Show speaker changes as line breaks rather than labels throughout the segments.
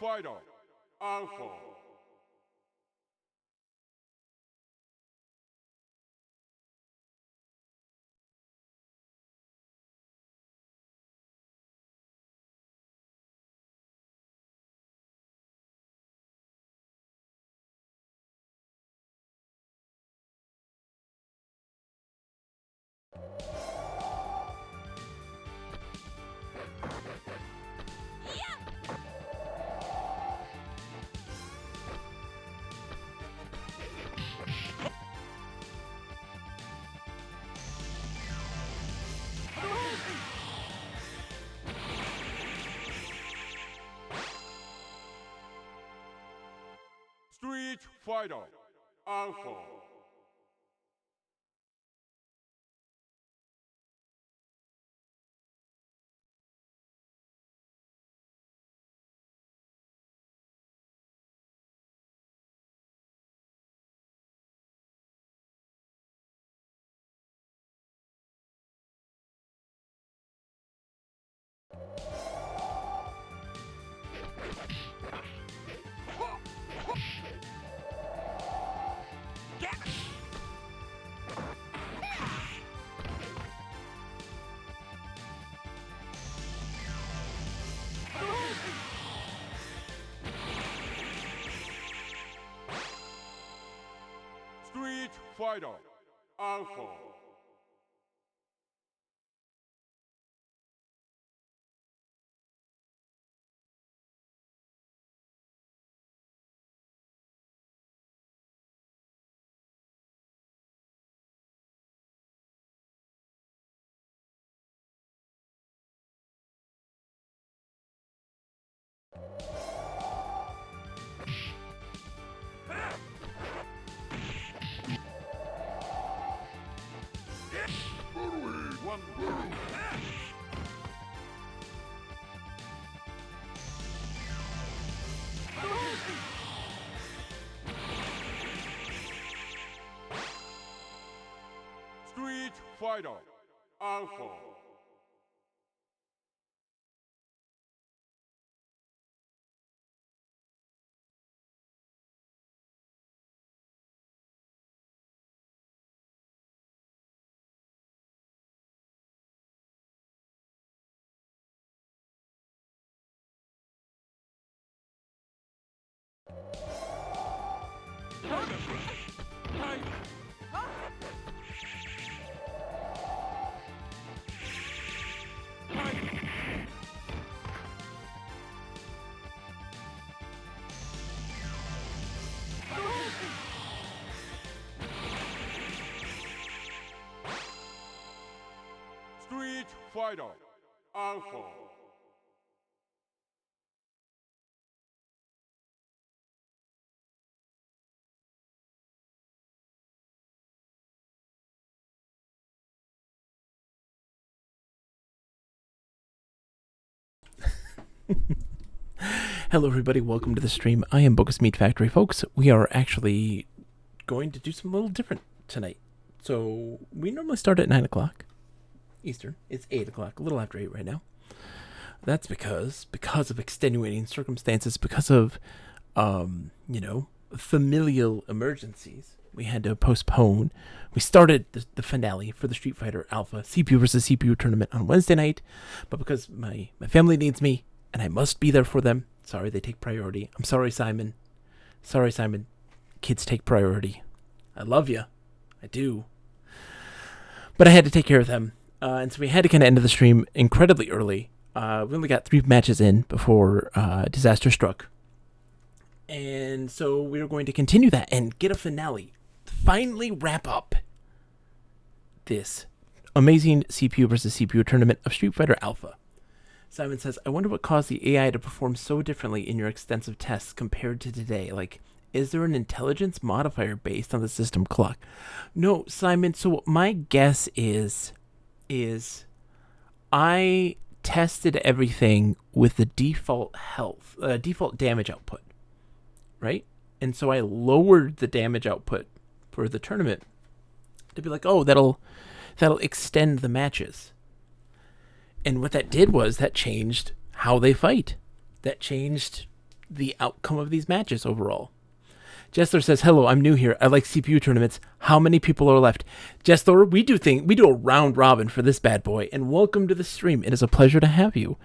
Fighter Alpha. Street Fighter Alpha. Street Fighter Alpha. One. Street Fighter Alpha. Street Fighter Alpha.
Hello everybody, welcome to the stream. I am Bogus Meat Factory, folks. We are actually going to do something a little different tonight. So, we normally start at 9 o'clock Eastern. It's 8 o'clock, a little after 8 right now. That's because of extenuating circumstances, because of, familial emergencies. We had to postpone. We started the finale for the Street Fighter Alpha CPU versus CPU tournament on Wednesday night, but because my family needs me, and I must be there for them. Sorry, they take priority. I'm sorry, Simon. Sorry, Simon. Kids take priority. I love you. I do. But I had to take care of them. And so we had to kind of end the stream incredibly early. We only got 3 matches in before disaster struck. And so we were going to continue that and get a finale. Finally wrap up this amazing CPU versus CPU tournament of Street Fighter Alpha. Simon says, I wonder what caused the AI to perform so differently in your extensive tests compared to today. Like, is there an intelligence modifier based on the system clock? No, Simon, so my guess is I tested everything with the default default damage output, right? And so I lowered the damage output for the tournament to be like, oh, that'll extend the matches. And what that did was that changed how they fight. That changed the outcome of these matches overall. Jessler says, hello, I'm new here. I like CPU tournaments. How many people are left? Jessler, we do a round robin for this bad boy, and welcome to the stream. It is a pleasure to have you.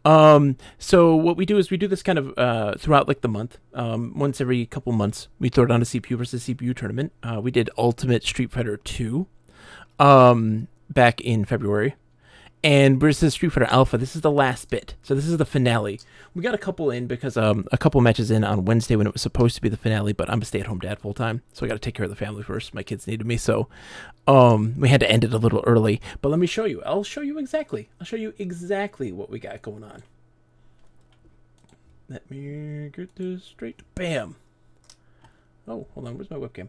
So what we do is we do this kind of throughout like the month. Once every couple months, we throw down a CPU versus CPU tournament. We did Ultimate Street Fighter 2 back in February. And versus Street Fighter Alpha, this is the last bit. So this is the finale. We got a couple in because a couple matches in on Wednesday when it was supposed to be the finale, but I'm a stay-at-home dad full time, so I got to take care of the family first. My kids needed me, so we had to end it a little early. But let me show you. I'll show you exactly what we got going on. Let me get this straight. Bam. Oh, hold on. Where's my webcam?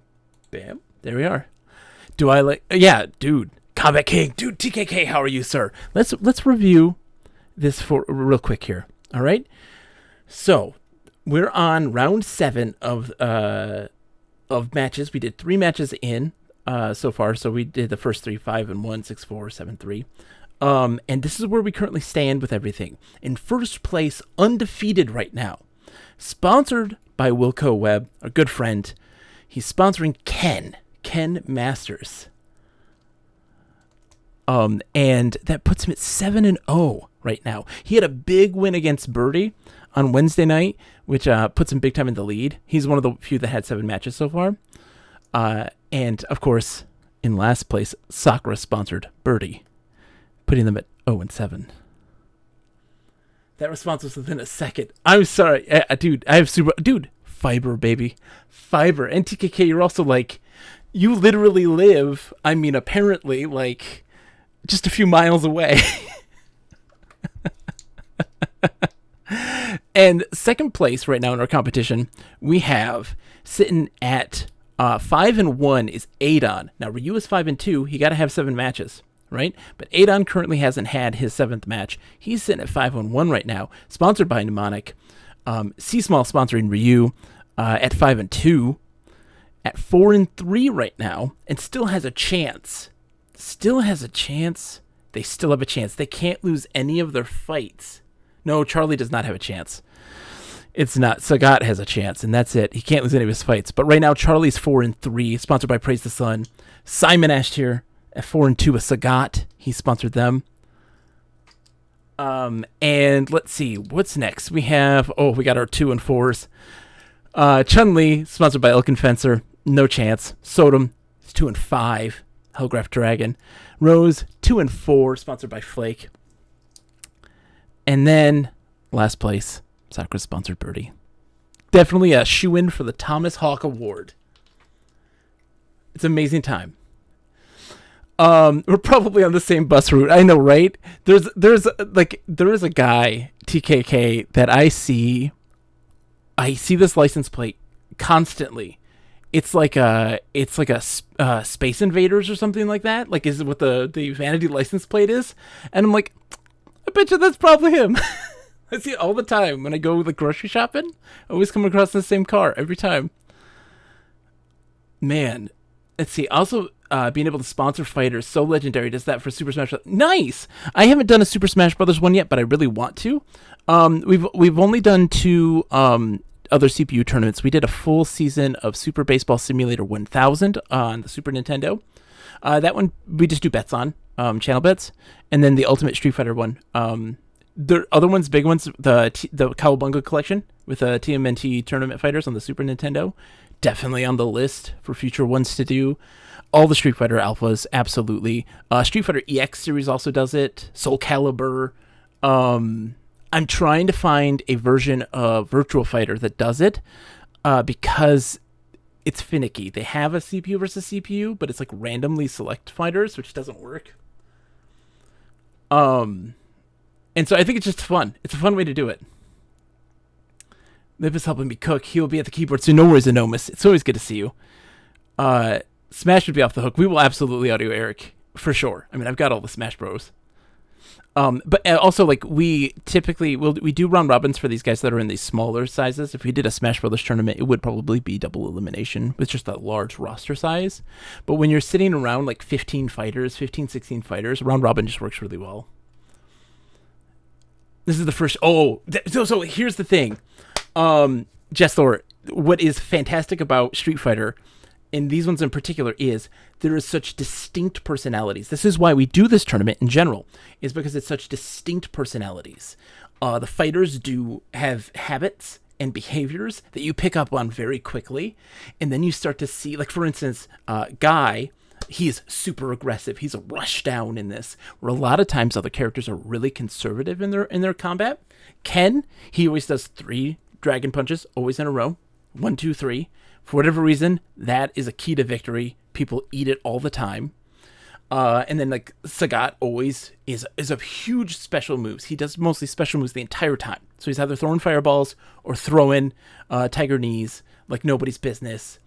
Bam. There we are. Do I like? Yeah, dude. Combat King, dude, TKK, how are you, sir? Let's review this for real quick here. All right. So we're on round 7 of matches. We did 3 matches in so far. So we did the first 3, 5-1, 6-4, 7-3. And this is where we currently stand with everything. In first place, undefeated right now. Sponsored by Wilco Webb, our good friend. He's sponsoring Ken Masters. And that puts him at 7-0 right now. He had a big win against Birdie on Wednesday night, which puts him big time in the lead. He's one of the few that had 7 matches so far. And of course, in last place, Sakura sponsored Birdie, putting them at 0-7. That response was within a second. I'm sorry, dude. Fiber, baby, fiber. And TKK, you're also like, you literally live. I mean, apparently, like, just a few miles away. And second place right now in our competition, we have sitting at 5-1 is Adon. Now, Ryu is 5-2. He got to have 7 matches, right? But Adon currently hasn't had his 7th match. He's sitting at 5-1 right now, sponsored by Mnemonic. C-Small sponsoring Ryu at 5-2. At 4-3 right now, and still has a chance. They still have a chance. They can't lose any of their fights. No, Charlie does not have a chance. It's not. Sagat has a chance, and that's it. He can't lose any of his fights. But right now, Charlie's 4-3, sponsored by Praise the Sun. Simon Ash here at 4-2 with Sagat. He sponsored them. And let's see, what's next? We got our 2 and 4s. Chun-Li, sponsored by Elkin Fencer. No chance. Sodom is 2-5. Hellgraph Dragon. Rose 2-4. Sponsored by Flake. And then last place, Sakura sponsored Birdie. Definitely a shoe-in for the Thomas Hawk Award. It's an amazing time. We're probably on the same bus route. I know, right? There is a guy, TKK, that I see this license plate constantly. It's like a Space Invaders or something like that. Like, is it what the vanity license plate is? And I'm like, I bet you that's probably him. I see it all the time when I go like grocery shopping. I always come across the same car every time. Man, let's see. Also, being able to sponsor fighters, so legendary. Does that for Super Smash? Nice. I haven't done a Super Smash Brothers one yet, but I really want to. We've only done 2 other CPU tournaments. We did a full season of Super Baseball Simulator 1000 on the Super Nintendo. That one we just do bets on, channel bets, and then the Ultimate Street Fighter one. The other ones, big ones, the Cowabunga collection with TMNT tournament fighters on the Super Nintendo, definitely on the list for future ones to do. All the Street Fighter Alphas, absolutely. Street Fighter EX series also does it. Soul Calibur. I'm trying to find a version of Virtual Fighter that does it because it's finicky. They have a CPU versus CPU, but it's like randomly select fighters, which doesn't work. And so I think it's just fun. It's a fun way to do it. Liv is helping me cook. He will be at the keyboard, so no worries, Anomus. It's always good to see you. Smash would be off the hook. We will absolutely audio Eric, for sure. I mean, I've got all the Smash Bros. But also, like, we typically we do round robins for these guys that are in these smaller sizes. If we did a Smash Brothers tournament, it would probably be double elimination with just a large roster size. But when you're sitting around like 16 fighters, round robin just works really well. This is the first. So here's the thing. Jessor, what is fantastic about Street Fighter, and these ones in particular, is there is such distinct personalities. This is why we do this tournament in general, is because it's such distinct personalities. The fighters do have habits and behaviors that you pick up on very quickly, and then you start to see, like, for instance, Guy, he's super aggressive. He's a rush down in this, where a lot of times other characters are really conservative in their combat. Ken, he always does 3 dragon punches, always in a row. 1, 2, 3. For whatever reason, that is a key to victory. People eat it all the time. And then, like, Sagat always is a huge special moves. He does mostly special moves the entire time. So he's either throwing fireballs or throwing tiger knees like nobody's business.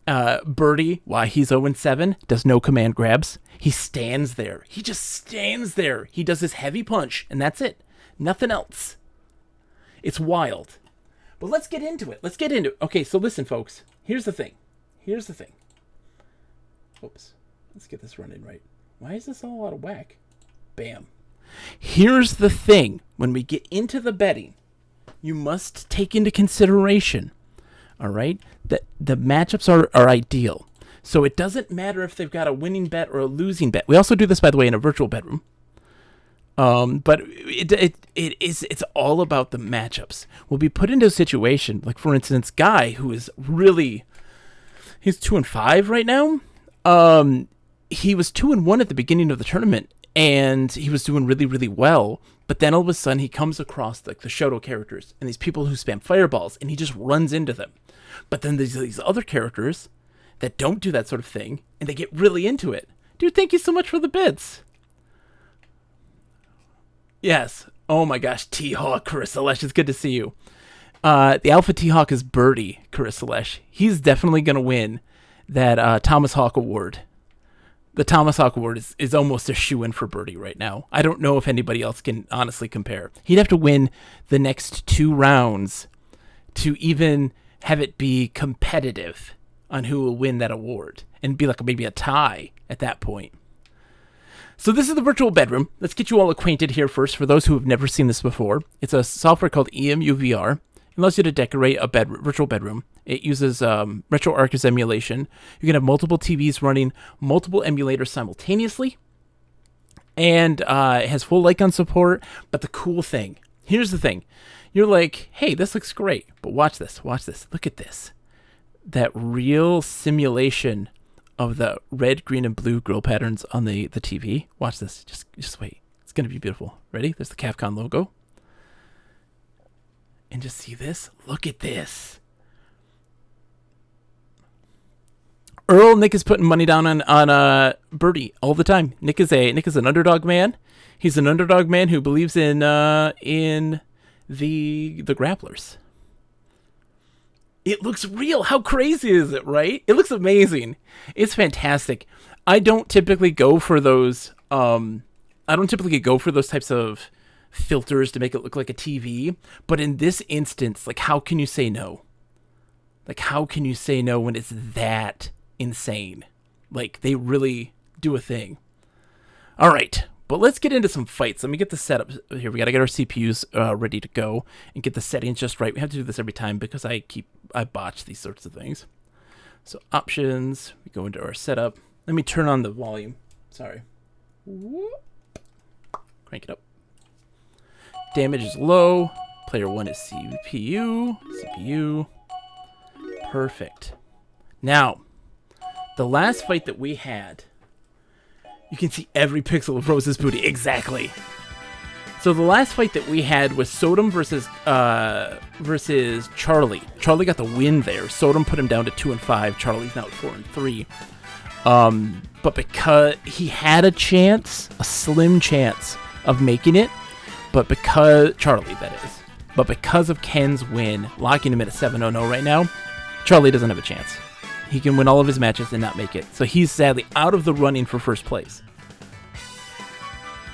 Birdie, why he's 0-7, does no command grabs. He stands there. He just stands there. He does his heavy punch, and that's it. Nothing else. It's wild. But let's get into it. Okay, so listen, folks. Here's the thing. Oops. Let's get this running right. Why is this all out of whack? Bam. Here's the thing. When we get into the betting, you must take into consideration, all right, that the matchups are ideal. So it doesn't matter if they've got a winning bet or a losing bet. We also do this, by the way, in a virtual bedroom. But it's all about the matchups. We'll be put into a situation, like, for instance, Guy, who is really, he's 2-5 right now. He was 2-1 at the beginning of the tournament, and he was doing really, really well. But then all of a sudden, he comes across, like, the Shoto characters and these people who spam fireballs, and he just runs into them. But then there's these other characters that don't do that sort of thing, and they get really into it. Dude, thank you so much for the bits. Yes. Oh my gosh, T-Hawk, Carissa Lesh, it's good to see you. The Alpha T-Hawk is Birdie, Carissa Lesh. He's definitely going to win that Thomas Hawk Award. The Thomas Hawk Award is almost a shoo-in for Birdie right now. I don't know if anybody else can honestly compare. He'd have to win the next 2 rounds to even have it be competitive on who will win that award, and be like maybe a tie at that point. So this is the virtual bedroom. Let's get you all acquainted here first. For those who have never seen this before, it's a software called EmuVR. It allows you to decorate a virtual bedroom. It uses RetroArch's emulation. You can have multiple TVs running multiple emulators simultaneously. And it has full Lycon support. But the cool thing, here's the thing. You're like, hey, this looks great. But watch this. Look at this. That real simulation of the red, green, and blue grill patterns on the TV. Watch this. Just wait. It's going to be beautiful. Ready? There's the Capcom logo. And just see this. Look at this. Nick is putting money down on Birdie all the time. Nick is an underdog man. He's an underdog man who believes in the grapplers. It looks real. How crazy is it, right? It looks amazing. It's fantastic. I don't typically go for those types of filters to make it look like a TV. But in this instance, like, how can you say no? Like, how can you say no when it's that insane? Like, they really do a thing. All right. But let's get into some fights. Let me get the setup here. We got to get our CPUs ready to go and get the settings just right. We have to do this every time because I botch these sorts of things. So options, we go into our setup. Let me turn on the volume. Sorry. Whoop. Crank it up. Damage is low. Player 1 is CPU. Perfect. Now, the last fight that we had, you can see every pixel of Rose's booty. Exactly. So the last fight that we had was Sodom versus Charlie. Charlie got the win there. Sodom put him down to 2-5. Charlie's now at 4-3. But because he had a slim chance of making it, Charlie, that is. But because of Ken's win, locking him at a 7-0 right now, Charlie doesn't have a chance. He can win all of his matches and not make it. So he's sadly out of the running for first place.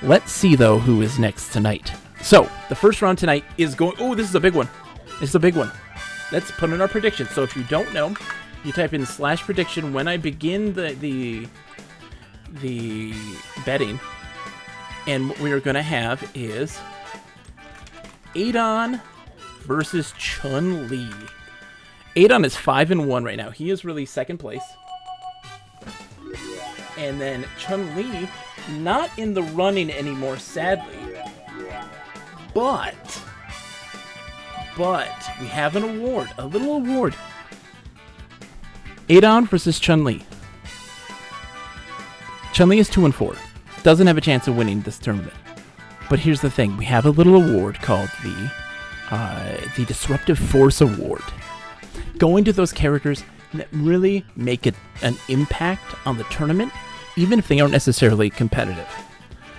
Let's see, though, who is next tonight. So, the first round tonight is going... Oh, this is a big one. Let's put in our predictions. So if you don't know, you type in /prediction when I begin the betting. And what we are going to have is Adon versus Chun-Li. Adon is 5-1 right now. He is really second place. And then Chun-Li, not in the running anymore, sadly. But we have an award, a little award. Adon versus Chun-Li. Chun-Li is 2-4. Doesn't have a chance of winning this tournament. But here's the thing. We have a little award called the Disruptive Force Award. Going to those characters that really make an impact on the tournament, even if they aren't necessarily competitive.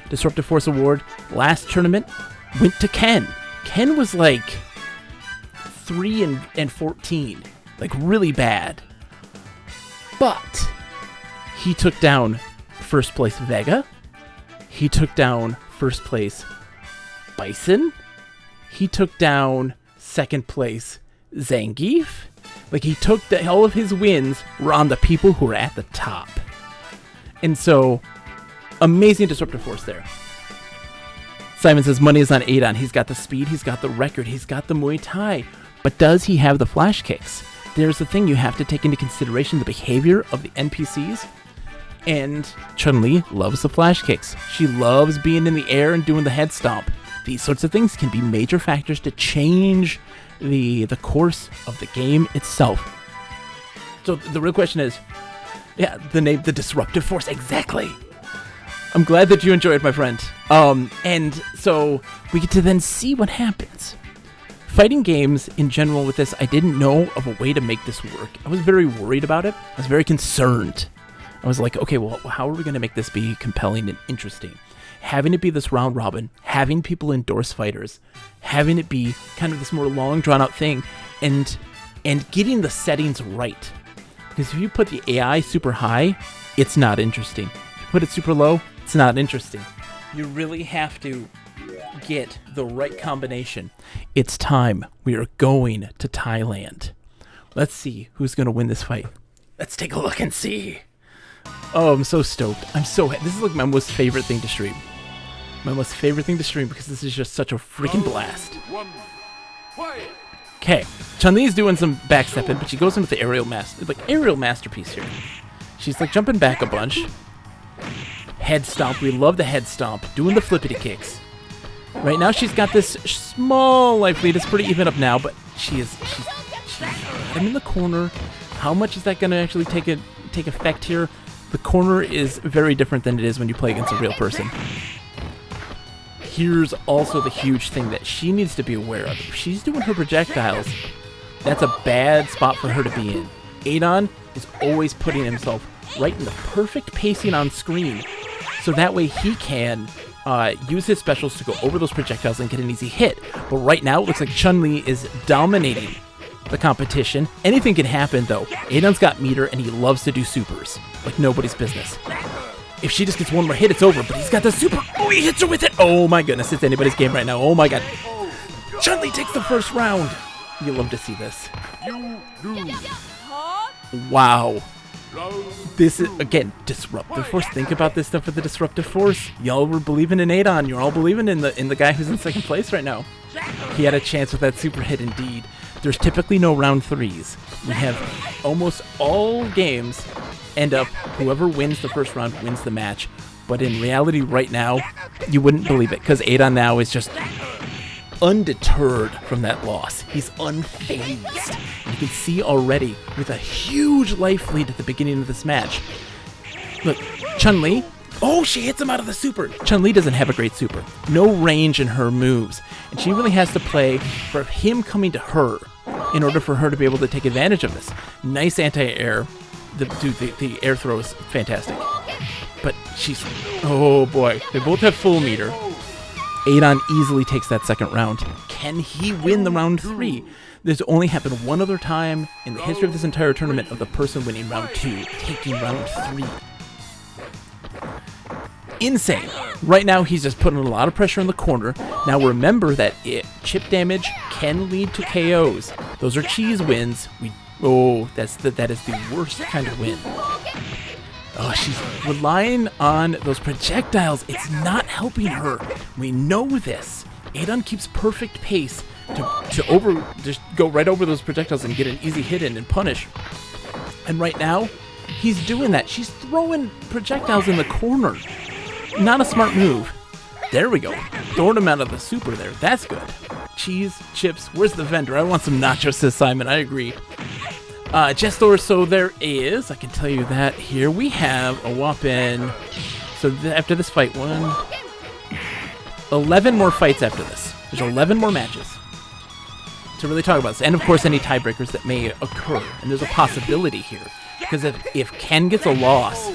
Disruptive Force Award, last tournament, went to Ken. Ken was like 3-14. Like really bad. But he took down first place Vega. He took down first place Bison. He took down second place Zangief. Like he took all of his wins were on the people who were at the top. And so, amazing Disruptive Force there. Simon says money is on Adon. He's got the speed, he's got the record, he's got the Muay Thai. But does he have the flash kicks? There's the thing, you have to take into consideration the behavior of the NPCs. And Chun-Li loves the flash kicks. She loves being in the air and doing the head stomp. These sorts of things can be major factors to change the course of the game itself. So the real question is, yeah, the name, the Disruptive Force, exactly. I'm glad that you enjoyed, my friend. And so we get to then see what happens. Fighting games in general with this, I didn't know of a way to make this work. I was very worried about it. I was very concerned. I was like, okay, well, how are we going to make this be compelling and interesting? Having it be this round robin, having people endorse fighters, having it be kind of this more long drawn out thing, and getting the settings right. Because if you put the AI super high, it's not interesting. If you put it super low, it's not interesting. You really have to get the right combination. It's time. We are going to Thailand. Let's see who's going to win this fight. Let's take a look and see. Oh, I'm so stoked. This is like my most favorite thing to stream. My most favorite thing to stream because this is just such a freaking blast. Okay, Chun-Li's doing some backstepping, but she goes in with the aerial masterpiece here. She's like jumping back a bunch. Head stomp. We love the head stomp. Doing the flippity kicks. Right now she's got this small life lead. It's pretty even up now, but she's in the corner. How much is that going to actually take effect here? The corner is very different than it is when you play against a real person. Here's also the huge thing that she needs to be aware of. If she's doing her projectiles, that's a bad spot for her to be in. Adon is always putting himself right in the perfect pacing on screen, so that way he can use his specials to go over those projectiles and get an easy hit. But right now, it looks like Chun-Li is dominating the competition. Anything can happen, though. Adon's got meter, and he loves to do supers like nobody's business. If she just gets one more hit, it's over, but he's got the super. Oh, he hits her with it. Oh, my goodness. It's anybody's game right now. Oh, my God. Chun-Li takes the first round. You love to see this. Wow. This is, again, Disruptive Force. Think about this stuff with the Disruptive Force. Y'all were believing in Adon. You're all believing in the guy who's in second place right now. He had a chance with that super hit indeed. There's typically no round threes. We have almost all games end up, whoever wins the first round wins the match. But in reality right now, you wouldn't believe it, because Adon now is just undeterred from that loss. He's unfazed. You can see already with a huge life lead at the beginning of this match. Look, Chun-Li. Oh, she hits him out of the super. Chun-Li doesn't have a great super. No range in her moves. And she really has to play for him coming to her in order for her to be able to take advantage of this. Nice anti-air. The air throw is fantastic. But she's... Oh, boy. They both have full meter. Adon easily takes that second round. Can he win the round 3? There's only happened one other time in the history of this entire tournament of the person winning round 2, taking round 3. Insane. Right now, he's just putting a lot of pressure in the corner. Now, remember that chip damage can lead to KOs. Those are cheese wins. That is the worst kind of win. Oh, she's relying on those projectiles. It's not helping her. We know this. Adon keeps perfect pace to just go right over those projectiles and get an easy hit in and punish. And right now, he's doing that. She's throwing projectiles in the corner. Not a smart move. There we go. Throwing him out of the super there. That's good. Cheese, chips, where's the vendor? I want some nachos, says Simon. I agree. Jestor, so there is, I can tell you that here. We have a whopping, so after this fight, 11 more fights after this. There's 11 more matches to really talk about this. And of course, any tiebreakers that may occur. And there's a possibility here. Because if Ken gets a loss,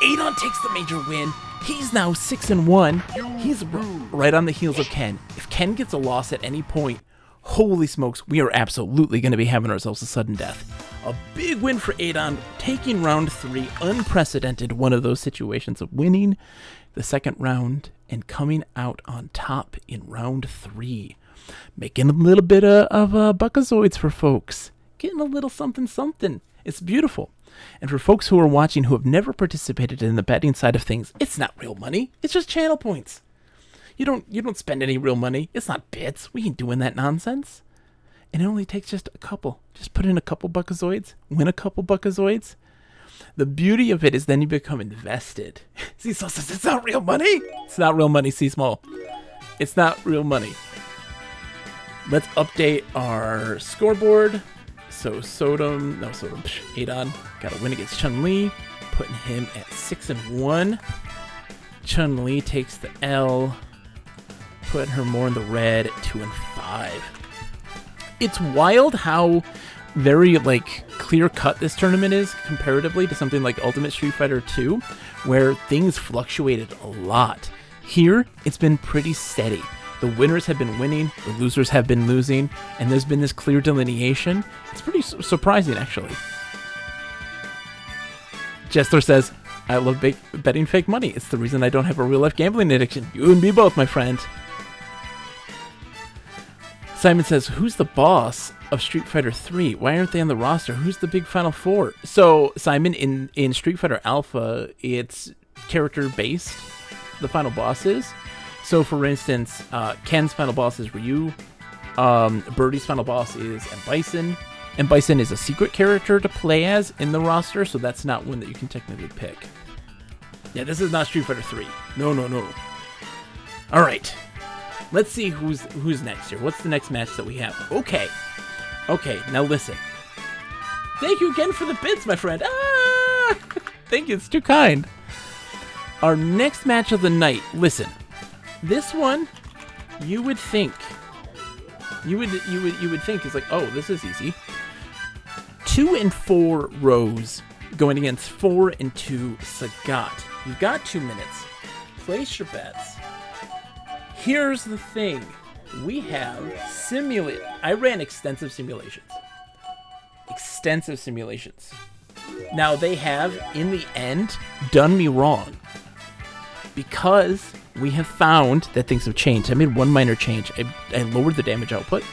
Adon takes the major win. He's now 6-1. He's right on the heels of Ken. If Ken gets a loss at any point, holy smokes, we are absolutely going to be having ourselves a sudden death. A big win for Adon, taking round 3, unprecedented, one of those situations of winning the second round and coming out on top in round 3. Making a little bit of buckazoids for folks. Getting a little something. It's beautiful. And for folks who are watching who have never participated in the betting side of things, it's not real money. It's just channel points. You don't spend any real money. It's not bits. We ain't doing that nonsense. And it only takes just a couple. Just put in a couple buckazoids. Win a couple buckazoids. The beauty of it is then you become invested. See, so says it's not real money. It's not real money, C Small. It's not real money. Let's update our scoreboard. So Adon got a win against Chun-Li, putting him at 6-1. Chun-Li takes the L, putting her more in the red, 2-5. It's wild how very clear cut this tournament is comparatively to something like Ultimate Street Fighter 2, where things fluctuated a lot. Here, it's been pretty steady. The winners have been winning, the losers have been losing, and there's been this clear delineation. It's pretty surprising, actually. Jestler says, I love betting fake money. It's the reason I don't have a real-life gambling addiction. You and me both, my friend. Simon says, who's the boss of Street Fighter 3? Why aren't they on the roster? Who's the big Final Four? So, Simon, in Street Fighter Alpha, it's character-based, the final boss is. So, for instance, Ken's final boss is Ryu. Birdie's final boss is M. Bison. M. Bison is a secret character to play as in the roster, so that's not one that you can technically pick. Yeah, this is not Street Fighter 3. No. All right. Let's see who's next here. What's the next match that we have? Okay, now listen. Thank you again for the bits, my friend. Thank you, it's too kind. Our next match of the night, listen. This one, you would think is like, oh, this is easy. 2 and 4 Rose going against 4 and 2 Sagat. You've got 2 minutes. Place your bets. Here's the thing. We have simulated. I ran extensive simulations. Now they have, in the end, done me wrong. Because we have found that things have changed. I made one minor change. I lowered the damage output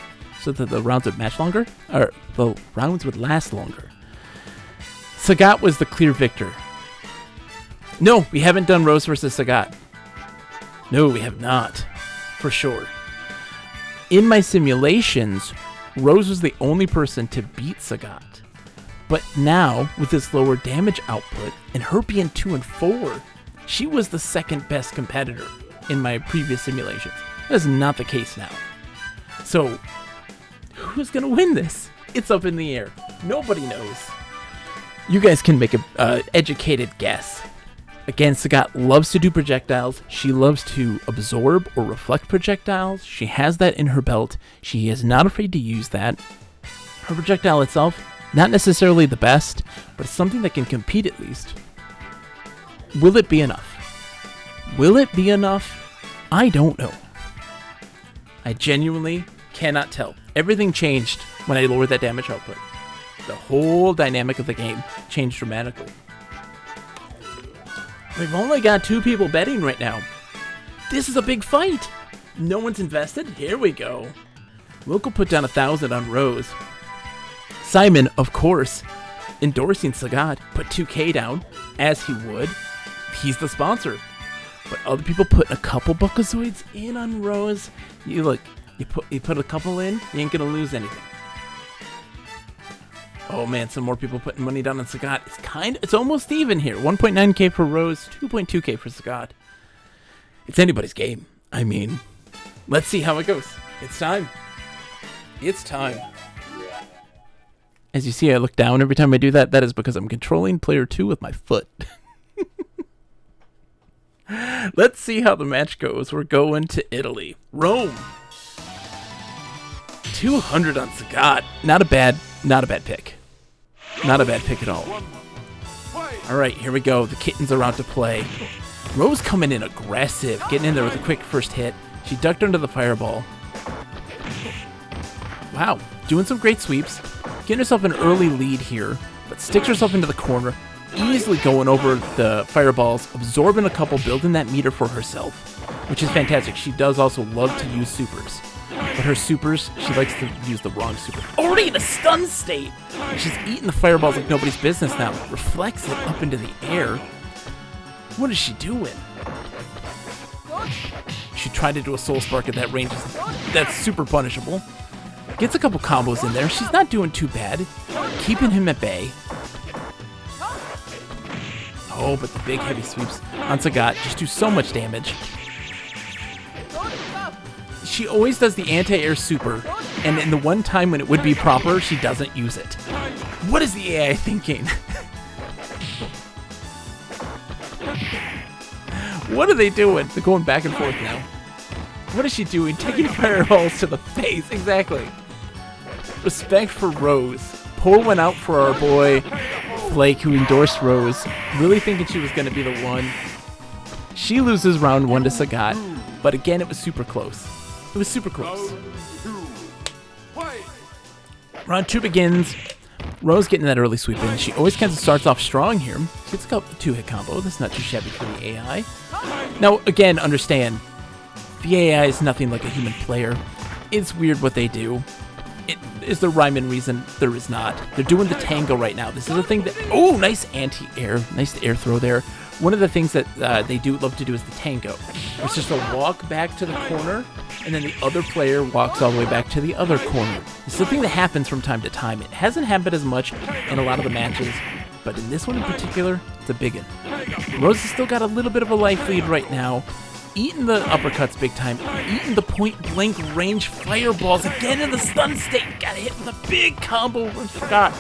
so that the rounds would match longer, or the rounds would last longer. Sagat was the clear victor. No, we haven't done Rose versus Sagat. No, we have not. For sure. In my simulations, Rose was the only person to beat Sagat. But now, with this lower damage output, and her being 2 and 4, she was the second best competitor in my previous simulations. That is not the case now. So, who's going to win this? It's up in the air. Nobody knows. You guys can make an educated guess. Again, Sagat loves to do projectiles. She loves to absorb or reflect projectiles. She has that in her belt. She is not afraid to use that. Her projectile itself, not necessarily the best, but it's something that can compete at least. Will it be enough? I don't know. I genuinely cannot tell. Everything changed when I lowered that damage output. The whole dynamic of the game changed dramatically. We've only got 2 people betting right now. This is a big fight. No one's invested. Here we go. Wilco put down 1,000 on Rose. Simon, of course, endorsing Sagat, put 2K down, as he would. He's the sponsor. But other people put a couple buckazoids in on Rose. You look, You put a couple in, you ain't gonna lose anything. Oh man, some more people putting money down on Sagat. It's almost even here. 1.9k for Rose, 2.2k for Sagat. It's anybody's game. I mean, let's see how it goes. It's time. It's time. As you see, I look down every time I do that. That is because I'm controlling player 2 with my foot. Let's see how the match goes. We're going to Italy. Rome. 200 on Sagat. Not a bad pick. Not a bad pick at all. All right, here we go. The kittens are out to play. Rose coming in aggressive, getting in there with a quick first hit. She ducked under the fireball. Wow, doing some great sweeps. Getting herself an early lead here, but sticks herself into the corner. Easily going over the fireballs, absorbing a couple, building that meter for herself, which is fantastic. She does also love to use supers. But her supers, she likes to use the wrong super. Already in a stun state! She's eating the fireballs like nobody's business now. Reflects it up into the air. What is she doing? She tried to do a soul spark at that range. That's super punishable. Gets a couple combos in there. She's not doing too bad. Keeping him at bay. Oh, but the big heavy sweeps on Sagat just do so much damage. She always does the anti-air super, and in the one time when it would be proper, she doesn't use it. What is the AI thinking? What are they doing? They're going back and forth now. What is she doing? Taking fireballs to the face. Exactly. Respect for Rose. Pour one out for our boy Flake, who endorsed Rose, really thinking she was going to be the one. She loses round 1 to Sagat, but again, it was super close. It was super close. Round 2 begins. Rose getting that early sweep in. She always kind of starts off strong here. She gets a 2-hit combo. That's not too shabby for the AI. Now, again, understand, the AI is nothing like a human player. It's weird what they do. Is there rhyme and reason? There is not. They're doing the tango right now. This is a thing that... Oh, nice anti-air. Nice air throw there. One of the things that they do love to do is the tango. It's just a walk back to the corner, and then the other player walks all the way back to the other corner. It's the thing that happens from time to time. It hasn't happened as much in a lot of the matches, but in this one in particular, it's a big one. Rose has still got a little bit of a life lead right now. Eating the uppercuts big time. Eating the point-blank range fireballs. Again in the stun state. Got hit with a big combo from Scott.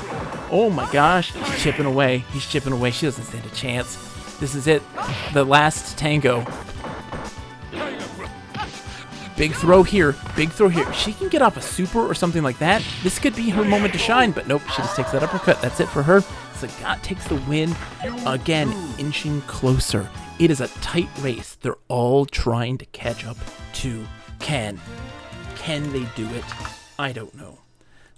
Oh my gosh. He's chipping away. He's chipping away. She doesn't stand a chance. This is it. The last tango. Big throw here. Big throw here. She can get off a super or something like that. This could be her moment to shine, but nope. She just takes that uppercut. That's it for her. Sagat takes the win. Again, inching closer. It is a tight race. They're all trying to catch up to Ken. Can they do it? I don't know.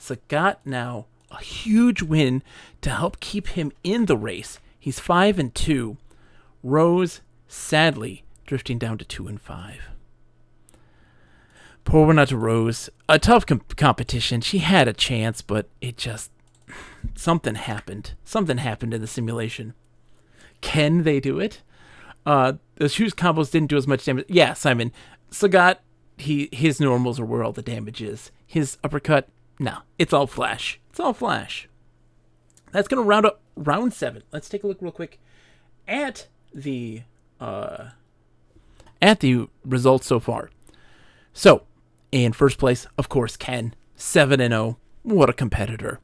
Sagat now a huge win to help keep him in the race. He's 5-2. Rose, sadly, drifting down to 2-5. Poor one out to Rose. A tough competition. She had a chance, but it just... Something happened. Something happened in the simulation. Can they do it? The shoes combos didn't do as much damage. Yeah, Simon. Sagat, his normals are where all the damage is. His uppercut, no. It's all flash. It's all flash. That's going to round up round 7. Let's take a look real quick at the results so far. So, in first place, of course, Ken. 7-0. What a competitor.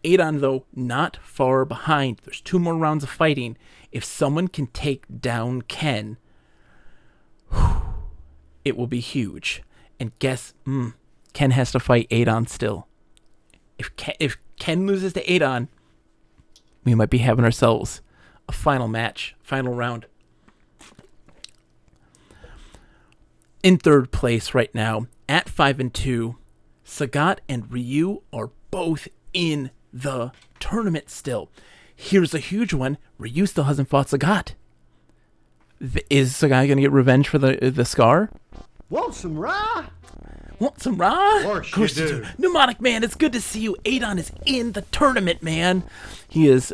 Adon, though, not far behind. There's 2 more rounds of fighting. If someone can take down Ken, it will be huge. And guess, Ken has to fight Adon still. If Ken loses to Adon, we might be having ourselves a final match, final round. In third place right now, at 5-2, Sagat and Ryu are both in the tournament still. Here's a huge one. Ryu still hasn't fought Sagat. Is Sagat going to get revenge for the scar?
Want some raw?
Want some raw?
Of course you do.
Mnemonic Man, it's good to see you. Adon is in the tournament, man. He is,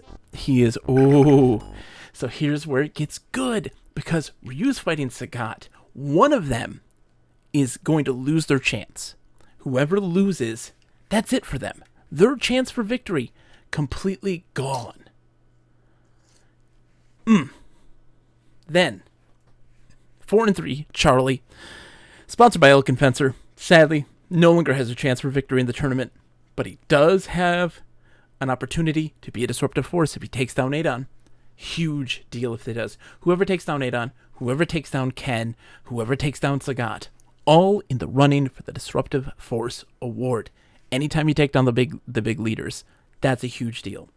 oh. So here's where it gets good, because Ryu's fighting Sagat. One of them is going to lose their chance. Whoever loses, that's it for them. Their chance for victory completely gone. Then, 4-3, Charlie, sponsored by Elkin Fencer, sadly, no longer has a chance for victory in the tournament, but he does have an opportunity to be a disruptive force if he takes down Adon. Huge deal if he does. Whoever takes down Adon, whoever takes down Ken, whoever takes down Sagat, all in the running for the Disruptive Force Award. Anytime you take down the big leaders, that's a huge deal.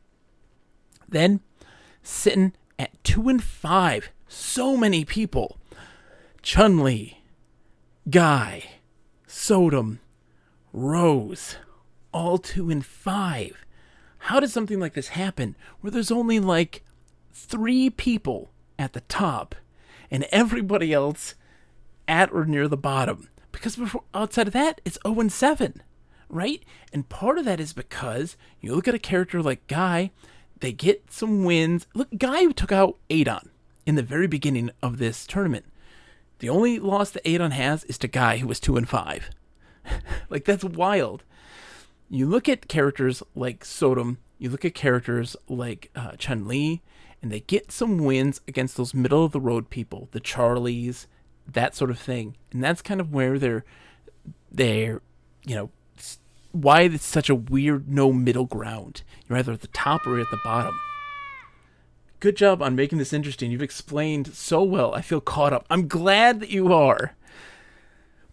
Then, sitting at 2-5, so many people. Chun-Li, Guy, Sodom, Rose, all 2-5. How does something like this happen where there's only like 3 people at the top and everybody else at or near the bottom? Because outside of that, it's 0-7, right? And part of that is because you look at a character like Guy, they get some wins. Look, Guy took out Adon in the very beginning of this tournament. The only loss that Adon has is to Guy, who was 2-5. Like, that's wild. You look at characters like Sodom, you look at characters like Chun-Li, and they get some wins against those middle-of-the-road people, the Charlies, that sort of thing. And that's kind of where they're why it's such a weird no middle ground. You're either at the top or you're at the bottom. Good job on making this interesting. You've explained so well. I feel caught up. I'm glad that you are.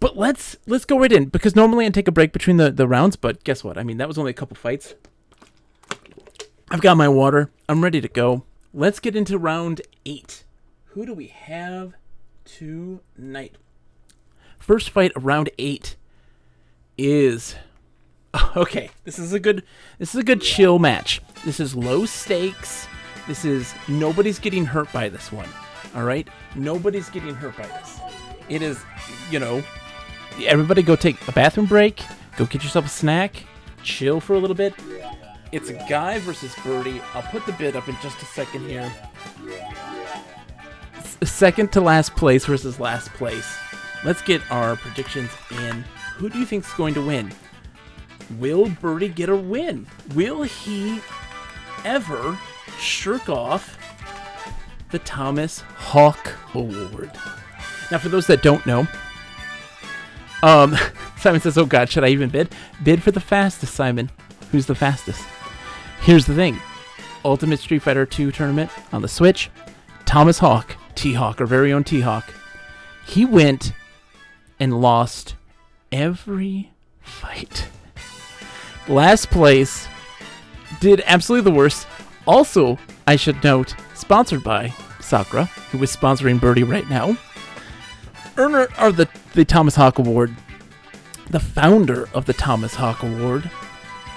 But let's go right in, because normally I take a break between the rounds, but guess what? I mean, that was only a couple fights. I've got my water. I'm ready to go. Let's get into round 8. Who do we have tonight? First fight of round 8 is... Okay, this is a good chill match. This is low stakes. This is nobody's getting hurt by this one. All right? Nobody's getting hurt by this. It is, everybody go take a bathroom break, go get yourself a snack, chill for a little bit. It's Guy versus Birdie. I'll put the bid up in just a second here. Second to last place versus last place. Let's get our predictions in. Who do you think's going to win? Will Birdie get a win? Will he ever shirk off the Thomas Hawk Award? Now, for those that don't know, Simon says, oh God, should I even bid? Bid for the fastest, Simon. Who's the fastest? Here's the thing. Ultimate Street Fighter 2 tournament on the Switch. Thomas Hawk, T-Hawk, our very own T-Hawk. He went and lost every fight. Last place, did absolutely the worst. Also, I should note, sponsored by Sakura, who is sponsoring Birdie right now. Earner of the Thomas Hawk Award, the founder of the Thomas Hawk Award.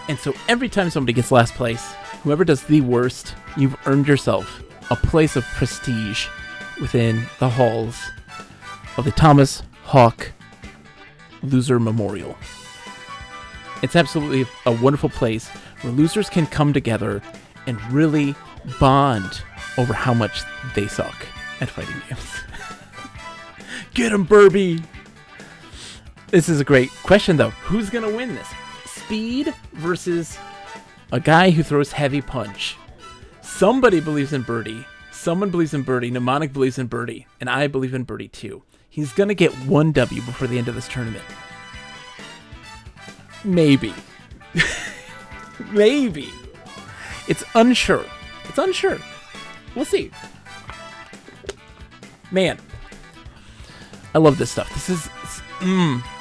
And so every time somebody gets last place, whoever does the worst, you've earned yourself a place of prestige within the halls of the Thomas Hawk Loser Memorial. It's absolutely a wonderful place where losers can come together and really bond over how much they suck at fighting games. Get him, Burby! This is a great question, though. Who's going to win this? Speed versus a guy who throws heavy punch. Somebody believes in Birdie. Someone believes in Birdie. Mnemonic believes in Birdie. And I believe in Birdie, too. He's going to get 1 W before the end of this tournament. Maybe. Maybe. It's unsure. We'll see. Man. I love this stuff. This is...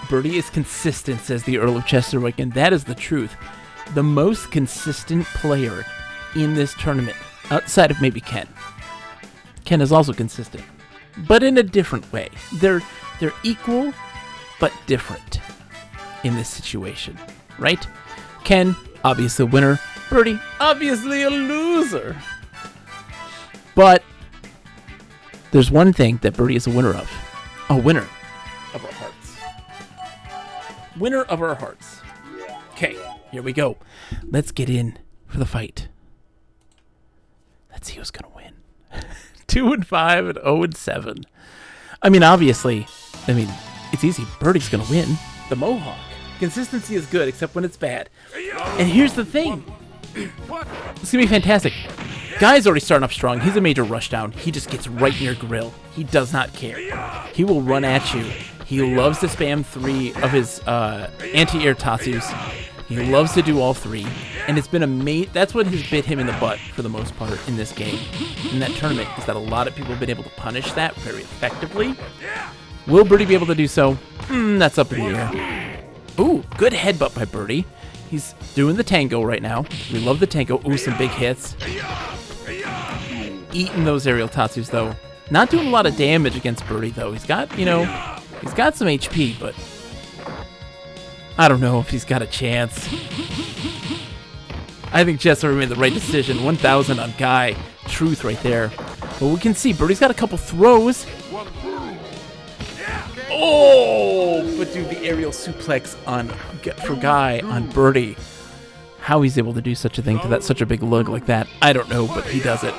Birdie is consistent, says the Earl of Chesterwick, and that is the truth. The most consistent player in this tournament, outside of maybe Ken. Ken is also consistent, but in a different way. They're equal, but different in this situation, right? Ken, obviously a winner. Birdie, obviously a loser. But there's one thing that Birdie is a winner of. A winner of our hearts. Winner of our hearts. Okay, here we go. Let's get in for the fight. Let's see who's going to win. 2-5 and 0-7. I mean, obviously, it's easy. Birdie's going to win. The Mohawk. Consistency is good, except when it's bad. And here's the thing. It's gonna be fantastic. Guy's already starting off strong. He's a major rushdown. He just gets right in your grill. He does not care. He will run at you. He loves to spam 3 of his anti-air tatsus. He loves to do all 3. And it's been that's what has bit him in the butt for the most part in this game, in that tournament, is that a lot of people have been able to punish that very effectively. Will Birdie be able to do so? That's up in the air. Ooh, good headbutt by Birdie. He's doing the tango right now. We love the tango. Ooh, some big hits. Eating those aerial tatsus, though. Not doing a lot of damage against Birdie, though. He's got, he's got some HP, but I don't know if he's got a chance. I think Jesser made the right decision. 1,000 on Guy. Truth right there. But we can see Birdie's got a couple throws. Oh, but dude, the aerial suplex for Guy on Birdie. How he's able to do such a thing to such a big lug like that, I don't know, but he does it.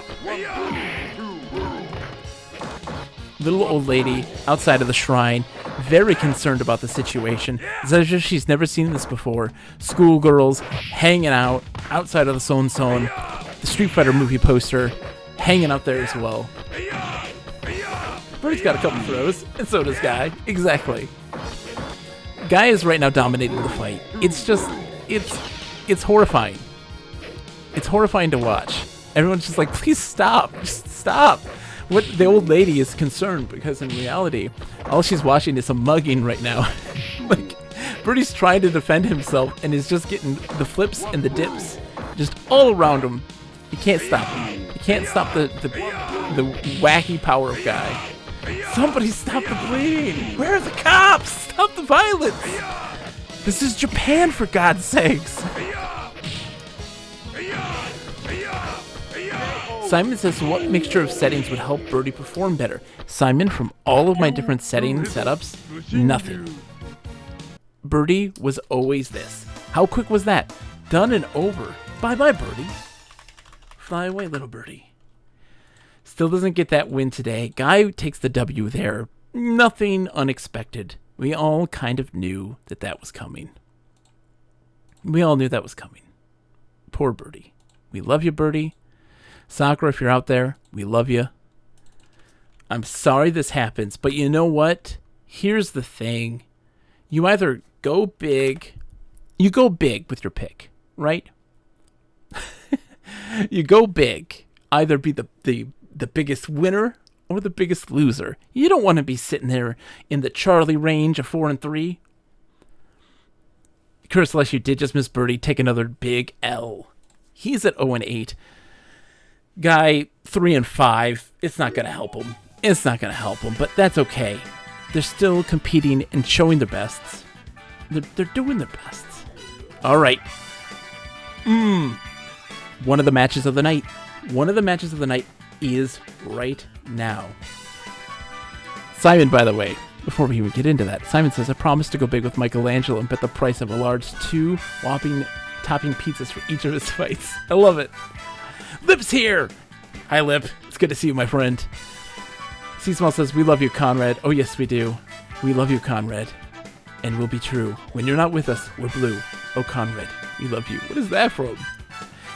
Little old lady outside of the shrine, very concerned about the situation. It's as if she's never seen this before. Schoolgirls hanging out outside of the Son Son. The Street Fighter movie poster hanging out there as well. Birdie's got a couple throws, and so does Guy. Exactly. Guy is right now dominating the fight. It's just, it's horrifying. It's horrifying to watch. Everyone's just like, please stop. Just stop. What the old lady is concerned, because in reality, all she's watching is a mugging right now. Like, Birdie's trying to defend himself and is just getting the flips and the dips just all around him. You can't stop him. You can't stop the wacky power of Guy. Somebody stop the bleeding! Where are the cops? Stop the violence! This is Japan, for God's sakes! Simon says, what mixture of settings would help Birdie perform better? Simon, from all of my different setting setups, nothing. Birdie was always this. How quick was that? Done and over. Bye-bye, Birdie. Fly away, little Birdie. Still doesn't get that win today. Guy takes the W there. Nothing unexpected. We all kind of knew that was coming. We all knew that was coming. Poor Birdie. We love you, Birdie. Sakura, if you're out there, we love you. I'm sorry this happens, but you know what? Here's the thing. You either go big. You go big with your pick, right? You go big. Either be the biggest winner or the biggest loser. You don't want to be sitting there in the Charlie range of 4-3. Curse, unless you did just miss Birdie, take another big L. He's at 0-8. Guy 3-5. It's not going to help him. It's not going to help him, but that's okay. They're still competing and showing their bests. They're doing their bests. All right. One of the matches of the night. One of the matches of the night is right now. Simon, by the way, before we even get into that, Simon says, I promise to go big with Michelangelo and bet the price of a large 2 whopping topping pizzas for each of his fights. I love it. Lip's here! Hi, Lip. It's good to see you, my friend. C-Small says, we love you, Conrad. Oh, yes, we do. We love you, Conrad. And we'll be true. When you're not with us, we're blue. Oh, Conrad, we love you. What is that from?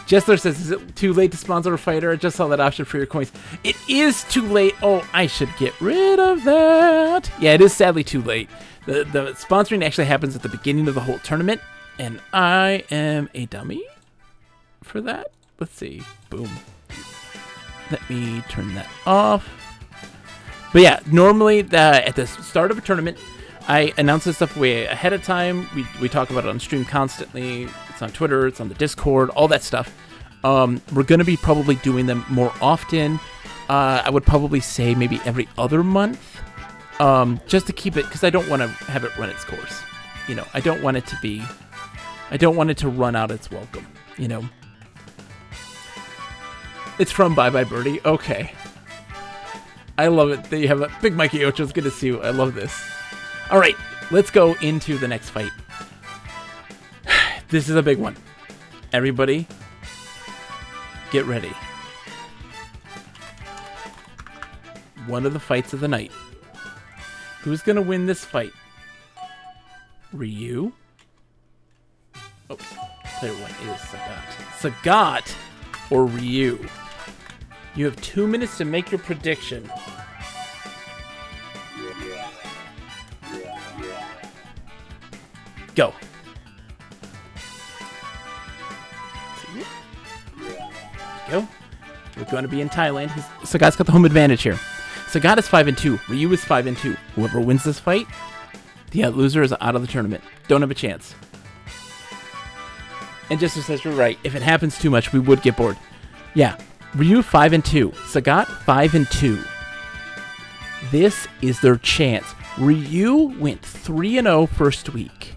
Jessler says, is it too late to sponsor a fighter? I just saw that option for your coins. It is too late. Oh, I should get rid of that. Yeah, it is sadly too late. The sponsoring actually happens at the beginning of the whole tournament, and I am a dummy for that. Let's see. Boom. Let me turn that off. But yeah, normally at the start of a tournament, I announce this stuff way ahead of time. We talk about it on stream constantly. It's on Twitter. It's on the Discord. All that stuff. We're going to be probably doing them more often. I would probably say maybe every other month. Just to keep it, because I don't want to have it run its course. I don't want it to run out its welcome. It's from Bye Bye Birdie. Okay. I love it that you have a big Mikey Ocho. It's good to see you. I love this. All right, let's go into the next fight. This is a big one. Everybody, get ready. One of the fights of the night. Who's going to win this fight? Ryu Oops. Player 1 is Sagat. Sagat or Ryu? You have 2 minutes to make your prediction. Go. Go. We're going to be in Thailand. Sagat's got the home advantage here. Sagat is 5-2. Ryu is 5-2. Whoever wins this fight, the loser is out of the tournament. Don't have a chance. And just as says you're right, if it happens too much, we would get bored. Yeah. Ryu 5-2. Sagat 5-2. This is their chance. Ryu went 3-0 first week.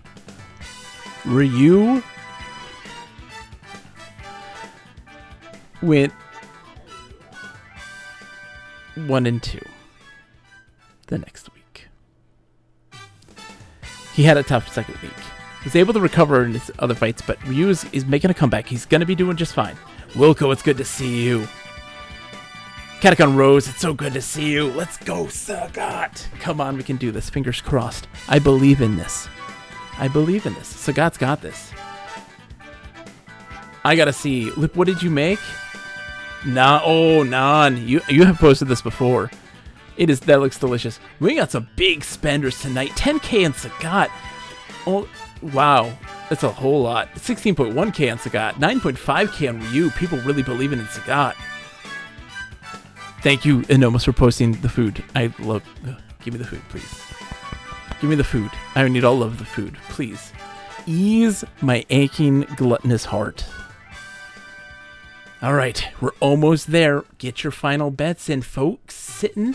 Ryu went 1-2 the next week. He had a tough second week. He was able to recover in his other fights, but Ryu is making a comeback. He's going to be doing just fine. Wilco, it's good to see you. Catacon Rose, it's so good to see you. Let's go, Sagat. Come on, we can do this. Fingers crossed. I believe in this. I believe in this. Sagat's got this. I gotta see. What did you make? Naan. You have posted this before. That looks delicious. We got some big spenders tonight. 10K on Sagat. Oh, wow. That's a whole lot. 16.1K on Sagat. 9.5K on Ryu. People really believing in Sagat. Thank you, Enormous, for posting the food. I love... give me the food, please. Give me the food. I need all of the food, please. Ease my aching, gluttonous heart. All right, we're almost there. Get your final bets in, folks. Sitting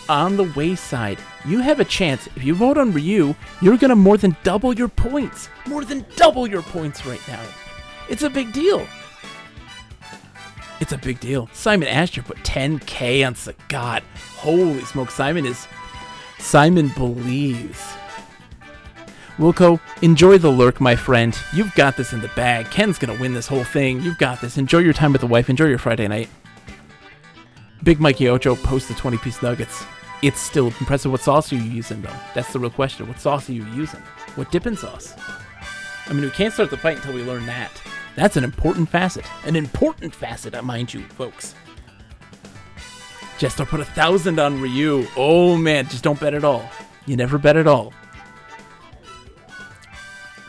on the wayside. You have a chance. If you vote on Ryu, you're going to more than double your points. More than double your points right now. It's a big deal. It's a big deal. Simon Asher put 10K on Sagat. Holy smoke, Simon believes. Wilco, enjoy the lurk, my friend. You've got this in the bag. Ken's going to win this whole thing. You've got this. Enjoy your time with the wife. Enjoy your Friday night. Big Mikey Ocho posts the 20-piece nuggets. It's still impressive. What sauce are you using, though? That's the real question. What sauce are you using? What dipping sauce? I mean, we can't start the fight until we learn that. That's an important facet. An important facet, mind you, folks. Jester put 1,000 on Ryu. Oh, man. Just don't bet at all. You never bet at all.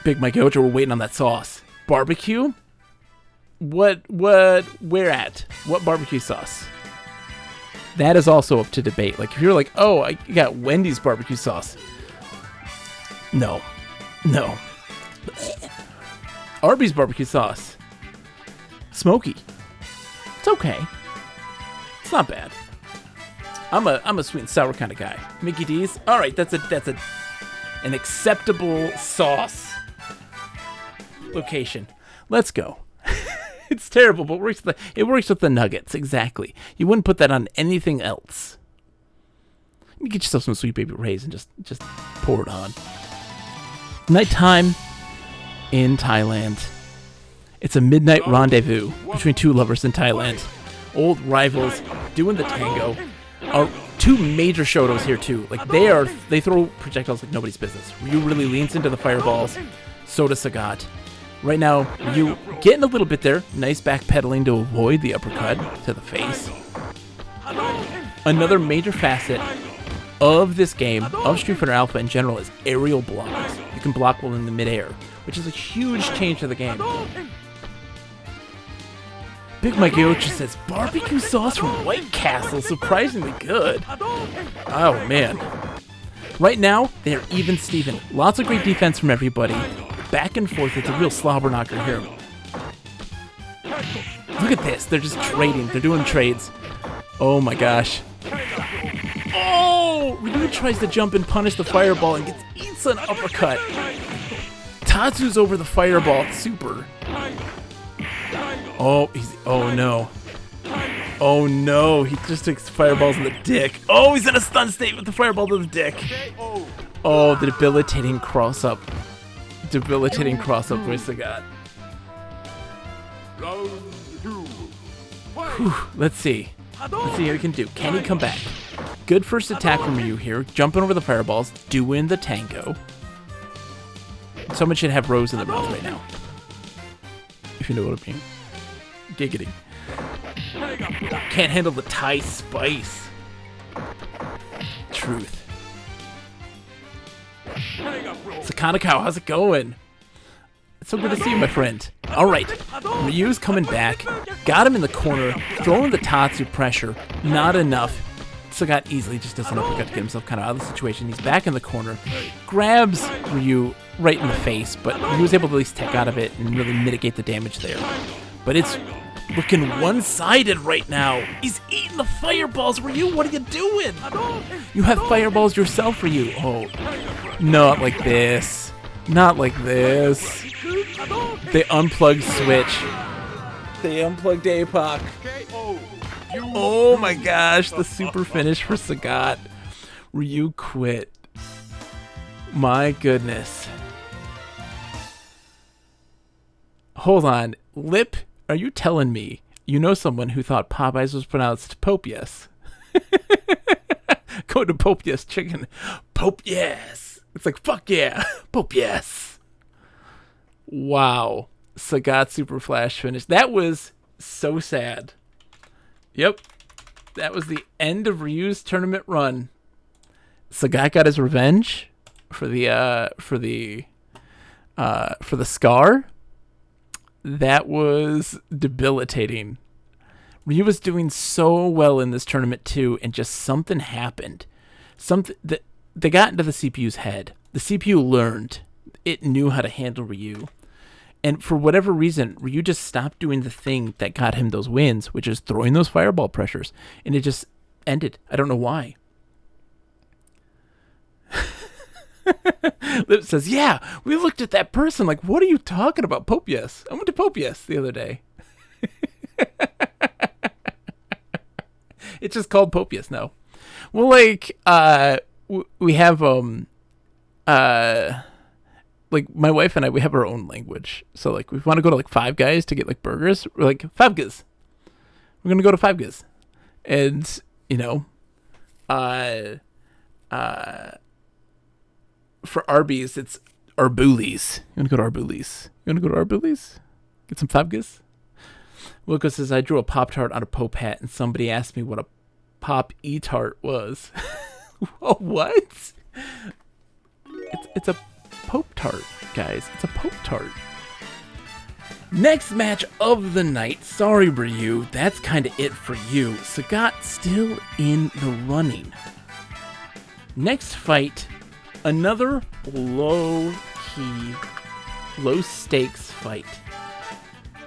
Big Mike Ocho, we're waiting on that sauce. Barbecue? Where at? What barbecue sauce? That is also up to debate. Like, if you're like, oh, I got Wendy's barbecue sauce. No. Arby's barbecue sauce. Smoky. It's okay. It's not bad. I'm a sweet and sour kind of guy. Mickey D's. All right, that's an acceptable sauce location. Let's go. It's terrible, but it works with the nuggets. Exactly. You wouldn't put that on anything else. You get yourself some Sweet Baby Ray's and just pour it on. Nighttime in Thailand. It's a midnight rendezvous between two lovers in Thailand. Old rivals doing the tango. Two major Shotos here too. Like they throw projectiles like nobody's business. Ryu really leans into the fireballs. So does Sagat. Right now, Ryu getting a little bit there. Nice backpedaling to avoid the uppercut to the face. Another major facet of this game, of Street Fighter Alpha in general, is aerial blocks. You can block while in the midair, which is a huge change to the game. Big Mike Ocha says, barbecue sauce from White Castle, surprisingly good. Oh, man. Right now, they're even Steven. Lots of great defense from everybody. Back and forth, it's a real slobber knocker here. Look at this, they're just trading. They're doing trades. Oh my gosh. Oh! Ryu tries to jump and punish the fireball and eats an uppercut. Tatsu's over the fireball. Super. Oh no. Oh no, he just takes fireballs in the dick. Oh, he's in a stun state with the fireball to the dick. Oh, the debilitating cross-up. Debilitating cross-up with Sagat. Let's see. Let's see how he can do. Can he come back? Good first attack from Ryu here. Jumping over the fireballs. Doing the tango. Someone should have Rose in their mouth right now. you know what I mean. Giggity. Can't handle the Thai spice. Truth. Sakana Cow, how's it going? It's so good to see you, my friend. Alright, Ryu's coming back. Got him in the corner, throwing the Tatsu pressure. Not enough. Sagat easily just does enough to get himself kind of out of the situation. He's back in the corner. Grabs Ryu right in the face, but he was able to at least take out of it and really mitigate the damage there. But it's looking one-sided right now. He's eating the fireballs. Ryu, what are you doing? You have fireballs yourself, Ryu. Oh, not like this. Not like this. They unplugged Switch. They unplugged APOC. Oh my gosh, the super finish for Sagat. Ryu quit. My goodness. Hold on. Lip, are you telling me you know someone who thought Popeyes was pronounced Pope-yes? Go to Pope-yes chicken. Pope-yes. It's like, fuck yeah. Pope-yes. Wow. Sagat super flash finish. That was so sad. Yep. That was the end of Ryu's tournament run. Sagat got his revenge for the scar. That was debilitating. Ryu was doing so well in this tournament too, and just something happened. Something that they got into the CPU's head. The CPU learned. It knew how to handle Ryu. And for whatever reason, Ryu just stopped doing the thing that got him those wins, which is throwing those fireball pressures. And it just ended. I don't know why. Lip says, yeah, we looked at that person like, what are you talking about? Pope-yes. I went to Pope-yes the other day. It's just called Pope-yes now. Well, like, we have, like, my wife and I, we have our own language. So, like, we want to go to, like, Five Guys to get, like, burgers. We're like, Five Guys. We're going to go to Five Guys. And, you know, for Arby's, it's Arbulis. You want to go to Arbulis? You want to go to Arbulis? Get some Five Guys? Wilco says, I drew a Pop-Tart on a Pope hat, and somebody asked me what a Pop-E-Tart was. Oh, what? It's a Pope-Tart, guys. It's a Pope-Tart. Next match of the night. Sorry, Ryu. That's kind of it for you. Sagat still in the running. Next fight, another low-key, low-stakes fight.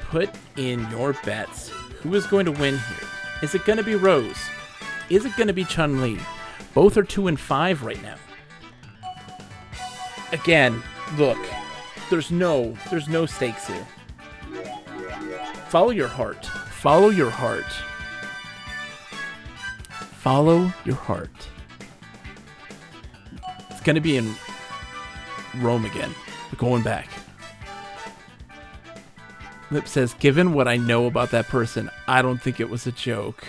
Put in your bets. Who is going to win here? Is it going to be Rose? Is it going to be Chun-Li? Both are 2-5 right now. Again, look, there's no stakes here. Follow your heart. Follow your heart. Follow your heart. It's going to be in Rome again. We're going back. Lip says, given what I know about that person, I don't think it was a joke.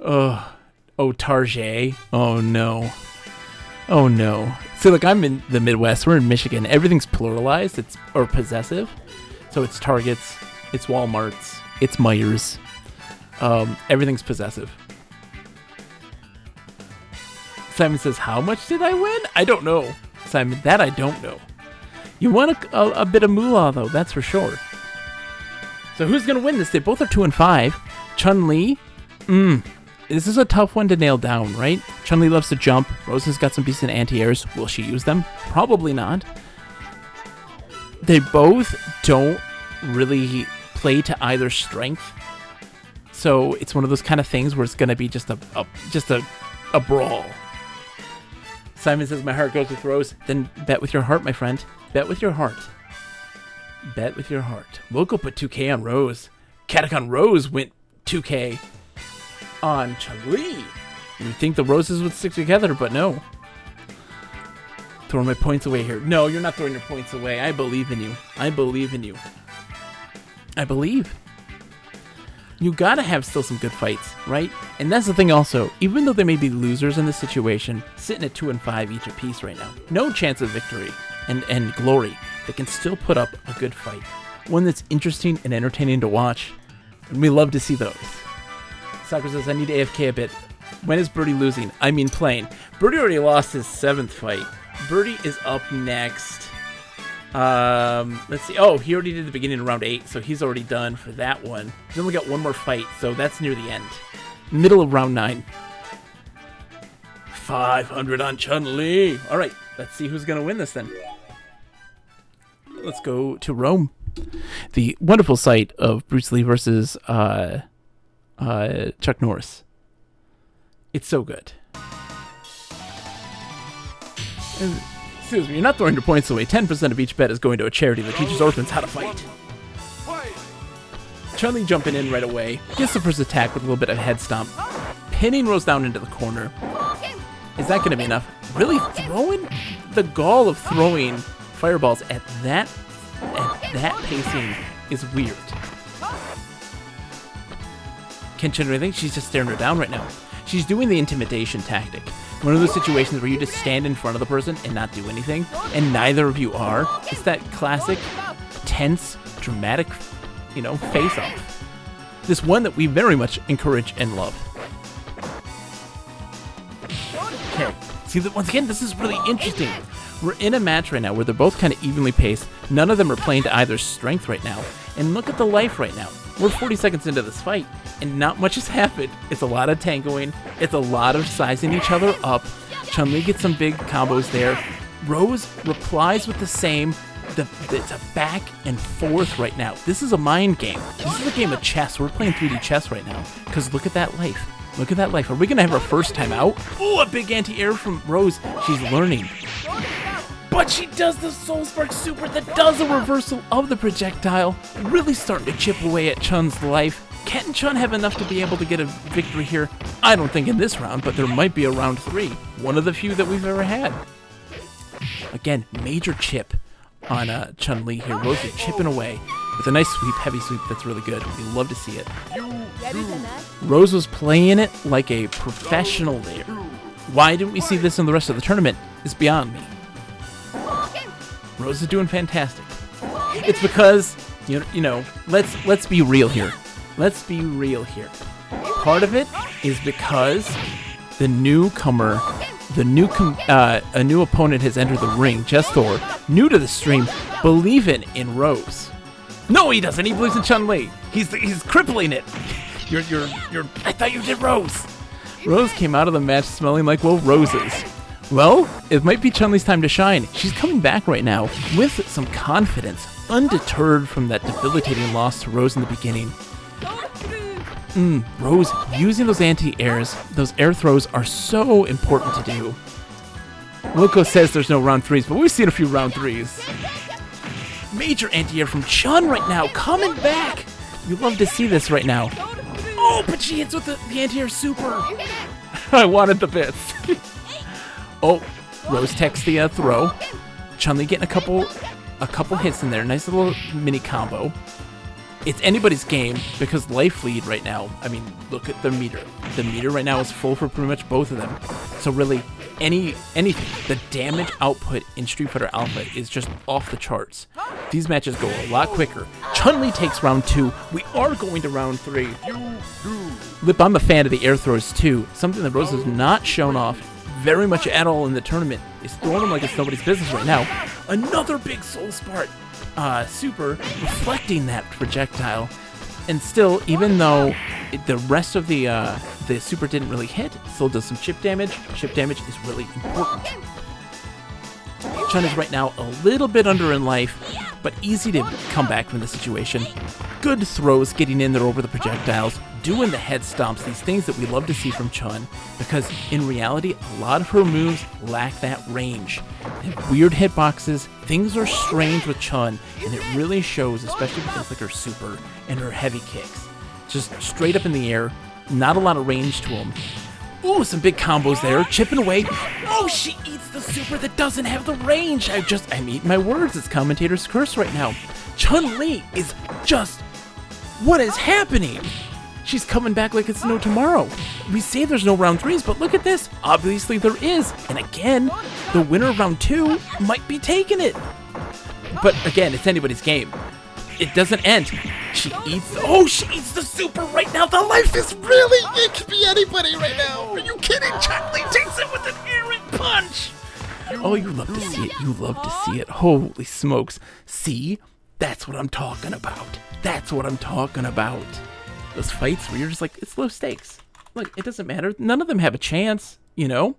Oh, Tarjay. Oh, no. Oh, no. So, like, I'm in the Midwest. We're in Michigan. Everything's pluralized. Or possessive. So it's Targets. It's Walmarts. It's Myers. Everything's possessive. Simon says, how much did I win? I don't know. Simon, that I don't know. You won a bit of moolah, though. That's for sure. So who's going to win this? They both are 2-5. Chun-Li. This is a tough one to nail down, right? Chun-Li loves to jump. Rose has got some decent anti-airs. Will she use them? Probably not. They both don't really play to either strength. So it's one of those kind of things where it's going to be just a brawl. Simon says, my heart goes with Rose. Then bet with your heart, my friend. Bet with your heart. Bet with your heart. We'll go put 2K on Rose. Catacon Rose went 2K on Chun-Li. You would think the Roses would stick together, but no. Throwing my points away here. No, you're not throwing your points away. I believe in you. I believe in you. I believe. You gotta have still some good fights, right? And that's the thing also. Even though they may be losers in this situation, sitting at 2-5 each apiece right now. No chance of victory and glory. They can still put up a good fight. one that's interesting and entertaining to watch. And we love to see those. Sakura says, I need to AFK a bit. When is Birdie losing? I mean playing. Birdie already lost his 7th fight. Birdie is up next. Let's see. Oh, he already did the beginning of round 8, so he's already done for that one. He's only got one more fight, so that's near the end. Middle of round 9. 500 on Chun-Li. All right, let's see who's going to win this then. Let's go to Rome. The wonderful sight of Bruce Lee versus Chuck Norris. It's so good. And, excuse me, you're not throwing your points away. 10% of each bet is going to a charity that teaches orphans how to fight. Chun-Li jumping in right away. Gets the first attack with a little bit of head stomp. Pinning Rose down into the corner. Is that going to be enough? Really throwing? The gall of throwing fireballs at that pacing is weird. Can't Chun do anything? She's just staring her down right now. She's doing the intimidation tactic. One of those situations where you just stand in front of the person and not do anything, and neither of you are. It's that classic, tense, dramatic, face-off. This one that we very much encourage and love. Okay, see that once again, this is really interesting. We're in a match right now where they're both kind of evenly paced. None of them are playing to either's strength right now. And look at the life right now. We're 40 seconds into this fight, and not much has happened. It's a lot of tangoing. It's a lot of sizing each other up. Chun-Li gets some big combos there. Rose replies with the same. It's a back and forth right now. This is a mind game. This is a game of chess. We're playing 3D chess right now. Because look at that life. Look at that life. Are we going to have our first time out? Oh, a big anti-air from Rose. She's learning. But she does the Soul Spark Super that does a reversal of the projectile. Really starting to chip away at Chun's life. Can Chun have enough to be able to get a victory here? I don't think in this round, but there might be a round 3. One of the few that we've ever had. Again, major chip on Chun-Li here. Rose is chipping away with a nice sweep, heavy sweep that's really good. We love to see it. Rose was playing it like a professional there. Why didn't we see this in the rest of the tournament is beyond me. Rose is doing fantastic. It's because, let's be real here. Let's be real here. Part of it is because the newcomer, a new opponent has entered the ring, Jess Thor, new to the stream, believing in Rose. No, he doesn't. He believes in Chun-Li. He's crippling it. I thought you did Rose. Rose came out of the match smelling like, roses. Well, it might be Chun-Li's time to shine. She's coming back right now with some confidence, undeterred from that debilitating loss to Rose in the beginning. Rose using those anti-airs, those air throws are so important to do. Wilco says there's no round 3s, but we've seen a few round 3s. Major anti-air from Chun right now, coming back. You love to see this right now. Oh, but she hits with the anti-air super. I wanted the bits. Oh, Rose techs the throw. Chun-Li getting a couple hits in there. Nice little mini combo. It's anybody's game because life lead right now. I mean, look at the meter. The meter right now is full for pretty much both of them. So really, anything. The damage output in Street Fighter Alpha is just off the charts. These matches go a lot quicker. Chun-Li takes round 2. We are going to round 3. Lip, I'm a fan of the air throws too. Something that Rose has not shown off very much at all in the tournament. Is throwing them like it's nobody's business right now. Another big Soul Spark super reflecting that projectile. And still, even though the rest of the super didn't really hit, it still does some chip damage. Chip damage is really important. Chun is right now a little bit under in life, but easy to come back from the situation. Good throws getting in there over the projectiles, doing the head stomps, these things that we love to see from Chun, because in reality, a lot of her moves lack that range. They have weird hitboxes, things are strange with Chun, and it really shows, especially with things like her super and her heavy kicks. Just straight up in the air, not a lot of range to them. Ooh, some big combos there, chipping away. Oh, she eats the super that doesn't have the range. I'm eating my words. It's commentator's curse right now. Chun-Li is just, what is happening? She's coming back like it's no tomorrow. We say there's no round 3s, but look at this. Obviously there is. And again, the winner of round 2 might be taking it. But again, it's anybody's game. it doesn't end. She eats the super right now. The life is really, it could be anybody right now. Are you kidding? Charlie takes it with an errant punch. Oh, you love to see it. You love to see it. Holy smokes. See? That's what I'm talking about. That's what I'm talking about. Those fights where you're just like, it's low stakes. Look, it doesn't matter. None of them have a chance, you know?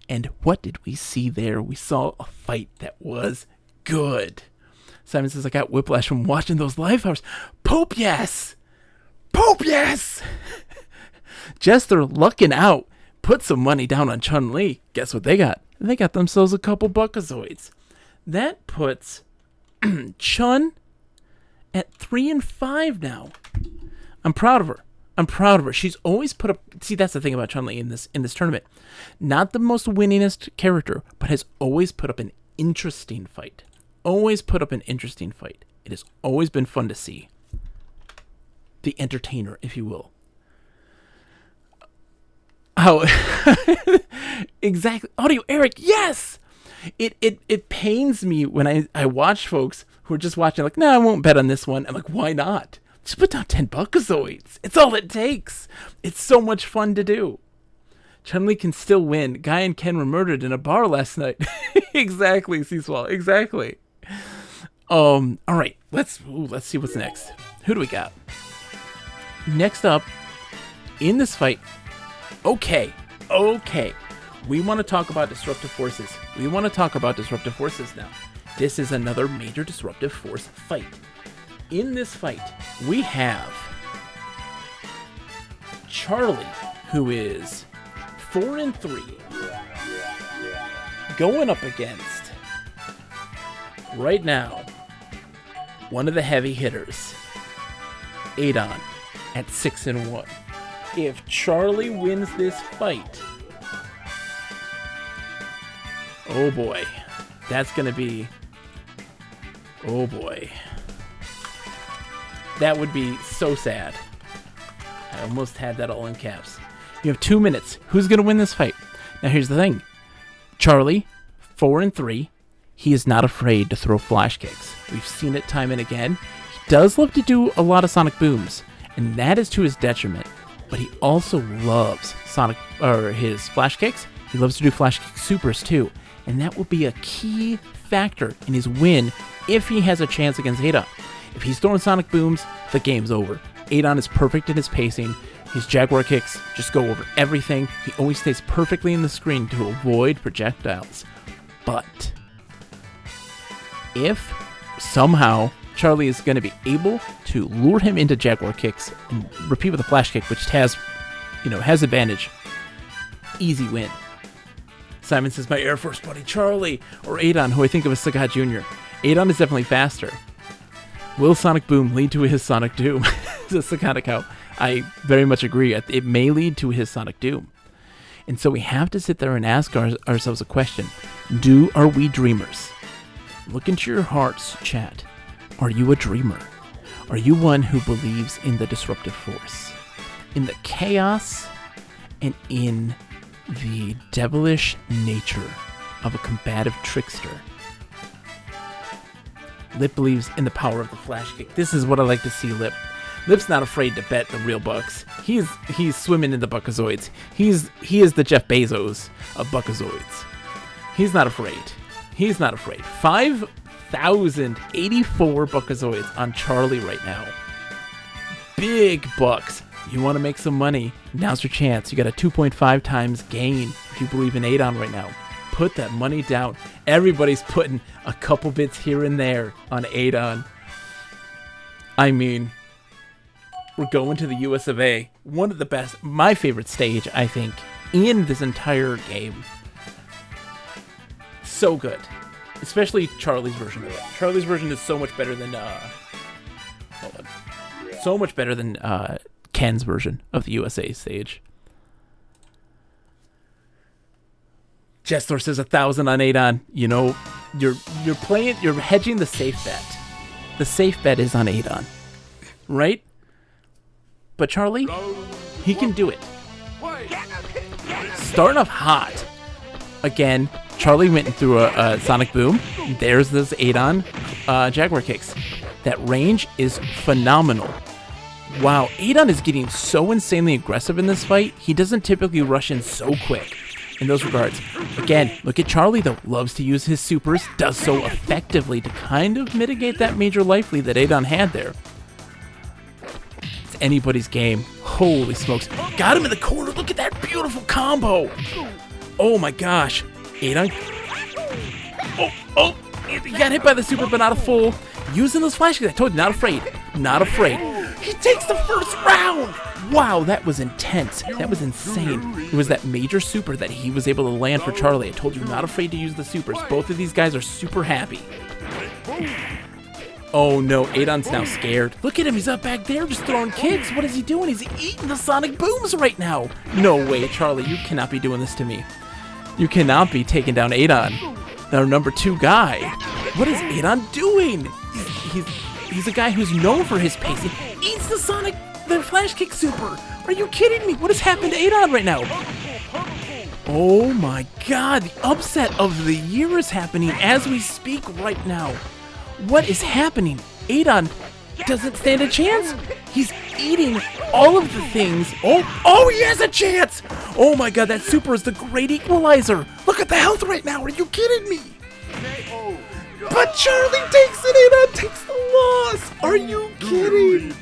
And what did we see there? We saw a fight that was good. Simon says, I got whiplash from watching those live hours. Pope, yes! Pope, yes! Jester lucking out. Put some money down on Chun-Li. Guess what they got? They got themselves a couple Buckazoids. That puts Chun at 3-5 now. I'm proud of her. She's always put up. See, that's the thing about Chun-Li in this tournament. Not the most winningest character, but has always put up an interesting fight. It has always been fun to see. The entertainer, if you will. How exactly? Audio Eric, yes. It pains me when I watch folks who are just watching like, I won't bet on this one. I'm like, why not? Just put down 10 Buckazoids. It's all it takes. It's so much fun to do. Chun-Li can still win. Guy and Ken were murdered in a bar last night. Exactly, Seaswall. Exactly. All right. Let's see what's next. Who do we got? Next up in this fight. Okay. We want to talk about disruptive forces. Now. This is another major disruptive force fight. In this fight, we have Charlie, who is 4-3, going up against, right now, one of the heavy hitters, Adon, at 6-1. If Charlie wins this fight, oh boy, that's going to be, oh boy. That would be so sad. I almost had that all in caps. You have 2 minutes. Who's going to win this fight? Now, here's the thing. Charlie, 4-3. He is not afraid to throw flash kicks. We've seen it time and again. He does love to do a lot of sonic booms, and that is to his detriment. But he also loves his flash kicks. He loves to do flash kick supers too, and that will be a key factor in his win if he has a chance against Adon. If he's throwing sonic booms, the game's over. Adon is perfect in his pacing. His Jaguar kicks just go over everything. He always stays perfectly in the screen to avoid projectiles. But if somehow Charlie is going to be able to lure him into Jaguar kicks and repeat with a flash kick, which has advantage, easy win. Simon says, my Air Force buddy Charlie, or Adon, who I think of as Sagat Jr. Adon is definitely faster. Will Sonic Boom lead to his Sonic Doom? Says Sakata. I very much agree. It may lead to his Sonic Doom. And so we have to sit there and ask ourselves a question. Are we dreamers? Look into your hearts, chat. Are you a dreamer? Are you one who believes in the disruptive force? In the chaos and in the devilish nature of a combative trickster? Lip believes in the power of the flash kick. This is what I like to see Lip. Lip's not afraid to bet the real bucks. He's swimming in the Buckazoids. He is the Jeff Bezos of Buckazoids. He's not afraid. 5,084 Buckazoids on Charlie right now. Big bucks. You want to make some money? Now's your chance. You got a 2.5 times gain if you believe in Adon right now. Put that money down. Everybody's putting a couple bits here and there on Adon. I mean, we're going to the US of A. One of the best, my favorite stage, I think, in this entire game. So good. Especially Charlie's version of it. Charlie's version is so much better than Ken's version of the USA stage. Jessler says 1,000 on Adon. You know, you're hedging the safe bet. The safe bet is on Adon, right? But Charlie, he can do it. Starting off hot. Again, Charlie went through a Sonic Boom. There's this Adon Jaguar kicks. That range is phenomenal. Wow, Adon is getting so insanely aggressive in this fight. He doesn't typically rush in so quick in those regards. Again, look at Charlie though. Loves to use his supers. Does so effectively to kind of mitigate that major life lead that Adon had there. It's anybody's game. Holy smokes. Got him in the corner. Look at that beautiful combo. Oh my gosh. Adon. Oh. He got hit by the super, but not a full. Using those flash kicks. I told you, not afraid. Not afraid. He takes the first round. Wow, that was intense. That was insane. It was that major super that he was able to land for Charlie. I told you, not afraid to use the supers. Both of these guys are super happy. Oh no, Adon's now scared. Look at him, he's up back there just throwing kicks. What is he doing? He's eating the sonic booms right now. No way, Charlie, you cannot be doing this to me. You cannot be taking down Adon, our number 2 guy. What is Adon doing? He's a guy who's known for his pace. He eats the flash kick super. Are you kidding me? What has happened to Adon right now? Oh my god, the upset of the year is happening as we speak right now. What is happening? Adon doesn't stand a chance. He's eating all of the things. Oh, he has a chance. Oh my god, that super is the great equalizer. Look at the health right now. Are you kidding me? But Charlie takes it. Adon takes the loss. Are you kidding?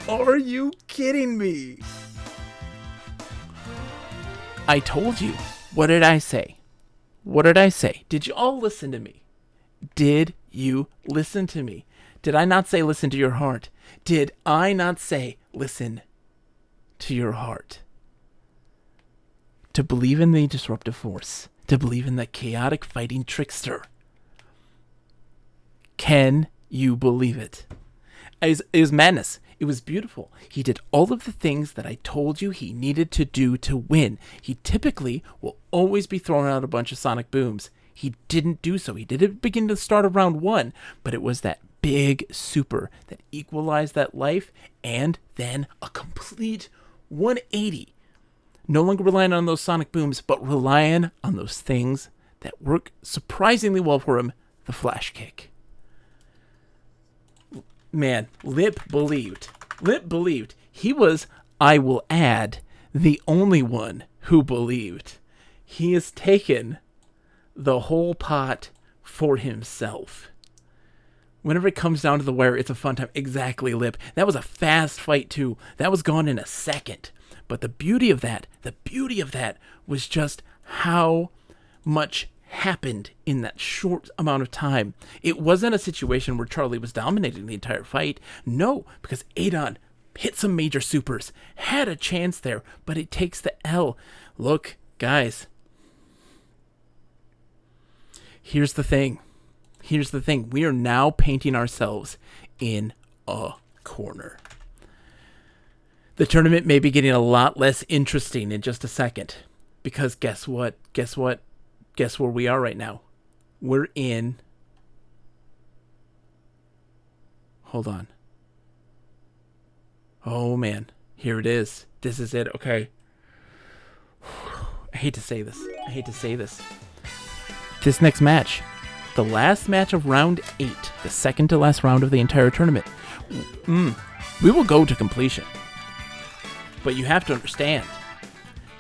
Are you kidding me? I told you. What did I say? What did I say? Did you all listen to me? Did you listen to me? Did I not say listen to your heart? Did I not say listen to your heart? To believe in the disruptive force. To believe in the chaotic fighting trickster. Can you believe it? It was madness. It was beautiful. He did all of the things that I told you he needed to do to win. He typically will always be throwing out a bunch of sonic booms. He didn't do so. He didn't begin to start of round 1, but it was that big super that equalized that life, and then a complete 180. No longer relying on those sonic booms, but relying on those things that work surprisingly well for him, the flash kick. Man, Lip believed. Lip believed. He was, I will add, the only one who believed. He has taken the whole pot for himself. Whenever it comes down to the wire, it's a fun time. Exactly, Lip. That was a fast fight, too. That was gone in a second. But the beauty of that was just how much happened in that short amount of time. It wasn't a situation where Charlie was dominating the entire fight. No, because Adon hit some major supers, had a chance there, but it takes the L. Look, guys. Here's the thing. We are now painting ourselves in a corner. The tournament may be getting a lot less interesting in just a second. Because guess what? Guess where we are right now? We're in... Hold on. Oh, man. Here it is. This is it. Okay. I hate to say this. This next match, the last match of round 8, the second to last round of the entire tournament, we will go to completion. But you have to understand,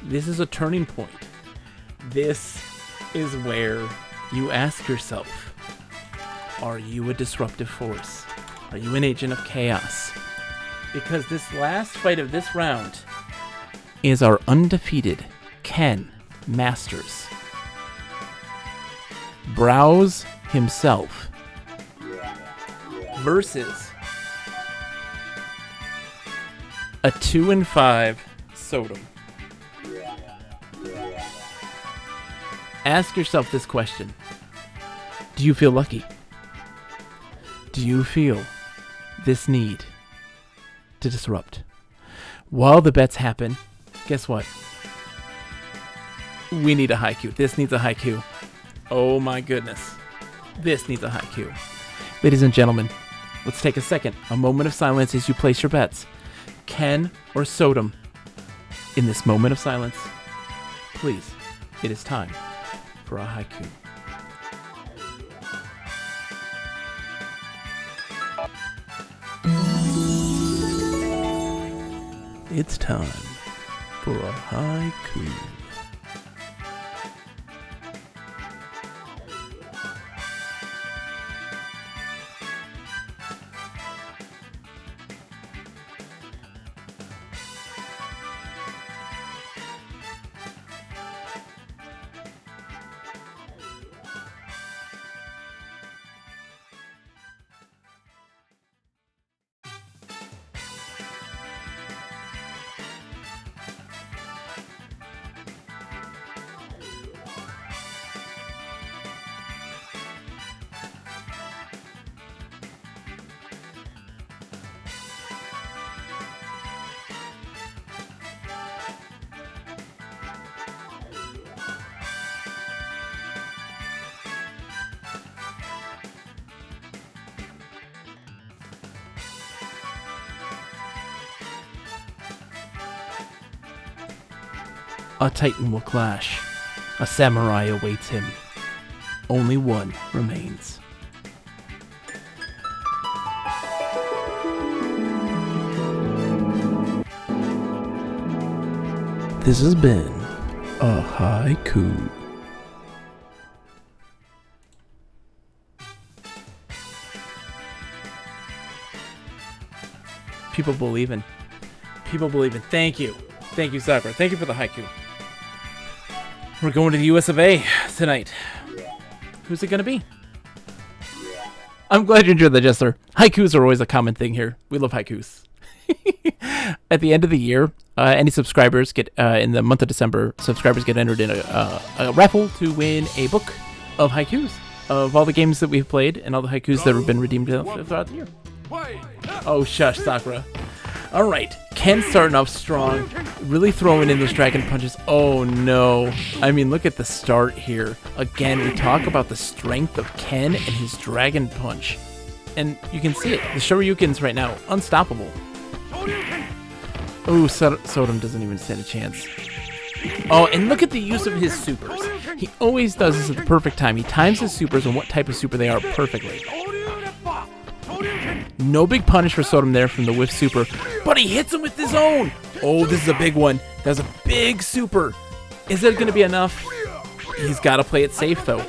this is a turning point. This is where you ask yourself, are you a disruptive force? Are you an agent of chaos? Because this last fight of this round is our undefeated Ken Masters. Browse himself versus a 2-5 Sodom. Ask yourself this question. Do you feel lucky? Do you feel this need to disrupt? While the bets happen, guess what? We need a haiku. This needs a haiku. Oh my goodness. This needs a haiku. Ladies and gentlemen, let's take a moment of silence as you place your bets. Ken or Sodom? In this moment of silence, please, it is time for a haiku. it's time for a haiku. A titan will clash. A samurai awaits him. Only one remains. This has been a haiku. People believing. People believing. Thank you. Thank you, Sakura. Thank you for the haiku. We're going to the US of A tonight. Who's it going to be? I'm glad you enjoyed that, Jester. Haikus are always a common thing here. We love haikus. At the end of the year, any subscribers get, in the month of December, subscribers get entered in a raffle to win a book of haikus of all the games that we've played and all the haikus that have been redeemed throughout the year. Oh, shush, Sakura. All right, Ken starting off strong, really throwing in those dragon punches. Oh no, I mean, look at the start here. Again, we talk about the strength of Ken and his dragon punch. And you can see it, the Shoryukens right now, unstoppable. Oh, Sodom doesn't even stand a chance. Oh, and look at the use of his supers. He always does this at the perfect time. He times his supers and what type of super they are perfectly. No big punish for Sodom there from the whiff super, but he hits him with his own. Oh, this is a big one. That was a big super. Is it going to be enough? He's got to play it safe, though.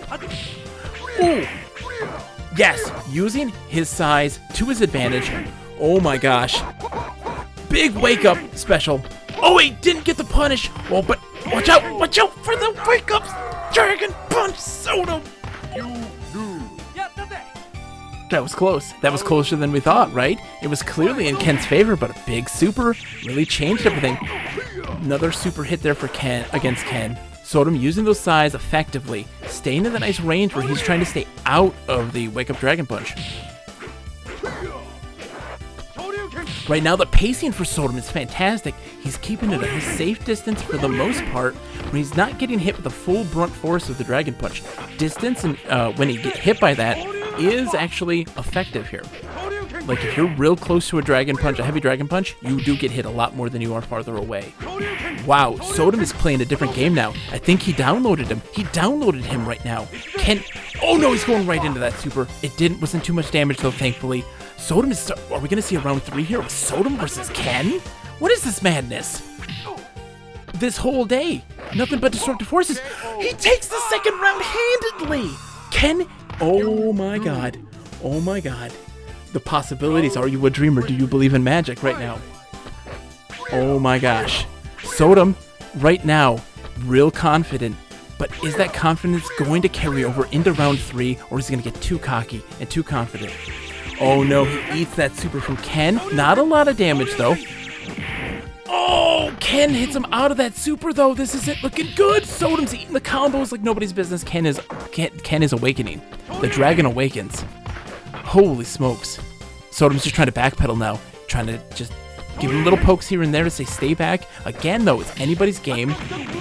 Ooh. Yes, using his size to his advantage. Oh my gosh. Big wake-up special. Oh, he didn't get the punish. Oh, but watch out for the wake-up dragon punch, Sodom. That was close. That was closer than we thought, right? It was clearly in Ken's favor, but a big super really changed everything. Another super hit there for Ken against Ken. Sodom using those size effectively, staying in the nice range where he's trying to stay out of the wake-up dragon punch. Right now, the pacing for Sodom is fantastic. He's keeping it at a safe distance for the most part, where he's not getting hit with the full brunt force of the dragon punch. Distance, and when he get hit by that, is actually effective here. Like, if you're real close to a dragon punch, a heavy dragon punch, you do get hit a lot more than you are farther away. Wow, Sodom is playing a different game now. I think he downloaded him. He downloaded him right now. Ken, oh no, he's going right into that super. It wasn't too much damage though, thankfully. Sodom is, are we gonna see a round 3 here with Sodom versus Ken? What is this madness? This whole day, nothing but destructive forces. He takes the second round handedly. Ken, oh my god. Oh my god. The possibilities. Are you a dreamer? Do you believe in magic right now? Oh my gosh. Sodom, right now, real confident. But is that confidence going to carry over into round 3, or is he going to get too cocky and too confident? Oh no, he eats that super from Ken. Not a lot of damage though. Oh, Ken hits him out of that super though. This isn't looking good. Sodom's eating the combos like nobody's business. Ken is awakening. The dragon awakens. Holy smokes. Sodom's just trying to backpedal now. Trying to just give him little pokes here and there to say stay back. Again though, it's anybody's game.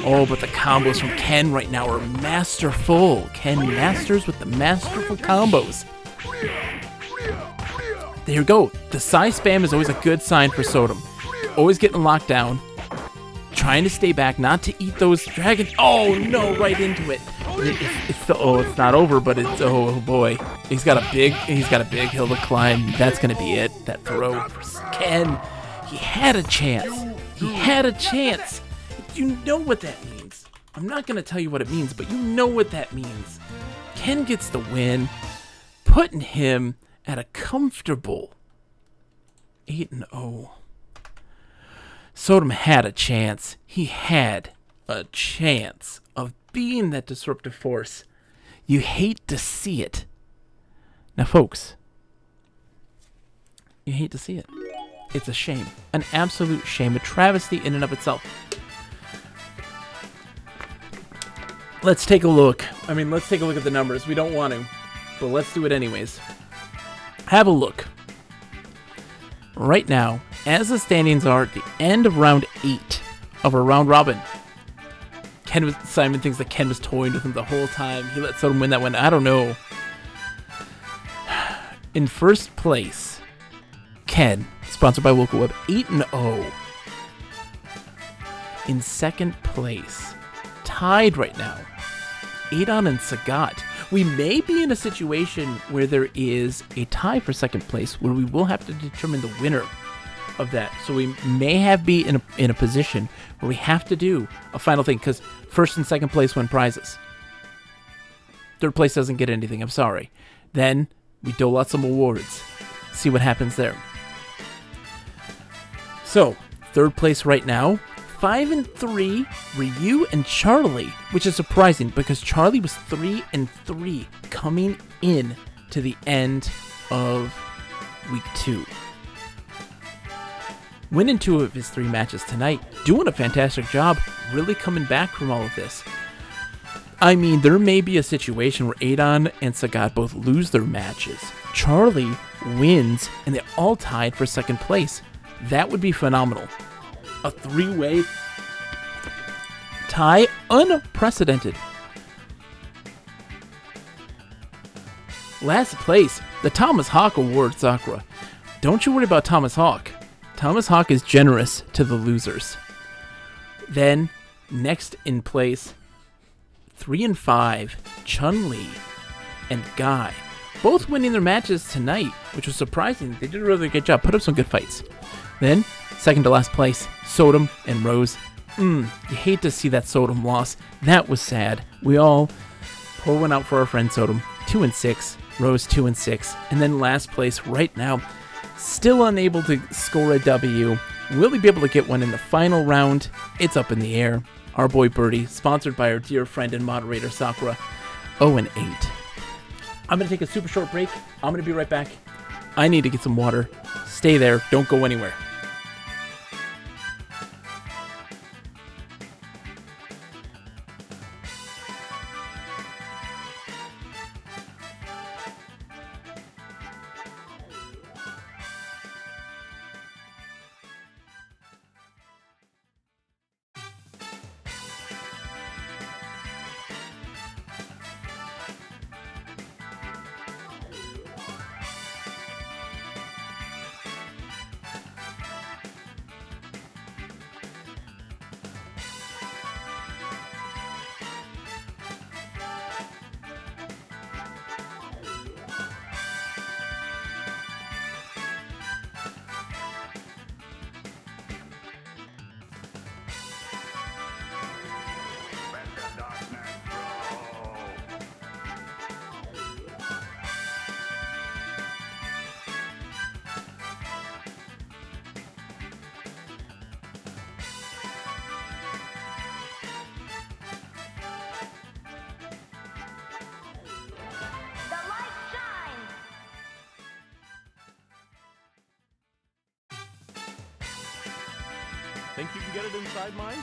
Oh, but the combos from Ken right now are masterful. Ken masters with the masterful combos. There you go. The size spam is always a good sign for Sodom. Always getting locked down. Trying to stay back, not to eat those dragons. Oh no, right into it. It's not over, but it's, oh boy. He's got a big hill to climb. That's gonna be it. That throw for Ken. He had a chance. He had a chance. You know what that means. I'm not going to tell you what it means, but you know what that means. Ken gets the win, putting him at a comfortable 8-0. Sodom had a chance. He had a chance of being that disruptive force. You hate to see it. Now, folks, you hate to see it. It's a shame. An absolute shame. A travesty in and of itself. Let's take a look. Let's take a look at the numbers. We don't want to, but let's do it anyways. Have a look. Right now, as the standings are at the end of round 8 of our round robin, Simon thinks that Ken was toying with him the whole time. He let Sodom win that one. I don't know. In first place, Ken, sponsored by Local Web, 8-0. In second place, tied right now, Adon and Sagat. We may be in a situation where there is a tie for second place, where we will have to determine the winner of that. So we may be in a position where we have to do a final thing, because first and second place win prizes. Third place doesn't get anything. I'm sorry. Then we dole out some awards. See what happens there. So third place right now, 5-3, Ryu and Charlie, which is surprising because Charlie was 3-3 coming in to the end of week 2. Winning 2 of his 3 matches tonight, doing a fantastic job, really coming back from all of this. There may be a situation where Adon and Sagat both lose their matches. Charlie wins, and they all tied for second place. That would be phenomenal. A 3-way tie, unprecedented. Last place, the Thomas Hawk Award, Sakura. Don't you worry about Thomas Hawk. Thomas Hawk is generous to the losers. Then, next in place, 3-5, Chun-Li and Guy. Both winning their matches tonight, which was surprising. They did a really good job, put up some good fights. Then, second to last place, Sodom and Rose. You hate to see that Sodom loss. That was sad. We all pour one out for our friend Sodom. 2-6, Rose 2-6. And then last place right now, still unable to score a W. Will he be able to get one in the final round? It's up in the air. Our boy Birdie, sponsored by our dear friend and moderator Sakura, 0-8. I'm going to take a super short break. I'm going to be right back. I need to get some water. Stay there. Don't go anywhere.
Think you can get it inside mine?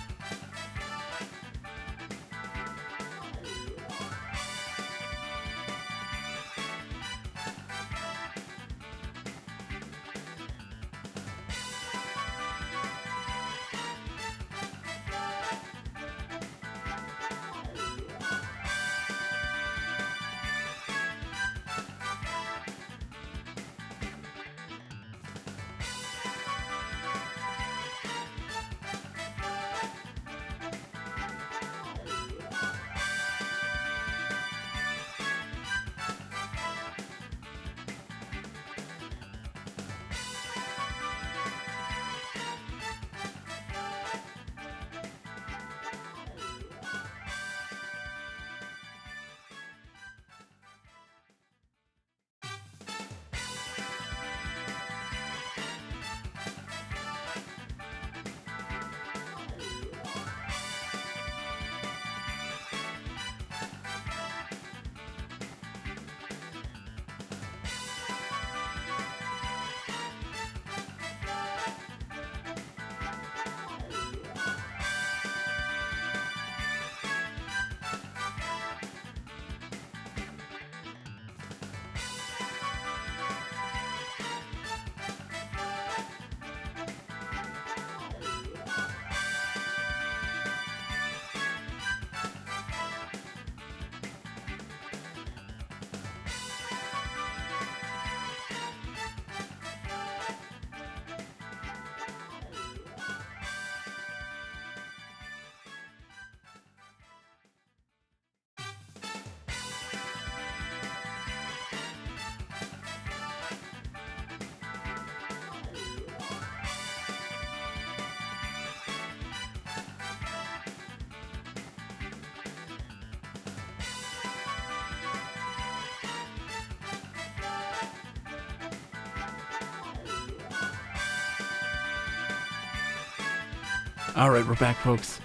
All right, we're back, folks.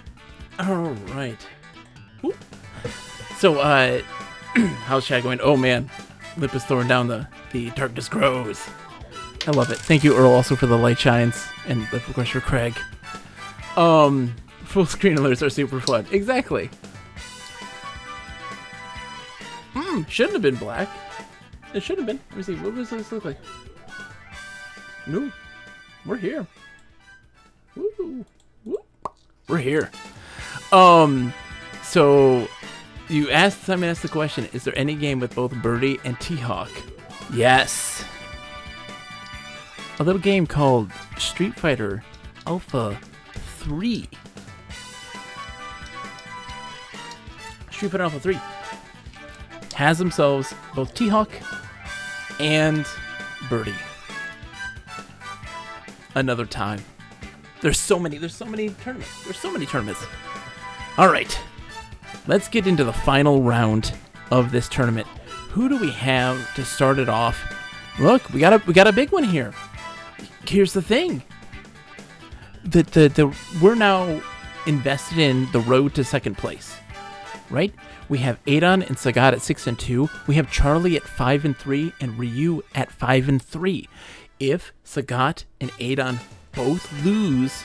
All right. Whoop. So, how's chat going? Oh man, Lip is throwing down the darkness grows. I love it. Thank you, Earl, also for the light shines, and of course for Craig. Full screen alerts are super fun. Exactly. Shouldn't have been black. It should have been. Let me see. What does this look like? No, we're here. Woo. Woo. We're here. So you asked. Simon asked the question: is there any game with both Birdie and T-Hawk? Yes. A little game called Street Fighter Alpha 3. Street Fighter Alpha 3 has themselves both T-Hawk and Birdie. Another time. There's so many tournaments. All right. Let's get into the final round of this tournament. Who do we have to start it off? Look, we got a big one here. Here's the thing. We're now invested in the road to second place. Right? We have Adon and Sagat at 6 and 2. We have Charlie at 5 and 3 and Ryu at 5 and 3. If Sagat and Adon both lose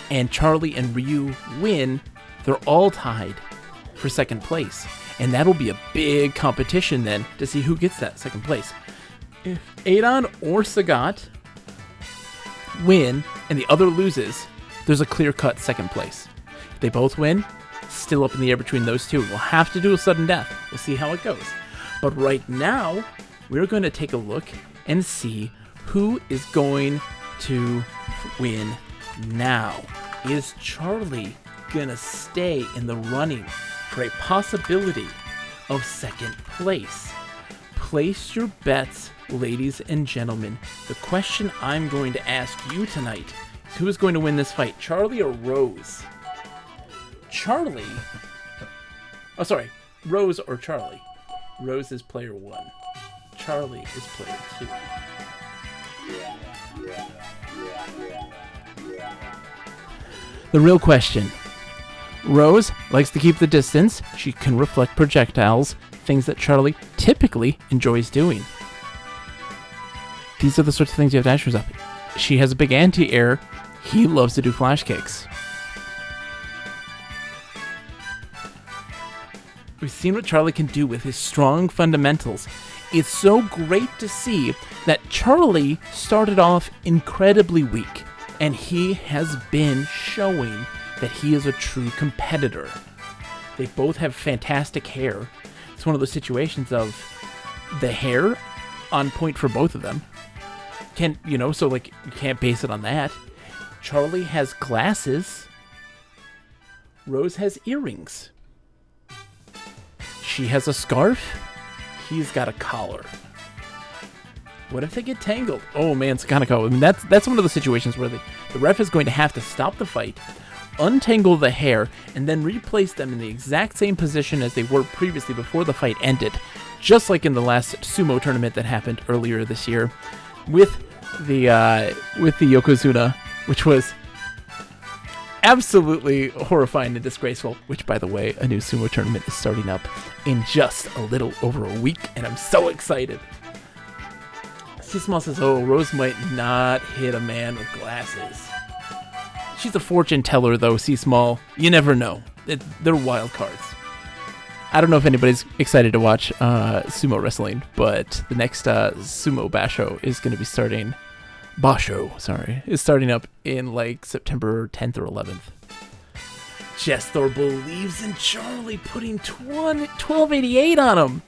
and Charlie and Ryu win, they're all tied for second place. And that'll be a big competition then to see who gets that second place. If Adon or Sagat win and the other loses, there's a clear-cut second place. If they both win, still up in the air between those two. We'll have to do a sudden death. We'll see how it goes. But right now, we're going to take a look and see who is going to win now. Is Charlie gonna stay in the running for a possibility of second place? Place your bets, ladies and gentlemen. The question I'm going to ask you tonight is who is going to win this fight, Charlie or Rose? Rose or Charlie? Rose is player 1. Charlie is player 2. The real question. Rose likes to keep the distance. She can reflect projectiles, things that Charlie typically enjoys doing. These are the sorts of things you have to ask yourself. She has a big anti-air. He loves to do flash kicks. We've seen what Charlie can do with his strong fundamentals. It's so great to see that Charlie started off incredibly weak, and he has been showing that he is a true competitor. They both have fantastic hair. It's one of those situations of the hair on point for both of them. So you can't base it on that. Charlie has glasses. Rose has earrings. She has a scarf. He's got a collar. What if they get tangled? Oh man, Sakanako. I mean, that's one of the situations where the ref is going to have to stop the fight, untangle the hair, and then replace them in the exact same position as they were previously before the fight ended. Just like in the last sumo tournament that happened earlier this year with the Yokozuna, which was absolutely horrifying and disgraceful, which, by the way, a new sumo tournament is starting up in just a little over a week, and I'm so excited. C-Small says, oh, Rose might not hit a man with glasses. She's a fortune teller, though, C-Small. You never know. They're wild cards. I don't know if anybody's excited to watch sumo wrestling, but the next sumo basho is going to be starting... is starting up in September 10th or 11th. Jesthor believes in Charlie putting 1288 on him.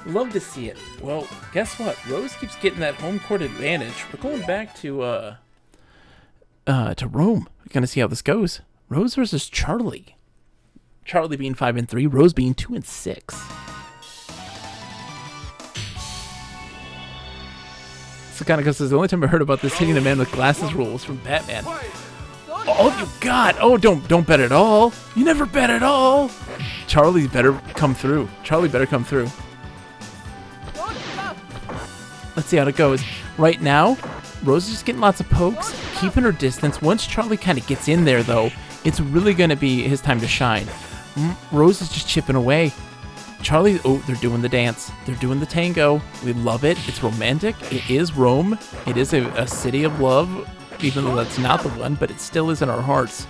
Love to see it. Well, guess what? Rose keeps getting that home court advantage. We're going back to Rome. We're gonna see how this goes. Rose versus Charlie. Charlie being 5 and 3, Rose being 2 and 6. Sakanako says the only time I heard about this hitting a man with glasses rule was from Batman. Oh, you got! Oh, don't bet at all. You never bet at all. Charlie better come through. Let's see how it goes. Right now, Rose is just getting lots of pokes. keeping her distance. Once Charlie kind of gets in there, though, it's really going to be his time to shine. Rose is just chipping away. Charlie, oh, they're doing the dance. They're doing the tango. We love it. It's romantic. It is Rome. It is a city of love, even though that's not the one, but it still is in our hearts.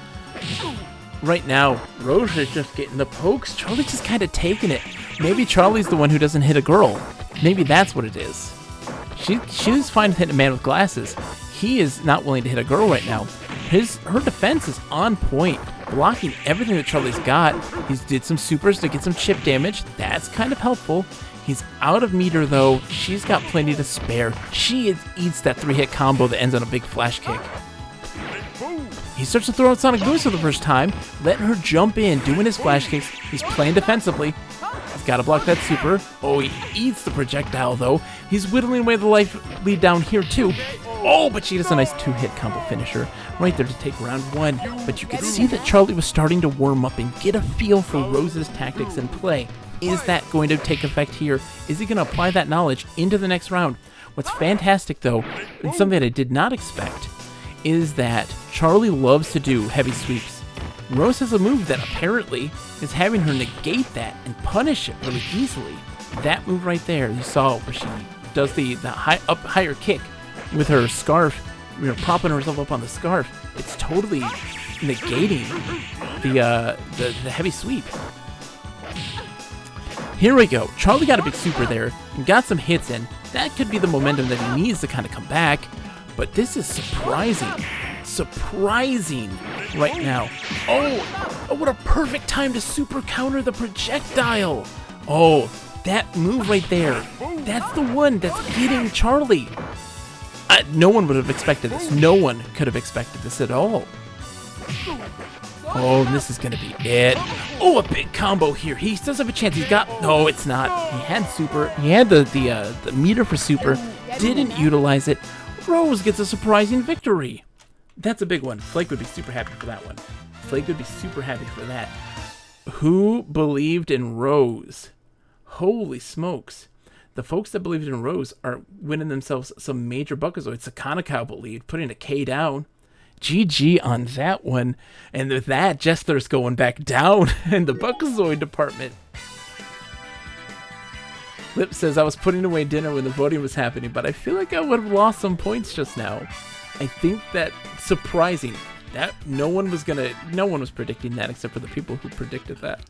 Right now, Rose is just getting the pokes. Charlie's just kind of taking it. Maybe Charlie's the one who doesn't hit a girl. Maybe that's what it is. She's fine with hitting a man with glasses. He is not willing to hit a girl right now. Her defense is on point, blocking everything that Charlie's got. He's did some supers to get some chip damage. That's kind of helpful. He's out of meter, though. She's got plenty to spare. She eats that 3-hit combo that ends on a big flash kick. He starts to throw out Sonic Boost for the first time, letting her jump in, doing his flash kicks. He's playing defensively. He's got to block that super. Oh, he eats the projectile, though. He's whittling away the life lead down here, too. Oh, but she does a nice 2-hit combo finisher right there to take round 1. But you can see that Charlie was starting to warm up and get a feel for Rose's tactics in play. Is that going to take effect here? Is he going to apply that knowledge into the next round? What's fantastic, though, and something that I did not expect, is that Charlie loves to do heavy sweeps. Rose has a move that apparently is having her negate that and punish it really easily. That move right there, you saw where she does the higher kick with her scarf, propping herself up on the scarf. It's totally negating the heavy sweep. Here we go. Charlie got a big super there and got some hits in. That could be the momentum that he needs to kind of come back. But this is surprising right now. Oh, what a perfect time to super counter the projectile. Oh, that move right there. That's the one that's getting Charlie. No one would have expected this. No one could have expected this at all. Oh, this is going to be it. Oh, a big combo here. He does have a chance. He's got... No, it's not. He had super. He had the meter for super. Didn't utilize it. Rose gets a surprising victory. That's a big one. Flake would be super happy for that one. Flake would be super happy for that. Who believed in Rose? Holy smokes. The folks that believed in Rose are winning themselves some major Buckazoids. Sakonakau believed, putting a K down. GG on that one. And with that, Jester going back down in the Buckazoid department. Lip says, I was putting away dinner when the voting was happening, but I feel like I would have lost some points just now. I think that surprising. That no one was predicting that except for the people who predicted that.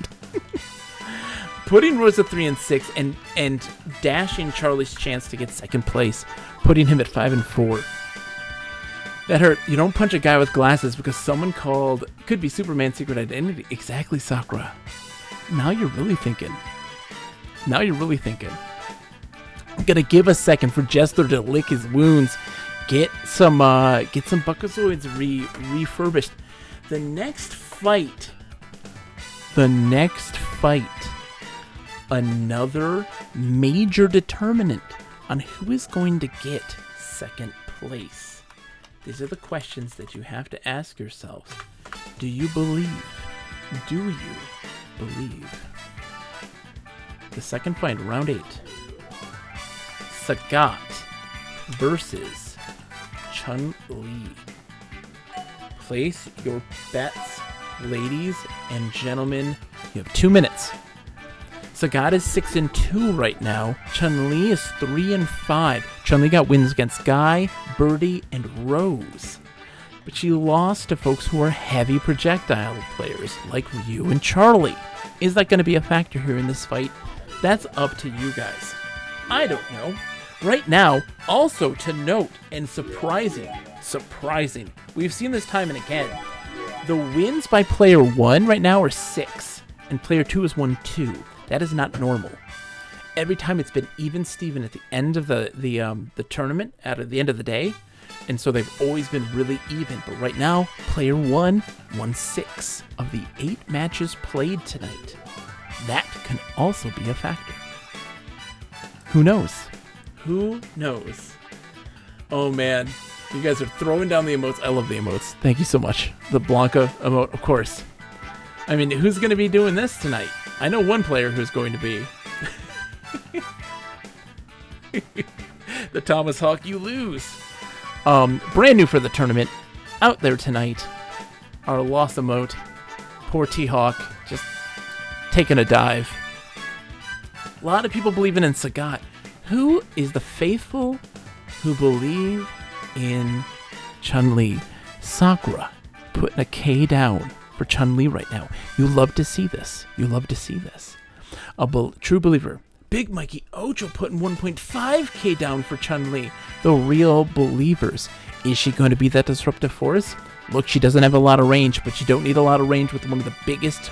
Putting Rose at 3 and 6 and dashing Charlie's chance to get second place, putting him at 5 and 4. That hurt. You don't punch a guy with glasses because someone called could be Superman's secret identity. Exactly, Sakura. Now you're really thinking. I'm gonna give a second for Jester to lick his wounds, get some Buckazoids refurbished. The next fight, another major determinant on who is going to get second place. These are the questions that you have to ask yourself. Do you believe? The second fight, round 8. Sagat versus Chun-Li. Place your bets, ladies and gentlemen. You have 2 minutes. Sagat is 6 and 2 right now. Chun-Li is 3 and 5. Chun-Li got wins against Guy, Birdie, and Rose. But she lost to folks who are heavy projectile players like Ryu and Charlie. Is that going to be a factor here in this fight? That's up to you guys. I don't know. Right now, also to note, and surprising, we've seen this time and again, the wins by player 1 right now are 6, and player 2 is 1-2. That is not normal. Every time it's been even Steven at the end of the tournament, at the end of the day, and so they've always been really even. But right now, player 1 won 6 of the 8 matches played tonight. That can also be a factor. Who knows? Oh man, you guys are throwing down the emotes. I love the emotes. Thank you so much. The Blanca emote, of course. I mean, who's going to be doing this tonight? I know one player who's going to be. The Thomas Hawk, you lose. Brand new for the tournament. out there tonight. Our lost emote. Poor T-Hawk. Just taking a dive. A lot of people believing in Sagat. Who is the faithful who believe in Chun-Li? Sakura putting a K down for Chun-Li right now. You love to see this. You love to see this. A true believer. Big Mikey Ocho putting 1.5K down for Chun-Li. The real believers. Is she going to be that disruptive force? Look, she doesn't have a lot of range, but you don't need a lot of range with one of the biggest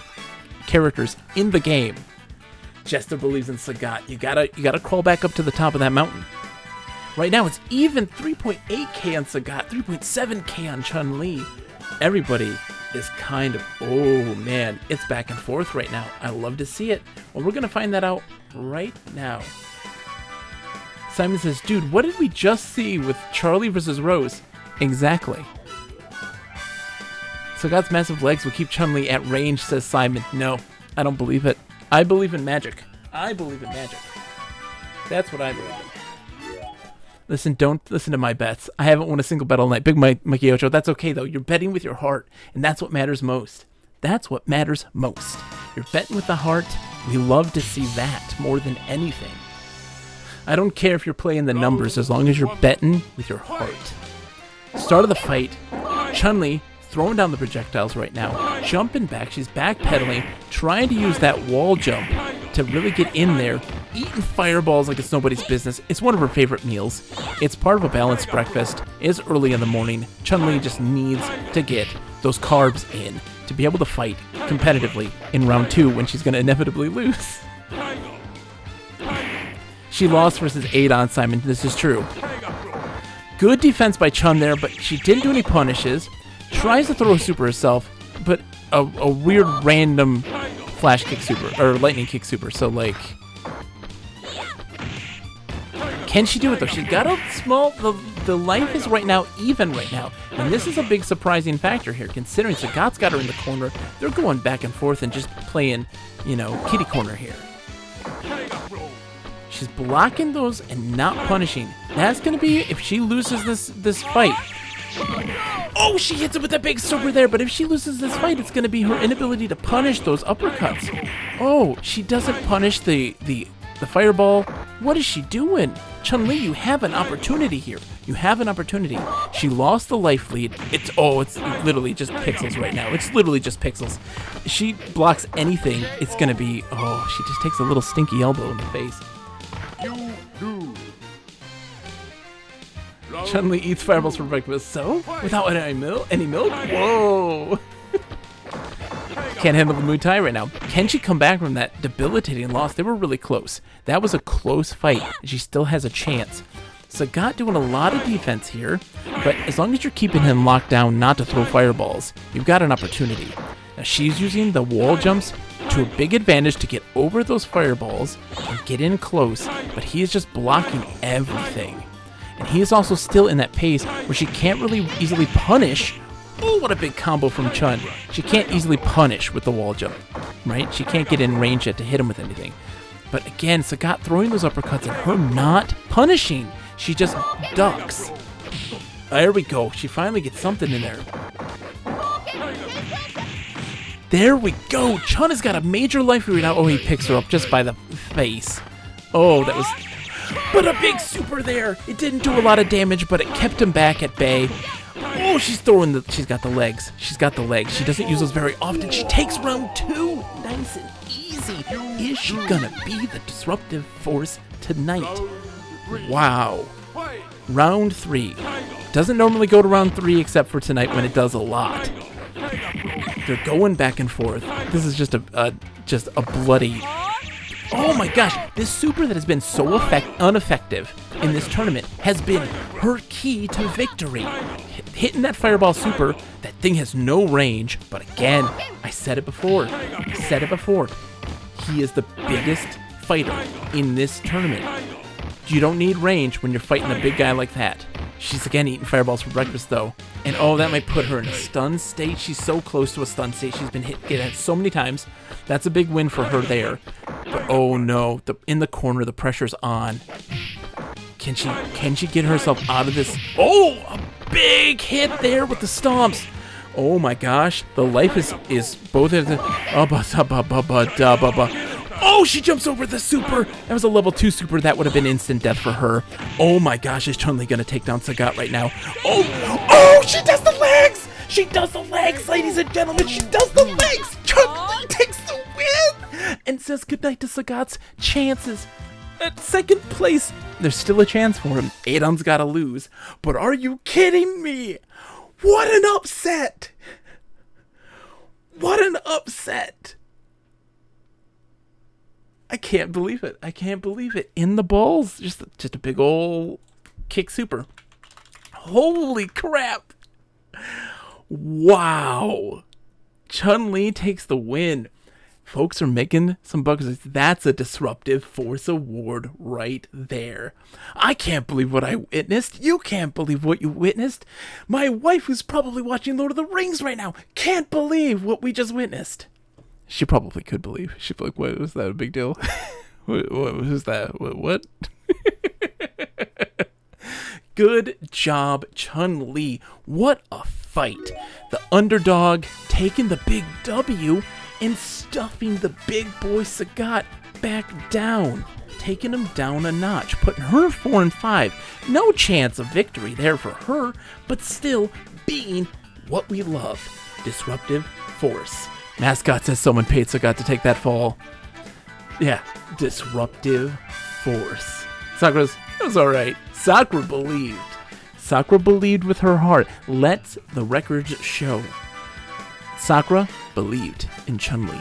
characters in the game. Jester believes in Sagat. You gotta crawl back up to the top of that mountain. Right now, it's even 3.8K on Sagat, 3.7K on Chun-Li. Everybody is kind of, oh man, it's back and forth right now. I love to see it. Well, we're going to find that out right now. Simon says, dude, what did we just see with Charlie versus Rose? Exactly. Sagat's massive legs will keep Chun-Li at range, says Simon. No, I don't believe it. I believe in magic. I believe in magic. That's what I believe in. Listen, don't listen to my bets. I haven't won a single bet all night. Big Mikey Ocho, that's okay though. You're betting with your heart, and that's what matters most. That's what matters most. You're betting with the heart. We love to see that more than anything. I don't care if you're playing the numbers as long as you're betting with your heart. Start of the fight. Chun-Li throwing down the projectiles right now. Jumping back. She's backpedaling, trying to use that wall jump to really get in there, eating fireballs like it's nobody's business. It's one of her favorite meals. It's part of a balanced breakfast. It's early in the morning. Chun-Li just needs to get those carbs in to be able to fight competitively in round 2 when she's going to inevitably lose. She lost versus Adon, Simon. This is true. Good defense by Chun there, but she didn't do any punishes. Tries to throw a super herself, but a weird random flash kick super, or lightning kick super, so like... Can she do it though? She got a small... The life is right now even right now, and this is a big surprising factor here, considering Sagat's got her in the corner. They're going back and forth and just playing, you know, kitty corner here. She's blocking those and not punishing. That's going to be, if she loses this fight... Oh, she hits it with a big super there, but if she loses this fight, it's going to be her inability to punish those uppercuts. Oh, she doesn't punish the fireball. What is she doing? Chun-Li, you have an opportunity here. You have an opportunity. She lost the life lead. It's literally just pixels right now. It's literally just pixels. She blocks anything, it's going to be, oh, she just takes a little stinky elbow in the face.
You lose.
Chun-Li eats fireballs for breakfast, so? Without any milk? Whoa! Can't handle the Muay Thai right now. Can she come back from that debilitating loss? They were really close. That was a close fight, and she still has a chance. Sagat doing a lot of defense here, but as long as you're keeping him locked down not to throw fireballs, you've got an opportunity. Now she's using the wall jumps to a big advantage to get over those fireballs and get in close, but he is just blocking everything. And he is also still in that pace where she can't really easily punish. Oh, what a big combo from Chun. She can't easily punish with the wall jump, right? She can't get in range yet to hit him with anything. But again, Sagat throwing those uppercuts and her not punishing. She just ducks. There we go. She finally gets something in there. There we go. Chun has got a major life right now. Oh, he picks her up just by the face. Oh, that was... But a big super there. It didn't do a lot of damage, but it kept him back at bay. Oh, she's got the legs. She's got the legs. She doesn't use those very often. She takes round 2. Nice and easy. Is she gonna be the disruptive force tonight? Wow. Round 3. Doesn't normally go to round 3 except for tonight when it does a lot. They're going back and forth. This is just a bloody... Oh my gosh, this super that has been so ineffective in this tournament has been her key to victory. Hitting that fireball super, that thing has no range, but again, I said it before. He is the biggest fighter in this tournament. You don't need range when you're fighting a big guy like that. She's again eating fireballs for breakfast though. And oh, that might put her in a stun state. She's so close to a stun state. She's been hit so many times. That's a big win for her there. But oh no, in the corner, the pressure's on. Can she get herself out of this? Oh, big hit there with the stomps. Oh my gosh, the life is both of the. Oh, she jumps over the super. That was a level 2 super. That would have been instant death for her. Oh my gosh, is Chun-Li gonna take down Sagat right now? Oh, she does the legs. She does the legs, ladies and gentlemen. She does the legs. Chun-Li takes the win and says goodnight to Sagat's chances. At second place, there's still a chance for him. Adon's gotta lose. But are you kidding me? What an upset! What an upset! I can't believe it. I can't believe it. In the balls. Just a big ol' kick super. Holy crap! Wow! Chun-Li takes the win. Folks are making some bugs. That's a Disruptive Force award right there. I can't believe what I witnessed. You can't believe what you witnessed. My wife, who's probably watching Lord of the Rings right now, can't believe what we just witnessed. She probably could believe. She'd be like, what, was that a big deal? what was that? What? Good job, Chun-Li. What a fight. The underdog taking the big W and stuffing the big boy Sagat back down, taking him down a notch, putting her 4 and 5. No chance of victory there for her, but still being what we love, Disruptive Force. Mascot says someone paid Sagat to take that fall. Yeah, Disruptive Force. Sakura's, it was alright. Sakura believed. Sakura believed with her heart. Let the records show. Sakura believed in Chun-Li.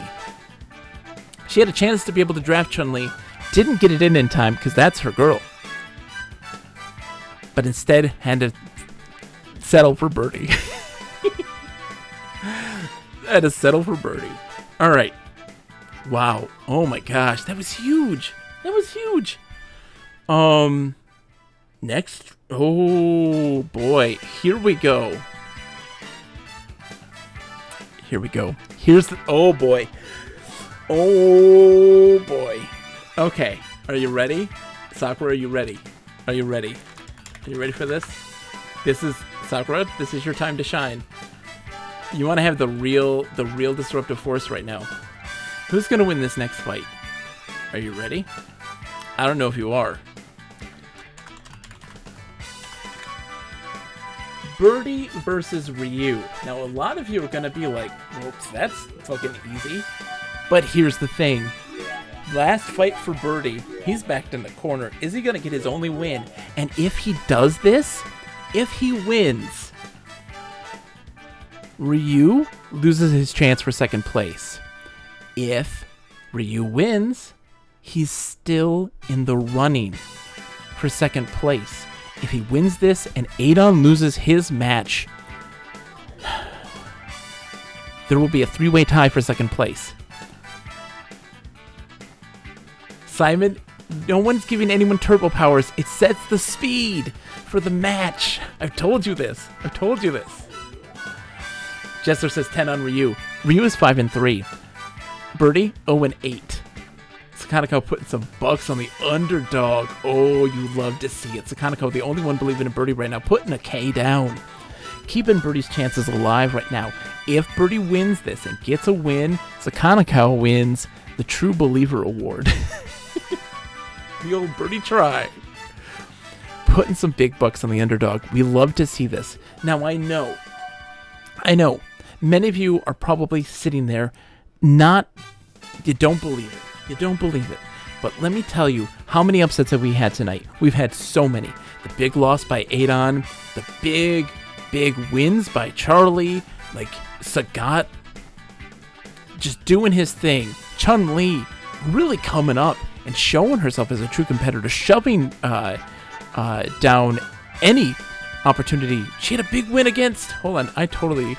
She had a chance to be able to draft Chun-Li, didn't get it in time because that's her girl. But instead had to settle for Birdie. Had to settle for Birdie. Alright. Wow. Oh my gosh. That was huge. That was huge. Next. Oh boy. Here we go. Here we go. Here's the... Oh, boy. Oh, boy. Okay. Are you ready? Sakura, are you ready? Are you ready? Are you ready for this? This is... Sakura, this is your time to shine. You want to have the real Disruptive Force right now. Who's going to win this next fight? Are you ready? I don't know if you are. Birdie versus Ryu. Now, a lot of you are going to be like, whoops, that's fucking easy. But here's the thing. Last fight for Birdie, he's backed in the corner. Is he going to get his only win? And if he does this, if he wins, Ryu loses his chance for second place. If Ryu wins, he's still in the running for second place. If he wins this and Adon loses his match, there will be a 3-way tie for second place. Simon, no one's giving anyone turbo powers. It sets the speed for the match. I've told you this. I've told you this. Jester says 10 on Ryu. Ryu is 5 and 3. Birdie 0 and 8. Sakanako putting some bucks on the underdog. Oh, you love to see it. Sakanako, the only one believing in Birdie right now, putting a K down. Keeping Birdie's chances alive right now. If Birdie wins this and gets a win, Sakanako wins the True Believer Award. The old Birdie try. Putting some big bucks on the underdog. We love to see this. Now, I know, many of you are probably sitting there you don't believe it. You don't believe it. But let me tell you how many upsets have we had tonight. We've had so many. The big loss by Adon, the big wins by Charlie, like Sagat just doing his thing. Chun-Li really coming up and showing herself as a true competitor, shoving down any opportunity. She had a big win against... Hold on, I totally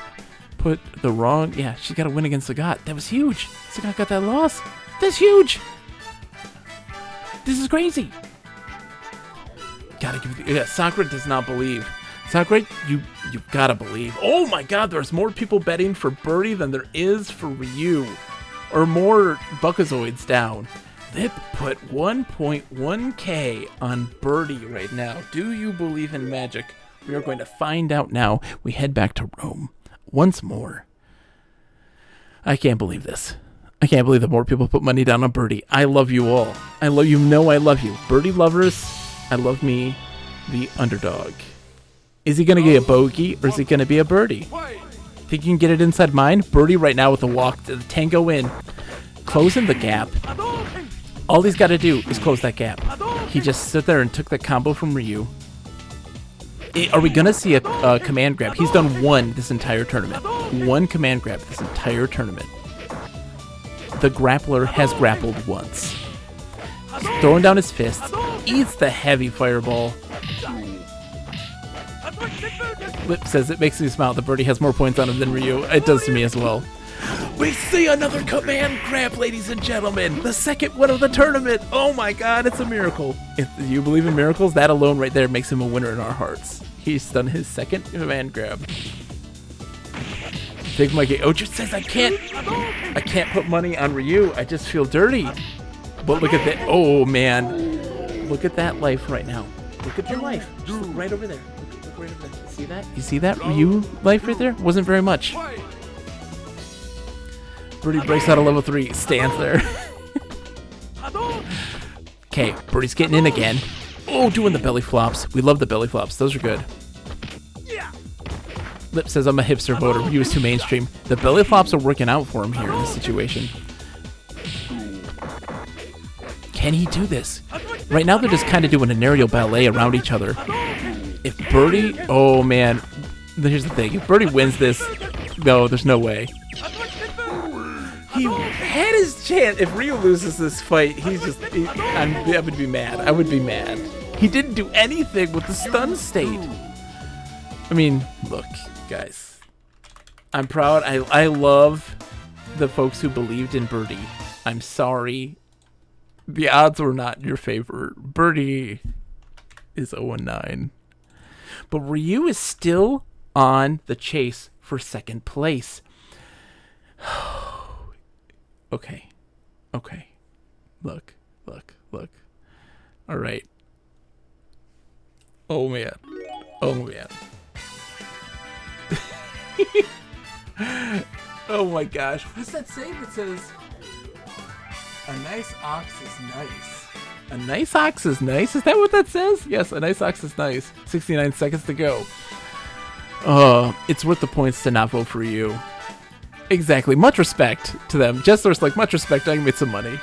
put the wrong... Yeah, she got a win against Sagat. That was huge. Sagat got that loss. That's huge. This is crazy. Gotta give it... Yeah, Sakura does not believe. Sakura, you've gotta believe. Oh my god, there's more people betting for Birdie than there is for Ryu. Or more Buckazoids down. Lip put 1.1k on Birdie right now. Do you believe in magic? We are going to find out now. We head back to Rome once more. I can't believe this. I can't believe that more people put money down on Birdie. I love you all. I love you. Know I love you. Birdie lovers, I love me, the underdog. Is he going to get a bogey or is he going to be a birdie? Think you can get it inside mine? Birdie right now with the walk, the tango in. Closing the gap. All he's got to do is close that gap. He just stood there and took the combo from Ryu. Are we going to see a command grab? He's done one this entire tournament. One command grab this entire tournament. The grappler has grappled once. He's throwing down his fists. Eats the heavy fireball. Lip says it makes me smile. The birdie has more points on him than Ryu. It does to me as well. We see another command grab, ladies and gentlemen. The second one of the tournament. Oh my god, it's a miracle. If you believe in miracles, that alone right there makes him a winner in our hearts. He's done his second command grab. Big Mikey Ocho says I can't put money on Ryu. I just feel dirty. But look at that. Oh man. Look at that life right now. Look at your life. Just look right over there. Look right over there. See that? You see that Ryu life right there? Wasn't very much. Birdie breaks out of level 3. Stands there. Okay, Birdie's getting in again. Oh, doing the belly flops. We love the belly flops. Those are good. Lip says I'm a hipster voter. Ryu is too mainstream. The belly flops are working out for him here in this situation. Can he do this? Right now they're just kind of doing an aerial ballet around each other. If Birdie... Oh, man. Here's the thing. If Birdie wins this... No, there's no way. He had his chance. If Ryu loses this fight, he's just... I would be mad. I would be mad. He didn't do anything with the stun state. I mean, look, guys. I'm proud. I love the folks who believed in Birdie. I'm sorry. The odds were not in your favor. Birdie is 0-9. But Ryu is still on the chase for second place. Okay. Okay. Look. All right. Oh, man. Oh, my gosh. What does that say? It says, a nice ox is nice. A nice ox is nice? Is that what that says? Yes, a nice ox is nice. 69 seconds to go. It's worth the points to not vote for you. Exactly. Much respect to them. Jessler's like, much respect. I can make some money.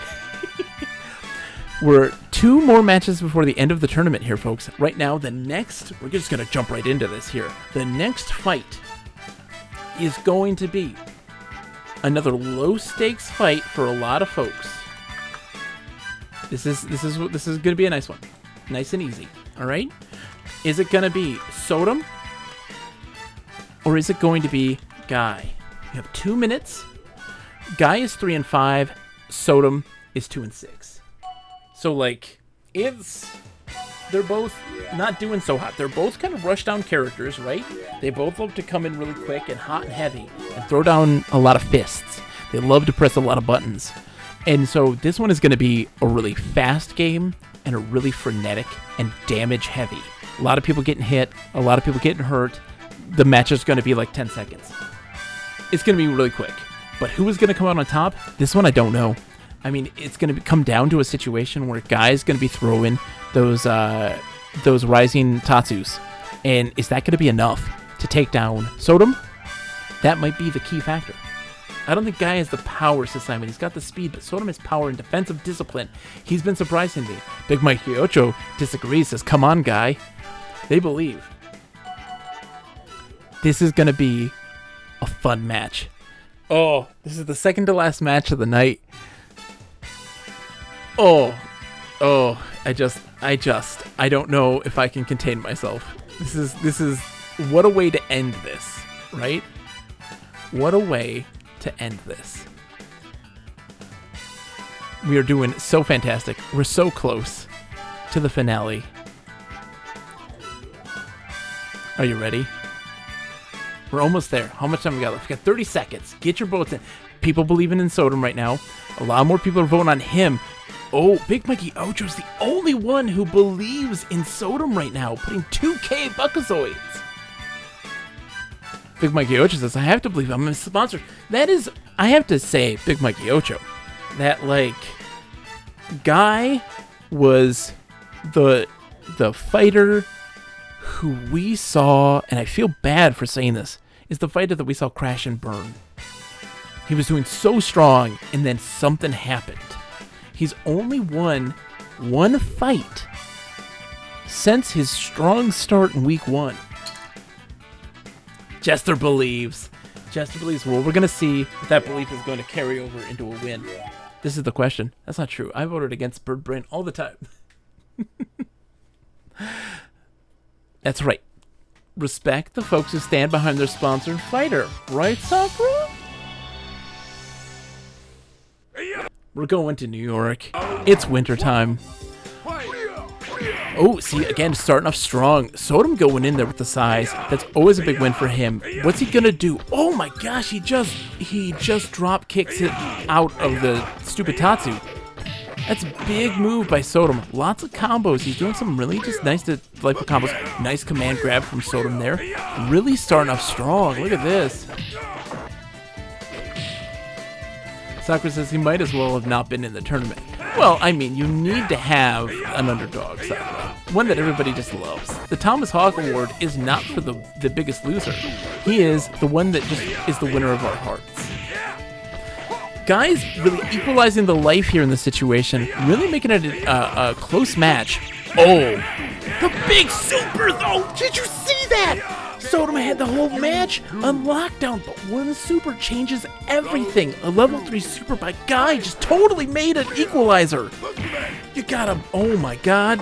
We're 2 more matches before the end of the tournament here, folks. Right now, we're just going to jump right into this here. The next fight is going to be another low-stakes fight for a lot of folks. This is going to be a nice one. Nice and easy. All right? Is it going to be Sodom? Or is it going to be Guy? You have 2 minutes. Guy is 3-5. Sodom is 2-6. So, like, they're both not doing so hot. They're both kind of rush-down characters, right? They both love to come in really quick and hot and heavy and throw down a lot of fists. They love to press a lot of buttons. And so this one is going to be a really fast game and a really frenetic and damage-heavy. A lot of people getting hit, a lot of people getting hurt. The match is going to be like 10 seconds. It's going to be really quick. But who is going to come out on top? This one I don't know. I mean, it's going to come down to a situation where Guy's going to be throwing those rising Tatsus. And is that going to be enough to take down Sodom? That might be the key factor. I don't think Guy has the power, Simon. He's got the speed, but Sodom has power and defensive discipline. He's been surprising me. Big Mikey Ocho disagrees, says, come on, Guy. They believe. This is going to be a fun match. Oh, this is the second to last match of the night. I don't know if I can contain myself. This is what a way to end this, right? What a way to end this. We are doing so fantastic. We're so close to the finale. Are you ready? We're almost there. How much time we got left? We got 30 seconds. Get your votes in. People believing in Sodom right now. A lot more people are voting on him. Oh, Big Mikey Ocho's the only one who believes in Sodom right now, putting 2K Buckazoids. Big Mikey Ocho says, I have to believe I'm a sponsor. That is, I have to say, Big Mikey Ocho, that, like, guy was the fighter who we saw, and I feel bad for saying this, is the fighter that we saw crash and burn. He was doing so strong, and then something happened. He's only won one fight since his strong start in week 1. Jester believes. Jester believes. Well, we're going to see if that belief is going to carry over into a win. This is the question. That's not true. I voted against Bird Brain all the time. That's right. Respect the folks who stand behind their sponsored fighter. Right, Sakura? We're going to New York. It's wintertime. Oh, see, again, starting off strong. Sodom going in there with the size. That's always a big win for him. What's he gonna do? Oh my gosh, he just drop kicks it out of the stupid Tatsu. That's a big move by Sodom. Lots of combos. He's doing some really just nice to delightful combos. Nice command grab from Sodom there. Really starting off strong. Look at this. Sakura says he might as well have not been in the tournament. Well, I mean, you need to have an underdog, Sakura. One that everybody just loves. The Thomas Hawk Award is not for the biggest loser. He is the one that just is the winner of our hearts. Guys really equalizing the life here in this situation, really making it a close match. Oh, the big super though! Did you see that? Sodom had the whole match on lockdown, but one super changes everything. A level 3 super by Guy just totally made an equalizer. You got him. Oh my god,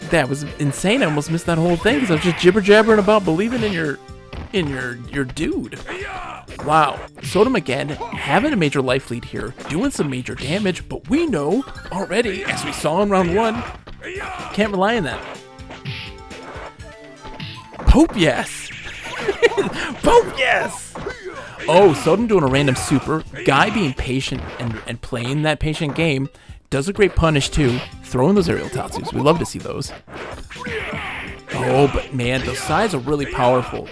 that was insane. I almost missed that whole thing because I was just jibber-jabbering about believing in your dude. Wow. Sodom again, having a major life lead here, doing some major damage, but we know already, as we saw in round 1, can't rely on that. Pope, yes! Pope, yes! Oh, Sodom doing a random super. Guy being patient and playing that patient game. Does a great punish, too. Throwing those aerial Tatsus. We love to see those. Oh, but man, those sides are really powerful.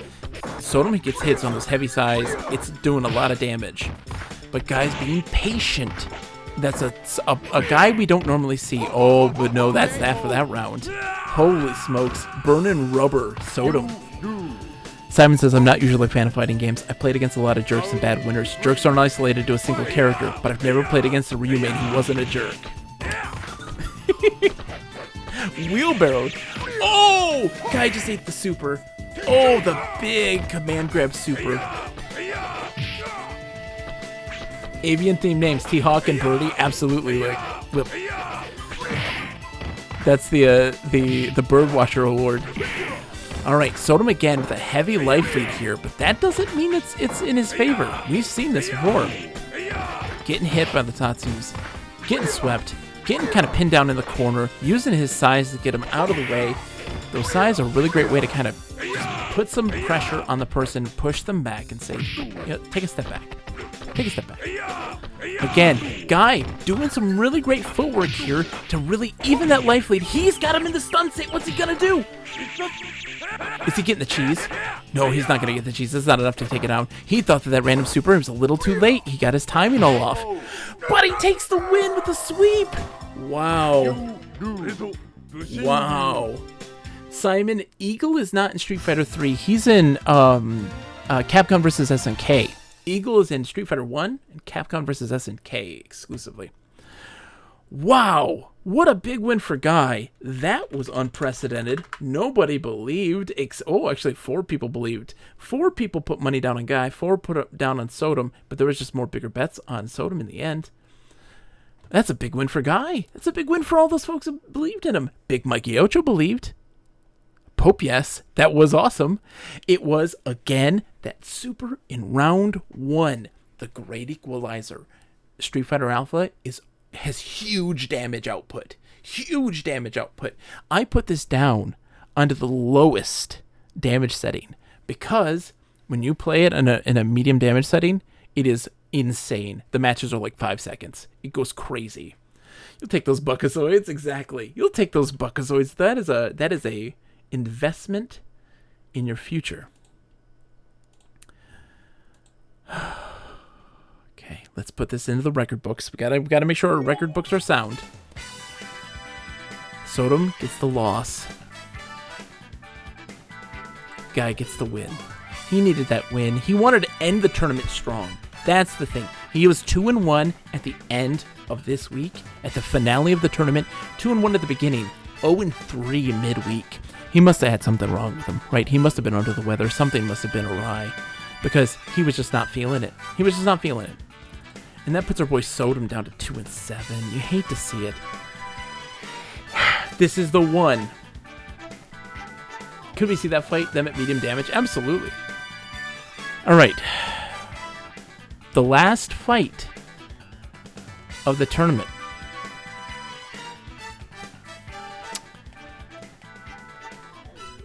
Sodom gets hits on those heavy sides. It's doing a lot of damage. But Guy's being patient. That's a guy we don't normally see. Oh, but no, that's that for that round. Holy smokes. Burning rubber. Sodom. Simon says, I'm not usually a fan of fighting games. I played against a lot of jerks and bad winners. Jerks aren't isolated to a single character, but I've never played against a Ryumate who wasn't a jerk. Wheelbarrowed. Oh! Guy just ate the super. Oh, the big command grab super. Avian themed names, T-Hawk and Birdie. Absolutely. That's the Birdwatcher award. Alright, Sodom again with a heavy life lead here, but that doesn't mean it's in his favor. We've seen this before. Getting hit by the Tatsus, getting swept, getting kind of pinned down in the corner, using his size to get him out of the way. Those size are a really great way to kind of just put some pressure on the person, push them back, and say, take a step back. Take a step back. Again, Guy doing some really great footwork here to really even that life lead. He's got him in the stun state. What's he gonna do? Is he getting the cheese? No, he's not gonna get the cheese. That's not enough to take it out. He thought that random super was a little too late. He got his timing all off. But he takes the win with the sweep. Wow. Wow. Simon, Eagle is not in Street Fighter 3. He's in Capcom vs. SNK. Eagle is in Street Fighter 1 and Capcom vs. SNK exclusively. Wow, what a big win for Guy. That was unprecedented. Nobody believed. Actually, 4 people believed. 4 people put money down on Guy. 4 put it down on Sodom, but there was just more bigger bets on Sodom in the end. That's a big win for Guy. That's a big win for all those folks who believed in him. Big Mikey Ocho believed. Pope, yes, that was awesome. It was, again, that super in round 1. The great equalizer. Street Fighter Alpha has huge damage output. Huge damage output. I put this down onto the lowest damage setting because when you play it in a medium damage setting, it is insane. The matches are like 5 seconds. It goes crazy. You'll take those Buckazoids, exactly. You'll take those Buckazoids. That is a investment in your future. Okay, let's put this into the record books. We gotta make sure our record books are sound. Sodom gets the loss. Guy gets the win. He needed that win. He wanted to end the tournament strong. That's the thing. He was 2-1 at the end of this week, at the finale of the tournament. 2-1 at the beginning. 0-3 midweek. He must have had something wrong with him, right? He must have been under the weather. Something must have been awry, because he was just not feeling it. He was just not feeling it. And that puts our boy Sodom down to 2-7. You hate to see it. This is the one. Could we see that fight, them at medium damage? Absolutely. All right. The last fight of the tournament.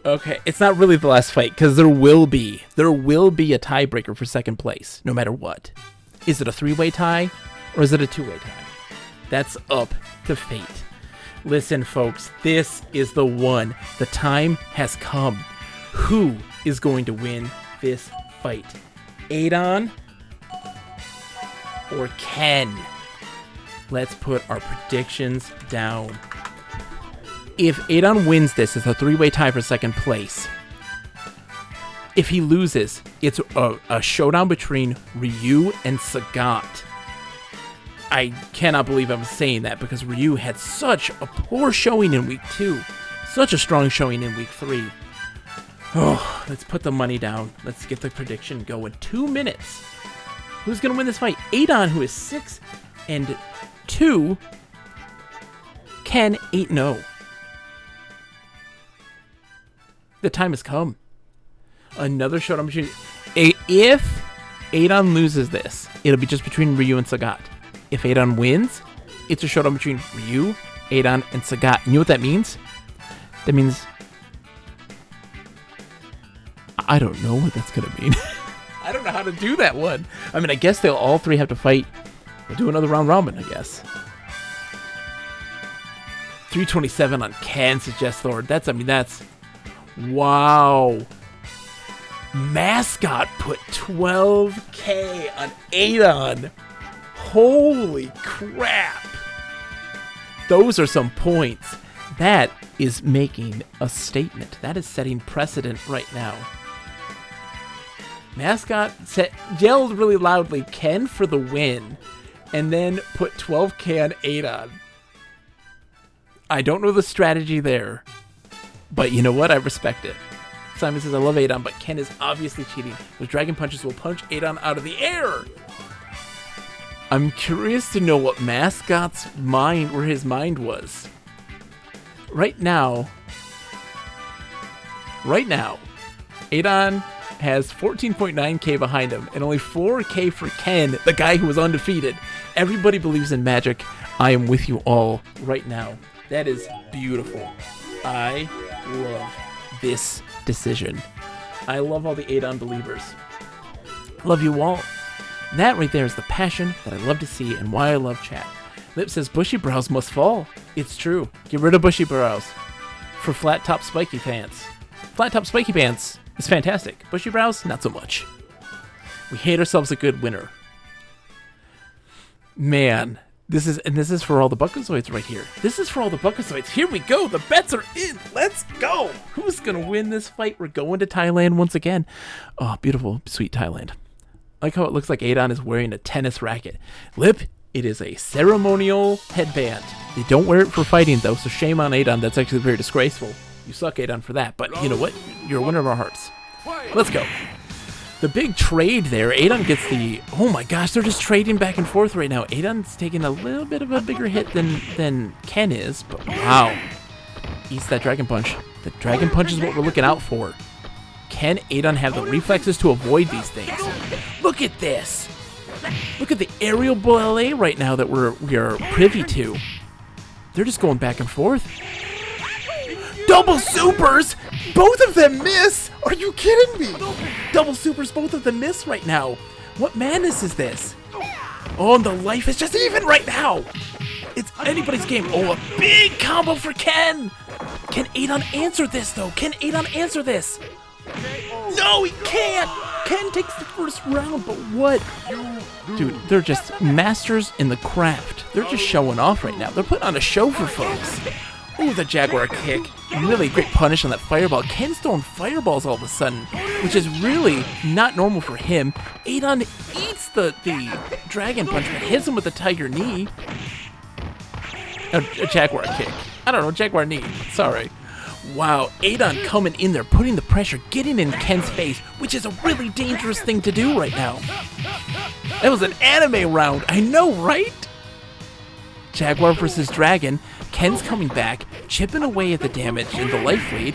Okay, it's not really the last fight, because there will be a tiebreaker for second place, no matter what. Is it a 3-way tie, or is it a 2-way tie? That's up to fate. Listen, folks, this is the one. The time has come. Who is going to win this fight? Adon or Ken? Let's put our predictions down. If Adon wins this, it's a 3-way tie for second place. If he loses, it's a showdown between Ryu and Sagat. I cannot believe I'm saying that, because Ryu had such a poor showing in week 2. Such a strong showing in week 3. Oh, let's put the money down. Let's get the prediction going. 2 minutes. Who's going to win this fight? Adon, who is 6-2. Ken, 8-0. The time has come. Another showdown between... If Adon loses this, it'll be just between Ryu and Sagat. If Adon wins, it's a showdown between Ryu, Adon, and Sagat. And you know what that means? That means... I don't know what that's going to mean. I don't know how to do that one. I mean, I guess they'll all three have to fight. We'll do another round robin, I guess. 327 on Ken, suggests Lord. That's... Wow. Mascot put 12K on Adon. Holy crap. Those are some points. That is making a statement. That is setting precedent right now. Mascot yelled really loudly, Ken for the win, and then put 12K on Adon. I don't know the strategy there, but you know what? I respect it. Simon says, I love Adon, but Ken is obviously cheating. Those dragon punches will punch Adon out of the air. I'm curious to know what Mascot's mind, where his mind was. Right now, Adon has 14.9K behind him and only 4K for Ken, the guy who was undefeated. Everybody believes in magic. I am with you all right now. That is beautiful. I love this decision. I love all the Adon believers. Love you all. That right there is the passion that I love to see and why I love chat. Lip says bushy brows must fall. It's true. Get rid of bushy brows for flat top spiky pants. Flat top spiky pants is fantastic. Bushy brows, not so much. We hate ourselves a good winner. Man, this is for all the Buckazoids right here. This is for all the Buckazoids. Here we go. The bets are in. Let's go. Who's gonna win this fight? We're going to Thailand once again. Oh, beautiful, sweet Thailand. I like how it looks like Adon is wearing a tennis racket. Lip, it is a ceremonial headband. They don't wear it for fighting though, so shame on Adon. That's actually very disgraceful. You suck, Adon, for that. But you know what? You're a winner of our hearts. Let's go. The big trade there. Adon gets the... Oh my gosh, they're just trading back and forth right now. Adon's taking a little bit of a bigger hit than Ken is. But wow. Eats that Dragon Punch. The Dragon Punch is what we're looking out for. Can Adon have the reflexes to avoid these things? Look at this. Look at the aerial ballet right now that we are privy to. They're just going back and forth. Double supers! Both of them miss! Are you kidding me? Double supers, both of them miss right now. What madness is this? Oh, and the life is just even right now. It's anybody's game. Oh, a big combo for Ken. Can Adon answer this, though? Can Adon answer this? No, he can't. Ken takes the first round, but what? Dude, they're just masters in the craft. They're just showing off right now. They're putting on a show for folks. Ooh, the Jaguar kick. Really great punish on that fireball. Ken's throwing fireballs all of a sudden, which is really not normal for him. Adon eats the dragon punch, but hits him with the tiger knee. A Jaguar kick. I don't know, Jaguar knee. Sorry. Wow, Adon coming in there, putting the pressure, getting in Ken's face, which is a really dangerous thing to do right now. That was an anime round. I know, right? Jaguar versus Dragon. Ken's coming back, chipping away at the damage in the life lead.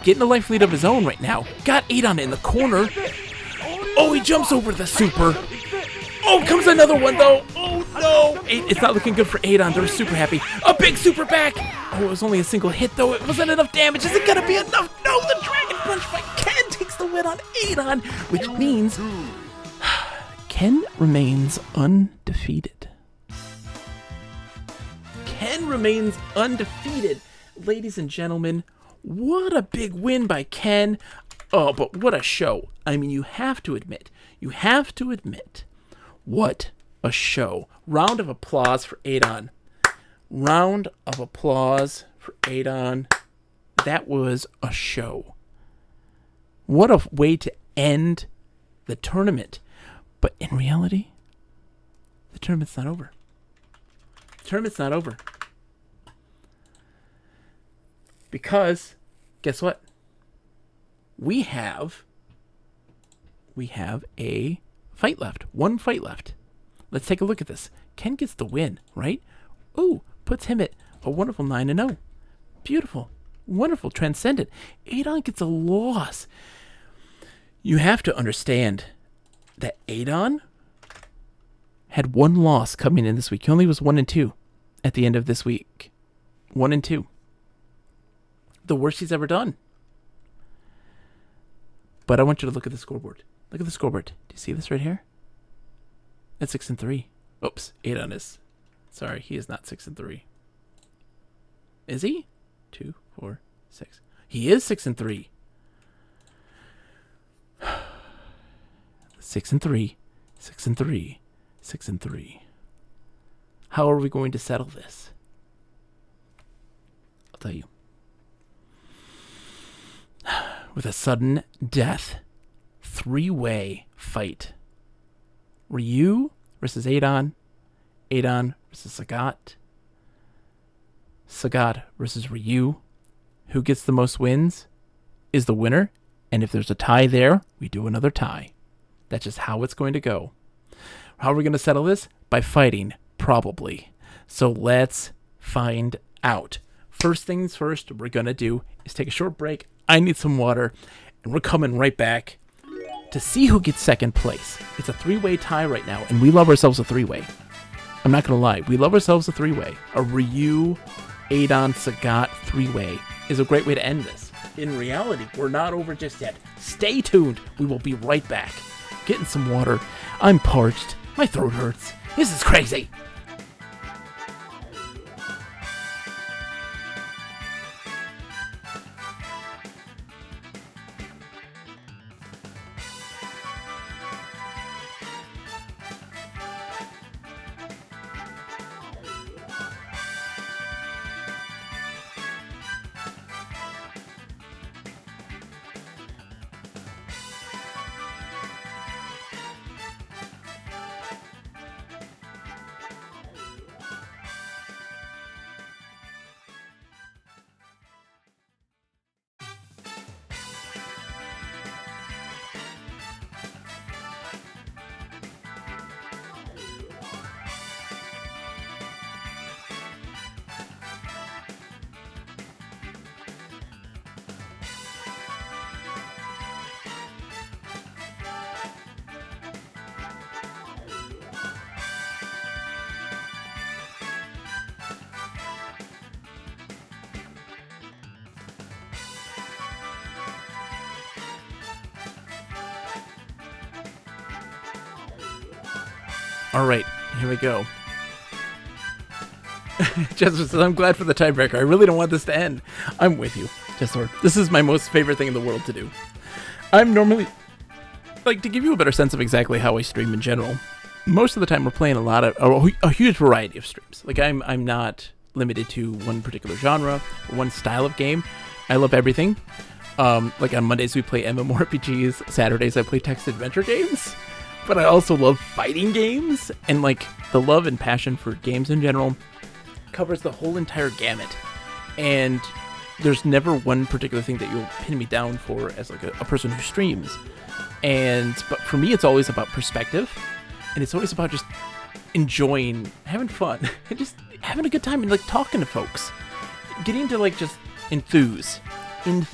Getting a life lead of his own right now. Got Adon in the corner. Oh, he jumps over the super. Oh, comes another one, though. Oh, no. It's not looking good for Adon. They're super happy. A big super back. Oh, it was only a single hit, though. It wasn't enough damage. Is it going to be enough? No, the Dragon Punch by Ken takes the win on Adon, which means Ken remains undefeated. Ken remains undefeated. Ladies and gentlemen, what a big win by Ken. Oh, but what a show. I mean, you have to admit, what a show. Round of applause for Adon. Round of applause for Adon. That was a show. What a way to end the tournament. But in reality, the tournament's not over. The tournament's not over. Because, guess what? We have a fight left. One fight left. Let's take a look at this. Ken gets the win, right? Ooh, puts him at a wonderful 9-0. Beautiful. Wonderful. Transcendent. Adon gets a loss. You have to understand that Adon had one loss coming in this week. He only was 1-2 at the end of this week. 1-2. The worst he's ever done. But I want you to look at the scoreboard. Look at the scoreboard. Do you see this right here? That's 6-3. Oops, Adon is. Sorry, he is not 6-3. Is he? 2, 4, 6. He is 6-3. 6-3. 6-3. 6-3. How are we going to settle this? I'll tell you. With a sudden death, 3-way fight. Ryu versus Adon. Adon versus Sagat. Sagat versus Ryu. Who gets the most wins is the winner. And if there's a tie there, we do another tie. That's just how it's going to go. How are we going to settle this? By fighting, probably. So let's find out. First things first, we're going to do is take a short break. I need some water, and we're coming right back to see who gets second place. It's a 3-way tie right now, and we love ourselves a 3-way. I'm not going to lie. We love ourselves a 3-way. A Ryu, Adon, Sagat 3-way is a great way to end this. In reality, we're not over just yet. Stay tuned. We will be right back. Getting some water. I'm parched. My throat hurts. This is crazy. All right, here we go. Jester says, I'm glad for the tiebreaker. I really don't want this to end. I'm with you, Jester. This is my most favorite thing in the world to do. I'm normally, like, to give you a better sense of exactly how I stream in general, most of the time we're playing a huge variety of streams. Like, I'm not limited to one particular genre or one style of game. I love everything. Like on Mondays we play MMORPGs, Saturdays I play text adventure games, but I also love fighting games, and like the love and passion for games in general covers the whole entire gamut, and there's never one particular thing that you'll pin me down for as like a person who streams. But for me it's always about perspective, and it's always about just enjoying, having fun, and just having a good time and like talking to folks, getting to like just enthuse and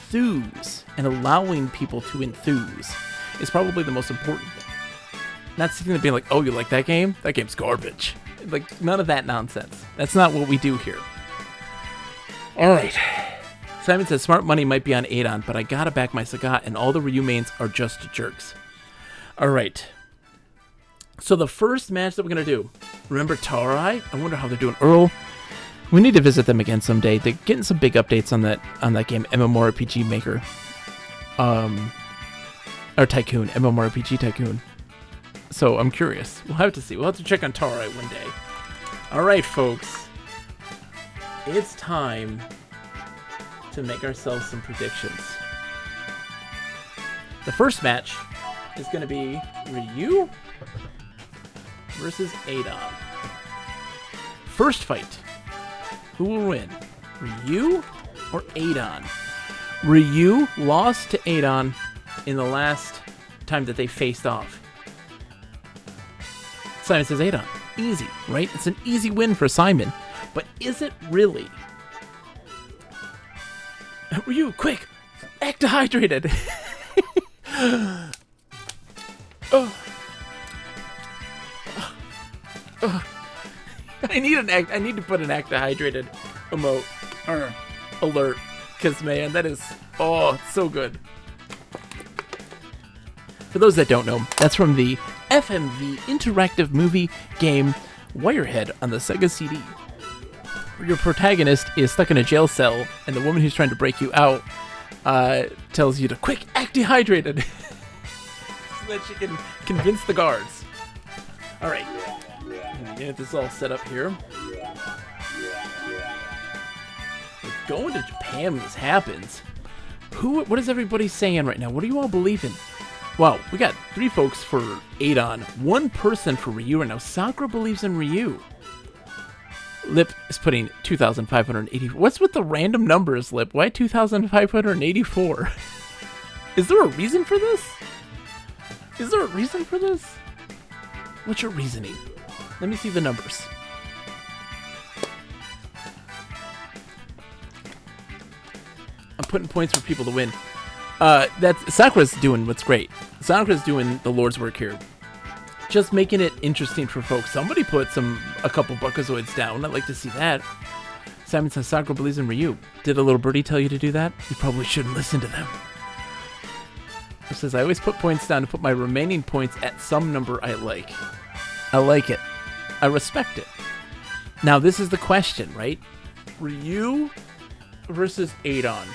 allowing people to enthuse is probably the most important thing. Not sitting there being like, oh, you like that game? That game's garbage. Like, none of that nonsense. That's not what we do here. Alright. Simon says, smart money might be on Adon, but I gotta back my Sagat, and all the Ryu mains are just jerks. Alright. So the first match that we're gonna do, remember Tarai? I wonder how they're doing. Earl, we need to visit them again someday. They're getting some big updates on that game, MMORPG Maker. Or Tycoon, MMORPG Tycoon. So I'm curious. We'll have to see. We'll have to check on Tarai one day. Alright, folks. It's time to make ourselves some predictions. The first match is going to be Ryu versus Adon. First fight. Who will win? Ryu or Adon? Ryu lost to Adon in the last time that they faced off. Simon says Adon. Easy, right? It's an easy win for Simon. But is it really? Ryu, quick! Act dehydrated! I need to put an act dehydrated emote or alert, because man, that is it's so good. For those that don't know, that's from the FMV interactive movie game Wirehead on the Sega CD. Where your protagonist is stuck in a jail cell, and the woman who's trying to break you out tells you to quick act dehydrated so that she can convince the guards. All right. Get this all set up here. We're going to Japan when this happens. What is everybody saying right now? What do you all believe in? Wow, we got 3 folks for Adon, 1 person for Ryu, and now Sakura believes in Ryu. Lip is putting 2,580. What's with the random numbers, Lip? Why 2,584? Is there a reason for this? What's your reasoning? Let me see the numbers. I'm putting points for people to win. Sakura's doing what's great. Sakura's doing the Lord's work here. Just making it interesting for folks. Somebody put a couple Buckazoids down. I'd like to see that. Simon says Sakura believes in Ryu. Did a little birdie tell you to do that? You probably shouldn't listen to them. It says, I always put points down to put my remaining points at some number I like. I like it. I respect it. Now, this is the question, right? Ryu versus Adon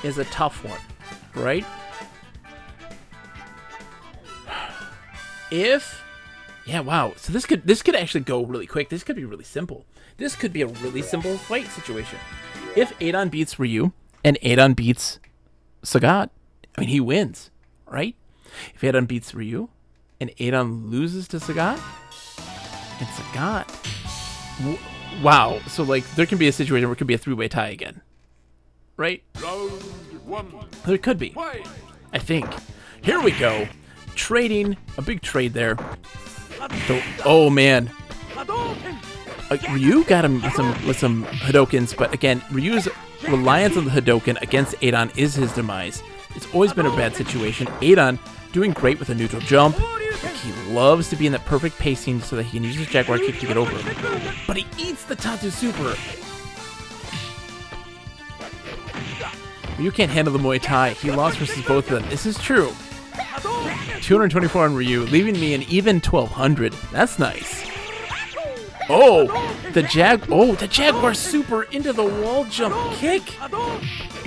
is a tough one, right? Wow. So this could actually go really quick. This could be really simple. This could be a really simple fight situation. If Adon beats Ryu and Adon beats Sagat, I mean, he wins, right? If Adon beats Ryu and Adon loses to Sagat, and Sagat, wow. So like, there can be a situation where it could be a 3-way tie again, right?
Round 1.
There could be. I think. Here we go. Trading, a big trade there. Oh man, Ryu got him with some Hadokens, but again, Ryu's reliance on the Hadoken against Adon is his demise. It's always been a bad situation. Adon doing great with a neutral jump. He loves to be in that perfect pacing so that he can use his Jaguar kick to get over him. But he eats the Tatsu Super. Ryu can't handle the Muay Thai. He lost versus both of them. This is true. 224 on Ryu, leaving me an even 1,200. That's nice. Oh, the Jaguar super into the wall jump kick.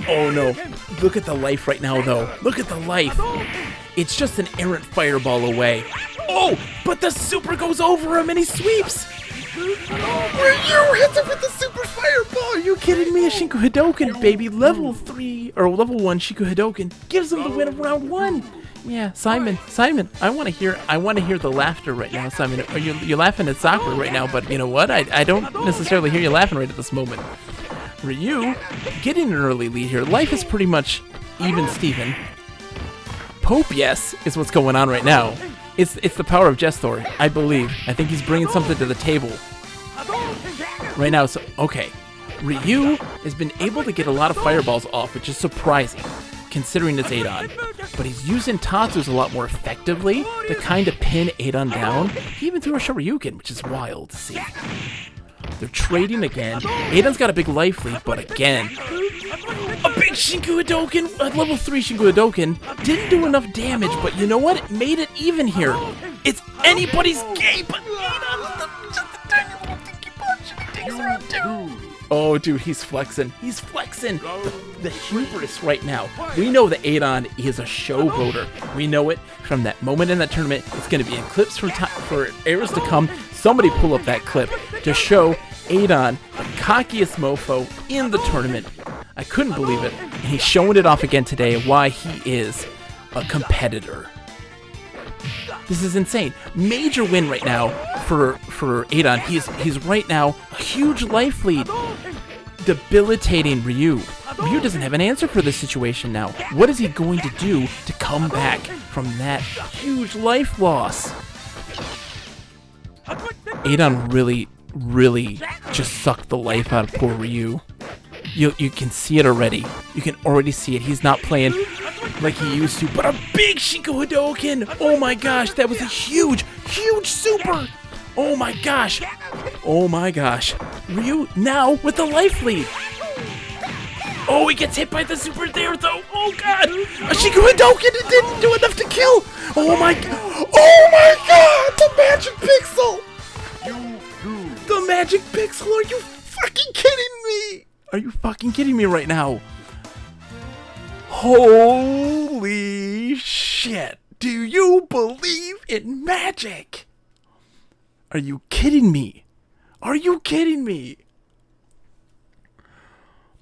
Oh no, look at the life right now though. Look at the life. It's just an errant fireball away. Oh, but the super goes over him and he sweeps. Ryu hits him with the super fireball. Are you kidding me? A Shinku Hadoken, baby. Level 3 or level 1 Shinku Hadoken gives him the win of round 1. Yeah, Simon, I want to hear the laughter right now, Simon. You're laughing at Sakura right now, but you know what? I don't necessarily hear you laughing right at this moment. Ryu getting an early lead here. Life is pretty much even Steven. Pope, yes, is what's going on right now. It's the power of Jestor, I believe. I think he's bringing something to the table right now. So okay, Ryu has been able to get a lot of fireballs off, which is surprising considering it's Adon. But he's using Tatsus a lot more effectively to kind of pin Adon down. He even threw a Shoryuken, which is wild to see. They're trading again. Adon's got a big life lead, but again, a big Shinku Hadoken, a level 3 Shinku Hadoken, didn't do enough damage, but you know what? It made it even here. It's anybody's game, but Adon with just the tiny little dinky punch. He takes round 2. Oh, dude, he's flexing. He's flexing. The hubris right now. We know that Adon is a showboater. We know it from that moment in that tournament. It's going to be in clips for eras to come. Somebody pull up that clip to show Adon, the cockiest mofo in the tournament. I couldn't believe it. And he's showing it off again today why he is a competitor. This is insane. Major win right now for Adon. He's right now a huge life lead. Debilitating Ryu. Ryu doesn't have an answer for this situation now. What is he going to do to come back from that huge life loss? Adon really just sucked the life out of poor Ryu. You can see it already. You can already see it. He's not playing like he used to, but a big Shinku Hadoken! Oh my gosh, that was a huge super! Oh my gosh! Oh my gosh. Ryu now with the life lead. Oh, he gets hit by the super there though. Oh god! A Shinku Hadoken, it didn't do enough to kill! Oh my god! The magic pixel! The magic pixel, are you fucking kidding me? Are you fucking kidding me right now? Holy shit! Do you believe in magic? Are you kidding me? Are you kidding me?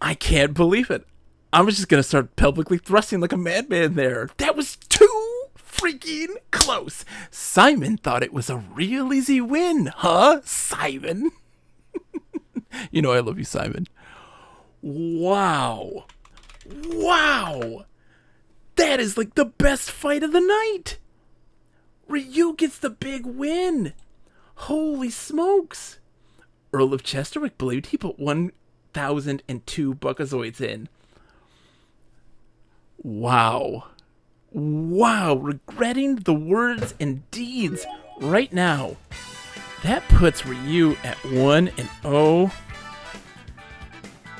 I can't believe it. I was just gonna start publicly thrusting like a madman there. That was too freaking close. Simon thought it was a real easy win, huh, Simon? You know I love you, Simon. Wow. That is like the best fight of the night. Ryu gets the big win. Holy smokes. Earl of Chesterwick believed he put 1,002 Buckazoids in. Wow. Regretting the words and deeds right now. That puts Ryu at 1-0.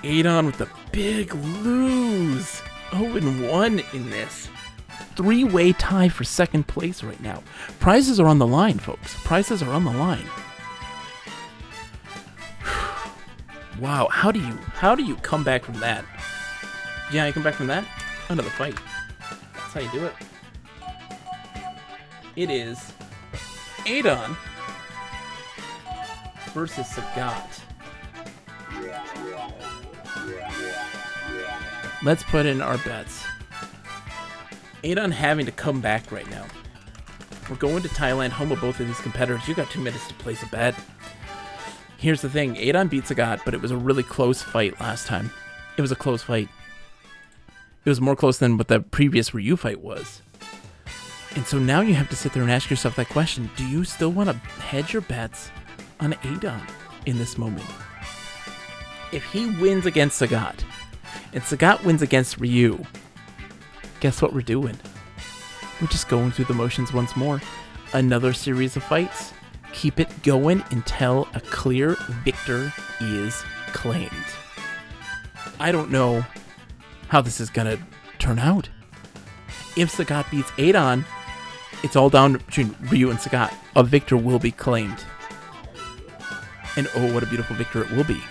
Adon with the big lose. 0-1 in this. 3-way tie for second place right now. Prizes are on the line, folks. Prizes are on the line. Wow, how do you come back from that? Yeah, you come back from that? Another fight. That's how you do it. It is Adon versus Sagat. Let's put in our bets. Adon having to come back right now. We're going to Thailand, home of both of these competitors. You got 2 minutes to place a bet. Here's the thing. Adon beat Sagat, but it was a really close fight last time. It was a close fight. It was more close than what the previous Ryu fight was. And so now you have to sit there and ask yourself that question. Do you still want to hedge your bets on Adon in this moment? If he wins against Sagat, and Sagat wins against Ryu, guess what we're doing? We're just going through the motions once more. Another series of fights. Keep it going until a clear victor is claimed. I don't know how this is going to turn out. If Sagat beats Adon, it's all down between Ryu and Sagat. A victor will be claimed. And oh, what a beautiful victory it will be.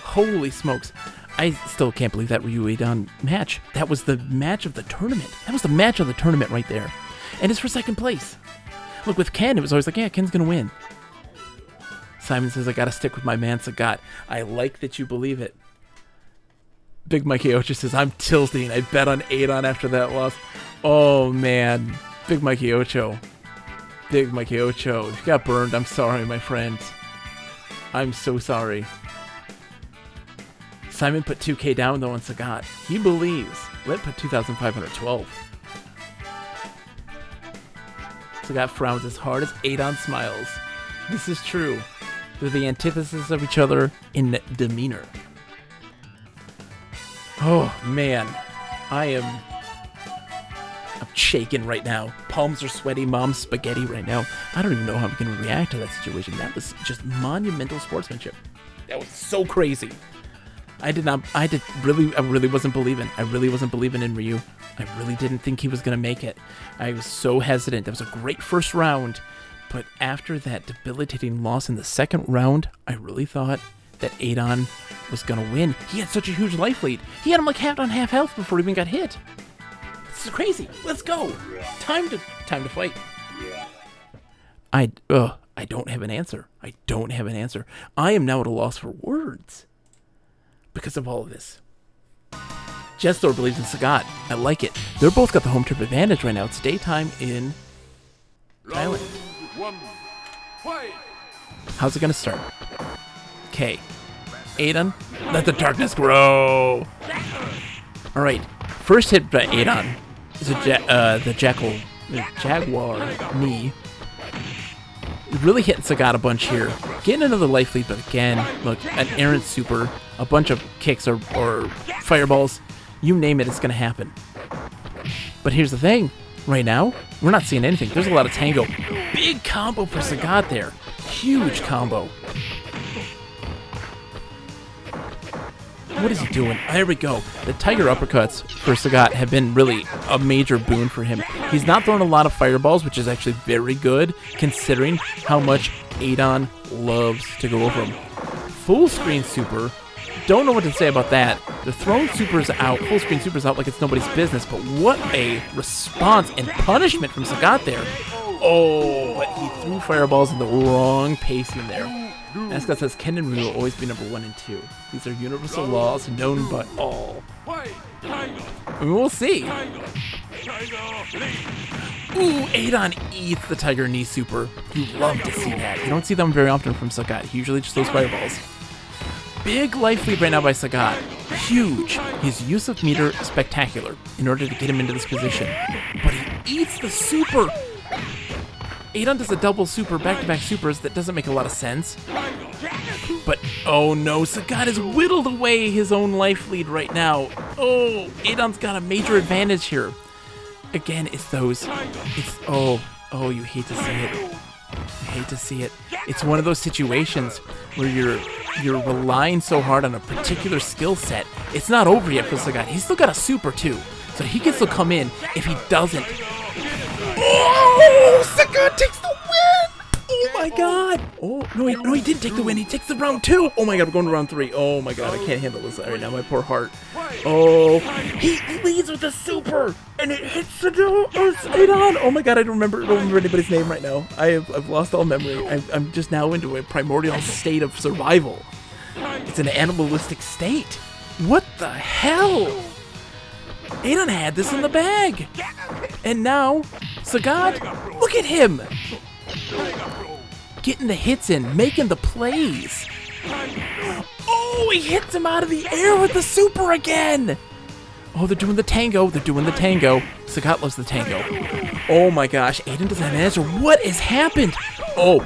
Holy smokes. I still can't believe that Ryu Adon match. That was the match of the tournament. That was the match of the tournament right there. And it's for second place. Look, with Ken, it was always like, yeah, Ken's going to win. Simon says, I got to stick with my man, Sagat. I like that you believe it. Big Mikey Ocho says, I'm tilting. I bet on Adon after that loss. Oh, man. Big Mikey Ocho. Big Mikey Ocho. If you got burned, I'm sorry, my friend. I'm so sorry. Simon put 2K down, though, on Sagat. He believes. Lit put 2,512. Sagat frowns as hard as Adon smiles. This is true. They're the antithesis of each other in demeanor. Oh, man. I'm shaking right now. Palms are sweaty. Mom's spaghetti right now. I don't even know how I'm going to react to that situation. That was just monumental sportsmanship. That was so crazy. I really wasn't believing. I really wasn't believing in Ryu. I really didn't think he was going to make it. I was so hesitant. That was a great first round. But after that debilitating loss in the second round, I really thought that Adon was going to win. He had such a huge life lead. He had him like half on half health before he even got hit. This is crazy. Let's go. Time to fight. I don't have an answer. I don't have an answer. I am now at a loss for words because of all of this. Jestor believes in Sagat. I like it. They're both got the home turf advantage right now. It's daytime in Thailand.
One. Fight.
How's it going to start? Okay. Adon, let the darkness grow. All right. First hit by Adon is the Jaguar knee. Really hitting Sagat a bunch here. Getting another life lead, but again, look, an errant super, a bunch of kicks or fireballs. You name it, it's going to happen. But here's the thing. Right now, we're not seeing anything. There's a lot of tango. Big combo for Sagat there. Huge combo. What is he doing? There we go. The tiger uppercuts for Sagat have been really a major boon for him. He's not throwing a lot of fireballs, which is actually very good, considering how much Adon loves to go over him. Full screen super. Don't know what to say about that. The thrown super's out, full screen super's out like it's nobody's business, but what a response and punishment from Sagat there. Oh, but he threw fireballs in the wrong pacing there. Mascot says Ken and Ryu will always be number 1 and 2. These are universal laws known by all. I mean, we'll see. Ooh, Adon eats the tiger knee super. You love to see that. You don't see them very often from Sagat. He usually just throws fireballs. Big life lead right now by Sagat. Huge. His use of meter spectacular in order to get him into this position. But he eats the super. Adon does a double super, back-to-back supers that doesn't make a lot of sense. But, oh no, Sagat has whittled away his own life lead right now. Oh, Adon's got a major advantage here. Again, you hate to see it. You hate to see it. It's one of those situations where you're relying so hard on a particular skill set. It's not over yet for Sagat. He's still got a super too, so he can still come in if he doesn't. Oh, Sagat takes the win! Oh my god! Oh, no, he didn't take the win. He takes the round 2. Oh my god, we're going to round 3. Oh my god, I can't handle this right now. My poor heart. Oh, he leads with a super, and it hits Adon. Oh my god, I don't remember anybody's name right now. I've lost all memory. I'm just now into a primordial state of survival. It's an animalistic state. What the hell? Adon had this in the bag. And now, Sagat, look at him. Getting the hits in, making the plays. Oh, he hits him out of the air with the super again. Oh, they're doing the tango. Sagat loves the tango. Oh my gosh, Adon doesn't have an answer. What has happened? Oh,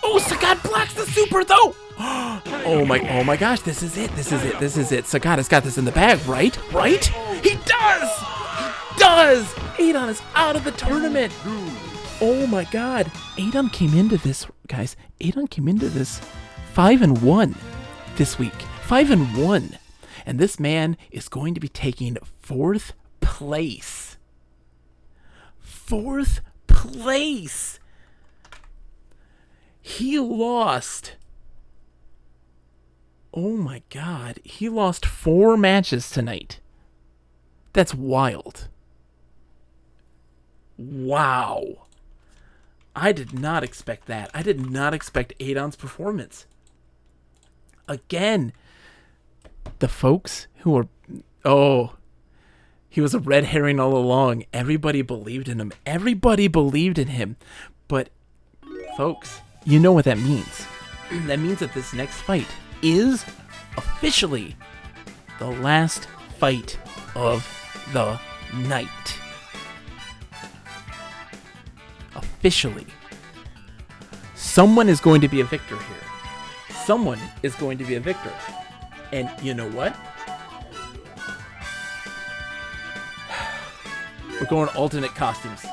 Sagat blocks the super though. Oh my gosh, this is it. Sagat has got this in the bag, right? He does! Adon is out of the tournament. Oh my god. Adon came into this, guys. 5-1 this week. 5-1. And this man is going to be taking 4th place. 4th place. He lost Oh my god. He lost 4 matches tonight. That's wild. Wow. I did not expect that. I did not expect Adon's performance. Again, the folks who were... Oh, he was a red herring all along. Everybody believed in him. Everybody believed in him. But, folks, you know what that means. That means that this next fight is officially the last fight of the night. Officially. Someone is going to be a victor here. Someone is going to be a victor. And you know what? We're going alternate costumes.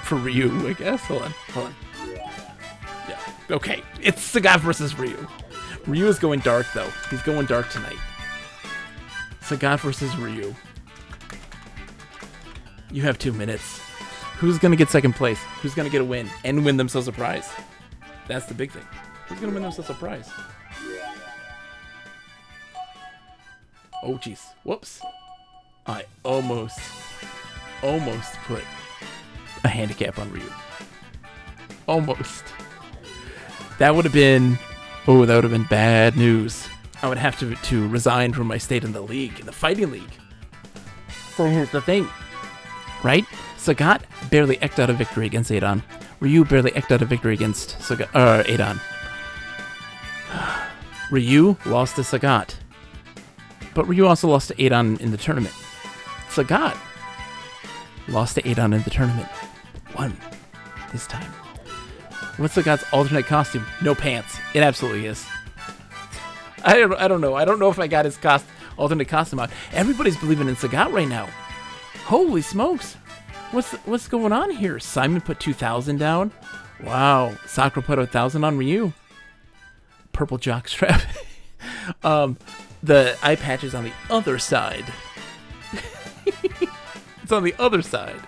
For Ryu, I guess. Hold on. Yeah. Okay. It's Sagat versus Ryu. Ryu is going dark, though. He's going dark tonight. Sagat versus Ryu. You have 2 minutes. Who's going to get second place? Who's going to get a win and win themselves a prize? That's the big thing. Who's going to win themselves a prize? Oh, jeez. Whoops. I almost put a handicap on Ryu. Almost. That would have been... Oh, that would have been bad news. I would have to resign from my state in the league, in the fighting league. So here's the thing. Right? Sagat barely eked out a victory against Adon. Ryu barely eked out a victory against Adon. Ryu lost to Sagat. But Ryu also lost to Adon in the tournament. Sagat lost to Adon in the tournament. Won this time. What's Sagat's alternate costume? No pants. It absolutely is. I don't know. I don't know if I got his alternate costume out. Everybody's believing in Sagat right now. Holy smokes. What's going on here? Simon put 2,000 down. Wow. Sakura put 1,000 on Ryu. Purple jockstrap. The eye patch is on the other side. It's on the other side.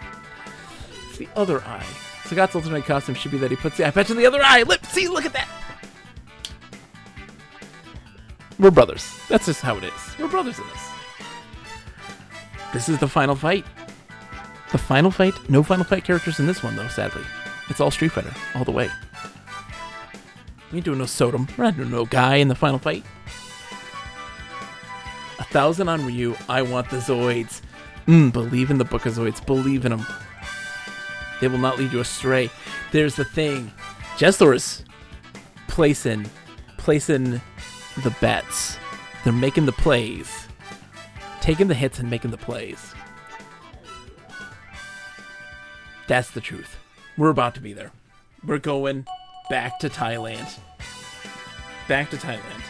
It's the other eye. Sagat's alternate costume should be that he puts the eye patch on the other eye. See, look at that. We're brothers. That's just how it is. We're brothers in this. This is the final fight. The final fight. No final fight characters in this one, though, sadly. It's all Street Fighter, all the way. We ain't doing no Sodom. We're not doing no guy in the final fight. 1,000 on Ryu. I want the Zoids. Believe in the Book of Zoids. Believe in them. They will not lead you astray. There's the thing. Jesthor's placing the bets. They're making the plays. Taking the hits and making the plays. That's the truth. We're about to be there. We're going back to Thailand. Back to Thailand.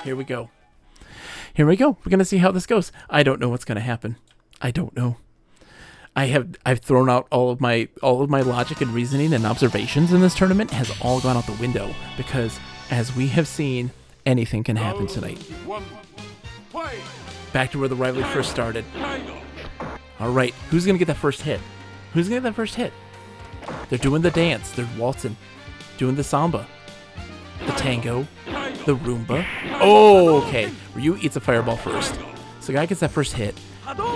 Here we go. Here we go. We're going to see how this goes. I don't know what's going to happen. I don't know. I've thrown out all of my logic and reasoning and observations in this tournament has all gone out the window because as we have seen, anything can happen tonight. Back to where the rivalry first started. All right, who's going to get that first hit? Who's going to get that first hit? They're doing the dance. They're waltzing. Doing the samba. The tango. The Roomba. Oh, okay. Ryu eats a fireball first. So guy gets that first hit.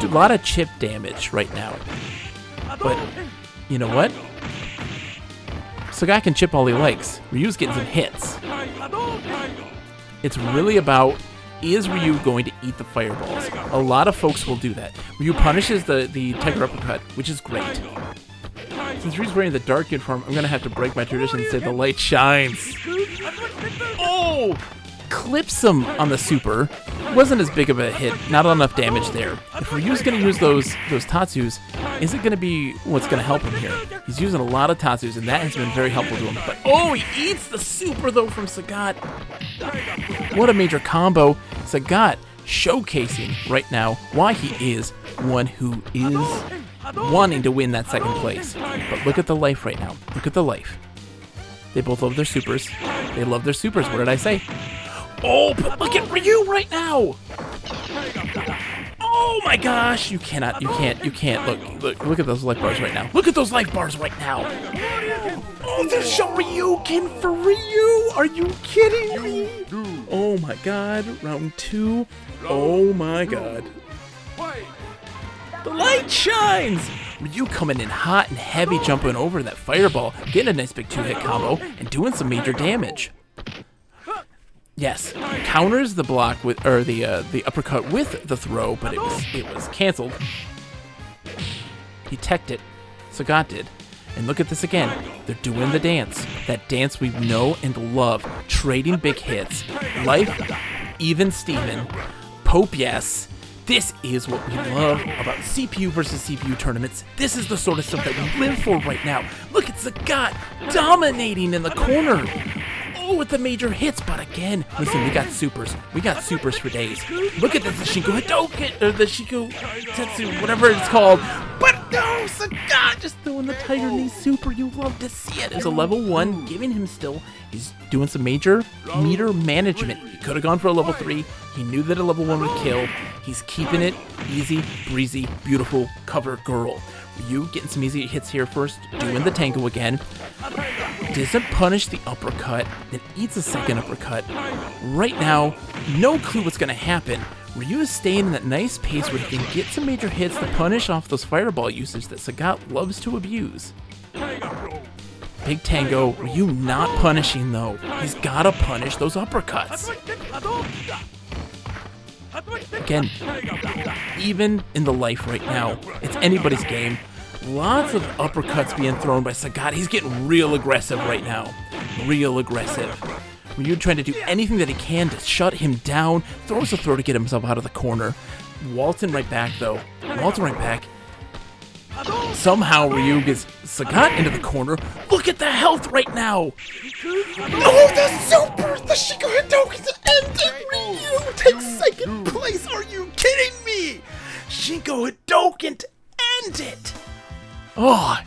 Do a lot of chip damage right now. But, you know what? So guy can chip all he likes. Ryu's getting some hits. It's really about, is Ryu going to eat the fireballs? A lot of folks will do that. Ryu punishes the Tiger Uppercut, which is great. Since Ryu's wearing the dark uniform, I'm going to have to break my tradition and say the light shines. Oh! Clips him on the super. Wasn't as big of a hit. Not enough damage there. If Ryu's going to use those Tatsus, is it going to be what's going to help him here? He's using a lot of Tatsus, and that has been very helpful to him. But oh, he eats the super, though, from Sagat. What a major combo. Sagat showcasing right now why he is one who is wanting to win that second place. But look at the life right now. Look at the life. They both love their supers. They love their supers. What did I say? Oh, but look at Ryu right now. Oh my gosh! You can't. Look at those life bars right now. Look at those life bars right now. Oh, they're Shoryuken for Ryu. Are you kidding me? Oh my god. Round 2. Oh my god.
Fight!
The light shines! Ryu coming in hot and heavy, jumping over that fireball, getting a nice big 2-hit combo, and doing some major damage. Yes, counters the block with, or the uppercut with the throw, but it was canceled. He teched it. Sagat did. And look at this again. They're doing the dance. That dance we know and love. Trading big hits. Life, even Steven. Pope, yes. This is what we love about CPU versus CPU tournaments. This is the sort of stuff that we live for right now. Look at Sagat dominating in the corner. Oh, with the major hits, but again, listen, we got supers. We got supers for days. Look at this, the Shinko Hadouken, or the Shinko Tetsu, whatever it's called. But no, Sagat just throwing the Tiger Knee super. You love to see it. It's a level 1, giving him still. He's doing some major meter management. He could have gone for a level 3. He knew that a level 1 would kill. He's keeping it easy, breezy, beautiful cover girl. Ryu getting some easy hits here first, doing the tango again. Doesn't punish the uppercut, then eats a second uppercut. Right now, no clue what's going to happen. Ryu is staying in that nice pace where he can get some major hits to punish off those fireball usage that Sagat loves to abuse. Big tango, Ryu not punishing though. He's got to punish those uppercuts. Again, even in the life right now, it's anybody's game. Lots of uppercuts being thrown by Sagat. He's getting real aggressive right now. Real aggressive. Ryu trying to do anything that he can to shut him down. Throws a throw to get himself out of the corner. Waltzing right back though. Waltzing right back. Somehow Ryu gets Sagat into the corner. Look at the health right now. Oh, the super! The Shinko Hadouken ended. Ryu takes second place. Are you kidding me? Shinko Hadouken to end it. Oh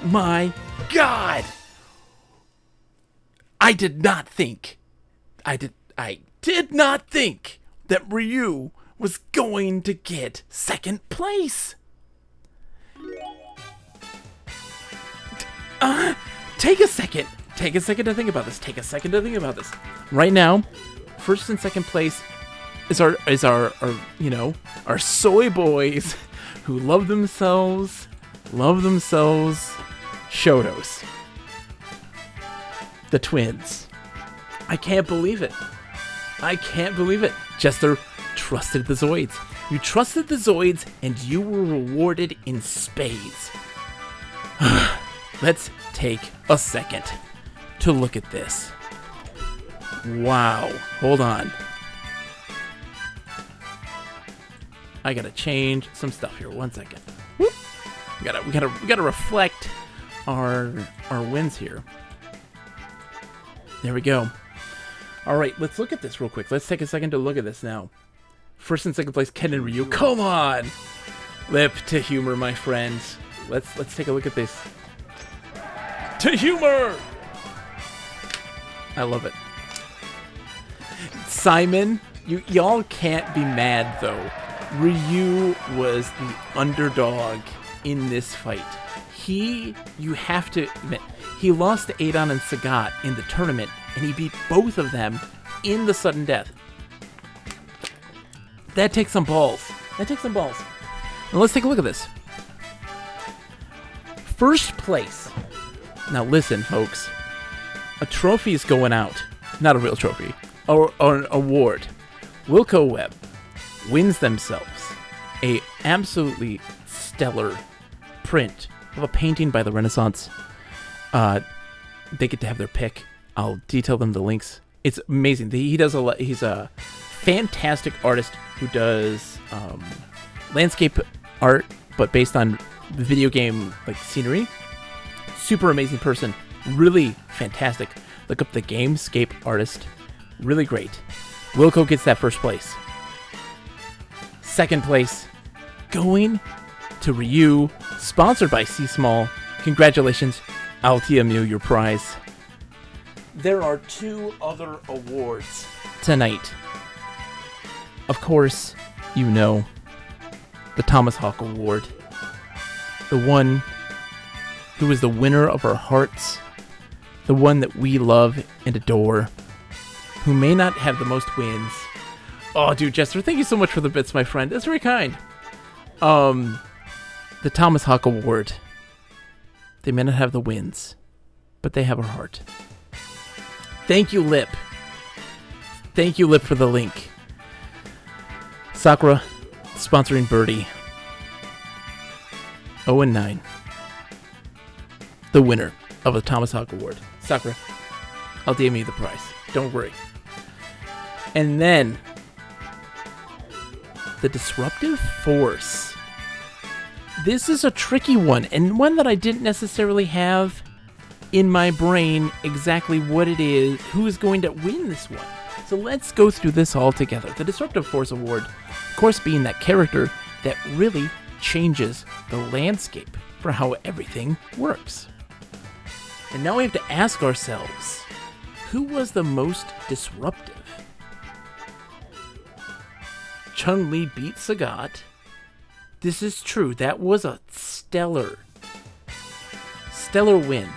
my god. I did not think that Ryu was going to get second place. Take a second to think about this. Right now, first and second place is our soy boys who love themselves Shotos. The twins. I can't believe it. Jester trusted the Zoids. You trusted the Zoids and you were rewarded in spades. Let's take a second to look at this. Wow. Hold on. I gotta change some stuff here. 1 second. Whoop. We gotta reflect our wins here. There we go. All right, let's look at this real quick. Let's take a second to look at this now. First and second place, Ken and Ryu. Come on, lip to humor, my friends. Let's take a look at this. To humor. I love it. Simon, y'all can't be mad though. Ryu was the underdog in this fight. You have to admit, he lost to Adon and Sagat in the tournament, and he beat both of them in the sudden death. That takes some balls. Now let's take a look at this. First place. Now listen, folks. A trophy is going out. Not a real trophy. Or an award. Wilco Webb wins themselves a absolutely stellar print of a painting by the Renaissance. They get to have their pick. I'll detail them the links. It's amazing. He's a fantastic artist who does landscape art, but based on video game like scenery. Super amazing person. Really fantastic. Look up the Gamescape artist. Really great. Wilco gets that first place. Second place going to Ryu, sponsored by C Small. Congratulations, I'll TM you your prize. There are 2 other awards tonight. Of course, you know, the Thomas Hawk Award. The one who is the winner of our hearts. The one that we love and adore. Who may not have the most wins. Oh, dude, Jester, thank you so much for the bits, my friend. That's very kind. The Thomas Hawk Award. They may not have the wins, but they have our heart. Thank you, Lip. Thank you, Lip, for the link. Sakura, sponsoring Birdie. 0-9. The winner of the Thomas Hawk Award. Sakura, I'll DM you the prize. Don't worry. And then, the Disruptive Force. This is a tricky one, and one that I didn't necessarily have in my brain exactly what it is, who is going to win this one. So let's go through this all together. The Disruptive Force Award, of course, being that character that really changes the landscape for how everything works. And now we have to ask ourselves, who was the most disruptive? Chun-Li beat Sagat. This is true. That was a stellar win.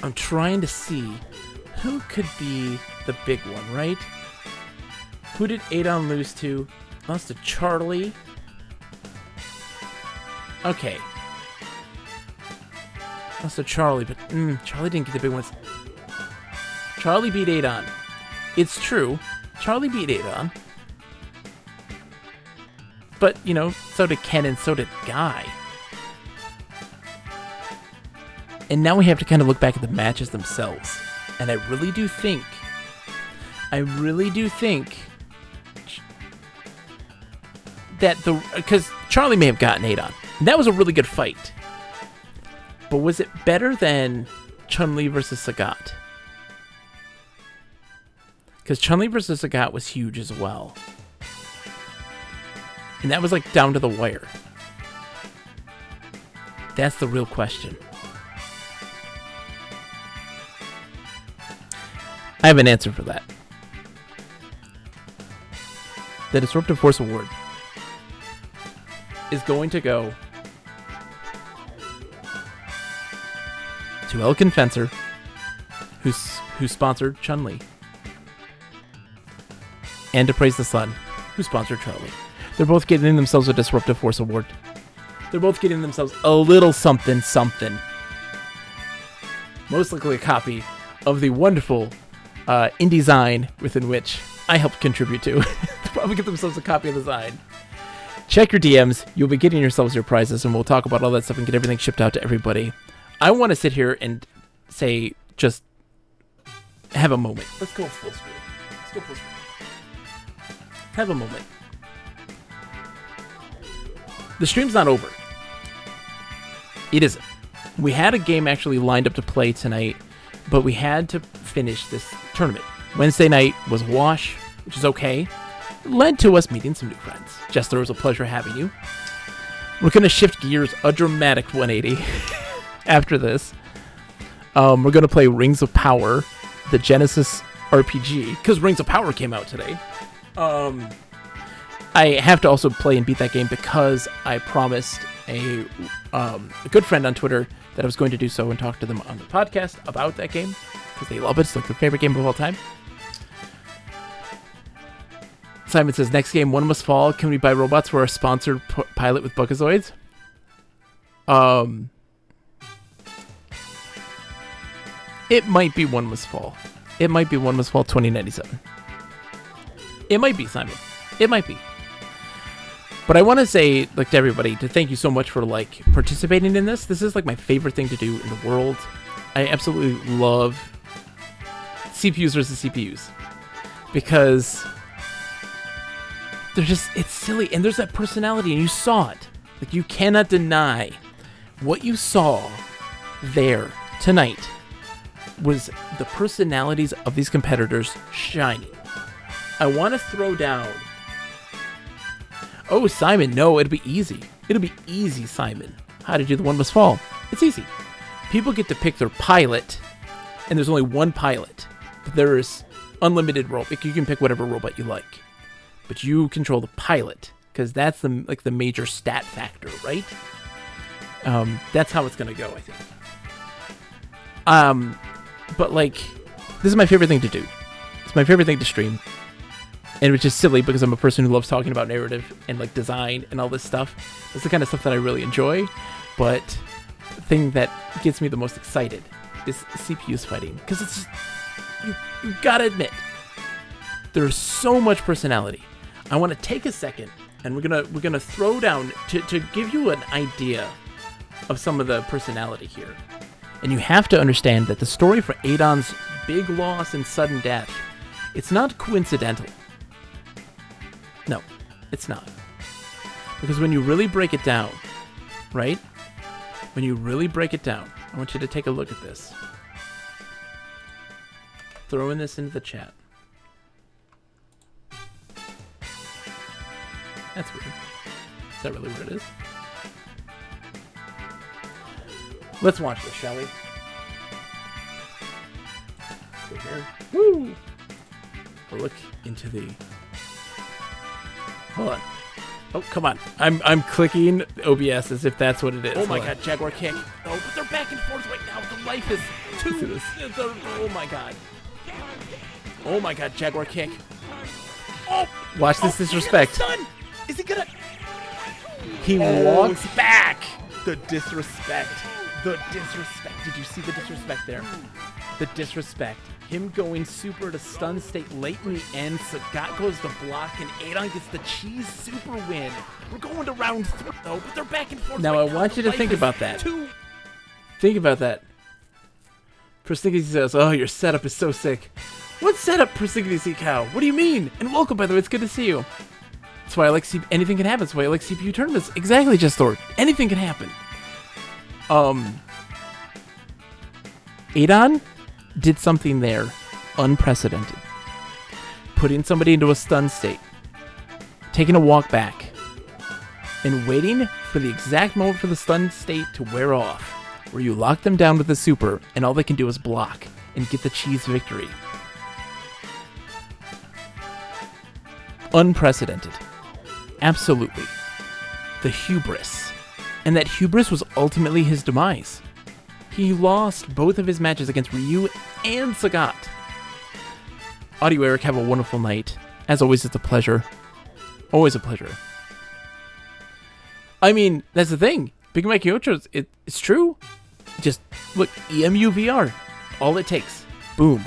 I'm trying to see who could be the big one, right? Who did Adon lose to? Lost to Charlie. Okay. Lost to Charlie, but Charlie didn't get the big ones. Charlie beat Adon. It's true. Charlie beat Adon. But, you know, so did Ken and so did Guy. And now we have to kind of look back at the matches themselves. And I really do think that because Charlie may have gotten Adon. That was a really good fight. But was it better than Chun-Li versus Sagat? Because Chun-Li versus Sagat was huge as well. And that was like down to the wire. That's the real question. I have an answer for that. The Disruptive Force Award is going to go to Elkin Fencer, who sponsored Chun-Li, and to Praise the Sun, who sponsored Charlie. They're both getting themselves a Disruptive Force Award. They're both getting themselves a little something. Most likely a copy of the wonderful InDesign within which I helped contribute to. They'll probably get themselves a copy of the Zine. Check your DMs. You'll be getting yourselves your prizes, and we'll talk about all that stuff and get everything shipped out to everybody. I want to sit here and say, just have a moment. Let's go full screen. Have a moment. The stream's not over. It isn't. We had a game actually lined up to play tonight, but we had to finish this tournament. Wednesday night was a wash, which is okay. It led to us meeting some new friends. Jester, it was a pleasure having you. We're going to shift gears a dramatic 180 after this. We're going to play Rings of Power, the Genesis RPG, because Rings of Power came out today. I have to also play and beat that game because I promised a good friend on Twitter that I was going to do so and talk to them on the podcast about that game because they love it. It's like their favorite game of all time. Simon says, next game, One Must Fall. Can we buy robots for our sponsored pilot with Buckazoids? It might be One Must Fall. It might be One Must Fall 2097. It might be, Simon. It might be. But I want to say, like, to everybody, to thank you so much for, like, participating in this. This is, like, my favorite thing to do in the world. I absolutely love CPUs versus CPUs. Because they're just, it's silly. And there's that personality, and you saw it. Like, you cannot deny what you saw there tonight was the personalities of these competitors shining. I want to throw down... Oh, Simon, no, it'll be easy. It'll be easy, Simon. How to do the One Must Fall. It's easy. People get to pick their pilot, and there's only one pilot. But there is unlimited robot. You can pick whatever robot you like. but you control the pilot because that's the major stat factor, right? That's how it's gonna go, I think. But like, this is my favorite thing to do. It's my favorite thing to stream, and which is silly because I'm a person who loves talking about narrative and like design and all this stuff. It's the kind of stuff that I really enjoy. But the thing that gets me the most excited is CPUs fighting, because it's just, you gotta admit, there's so much personality. I want to take a second, and we're gonna throw down to give you an idea of some of the personality here. And you have to understand that the story for Adon's big loss and sudden death, it's not coincidental. No, it's not. Because when you really break it down, right? When you really break it down, I want you to take a look at this. Throwing this into the chat. That's weird. Is that really what it is? Let's watch this, shall we? Go here. Woo! We'll look into the... Hold on. Oh, come on. I'm clicking OBS as if that's what it is. Oh my god, Jaguar kick. Oh, but they're back and forth right now. The life is too... Oh my god. Oh my god, Jaguar kick. Oh! Watch this disrespect. Done. Is he gonna... He walks back. The disrespect. The disrespect. Did you see the disrespect there? The disrespect. Him going super to stun state late in the end. Sagat goes to block, and Adon gets the cheese super win. We're going to round 3, though, but they're back and forth. Now, I want you to think about that. Think about that. Persnickety says, oh, your setup is so sick. What setup, Persnickety Cow? What do you mean? And welcome, by the way. It's good to see you. That's why I like anything can happen. That's why I like CPU tournaments. Exactly, Justor. Anything can happen. Adon did something there unprecedented. Putting somebody into a stun state, taking a walk back, and waiting for the exact moment for the stun state to wear off, where you lock them down with the super, and all they can do is block and get the cheese victory. Unprecedented. Absolutely. The hubris. And that hubris was ultimately his demise. He lost both of his matches against Ryu and Sagat. Audio Eric, have a wonderful night. As always, it's a pleasure. Always a pleasure. I mean, that's the thing. Big Mike Yocho's, it's true. Just, look, EMU VR. All it takes. Boom.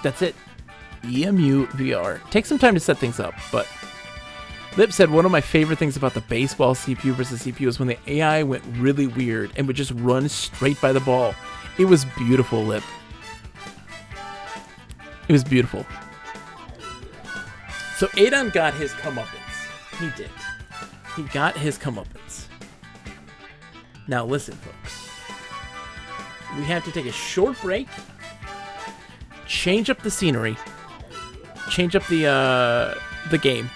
That's it. EMU VR. Takes some time to set things up, but... Lip said one of my favorite things about the baseball CPU versus CPU is when the AI went really weird and would just run straight by the ball. It was beautiful, Lip. It was beautiful. So Adon got his comeuppance. He did. He got his comeuppance. Now listen, folks. We have to take a short break, change up the scenery, change up the game,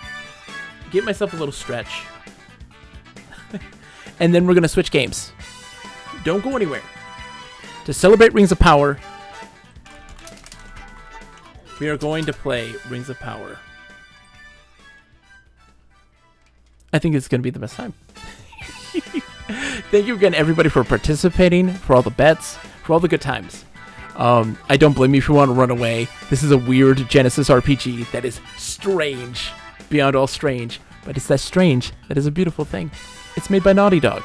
get myself a little stretch, and then we're going to switch games. Don't go anywhere. To celebrate Rings of Power, we are going to play Rings of Power. I think it's going to be the best time. Thank you again, everybody, for participating, for all the bets, for all the good times. I don't blame you if you want to run away. This is a weird Genesis RPG that is strange. Beyond all strange, but it's that strange that is a beautiful thing. It's made by Naughty Dog,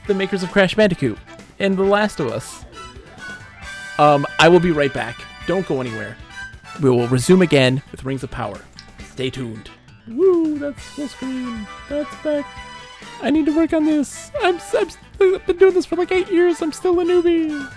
the makers of Crash Bandicoot and The Last of Us. I will be right back. Don't go anywhere. We will resume again with Rings of Power. Stay tuned. Woo, that's full screen. That's back. I need to work on this. I've been doing this for like 8 years. I'm still a newbie.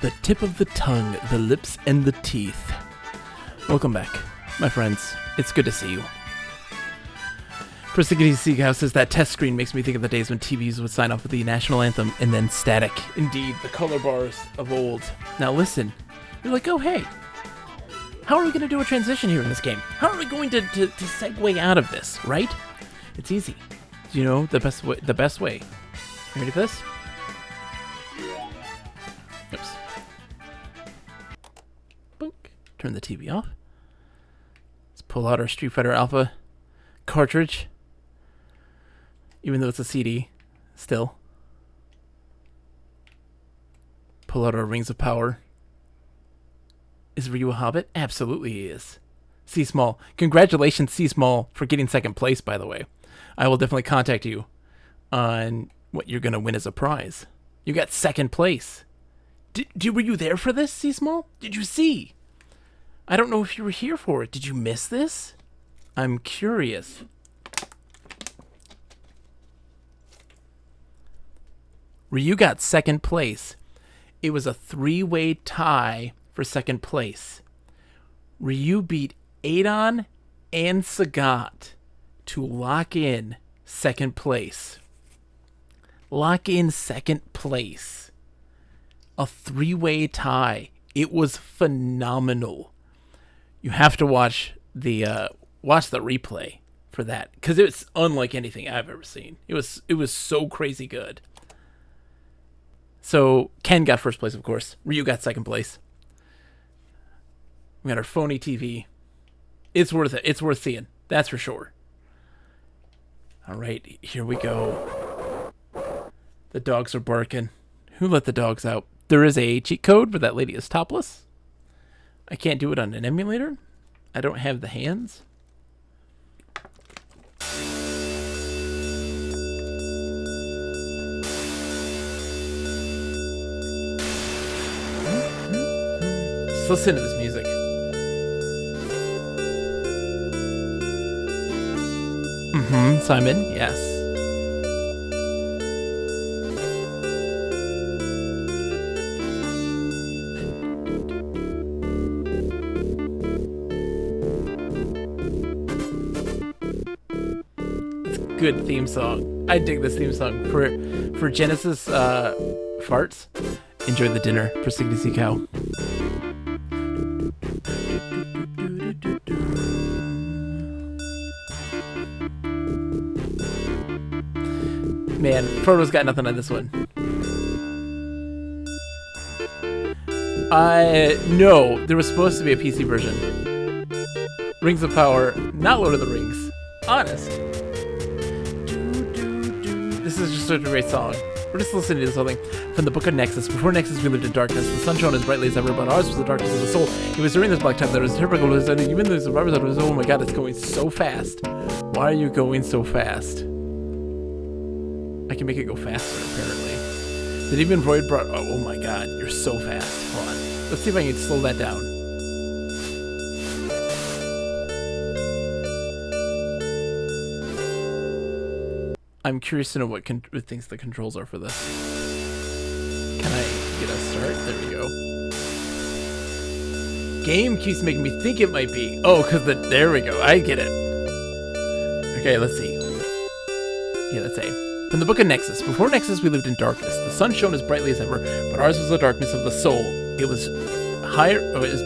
The tip of the tongue, the lips, and the teeth. Welcome back, my friends. It's good to see you. Persnickety Seacow says that test screen makes me think of the days when TVs would sign off with the national anthem and then static. Indeed, the color bars of old. Now listen, you're like, oh hey, how are we going to do a transition here in this game? How are we going to segue out of this, right? It's easy. Do you know the best way? You ready for this? Oops. Boink. Turn the TV off. Let's pull out our Street Fighter Alpha cartridge. Even though it's a CD, still. Pull out our Rings of Power. Is Ryu a Hobbit? Absolutely he is. C Small. Congratulations, C Small, for getting second place, by the way. I will definitely contact you on what you're going to win as a prize. You got second place. Were you there for this, C Small? Did you see? I don't know if you were here for it. Did you miss this? I'm curious. Ryu got second place. It was a 3-way tie for second place. Ryu beat Adon and Sagat to lock in second place. Lock in second place. A 3-way tie. It was phenomenal. You have to watch the replay for that, because it's unlike anything I've ever seen. It was so crazy good. So Ken got first place, of course. Ryu got second place. We got our phony TV. It's worth it. It's worth seeing. That's for sure. All right, here we go. The dogs are barking. Who let the dogs out? There is a cheat code, but that lady is topless. I can't do it on an emulator. I don't have the hands. Let's listen to this music. Simon, yes. It's a good theme song. I dig this theme song. For Genesis farts, enjoy the dinner. Persnickety Seacow. Man, Frodo's got nothing on this one. No, there was supposed to be a PC version. Rings of Power, not Lord of the Rings. Honest. This is just such a great song. We're just listening to this whole thing. From the Book of Nexus. Before Nexus, we lived in darkness. The sun shone as brightly as ever, but ours was the darkness of the soul. It was during this black time that it was typical. Even though the survivors was, oh my god, it's going so fast. Why are you going so fast? I can make it go faster, apparently. The Demon Void brought... Oh my god, you're so fast. Hold on. Let's see if I can slow that down. I'm curious to know what thinks the controls are for this. Can I get a start? There we go. Game keeps making me think it might be. Oh, because there we go. I get it. Okay, let's see. Yeah, let's say. From the Book of Nexus. Before Nexus, we lived in darkness. The sun shone as brightly as ever, but ours was the darkness of the soul. It was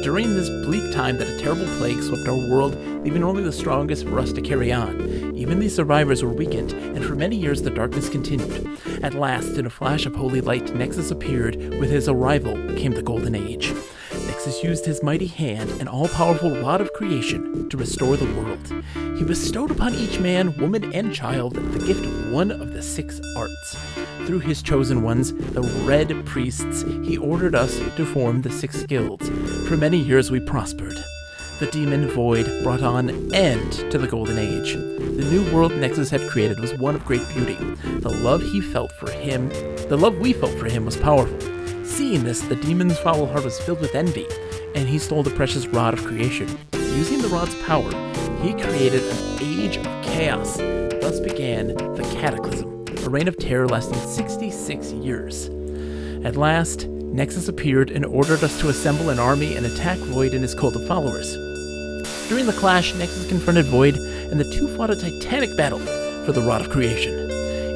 during this bleak time that a terrible plague swept our world, leaving only the strongest for us to carry on. Even the survivors were weakened, and for many years the darkness continued. At last, in a flash of holy light, Nexus appeared. With his arrival came the Golden Age. Nexus used his mighty hand and all-powerful rod of creation to restore the world. He bestowed upon each man, woman, and child the gift of one of the 6 arts. Through his chosen ones, the Red Priests, he ordered us to form the 6 guilds. For many years we prospered. The Demon Void brought an end to the Golden Age. The new world Nexus had created was one of great beauty. The love we felt for him was powerful. Seeing this, the demon's foul heart was filled with envy, and he stole the precious rod of creation. Using the rod's power, he created an age of chaos. Thus began the Cataclysm, a reign of terror lasting 66 years. At last, Nexus appeared and ordered us to assemble an army and attack Void and his cult of followers. During the clash, Nexus confronted Void, and the two fought a titanic battle for the Rod of Creation.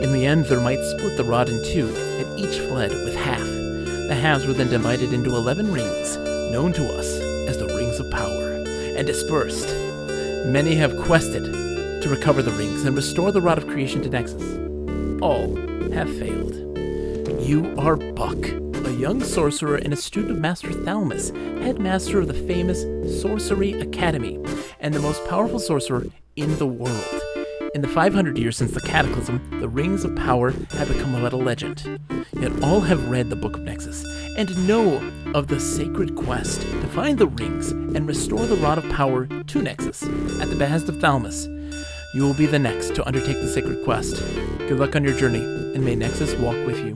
In the end, their might split the rod in two, and each fled with half. The halves were then divided into 11 rings, known to us as the Rings of Power, and dispersed. Many have quested to recover the rings and restore the Rod of Creation to Nexus. All have failed. You are Buck, a young sorcerer and a student of Master Thalmus, headmaster of the famous Sorcery Academy, and the most powerful sorcerer in the world. In the 500 years since the Cataclysm, the Rings of Power have become about a legend. Yet all have read the Book of Nexus, and know of the sacred quest to find the rings and restore the Rod of Power to Nexus, at the behest of Thalmus. You will be the next to undertake the sacred quest. Good luck on your journey, and may Nexus walk with you.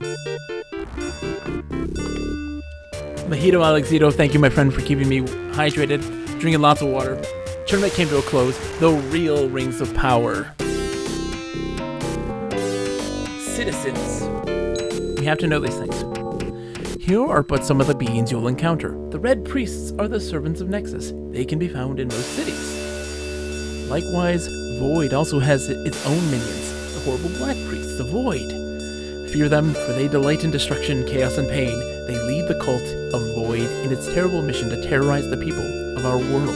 Mojito Alexito, thank you, my friend, for keeping me hydrated, drinking lots of water. Tournament came to a close. The real Rings of Power. Citizens. We have to know these things. Here are but some of the beings you'll encounter. The Red Priests are the servants of Nexus. They can be found in most cities. Likewise, Void also has its own minions, the horrible Black Priests, the Void. Fear them, for they delight in destruction, chaos, and pain. They lead the cult of Void in its terrible mission to terrorize the people of our world.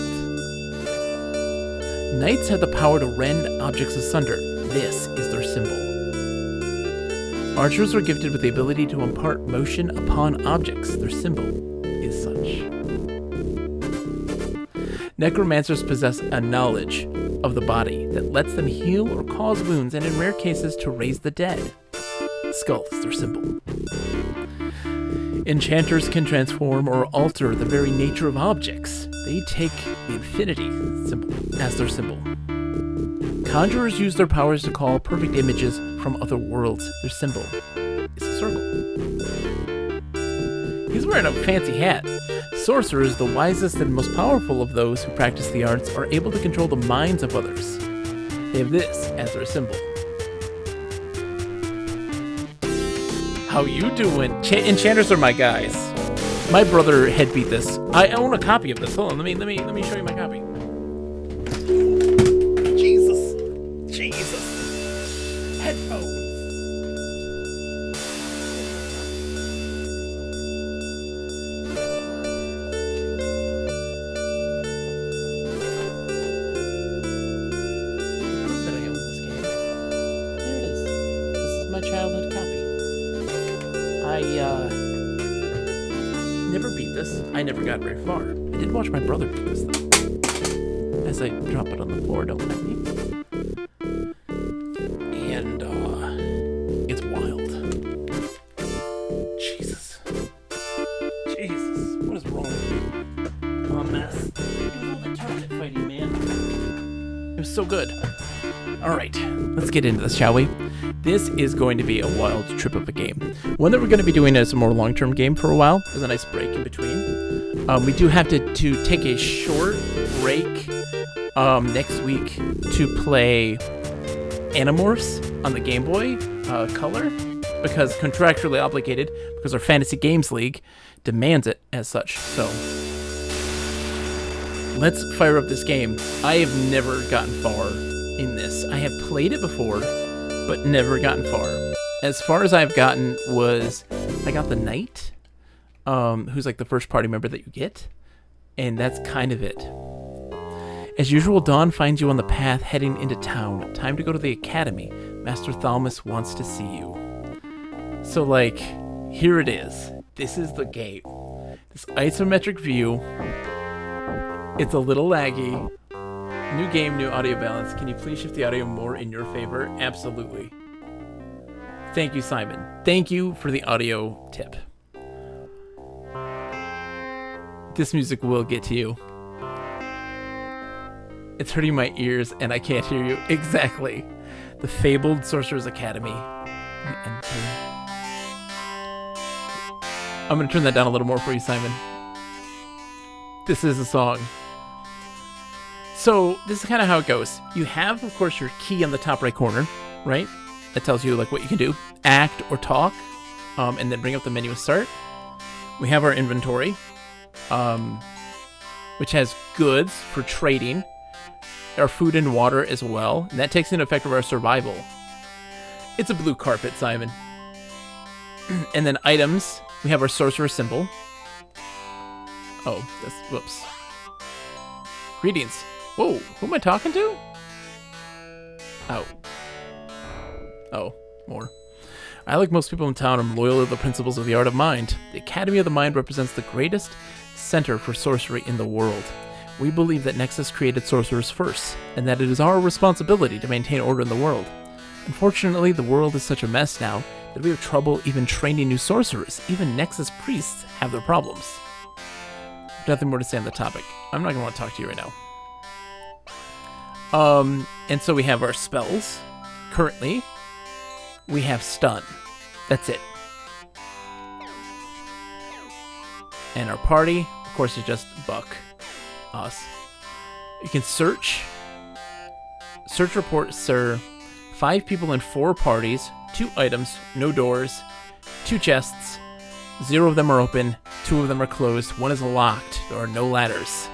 Knights have the power to rend objects asunder. This is their symbol. Archers are gifted with the ability to impart motion upon objects. Their symbol is such. Necromancers possess a knowledge of the body that lets them heal or cause wounds, and in rare cases to raise the dead. Skull is their symbol. Enchanters can transform or alter the very nature of objects. They take the infinity symbol as their symbol. Conjurers use their powers to call perfect images from other worlds. Their symbol is a circle. He's wearing a fancy hat. Sorcerers, the wisest and most powerful of those who practice the arts, are able to control the minds of others. They have this as their symbol. How you doing? Enchanters are my guys. My brother head beat this. I own a copy of this. Hold on, let me show you my copy. Jesus. Headphones. That I own this game. Here it is. This is my childhood copy. I never beat this. I never got very far. I did watch my brother beat this though. As I drop it on the floor, don't mind me. And it's wild. Jesus. What is wrong with you? I'm a mess. It was all the tournament fighting, man. It was so good. Alright, let's get into this, shall we? This is going to be a wild trip of a game. One that we're going to be doing as a more long-term game for a while. There's a nice break in between. We do have to take a short break next week to play Animorphs on the Game Boy Color, because contractually obligated, because our Fantasy Games League demands it as such. So let's fire up this game. I have never gotten far in this. I have played it before, but never gotten far. As far as I've gotten was, I got the Knight, who's like the first party member that you get, and that's kind of it. As usual, Dawn finds you on the path heading into town. Time to go to the academy. Master Thalmus wants to see you. So, like, here it is. This is the game. This isometric view. It's a little laggy. New game, new audio balance. Can you please shift the audio more in your favor? Absolutely. Thank you, Simon. Thank you for the audio tip. This music will get to you. It's hurting my ears and I can't hear you. Exactly. The fabled Sorcerer's Academy. I'm going to turn that down a little more for you, Simon. This is a song. So this is kind of how it goes. You have, of course, your key on the top right corner, right? That tells you like what you can do. Act or talk. and then bring up the menu and start. We have our inventory, which has goods for trading, our food and water as well, and that takes into effect of our survival. It's a blue carpet, Simon. And then items, we have our sorcerer symbol. Oh, that's, whoops. Greetings. Whoa, who am I talking to? Oh. Oh, more. I, like most people in town, am loyal to the principles of the Art of Mind. The Academy of the Mind represents the greatest center for sorcery in the world. We believe that Nexus created sorcerers first, and that it is our responsibility to maintain order in the world. Unfortunately, the world is such a mess now that we have trouble even training new sorcerers. Even Nexus priests have their problems. Nothing more to say on the topic. I'm not going to want to talk to you right now. And so we have our spells. Currently, we have stun. That's it. And our party, of course, is just Buck. Us. You can search. Search report, sir. 5 people in 4 parties, 2 items, no doors, 2 chests, 0 of them are open, 2 of them are closed, 1 is locked, there are no ladders.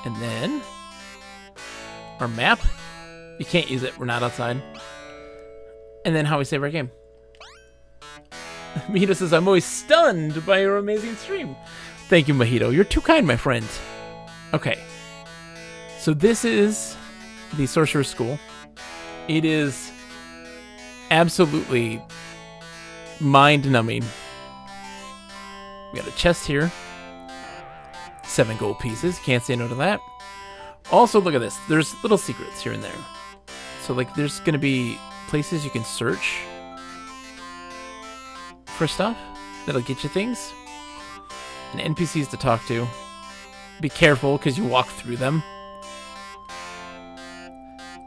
And then, our map, you can't use it, we're not outside. And then how we save our game. Mojito says, I'm always stunned by your amazing stream. Thank you, Mojito, you're too kind, my friend. Okay, so this is the Sorcerer's School. It is absolutely mind-numbing. We got a chest here. 7 gold pieces. Can't say no to that. Also, look at this. There's little secrets here and there. So, like, there's going to be places you can search for stuff that'll get you things. And NPCs to talk to. Be careful, because you walk through them.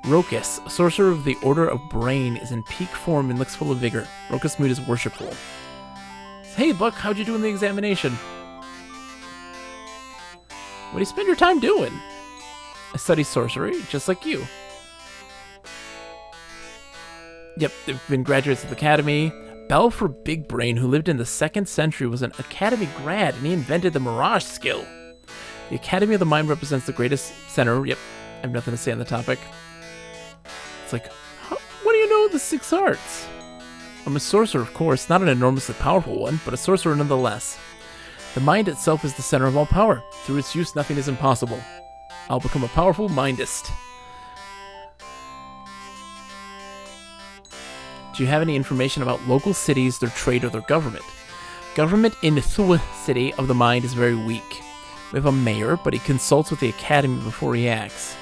Rokus, a sorcerer of the Order of Brain, is in peak form and looks full of vigor. Rokus' mood is worshipful. Hey, Buck, how'd you do in the examination? What do you spend your time doing? I study sorcery, just like you. Yep, they've been graduates of the Academy. Balfour Big Brain, who lived in the 2nd century, was an Academy grad, and he invented the Mirage skill. The Academy of the Mind represents the greatest center. Yep, I have nothing to say on the topic. It's like, what do you know of the 6 arts? I'm a sorcerer, of course, not an enormously powerful one, but a sorcerer nonetheless. The mind itself is the center of all power. Through its use, nothing is impossible. I'll become a powerful mindist. Do you have any information about local cities, their trade, or their government? Government in Thule City of the Mind is very weak. We have a mayor, but he consults with the Academy before he acts.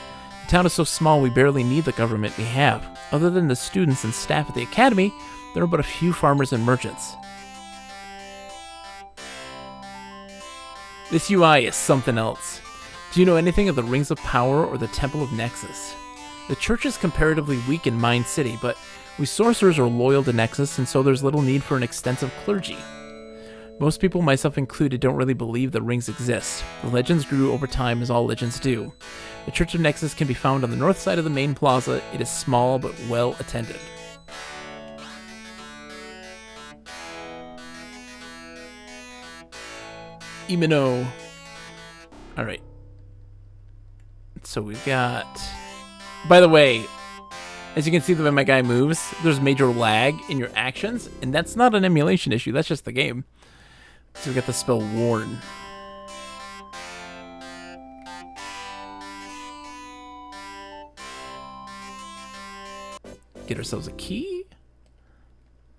The town is so small we barely need the government we have. Other than the students and staff at the Academy, there are but a few farmers and merchants. This UI is something else. Do you know anything of the Rings of Power or the Temple of Nexus? The church is comparatively weak in Mind City, but we sorcerers are loyal to Nexus, and so there's little need for an extensive clergy. Most people, myself included, don't really believe the rings exist. The legends grew over time, as all legends do. The Church of Nexus can be found on the north side of the main plaza. It is small but well attended. Imino. Alright. So we've got... By the way, as you can see the way my guy moves, there's major lag in your actions, and that's not an emulation issue, that's just the game. So we got the spell Warn. Get ourselves a key.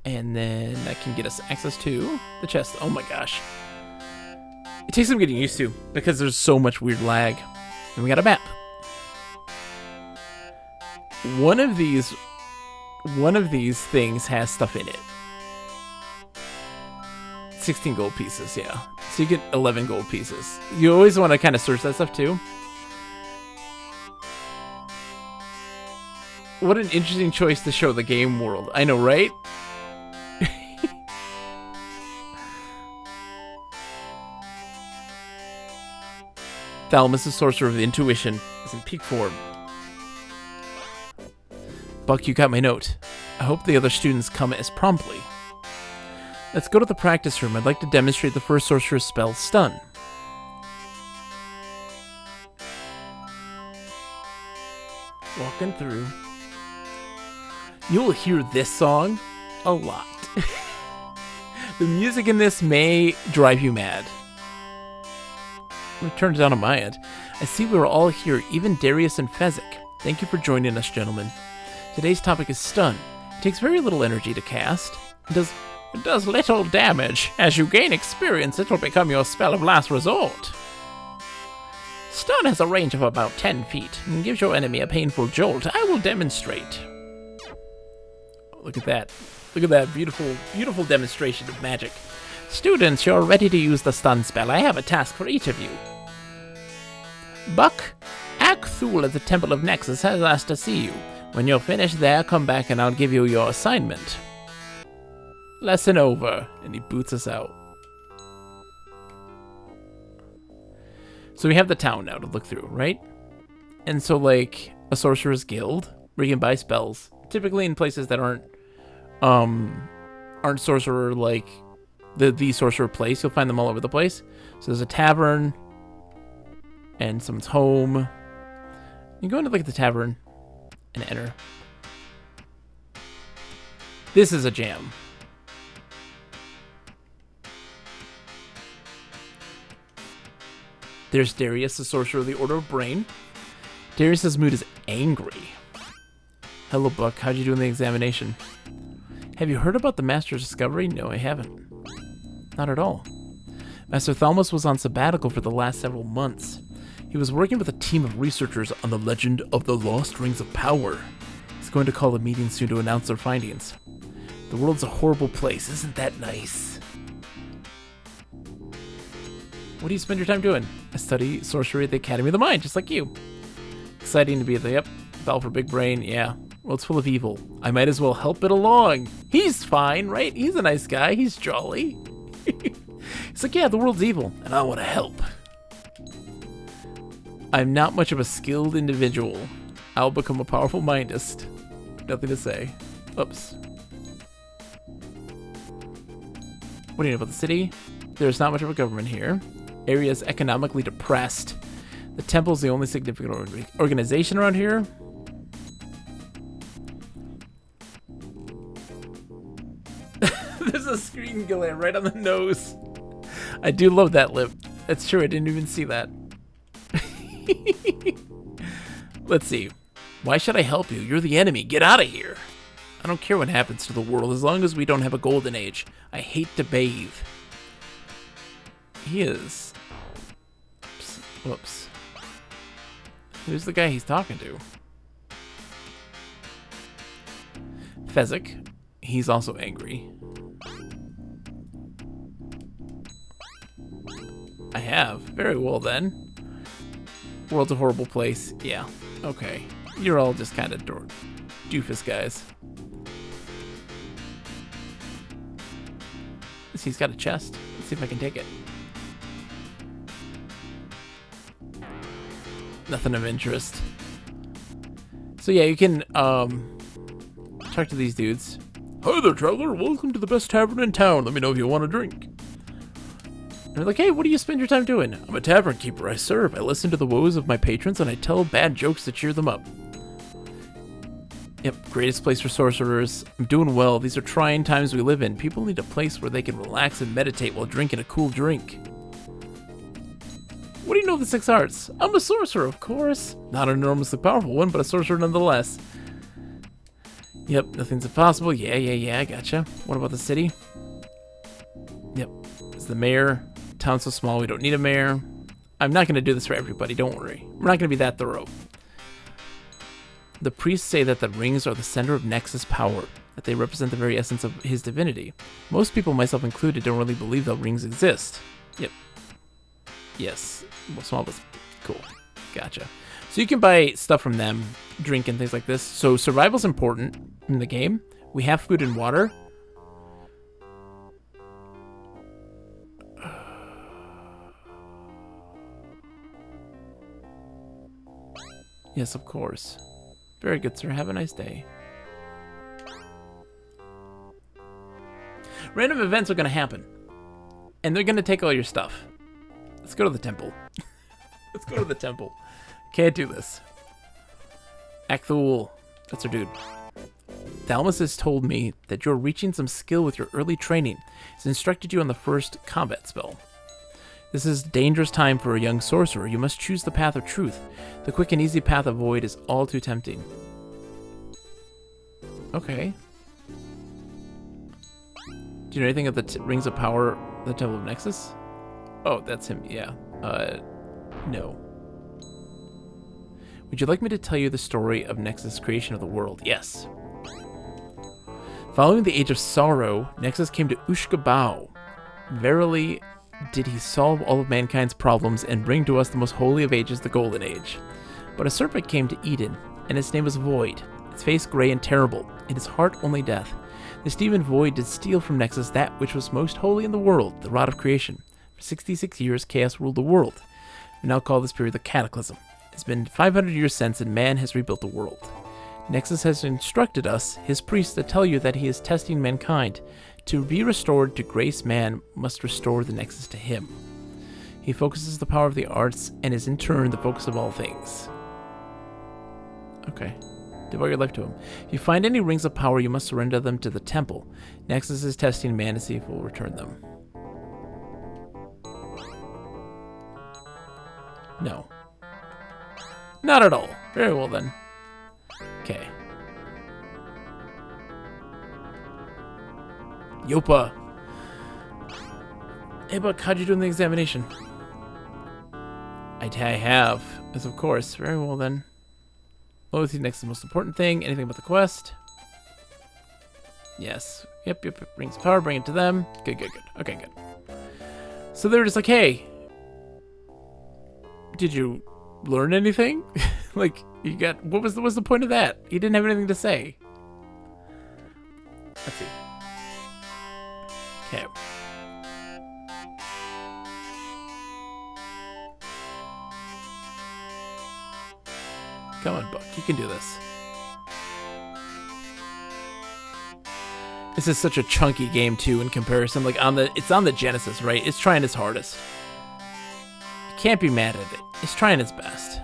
And then that can get us access to the chest. Oh my gosh. It takes some getting used to because there's so much weird lag. And we got a map. One of these things has stuff in it. 16 gold pieces, yeah. So you get 11 gold pieces. You always want to kind of search that stuff too. What an interesting choice to show the game world. I know, right? Thalamus, the sorcerer of intuition, is in peak form. Buck, you got my note. I hope the other students come as promptly. Let's go to the practice room. I'd like to demonstrate the first sorcerer's spell, Stun. Walking through. You'll hear this song a lot. The music in this may drive you mad. I'm gonna turn it down on my end. I see we're all here, even Darius and Fezzik. Thank you for joining us, gentlemen. Today's topic is Stun. It takes very little energy to cast. It does little damage. As you gain experience, it will become your spell of last resort. Stun has a range of about 10 feet and gives your enemy a painful jolt. I will demonstrate. Look at that. Look at that beautiful, beautiful demonstration of magic. Students, you're ready to use the stun spell. I have a task for each of you. Buck, Akthul at the Temple of Nexus has asked to see you. When you're finished there, come back and I'll give you your assignment. Lesson over. And he boots us out. So we have the town now to look through, right? And so, like, a sorcerer's guild, where you can buy spells, typically in places that aren't sorcerer, like, the sorcerer place. You'll find them all over the place. So there's a tavern, and someone's home. You go into, like, the tavern, and enter. This is a jam. There's Darius, the sorcerer of the Order of Brain. Darius's mood is angry. Hello, Buck. How'd you do in the examination? Have you heard about the Master's discovery? No, I haven't. Not at all. Master Thalmos was on sabbatical for the last several months. He was working with a team of researchers on the legend of the Lost Rings of Power. He's going to call a meeting soon to announce their findings. The world's a horrible place. Isn't that nice? What do you spend your time doing? I study sorcery at the Academy of the Mind, just like you. Exciting to be at the, yep, Battle for Big Brain, yeah. World's full of evil. I might as well help it along. He's fine, right? He's a nice guy. He's jolly. He's like, yeah, the world's evil, and I want to help. I'm not much of a skilled individual. I'll become a powerful mindist. Nothing to say. Oops. What do you know about the city? There's not much of a government here. Area is economically depressed. The temple's the only significant organization around here. There's a screen glare right on the nose. I do love that lip. That's true, I didn't even see that. Let's see. Why should I help you? You're the enemy. Get out of here. I don't care what happens to the world as long as we don't have a golden age. I hate to bathe. He is. Whoops. Who's the guy he's talking to? Fezzik. He's also angry. I have. Very well then. World's a horrible place. Yeah. Okay. You're all just kind of doofus guys. He's got a chest. Let's see if I can take it. Nothing of interest. So yeah, you can talk to these dudes. Hi there, traveler. Welcome to the best tavern in town. Let me know if you want a drink. And they're like, hey, what do you spend your time doing? I'm a tavern keeper. I serve. I listen to the woes of my patrons and I tell bad jokes to cheer them up. Yep, greatest place for sorcerers. I'm doing well. These are trying times we live in. People need a place where they can relax and meditate while drinking a cool drink. What do you know of the Six Arts? I'm a sorcerer, of course. Not an enormously powerful one, but a sorcerer nonetheless. Yep, nothing's impossible. Yeah, I gotcha. What about the city? Yep, it's the mayor. Town's so small, we don't need a mayor. I'm not going to do this for everybody, don't worry. We're not going to be that thorough. The priests say that the rings are the center of Nexus power, that they represent the very essence of his divinity. Most people, myself included, don't really believe that rings exist. Yep. Yes. Well, small but cool. Gotcha. So you can buy stuff from them, drink and things like this. So survival's important in the game. We have food and water. Yes, of course. Very good, sir. Have a nice day. Random events are going to happen. And they're going to take all your stuff. Let's go to the temple. Let's go to the temple. Can't do this. Akthul. That's our dude. Thalmus has told me that you're reaching some skill with your early training. He's instructed you on the first combat spell. This is a dangerous time for a young sorcerer. You must choose the path of truth. The quick and easy path of void is all too tempting. Okay. Do you know anything of the Rings of Power, the Temple of Nexus? Oh, that's him, yeah. No. Would you like me to tell you the story of Nexus' creation of the world? Yes. Following the Age of Sorrow, Nexus came to Ushkabao. Verily did he solve all of mankind's problems and bring to us the most holy of ages, the Golden Age. But a serpent came to Eden, and its name was Void, its face gray and terrible, and its heart only death. This demon Void did steal from Nexus that which was most holy in the world, the Rod of Creation. For 66 years, chaos ruled the world. We now call this period the Cataclysm. It's been 500 years since, and man has rebuilt the world. Nexus has instructed us, his priests, to tell you that he is testing mankind. To be restored to grace, man must restore the Nexus to him. He focuses the power of the arts and is in turn the focus of all things. Okay. Devote your life to him. If you find any rings of power, you must surrender them to the temple. Nexus is testing man to see if we'll return them. No. Not at all. Very well then. Okay. Yopa. Hey, Buck, how'd you do in the examination? I have, as of course. Very well then. Loyalty next to the most important thing. Anything about the quest? Yes. Yep. Rings of power, bring it to them. Good. Okay, good. So they're just like, hey, did you learn anything? Like, you got, what was the point of that? He didn't have anything to say. Let's see. Okay. Come on, Buck. You can do this. This is such a chunky game too in comparison. Like it's on the Genesis, right? It's trying its hardest. You can't be mad at it. It's trying its best.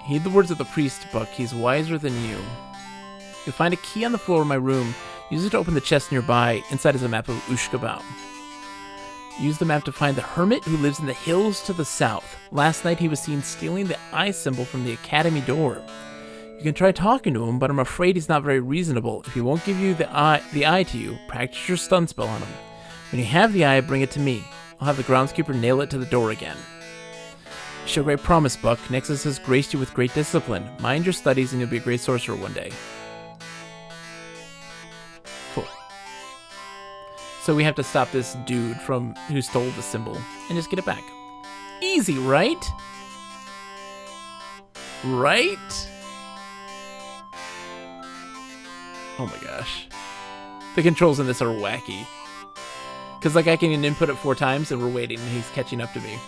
Heed the words of the priest, Buck. He's wiser than you. You'll find a key on the floor of my room. Use it to open the chest nearby. Inside is a map of Ushkabao. Use the map to find the hermit who lives in the hills to the south. Last night he was seen stealing the eye symbol from the academy door. You can try talking to him, but I'm afraid he's not very reasonable. If he won't give you the eye to you, practice your stun spell on him. When you have the eye, bring it to me. I'll have the groundskeeper nail it to the door again. Show great promise, Buck. Nexus has graced you with great discipline. Mind your studies and you'll be a great sorcerer one day. Cool. So we have to stop this dude from who stole the symbol and just get it back. Easy, right? Right? Oh my gosh. The controls in this are wacky. Because like I can input it 4 times and we're waiting and he's catching up to me.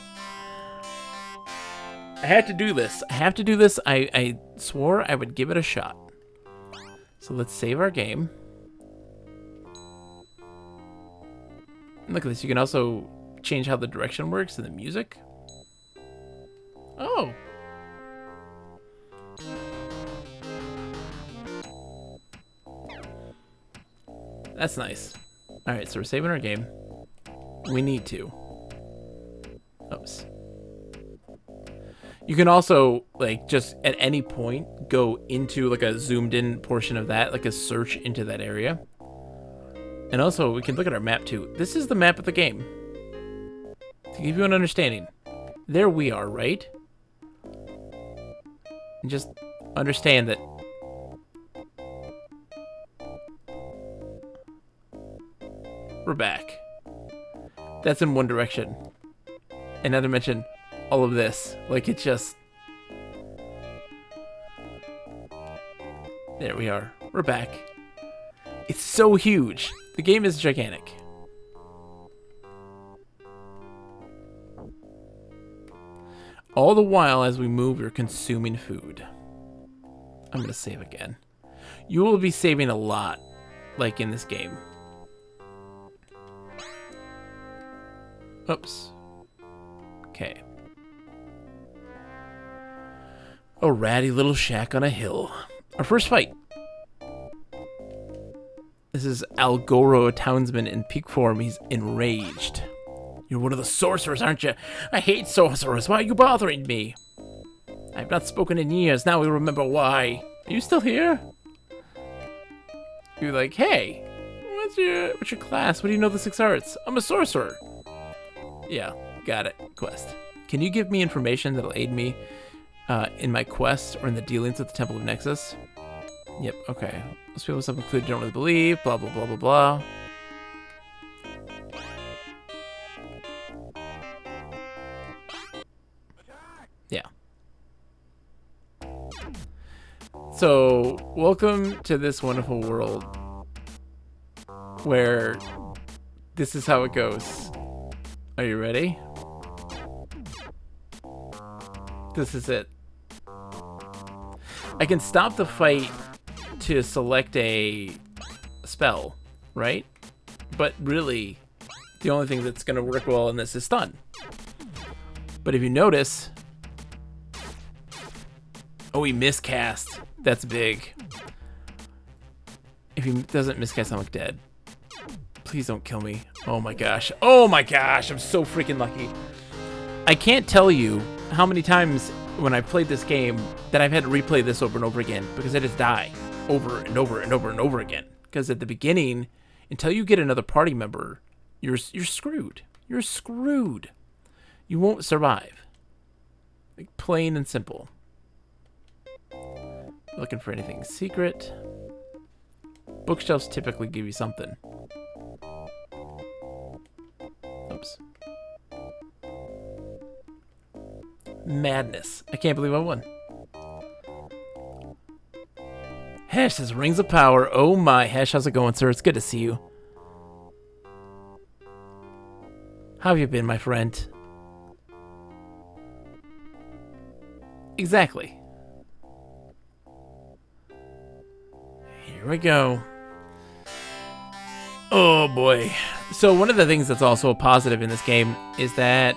I had to do this. I have to do this. I swore I would give it a shot. So let's save our game. Look at this. You can also change how the direction works in the music. Oh. That's nice. Alright, so we're saving our game. We need to. Oops. You can also, like, just at any point go into, like, a zoomed-in portion of that, like a search into that area. And also, we can look at our map, too. This is the map of the game. To give you an understanding. There we are, right? And just understand that... we're back. That's in one direction. And not to mention all of this. Like, it's just... there we are. We're back. It's so huge. The game is gigantic. All the while, as we move, we're consuming food. I'm going to save again. You will be saving a lot, like in this game. Oops. Okay. A ratty little shack on a hill. Our first fight. This is Algoro, a townsman in peak form. He's enraged. You're one of the sorcerers, aren't you? I hate sorcerers. Why are you bothering me? I've not spoken in years. Now we remember why. Are you still here? You're like, hey, what's your class? What do you know the 6 arts? I'm a sorcerer. Yeah, got it. Quest. Can you give me information that'll aid me in my quest or in the dealings with the Temple of Nexus? Yep, okay. Most people self-included don't really believe, blah, blah, blah, blah, blah. Yeah. So, welcome to this wonderful world where this is how it goes. Are you ready? This is it. I can stop the fight to select a spell, right? But really, the only thing that's going to work well in this is stun. But if you notice... Oh, he miscast. That's big. If he doesn't miscast, I'm like dead. Please don't kill me. Oh my gosh. Oh my gosh, I'm so freaking lucky. I can't tell you how many times when I played this game that I've had to replay this over and over again because I just die over and over and over and over again. Because at the beginning, until you get another party member, you're screwed. You're screwed. You won't survive. Like plain and simple. Looking for anything secret. Bookshelves typically give you something. Oops. Madness. I can't believe I won. Hesh says Rings of Power. Oh my. Hesh, how's it going, sir? It's good to see you. How have you been, my friend? Exactly. Here we go. Oh boy. So one of the things that's also a positive in this game is that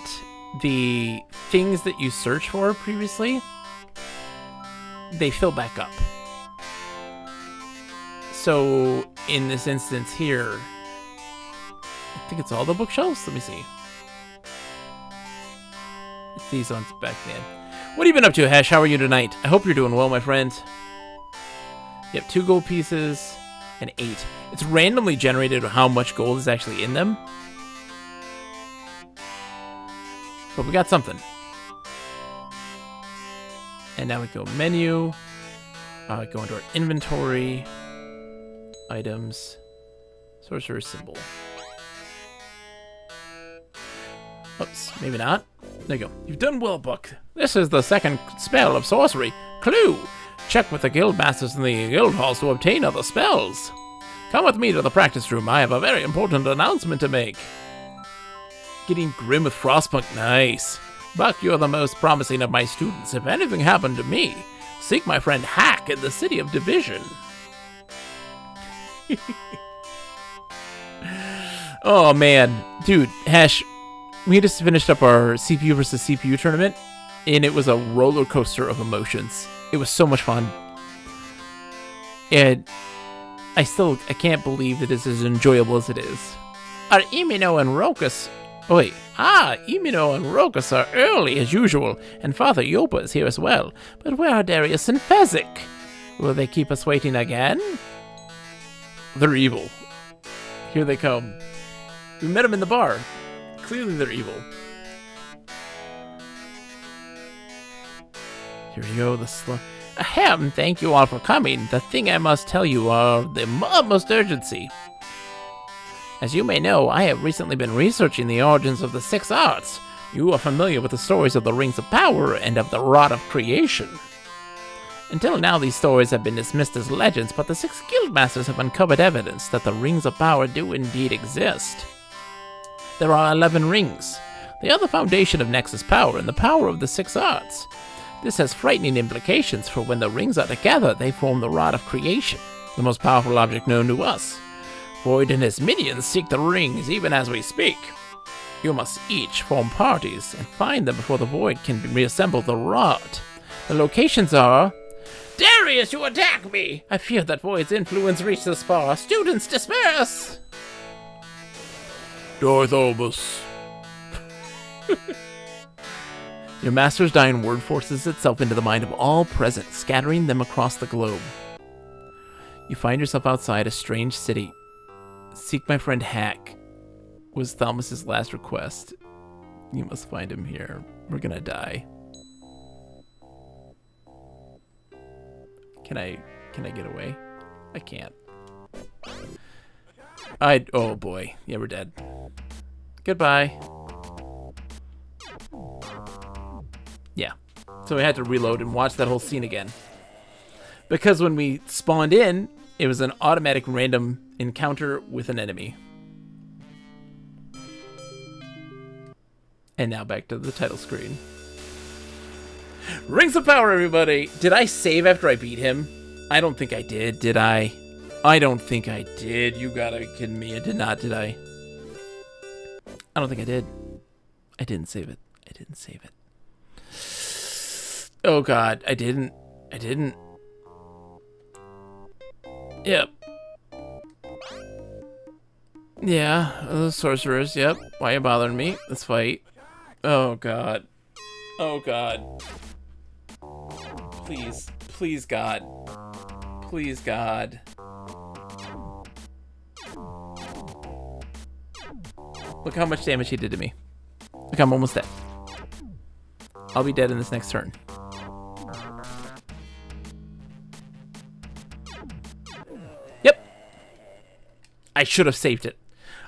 the things that you search for previously, they fill back up. So in this instance here, I think it's all the bookshelves. Let me see. It's these ones back then. What have you been up to, Hesh? How are you tonight? I hope you're doing well, my friend. Yep, 2 gold pieces and 8. It's randomly generated how much gold is actually in them. But we got something. And now we go menu. Go into our inventory. Items. Sorcerer's symbol. Oops, maybe not. There you go. You've done well, Buck. This is the second spell of sorcery. Clue! Check with the guild masters in the guild halls to obtain other spells. Come with me to the practice room. I have a very important announcement to make. Getting grim with Frostpunk. Nice. Buck, you're the most promising of my students. If anything happened to me, seek my friend Hack in the city of Division. Oh, man. Dude, Hash, we just finished up our CPU versus CPU tournament, and it was a roller coaster of emotions. It was so much fun. And I can't believe it is as enjoyable as it is. Are Imino and Rokus... Oh, wait. Imino and Rokus are early as usual, and Father Yopa is here as well. But where are Darius and Fezzik? Will they keep us waiting again? They're evil. Here they come. We met them in the bar. Clearly they're evil. Here we go, Ahem, thank you all for coming. The thing I must tell you are the utmost urgency. As you may know, I have recently been researching the origins of the 6 arts. You are familiar with the stories of the Rings of Power and of the Rod of Creation. Until now, these stories have been dismissed as legends, but the 6 guildmasters have uncovered evidence that the Rings of Power do indeed exist. There are 11 rings. They are the foundation of Nexus power and the power of the 6 arts. This has frightening implications, for when the rings are together, they form the Rod of Creation. the most powerful object known to us. Void and his minions seek the rings even as we speak. You must each form parties and find them before the Void can reassemble the rod. The locations are... Darius, you attack me! I fear that Void's influence reached this far. Students, disperse!
Darth Albus.
Your master's dying word forces itself into the mind of all present, scattering them across the globe. You find yourself outside a strange city. Seek my friend Hack was Thomas's last request. You must find him here. We're gonna die. Can I get away? I can't. Oh boy. Yeah, we're dead. Goodbye. Yeah. So we had to reload and watch that whole scene again. Because when we spawned in, it was an automatic random encounter with an enemy. And now back to the title screen. Rings of Power, everybody! Did I save after I beat him? I don't think I did I? I don't think I did. You gotta be kidding me. I did not, did I? I don't think I did. I didn't save it. I didn't save it. Oh god, I didn't. Yep. Yeah, the sorcerers, yep. Why are you bothering me? Let's fight. Oh god. Oh god. Please. Please, God. Please, God. Look how much damage he did to me. Look, I'm almost dead. I'll be dead in this next turn. Yep. I should have saved it.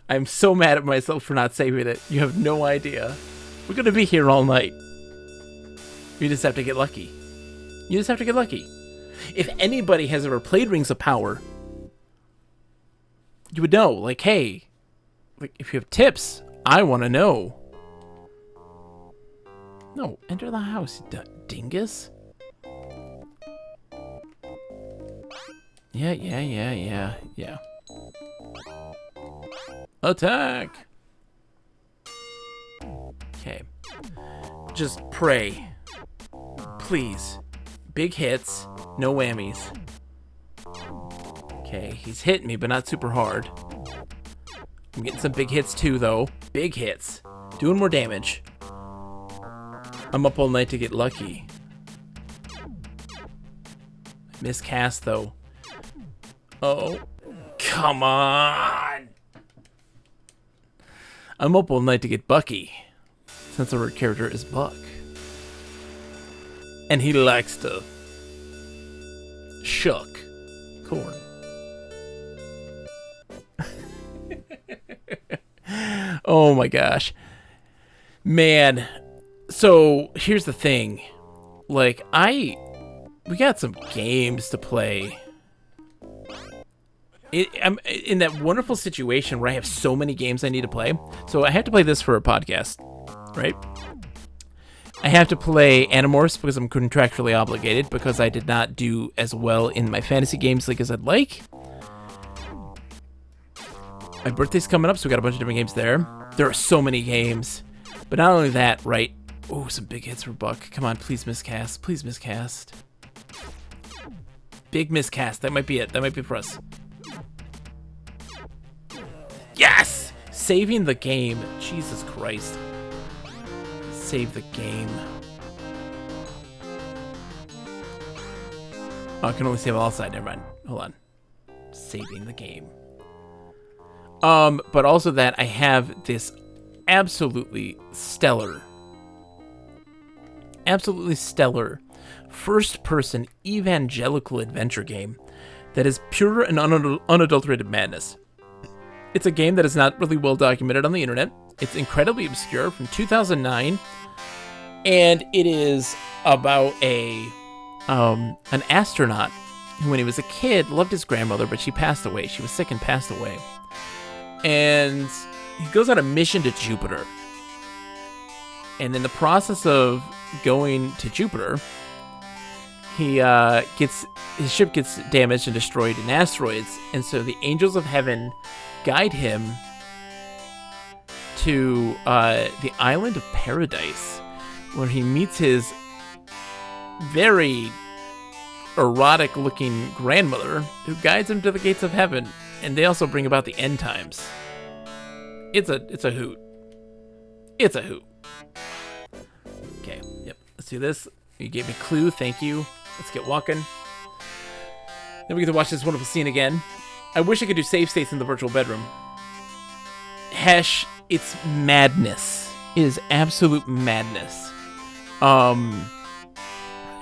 I'm so mad at myself for not saving it. You have no idea. We're gonna be here all night. You just have to get lucky. You just have to get lucky. If anybody has ever played Rings of Power, you would know, like, hey, like, if you have tips, I want to know. No, enter the house, dingus. Yeah. Attack! Okay. Just pray. Please. Big hits, no whammies. Okay, he's hitting me, but not super hard. I'm getting some big hits too, though. Big hits. Doing more damage. I'm up all night to get lucky. Miscast, though. Oh. Come on! I'm up all night to get Bucky, since our character is Buck. And he likes to shuck corn. Oh my gosh. Man. So here's the thing. Like, we got some games to play. I'm in that wonderful situation where I have so many games I need to play. So I have to play this for a podcast, right? I have to play Animorphs because I'm contractually obligated because I did not do as well in my fantasy games league as I'd like. My birthday's coming up, so we got a bunch of different games there. There are so many games. But not only that, right? Oh, some big hits for Buck. Come on, please miscast. Please miscast. Big miscast. That might be it. That might be for us. Yes! Saving the game. Jesus Christ. Save the game. Oh, I can only save all side. Never mind. Hold on. Saving the game. But also that I have this absolutely stellar first-person evangelical adventure game that is pure and unadulterated madness. It's a game that is not really well documented on the internet. It's incredibly obscure, from 2009, and it is about an astronaut who, when he was a kid, loved his grandmother, but she passed away. She was sick and passed away. And he goes on a mission to Jupiter. And in the process of going to Jupiter, he gets his ship gets damaged and destroyed in asteroids, and so the angels of heaven guide him to the island of Paradise, where he meets his very erotic-looking grandmother, who guides him to the gates of heaven, and they also bring about the end times. It's a hoot. It's a hoot. Okay, yep. Let's do this. You gave me a clue. Thank you. Let's get walking. Then we get to watch this wonderful scene again. I wish I could do save states in the virtual bedroom. Hesh, it's madness. It is absolute madness.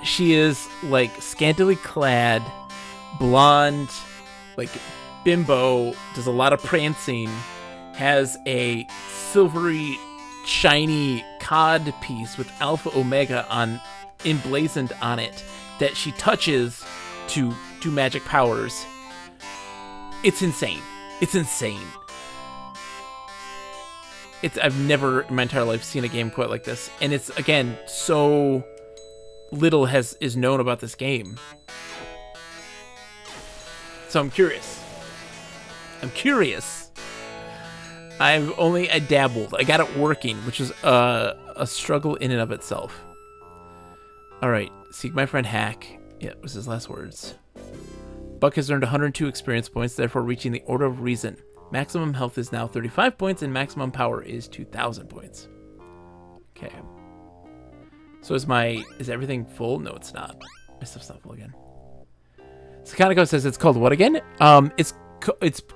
She is like scantily clad, blonde, like bimbo, does a lot of prancing, has a silvery, shiny cod piece with Alpha Omega emblazoned on it that she touches to do magic powers. It's insane. It's insane. I've never in my entire life seen a game quite like this, and it's again so little is known about this game. So I'm curious. I dabbled. I got it working, which is a struggle in and of itself. All right, seek my friend Hack. Yeah, it was his last words. Buck has earned 102 experience points, therefore reaching the Order of Reason. Maximum health is now 35 points, and maximum power is 2,000 points. Okay. So is everything full? No, it's not. My stuff's not full again. Sakanako says it's called what again? It's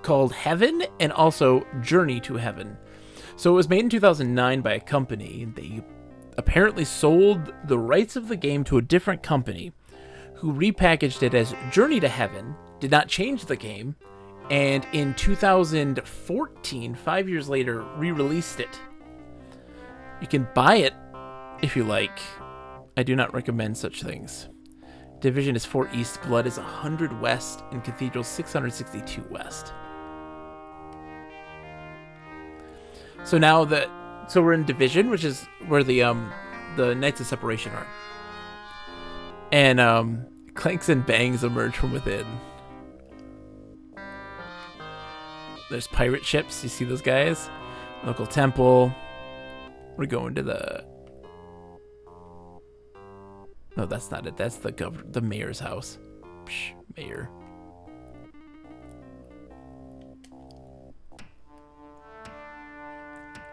called Heaven and also Journey to Heaven. So it was made in 2009 by a company. They apparently sold the rights of the game to a different company who repackaged it as Journey to Heaven, did not change the game, and in 2014, 5 years later, re-released it. You can buy it if you like. I do not recommend such things. Division is 4 East, Blood is 100 West, and Cathedral 662 West. So now so we're in Division, which is where the Knights of Separation are. And clanks and bangs emerge from within. There's pirate ships. You see those guys? Local temple. We're going to the... No, that's not it. That's the mayor's house. Psh, mayor.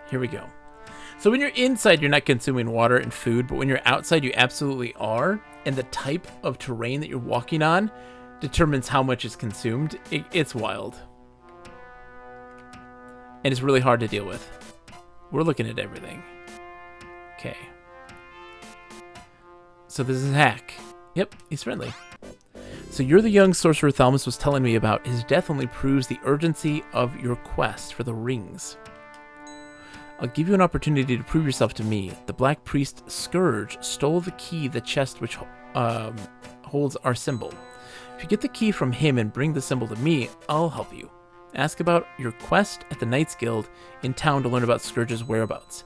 Here we go. So when you're inside, you're not consuming water and food, but when you're outside, you absolutely are. And the type of terrain that you're walking on determines how much is consumed. It's wild. And it's really hard to deal with. We're looking at everything. Okay. So this is Hack. Yep, he's friendly. So you're the young sorcerer Thalmus was telling me about. His death only proves the urgency of your quest for the rings. I'll give you an opportunity to prove yourself to me. The Black Priest Scourge stole the key, the chest which holds our symbol. If you get the key from him and bring the symbol to me, I'll help you. Ask about your quest at the Knights Guild in town to learn about Scourge's whereabouts.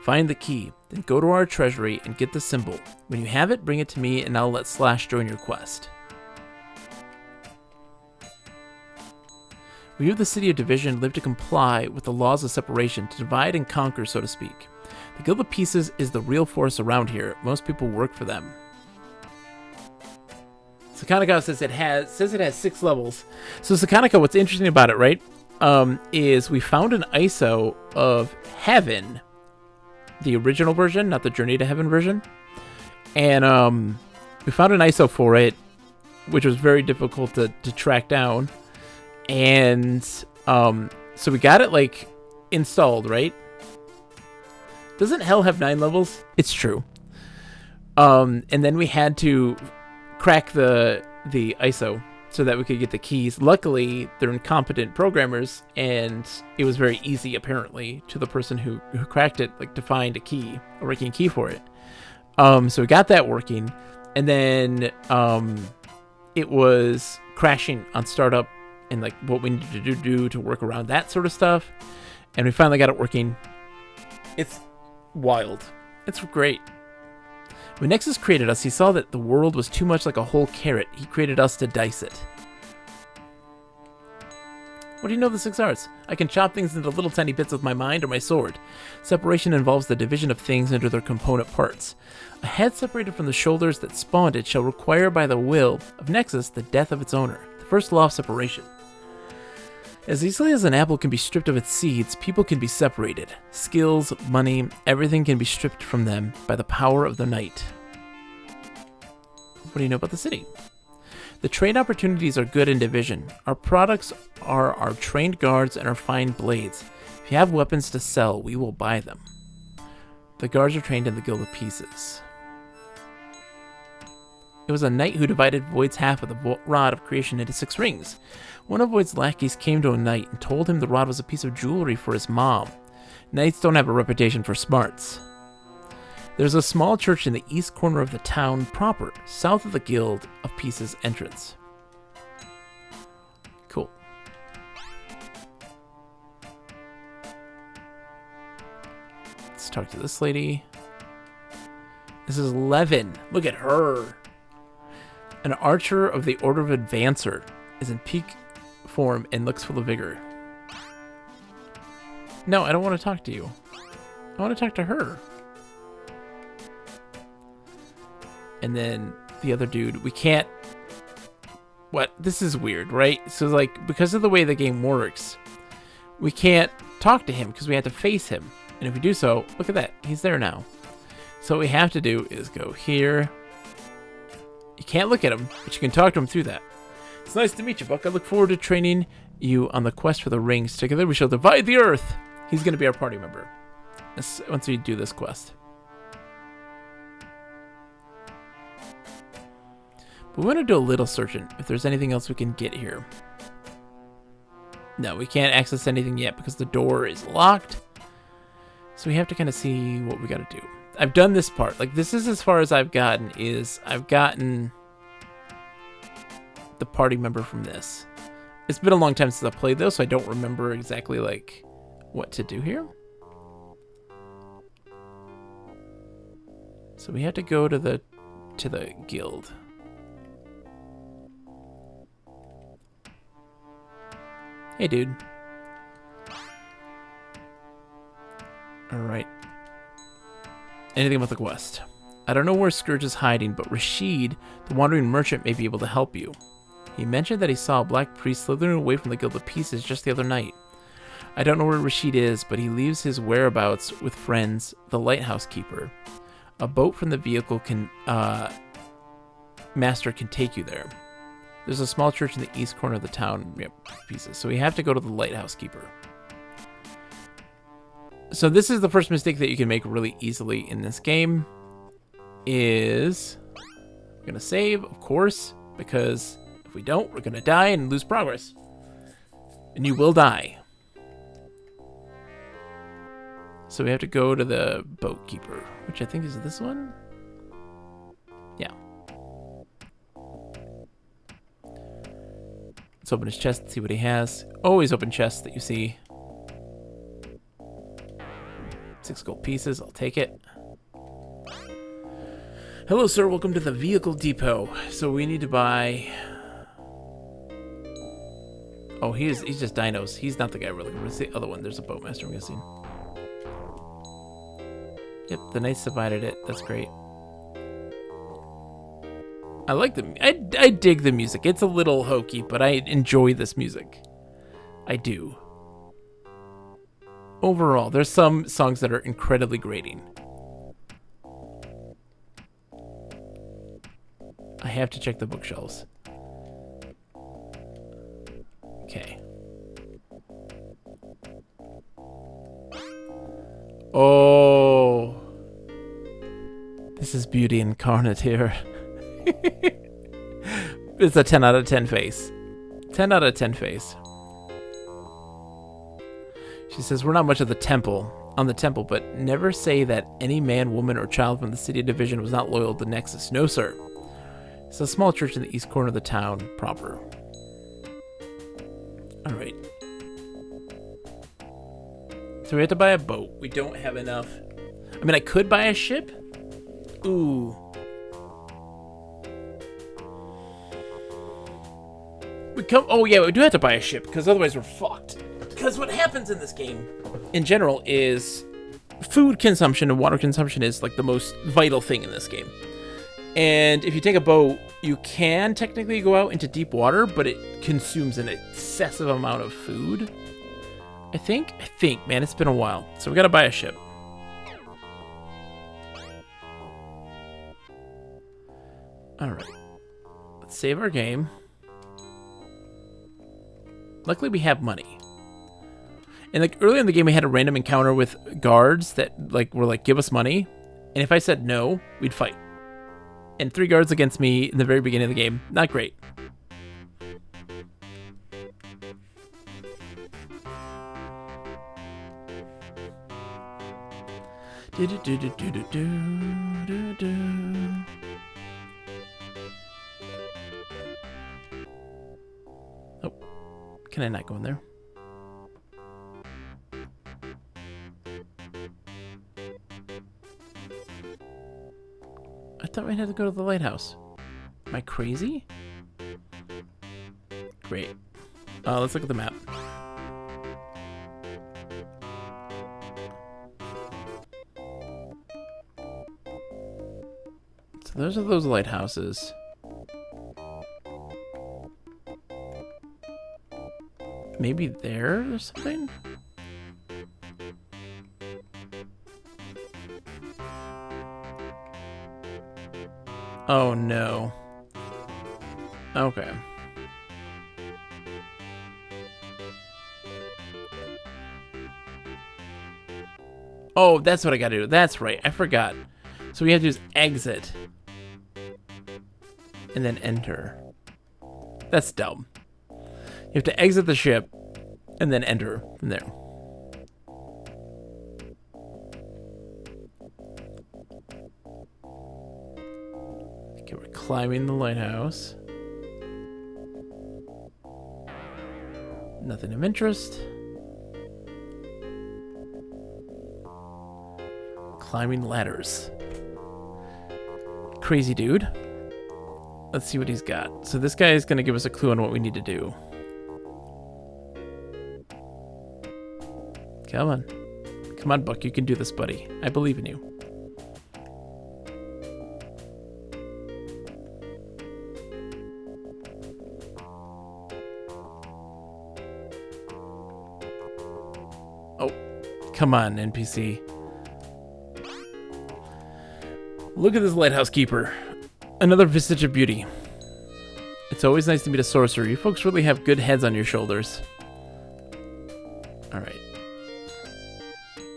Find the key, then go to our treasury and get the symbol. When you have it, bring it to me and I'll let Slash join your quest. We of the City of Division live to comply with the laws of separation, to divide and conquer, so to speak. The Guild of Pieces is the real force around here. Most people work for them. Sakanako says it has 6 levels. So Sakanako, what's interesting about it, right, is we found an ISO of Heaven, the original version, not the Journey to Heaven version, and we found an ISO for it, which was very difficult to track down, and so we got it like installed, right? Doesn't Hell have 9 levels? It's true. And then we had to crack the ISO so that we could get the keys. Luckily, they're incompetent programmers, and it was very easy, apparently, to the person who cracked it, like, to find a working key for it. So we got that working, and then it was crashing on startup, and like what we needed to do to work around that sort of stuff, and we finally got it working. It's wild. It's great. When Nexus created us, he saw that the world was too much like a whole carrot. He created us to dice it. What do you know of the 6 arts? I can chop things into little tiny bits with my mind or my sword. Separation involves the division of things into their component parts. A head separated from the shoulders that spawned it shall require by the will of Nexus the death of its owner. The first law of separation. As easily as an apple can be stripped of its seeds, people can be separated. Skills, money, everything can be stripped from them by the power of the night. What do you know about the city? The trade opportunities are good in division. Our products are our trained guards and our fine blades. If you have weapons to sell, we will buy them. The guards are trained in the Guild of Pieces. It was a knight who divided Void's half of the rod of creation into 6 rings. One of Void's lackeys came to a knight and told him the rod was a piece of jewelry for his mom. Knights don't have a reputation for smarts. There's a small church in the east corner of the town proper, south of the Guild of Pieces entrance. Cool. Let's talk to this lady. This is Levin. Look at her. An archer of the Order of Advancer is in peak form and looks full of vigor. No, I don't want to talk to you. I want to talk to her. And then the other dude, we can't... What? This is weird, right? So, like, because of the way the game works, we can't talk to him because we have to face him. And if we do so, look at that. He's there now. So what we have to do is go here. You can't look at him, but you can talk to him through that. It's nice to meet you, Buck. I look forward to training you on the quest for the rings. Together we shall divide the earth. He's going to be our party member once we do this quest. But we want to do a little searching if there's anything else we can get here. No, we can't access anything yet because the door is locked. So we have to kind of see what we got to do. I've done this part. Like, this is as far as I've gotten, is I've gotten the party member from this. It's been a long time since I played though, so I don't remember exactly, like, what to do here. So we have to go to the guild. Hey, dude. Alright. Anything about the quest? I don't know where Scourge is hiding, but Rashid, the wandering merchant, may be able to help you. He mentioned that he saw a black priest slithering away from the Guild of Pieces just the other night. I don't know where Rashid is, but he leaves his whereabouts with friends, the lighthouse keeper. A boat from the vehicle master can take you there. There's a small church in the east corner of the town. Yep, Pieces. So we have to go to the lighthouse keeper. So this is the first mistake that you can make really easily in this game. Is we're gonna save, of course, because if we don't, we're gonna die and lose progress. And you will die. So we have to go to the boat keeper, which I think is this one. Yeah. Let's open his chest and see what he has. Always open chests that you see. 6 gold pieces, I'll take it. Hello, sir. Welcome to the vehicle depot. So we need to buy... Oh, he's just dinos. He's not the guy we're looking for. What's the other one? There's a boatmaster, I'm guessing. Yep, the knights divided it. That's great. I like I dig the music. It's a little hokey, but I enjoy this music. I do. Overall, there's some songs that are incredibly grating. I have to check the bookshelves. Okay. Oh. This is beauty incarnate here. It's a 10 out of 10 face. 10 out of 10 face. She says, we're not much of the temple, but never say that any man, woman, or child from the city division was not loyal to Nexus. No, sir. It's a small church in the east corner of the town proper. Alright. So we have to buy a boat. We don't have enough. I mean, I could buy a ship. Ooh. Oh yeah, we do have to buy a ship because otherwise we're fucked. Because what happens in this game, in general, is food consumption and water consumption is like the most vital thing in this game. And if you take a boat, you can technically go out into deep water, but it consumes an excessive amount of food. I think, man, it's been a while. So we gotta buy a ship. Alright. Let's save our game. Luckily we have money. And like earlier in the game we had a random encounter with guards that like were like, give us money. And if I said no, we'd fight. And 3 guards against me in the very beginning of the game. Not great. Oh, can I not go in there? I thought we had to go to the lighthouse. Am I crazy? Great. Let's look at the map. So those are those lighthouses. Maybe there's something? Oh no. Okay. Oh, that's what I gotta do. That's right. I forgot. So we have to just exit. And then enter. That's dumb. You have to exit the ship and then enter from there. Okay, we're climbing the lighthouse. Nothing of interest. Climbing ladders. Crazy dude. Let's see what he's got. So this guy is going to give us a clue on what we need to do. Come on. Come on, Buck. You can do this, buddy. I believe in you. Oh, come on, NPC. Look at this lighthouse keeper. Another vestige of beauty. It's always nice to meet a sorcerer. You folks really have good heads on your shoulders. Alright.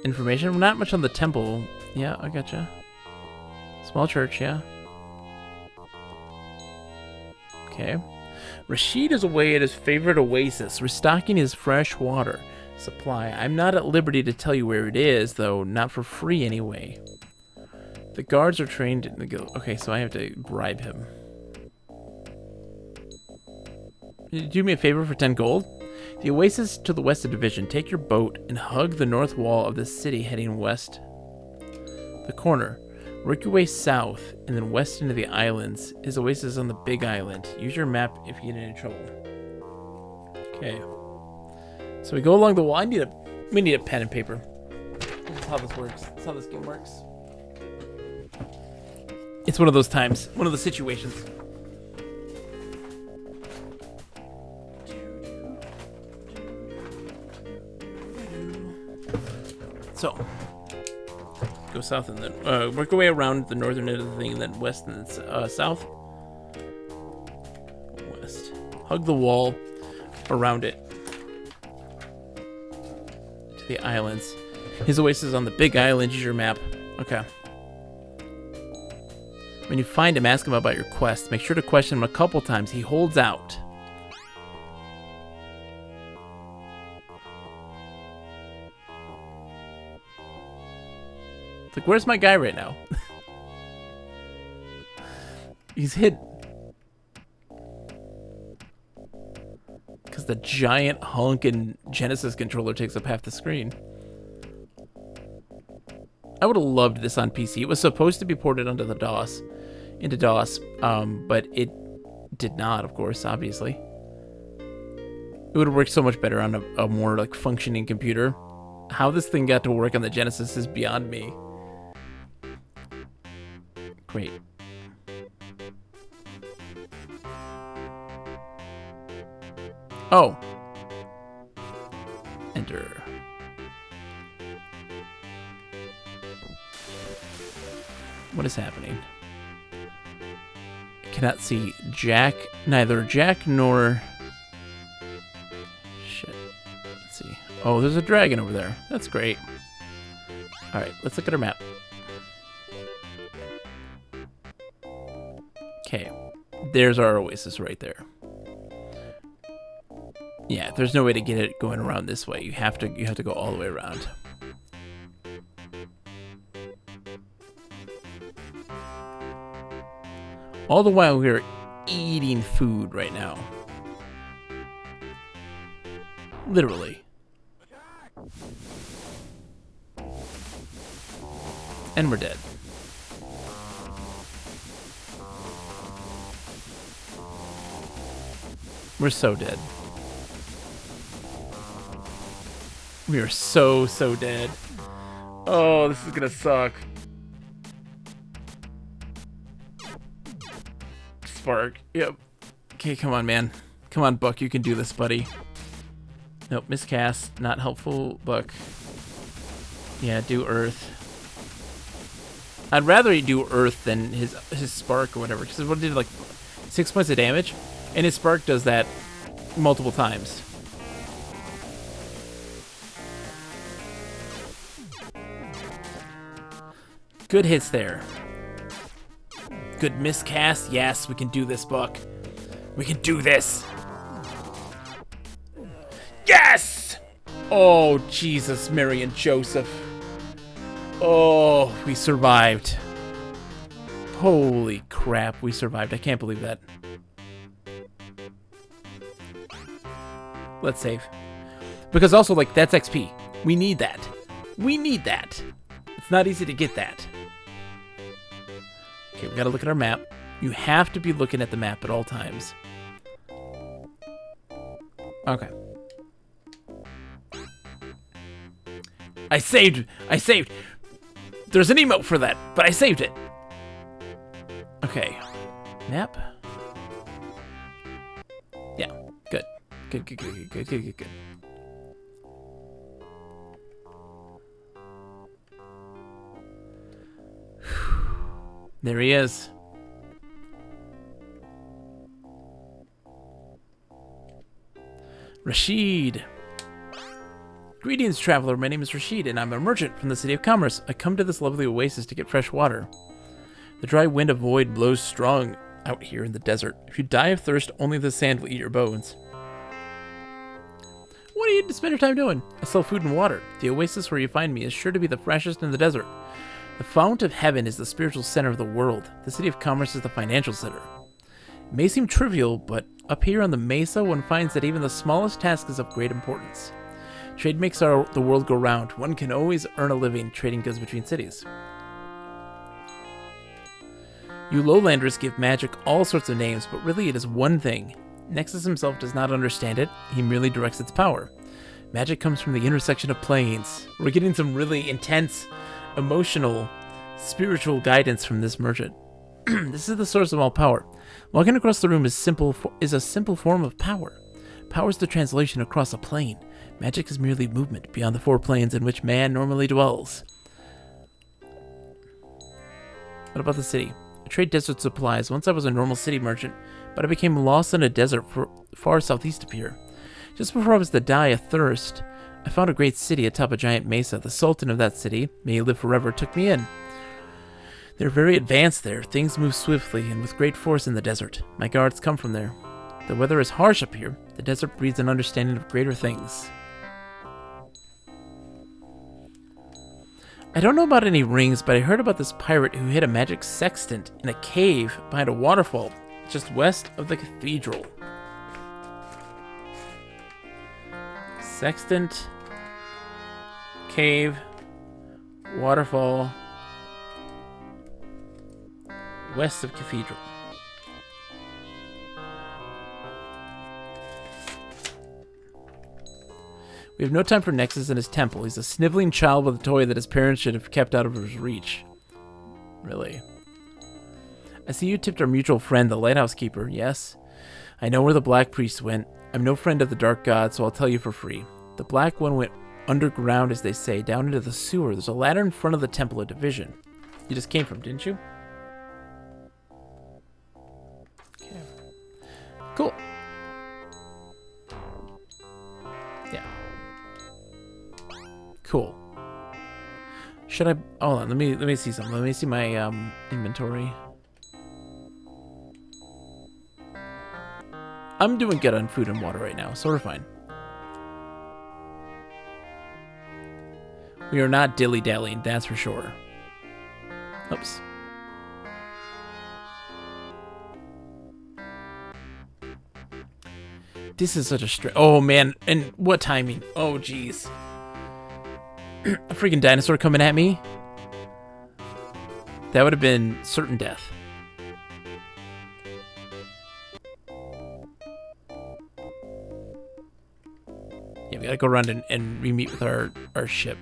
Information? Not much on the temple. Yeah, I gotcha. Small church, yeah. Okay. Rashid is away at his favorite oasis, restocking his fresh water supply. I'm not at liberty to tell you where it is, though not for free anyway. The guards are trained in the guild. Okay, so I have to bribe him. Can you do me a favor for 10 gold? The oasis to the west of Division. Take your boat and hug the north wall of the city heading west. The corner. Work your way south and then west into the islands. His oasis is on the big island. Use your map if you get into trouble. Okay. So we go along the wall. We need a pen and paper. That's how this works. That's how this game works. It's one of those times, one of the situations. So, go south and then work our way around the northern end of the thing, and then west and then south. West. Hug the wall around it to the islands. His oasis is on the big island. Use your map. Okay. When you find him, ask him about your quest. Make sure to question him a couple times. He holds out. It's like, where's my guy right now? He's hidden. Because the giant honkin' Genesis controller takes up half the screen. I would have loved this on PC. It was supposed to be ported into DOS, but it did not, of course, obviously. It would work so much better on a more like functioning computer. How this thing got to work on the Genesis is beyond me. Great. Oh. Enter. What is happening? I cannot see Jack, neither Jack nor... Shit. Let's see. Oh, there's a dragon over there. That's great. Alright, let's look at our map. Okay. There's our oasis right there. Yeah, there's no way to get it going around this way. You have to go all the way around. All the while we're eating food right now. Literally. And we're dead. We're so dead. We are so dead. Oh, this is gonna suck. Spark. Yep. Okay, come on, man. Come on, Buck. You can do this, buddy. Nope, miscast. Not helpful, Buck. Yeah, do Earth. I'd rather he do Earth than his Spark or whatever, because what did like 6 points of damage, and his Spark does that multiple times. Good hits there. Good miscast. Yes, we can do this, Buck. We can do this. Yes! Oh, Jesus, Mary and Joseph. Oh, we survived. Holy crap, we survived. I can't believe that. Let's save. Because also, like, that's XP. We need that. We need that. It's not easy to get that. Okay, we gotta look at our map. You have to be looking at the map at all times. Okay. I saved! I saved! There's an emote for that, but I saved it! Okay. Map? Yeah, good. Good. There he is. Rashid. Greetings, traveler. My name is Rashid, and I'm a merchant from the City of Commerce. I come to this lovely oasis to get fresh water. The dry wind of void blows strong out here in the desert. If you die of thirst, only the sand will eat your bones. What do you spend your time doing? I sell food and water. The oasis where you find me is sure to be the freshest in the desert. The fount of heaven is the spiritual center of the world. The City of Commerce is the financial center. It may seem trivial, but up here on the mesa, one finds that even the smallest task is of great importance. Trade makes the world go round. One can always earn a living trading goods between cities. You lowlanders give magic all sorts of names, but really it is one thing. Nexus himself does not understand it. He merely directs its power. Magic comes from the intersection of planes. We're getting some really intense, emotional, spiritual guidance from this merchant. This is the source of all power. Walking across the room is a simple form of power. Power is the translation across a plane. Magic is merely movement beyond the four planes in which man normally dwells. What about the city? I trade desert supplies. Once I was a normal city merchant, but I became lost in a desert far southeast of here. Just before I was to die of thirst, I found a great city atop a giant mesa. The sultan of that city, may he live forever, took me in. They're very advanced there. Things move swiftly and with great force in the desert. My guards come from there. The weather is harsh up here. The desert breeds an understanding of greater things. I don't know about any rings, but I heard about this pirate who hid a magic sextant in a cave behind a waterfall just west of the cathedral. Sextant, cave, waterfall, west of cathedral. We have no time for Nexus and his temple. He's a sniveling child with a toy that his parents should have kept out of his reach. Really? I see you tipped our mutual friend, the lighthouse keeper. Yes? I know where the Black Priest went. I'm no friend of the Dark God, so I'll tell you for free. The Black One went underground, as they say, down into the sewer. There's a ladder in front of the Temple of Division. You just came from, didn't you? Okay. Cool. Yeah. Cool. Should I... Hold on, let me see something. Let me see my inventory. I'm doing good on food and water right now, so we're fine. We are not dilly-dallying, that's for sure. Oops. This is such a oh man, and what timing? Oh jeez. A freaking dinosaur coming at me? That would have been certain death. Yeah, we gotta go around and re-meet with our ship.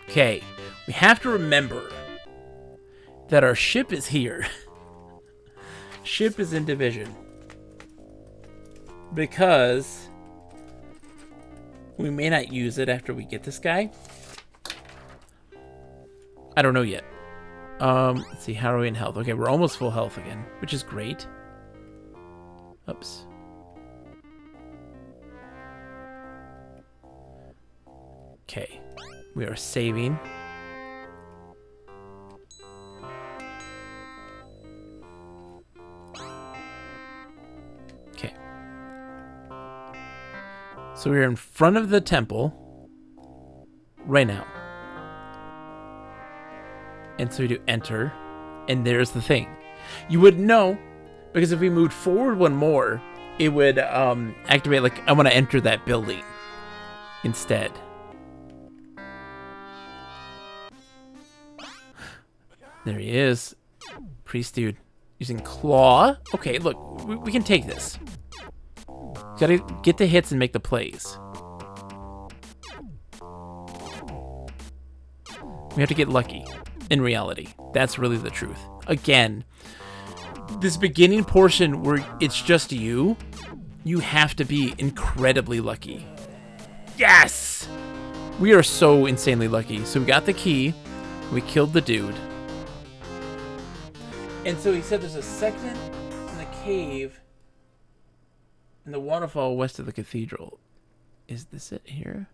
Okay, we have to remember that our ship is here. Ship is in Division. Because we may not use it after we get this guy. I don't know yet. Let's see, how are we in health? Okay, we're almost full health again, which is great. Oops. Okay, we are saving. Okay. So we're in front of the temple right now. And so we do enter, and there's the thing. You would know, because if we moved forward one more, it would activate, like, I want to enter that building instead. There he is. Priest dude. Using claw. Okay, look, we can take this. Gotta get the hits and make the plays. We have to get lucky. In reality, that's really the truth. Again, this beginning portion where it's just you have to be incredibly lucky. Yes! We are so insanely lucky. So we got the key. We killed the dude. And so he said there's a second in the cave in the waterfall west of the cathedral. Is this it here?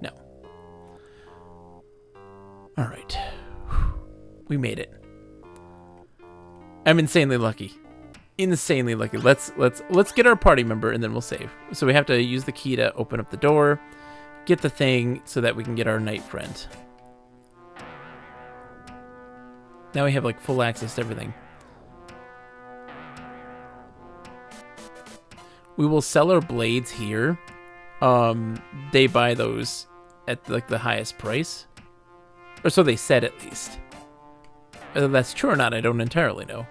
No. All right. We made it. I'm insanely lucky. Insanely lucky. Let's get our party member and then we'll save. So we have to use the key to open up the door, get the thing so that we can get our knight friend. Now we have like full access to everything. We will sell our blades here. They buy those at like the highest price. Or so they said at least. Whether that's true or not, I don't entirely know.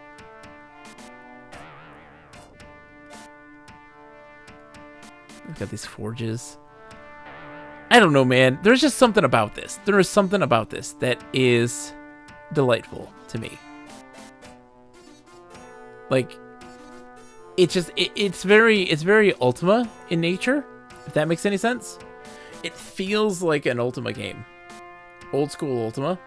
We've got these forges. I don't know, man. There's just something about this. There is something about this that is delightful to me. Like, it's just, it's very Ultima in nature, if that makes any sense. It feels like an Ultima game. Old school Ultima.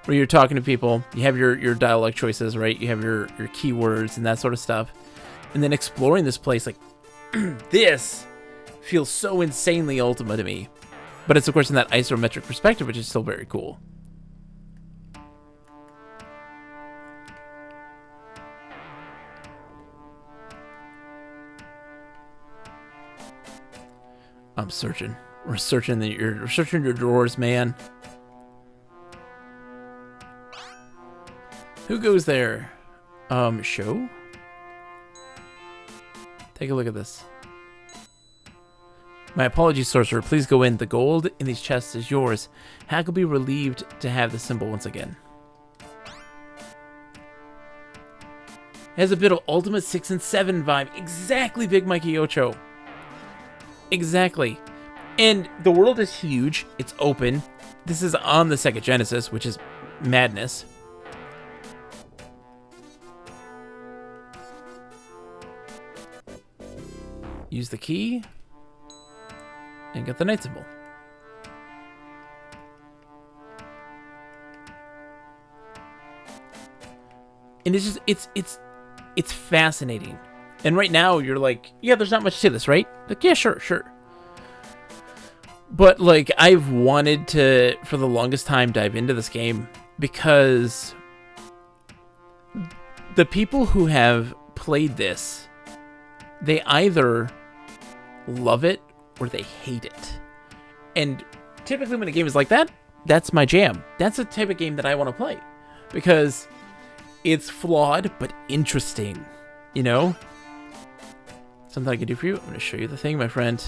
Where you're talking to people, you have your dialogue choices, right? You have your keywords and that sort of stuff. And then exploring this place, like, this feels so insanely Ultima to me. But it's, of course, in that isometric perspective, which is still very cool. I'm searching. We're searching your drawers, man. Who goes there? Show? Take a look at this. My apologies, sorcerer. Please go in. The gold in these chests is yours. Hack will be relieved to have the symbol once again. It has a bit of Ultimate 6 and 7 vibe. Exactly, Big Mikey Ocho. Exactly. And the world is huge. It's open. This is on the Sega Genesis, which is madness. Use the key. And get the knight symbol. And it's just, it's fascinating. And right now you're like, yeah, there's not much to this, right? Like, yeah, sure. But like, I've wanted to, for the longest time, dive into this game because the people who have played this, they either love it or they hate it. And typically when a game is like that, that's my jam. That's the type of game that I want to play because it's flawed but interesting, you know? Something I can do for you? I'm going to show you the thing, my friend.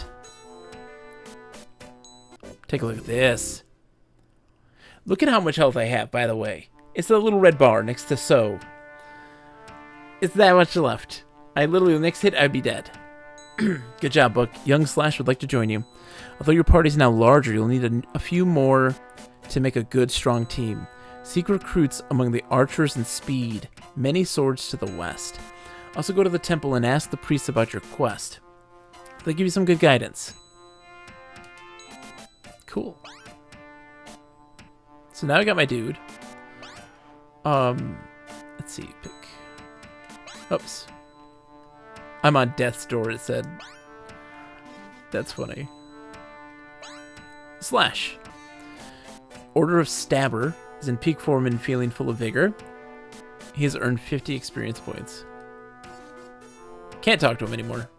Take a look at this. Look at how much health I have, by the way. It's a little red bar next to so. It's that much left. I literally, the next hit, I'd be dead. Good job, Book. Young Slash would like to join you. Although your party's now larger, you'll need a few more to make a good, strong team. Seek recruits among the archers and speed. Many swords to the west. Also go to the temple and ask the priests about your quest. They'll give you some good guidance. Cool. So now I got my dude. Let's see. Pick. Oops. I'm on death's door, it said. That's funny. Slash. Order of Stabber is in peak form and feeling full of vigor. He has earned 50 experience points. Can't talk to him anymore.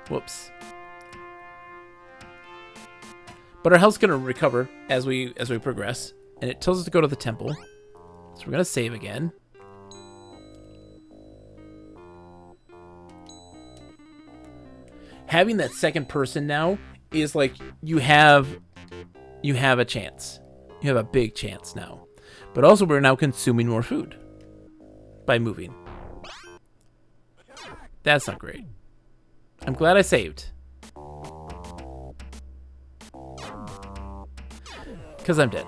Whoops. But our health's gonna recover as we progress, and it tells us to go to the temple. So we're gonna save again. Having that second person now is like you have a chance. You have a big chance now. But also we're now consuming more food by moving. That's not great. I'm glad I saved. Because I'm dead.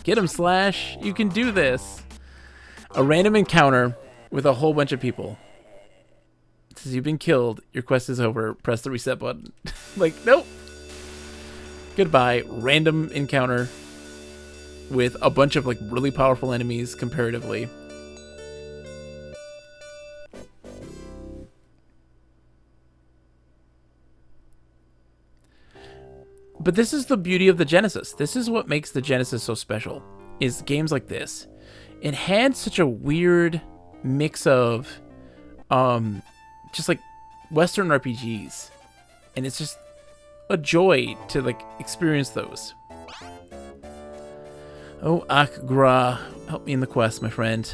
Get him, Slash. You can do this. A random encounter with a whole bunch of people. It says you've been killed. Your quest is over. Press the reset button. Like, nope. Goodbye. Random encounter with a bunch of like really powerful enemies comparatively. But this is the beauty of the Genesis. This is what makes the Genesis so special, is games like this. It had such a weird mix of just like Western RPGs. And it's just a joy to like experience those. Oh, Akgra, help me in the quest, my friend.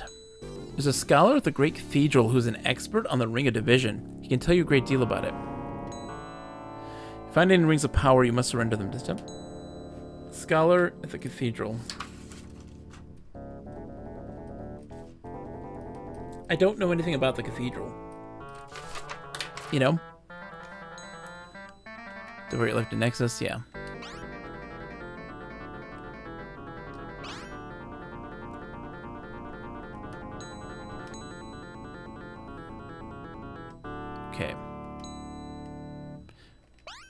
There's a scholar at the Great Cathedral who's an expert on the Ring of Division. He can tell you a great deal about it. Find any rings of power, you must surrender them to him. Scholar at the Cathedral. I don't know anything about the cathedral. You know? The very left in Nexus, yeah. Okay.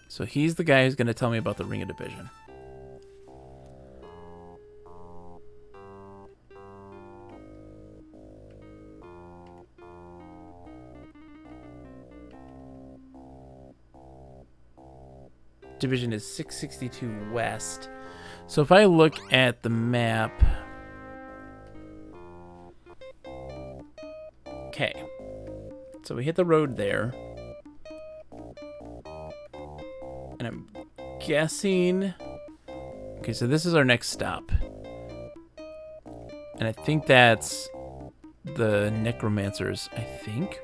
So he's the guy who's going to tell me about the Ring of Division. Division is 662 west. So if I look at the map... Okay. So we hit the road there. And I'm guessing Okay, so this is our next stop. And I think that's the necromancers, I think.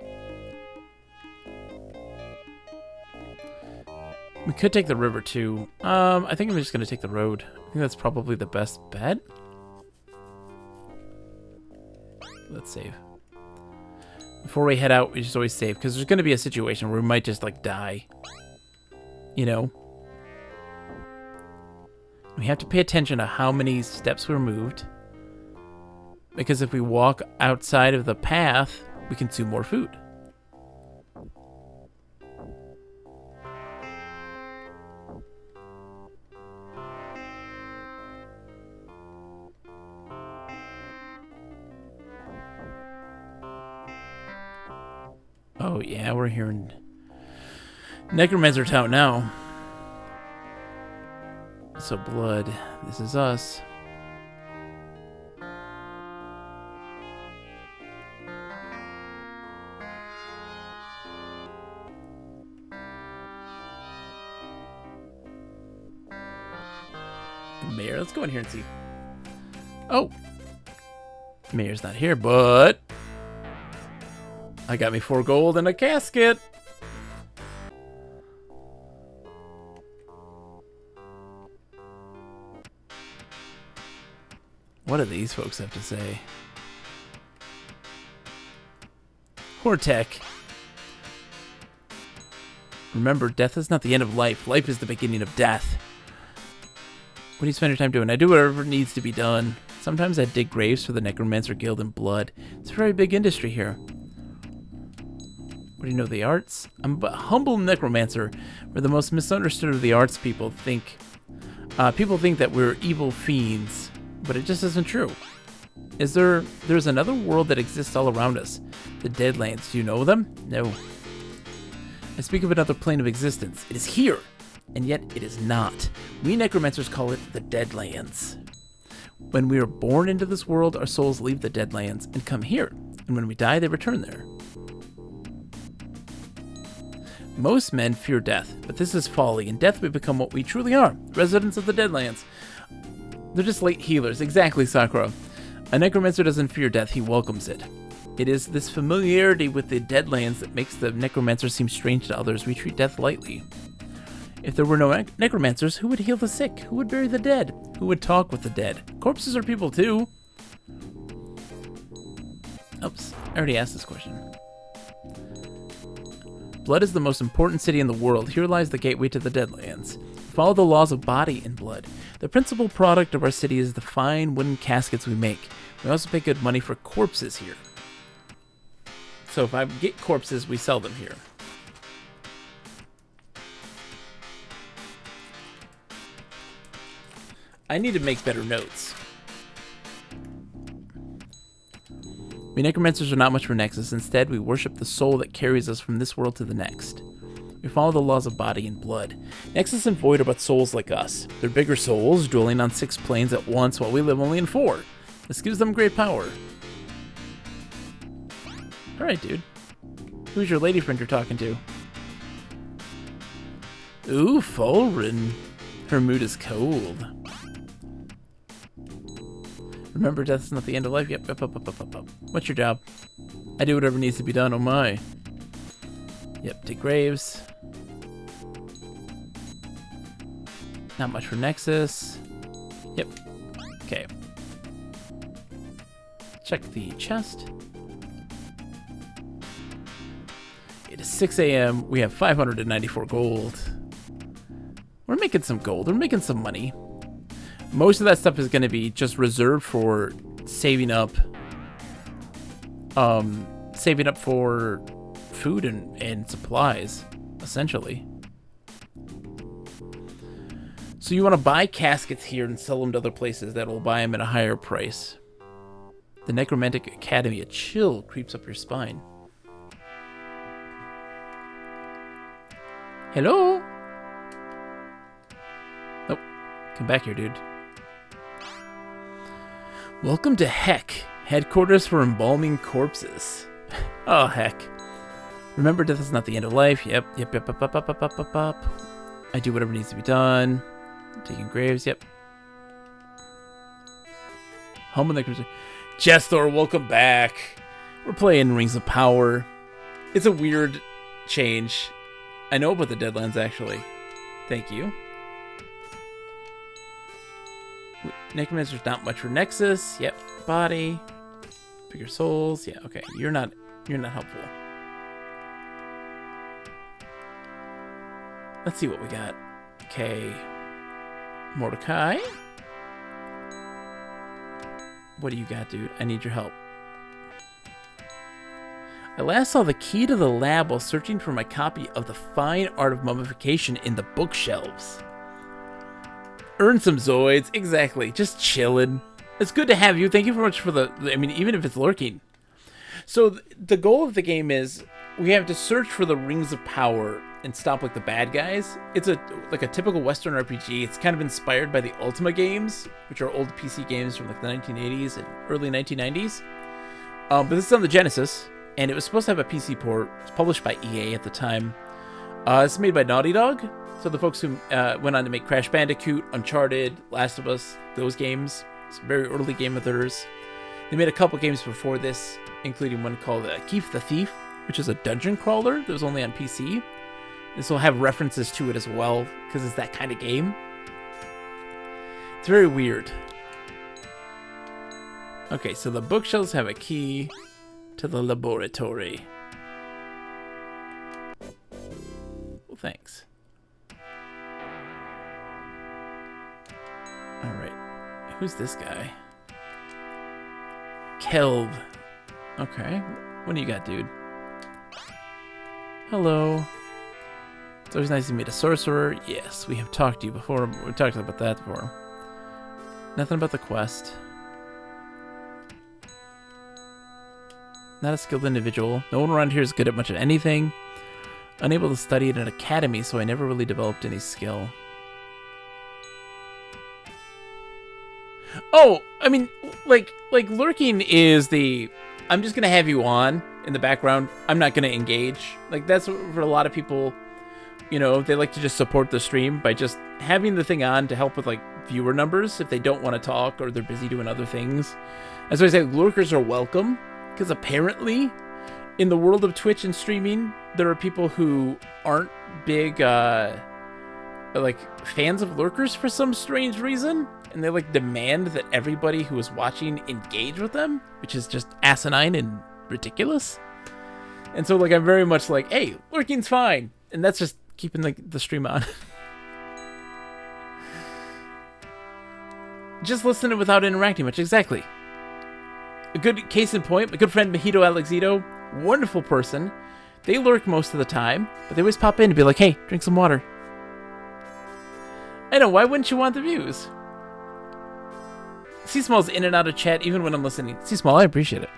We could take the river too. I think I'm just gonna take the road. I think that's probably the best bet. Let's save. Before we head out, we just always save, because there's gonna be a situation where we might just like die. You know? We have to pay attention to how many steps were moved. Because if we walk outside of the path, we consume more food. Oh yeah, we're here in Necromancer Town now. So blood, this is us. The mayor, let's go in here and see. Oh, mayor's not here, but I got me 4 gold and a casket. What do these folks have to say? Hortek. Remember, death is not the end of life. Life is the beginning of death. What do you spend your time doing? I do whatever needs to be done. Sometimes I dig graves for the Necromancer Guild in blood. It's a very big industry here. What do you know of the arts? I'm a humble necromancer. We're the most misunderstood of the arts. People think that we're evil fiends, but it just isn't true. There's another world that exists all around us. The Deadlands. Do you know them? No. I speak of another plane of existence. It is here, and yet it is not. We necromancers call it the Deadlands. When we are born into this world, our souls leave the Deadlands and come here, and when we die, they return there. Most men fear death, but this is folly. In death, we become what we truly are, residents of the Deadlands. They're just late healers. Exactly, Sakura. A necromancer doesn't fear death, he welcomes it. It is this familiarity with the Deadlands that makes the necromancer seem strange to others. We treat death lightly. If there were no necromancers, who would heal the sick? Who would bury the dead? Who would talk with the dead? Corpses are people too. Oops, I already asked this question. Blood is the most important city in the world. Here lies the gateway to the Deadlands. Follow the laws of body and blood. The principal product of our city is the fine wooden caskets we make. We also pay good money for corpses here. So if I get corpses, we sell them here. I need to make better notes. We necromancers are not much for Nexus. Instead, we worship the soul that carries us from this world to the next. We follow the laws of body and blood. Nexus and Void are but souls like us. They're bigger souls, dwelling on 6 planes at once while we live only in 4. This gives them great power. Alright, dude. Who's your lady friend you're talking to? Ooh, Fulrin. Her mood is cold. Remember, death is not the end of life. Yep, up. What's your job? I do whatever needs to be done, oh my. Yep, dig graves. Not much for Nexus. Yep. Okay. Check the chest. It is 6 a.m. We have 594 gold. We're making some gold. We're making some money. Most of that stuff is going to be just reserved for saving up for food and supplies, essentially. So you want to buy caskets here and sell them to other places that will buy them at a higher price. The Necromantic Academy, a chill creeps up your spine. Hello? Nope. Come back here, dude. Welcome to Heck, headquarters for embalming corpses. Oh, heck. Remember, death is not the end of life. Yep. I do whatever needs to be done. Taking graves, yep. Home of the Cruiser. Jestor, welcome back. We're playing Rings of Power. It's a weird change. I know about the Deadlands, actually. Thank you. Necromancer's not much for Nexus. Yep. Body. Bigger souls. Yeah, okay. You're not helpful. Let's see what we got. Okay. Mordecai. What do you got, dude? I need your help. I last saw the key to the lab while searching for my copy of The Fine Art of Mummification in the bookshelves. Earn some Zoids. Exactly. Just chilling. It's good to have you. Thank you very much for I mean, even if it's lurking. So the goal of the game is we have to search for the Rings of Power and stop like the bad guys. It's like a typical Western RPG. It's kind of inspired by the Ultima games, which are old PC games from like the 1980s and early 1990s. But this is on the Genesis, and it was supposed to have a PC port. It was published by EA at the time. It's made by Naughty Dog, so the folks who went on to make Crash Bandicoot, Uncharted, Last of Us, those games. It's a very early game of theirs. They made a couple games before this, including one called Keef the Thief, which is a dungeon crawler that was only on PC. This will have references to it as well, because it's that kind of game. It's very weird. Okay, so the bookshelves have a key to the laboratory. Well, thanks. Alright. Who's this guy? Kelv. Okay. What do you got, dude? Hello. It's always nice to meet a sorcerer. Yes, we have talked to you before. We talked about that before. Nothing about the quest. Not a skilled individual. No one around here is good at much of anything. Unable to study at an academy, so I never really developed any skill. Oh, I mean, like lurking is the... I'm just going to have you on in the background. I'm not going to engage. Like, that's for a lot of people... You know, they like to just support the stream by just having the thing on to help with, like, viewer numbers if they don't want to talk or they're busy doing other things. As I say, lurkers are welcome, because apparently, in the world of Twitch and streaming, there are people who aren't big, like, fans of lurkers for some strange reason, and they, like, demand that everybody who is watching engage with them, which is just asinine and ridiculous. And so, like, I'm very much like, hey, lurking's fine, and that's just keeping the stream on. Just listening without interacting much. Exactly. A good case in point, my good friend Mojito Alexito, wonderful person. They lurk most of the time, but they always pop in and be like, hey, drink some water. I know, why wouldn't you want the views? C-Small's in and out of chat even when I'm listening. C-Small, I appreciate it.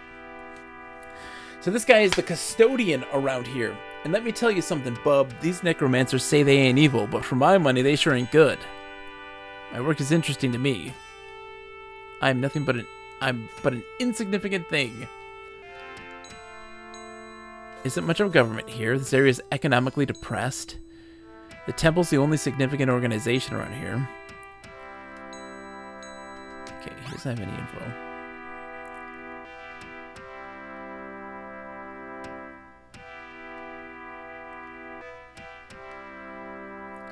So this guy is the custodian around here. And let me tell you something, bub. These necromancers say they ain't evil, but for my money, they sure ain't good. My work is interesting to me. I'm nothing but an insignificant thing. Isn't much of a government here. This area is economically depressed. The temple's the only significant organization around here. Okay, he doesn't have any info.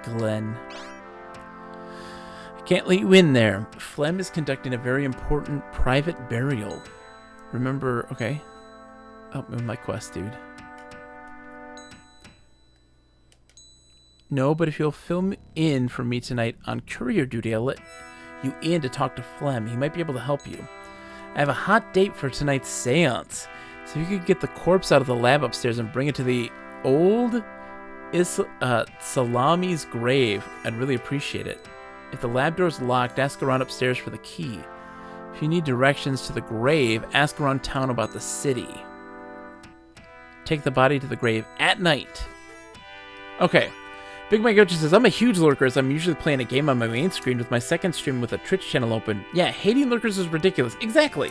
Glenn. I can't let you in there. Flem is conducting a very important private burial. Remember, okay. Oh, my quest, dude. No, but if you'll film in for me tonight on courier duty, I'll let you in to talk to Flem. He might be able to help you. I have a hot date for tonight's seance. So if you could get the corpse out of the lab upstairs and bring it to the old Salami's grave, I'd really appreciate it. If the lab door's locked, ask around upstairs for the key. If you need directions to the grave, ask around town about the city. Take the body to the grave at night. Okay. Big Mike Gochi says, I'm a huge lurker as I'm usually playing a game on my main screen with my second stream with a Twitch channel open. Yeah, hating lurkers is ridiculous. Exactly.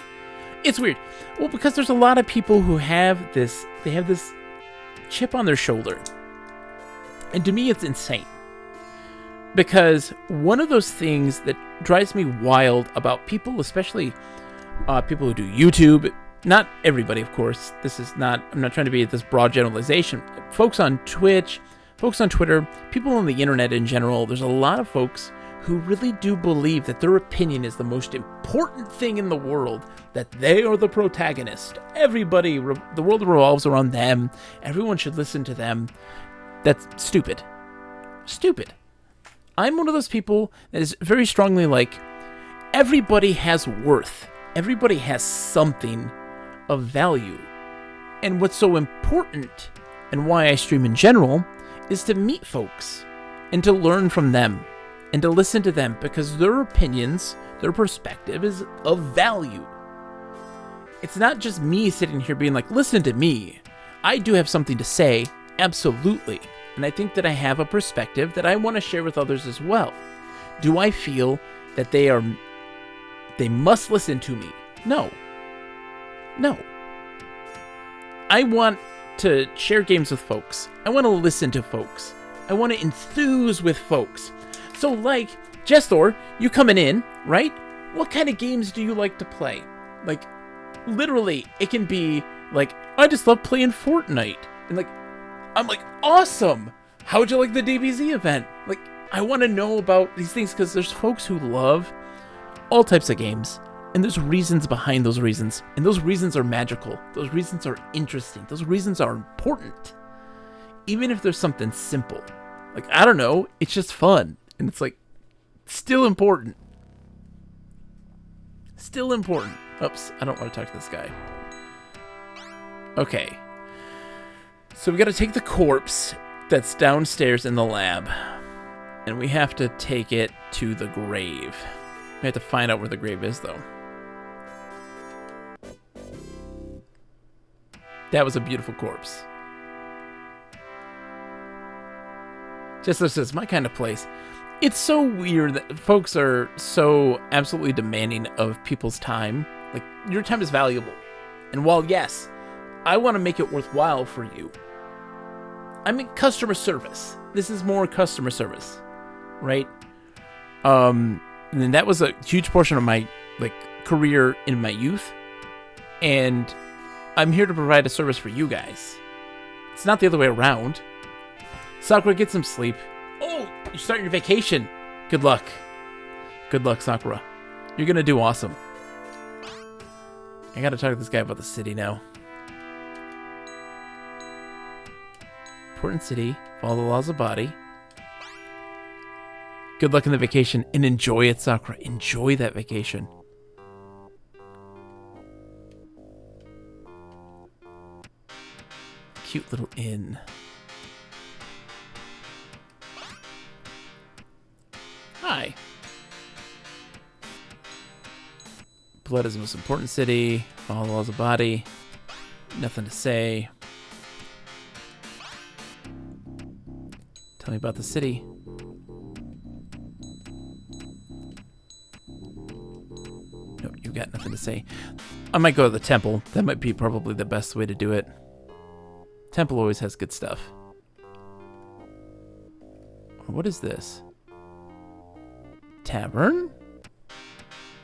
It's weird. Well, because there's a lot of people who have this, they have this chip on their shoulder. And to me, it's insane. Because one of those things that drives me wild about people, especially people who do YouTube. Not everybody, of course. I'm not trying to be this broad generalization. Folks on Twitch, folks on Twitter, people on the internet in general, there's a lot of folks who really do believe that their opinion is the most important thing in the world, that they are the protagonist. Everybody, the world revolves around them. Everyone should listen to them. That's stupid. Stupid. I'm one of those people that is very strongly like, everybody has worth. Everybody has something of value. And what's so important, and why I stream in general, is to meet folks and to learn from them and to listen to them, because their opinions, their perspective is of value. It's not just me sitting here being like, listen to me. I do have something to say, absolutely. And I think that I have a perspective that I want to share with others as well. Do I feel that they must listen to me? No. No. I want to share games with folks. I want to listen to folks. I want to enthuse with folks. So like, Jestor, you coming in, right? What kind of games do you like to play? Like, literally, it can be like, I just love playing Fortnite. And like, I'm like, awesome! How'd you like the DBZ event? Like, I want to know about these things because there's folks who love all types of games. And there's reasons behind those reasons. And those reasons are magical. Those reasons are interesting. Those reasons are important. Even if there's something simple. Like, I don't know, it's just fun. And it's like, still important. Still important. Oops, I don't want to talk to this guy. Okay. So we got to take the corpse that's downstairs in the lab. And we have to take it to the grave. We have to find out where the grave is, though. That was a beautiful corpse. Just this is my kind of place. It's so weird that folks are so absolutely demanding of people's time. Like, your time is valuable. And while, yes, I want to make it worthwhile for you, I'm in customer service. This is more customer service, right? And that was a huge portion of my, like, career in my youth. And I'm here to provide a service for you guys. It's not the other way around. Sakura, get some sleep. Oh, you're starting your vacation. Good luck. Good luck, Sakura. You're gonna do awesome. I gotta talk to this guy about the city now. Important city. Follow the laws of body. Good luck in the vacation and enjoy it, Sakura. Enjoy that vacation. Cute little inn. Hi. Blood is the most important city. Follow the laws of body. Nothing to say. Tell me about the city. Nope, you got nothing to say. I might go to the temple. That might be probably the best way to do it. Temple always has good stuff. What is this? Tavern?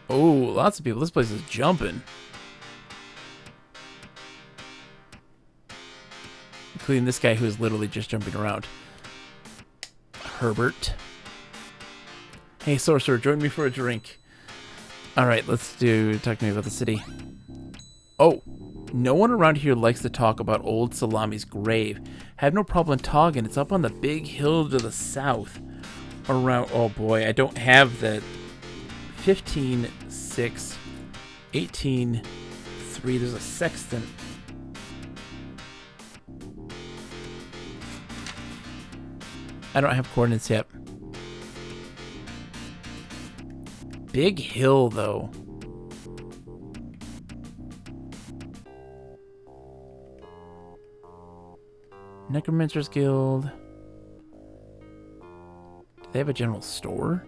Oh, lots of people. This place is jumping. Including this guy who is literally just jumping around. Herbert. Hey, sorcerer, join me for a drink. Alright, talk to me about the city. Oh, no one around here likes to talk about old Salami's grave. Have no problem talking. It's up on the big hill to the south. Around, oh boy, I don't have the 15, 6, 18, 3. There's a sextant. I don't have coordinates yet. Big hill, though. Necromancer's Guild. Do they have a general store?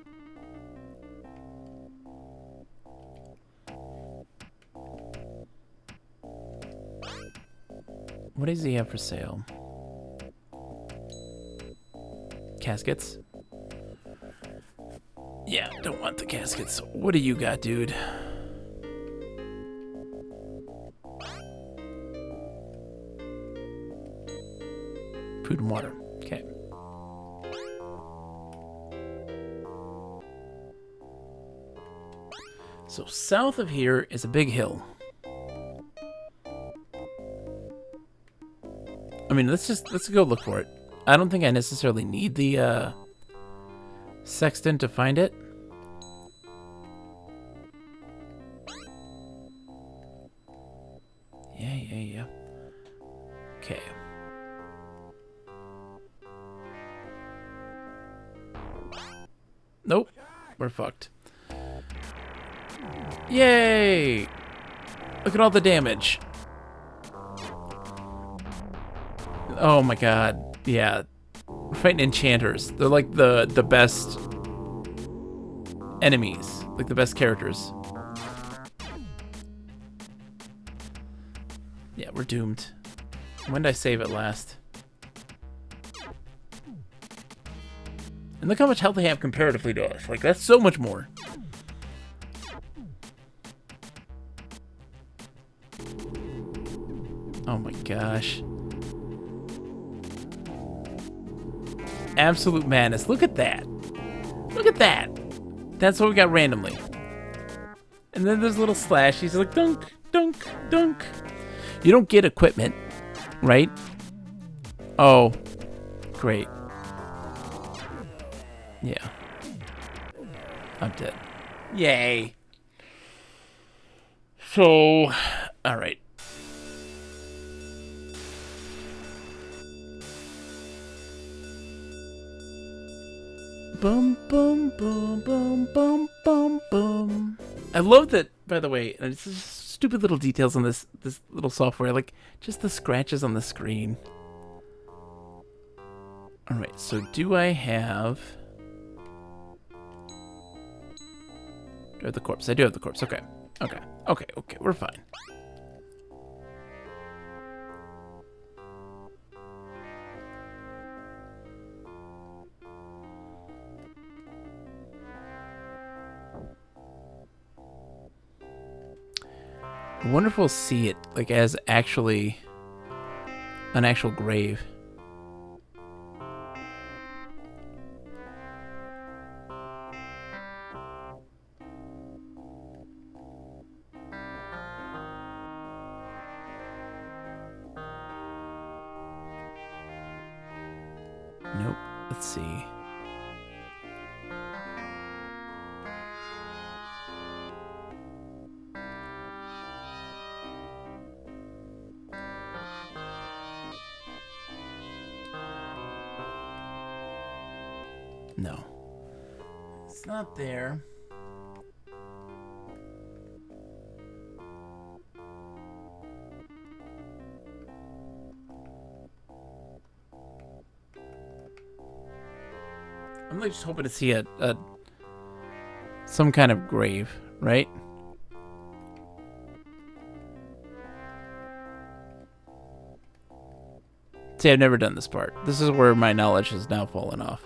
What does he have for sale? Caskets? Yeah, don't want the caskets. What do you got, dude? Food and water. Okay. So south of here is a big hill. I mean, let's go look for it. I don't think I necessarily need the sextant to find it. Yeah. Okay. Nope. We're fucked. Yay! Look at all the damage. Oh my god. Yeah. We're fighting enchanters. They're like the best enemies. Like the best characters. Yeah, we're doomed. When did I save it last? And look how much health they have comparatively to us. Like, that's so much more. Oh my gosh. Absolute madness. Look at that. Look at that. That's what we got randomly. And then there's a little slash. He's like, dunk, dunk, dunk. You don't get equipment, right? Oh, great. Yeah. I'm dead. Yay. So, all right. Boom, boom, boom, boom, boom, boom, boom. I love that, by the way, and it's just stupid little details on this little software, like just the scratches on the screen. All right, so do I have the corpse? I do have the corpse. Okay, we're fine. I wonder if we'll see it like as actually an actual grave. Nope. Let's see. No. It's not there. I'm like just hoping to see a some kind of grave, right? See, I've never done this part. This is where my knowledge has now fallen off.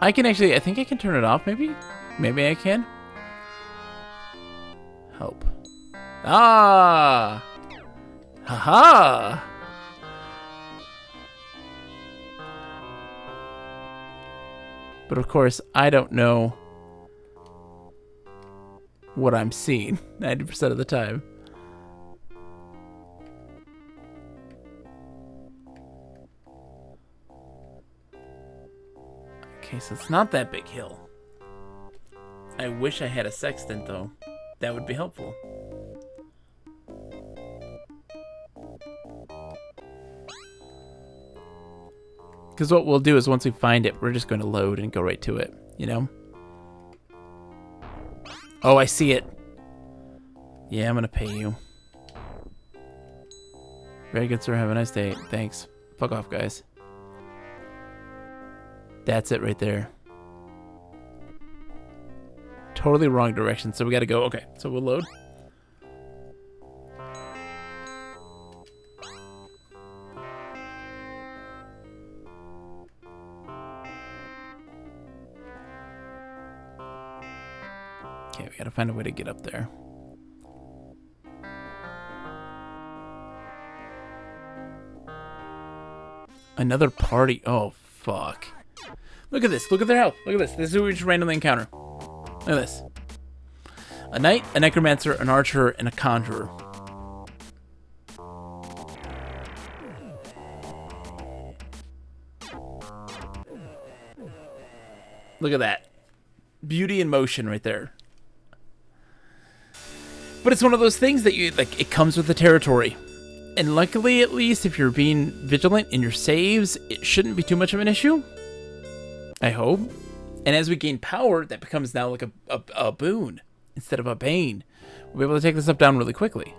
I can actually, I think I can turn it off, maybe? Maybe I can? Help. Ah! Haha! But of course, I don't know what I'm seeing 90% of the time. Okay, so it's not that big hill. I wish I had a sextant, though. That would be helpful. Because what we'll do is once we find it, we're just going to load and go right to it, you know? Oh, I see it. Yeah, I'm going to pay you. Very good, sir. Have a nice day. Thanks. Fuck off, guys. That's it right there. Totally wrong direction, so we gotta go. Okay, so we'll load. Okay, we gotta find a way to get up there. Another party. Oh, fuck. Look at this. Look at their health. Look at this. This is who we just randomly encounter. Look at this. A knight, a necromancer, an archer, and a conjurer. Look at that. Beauty in motion right there. But it's one of those things that you, like, it comes with the territory. And luckily, at least, if you're being vigilant in your saves, it shouldn't be too much of an issue. I hope. And as we gain power, that becomes now like a boon instead of a bane. We'll be able to take this stuff down really quickly.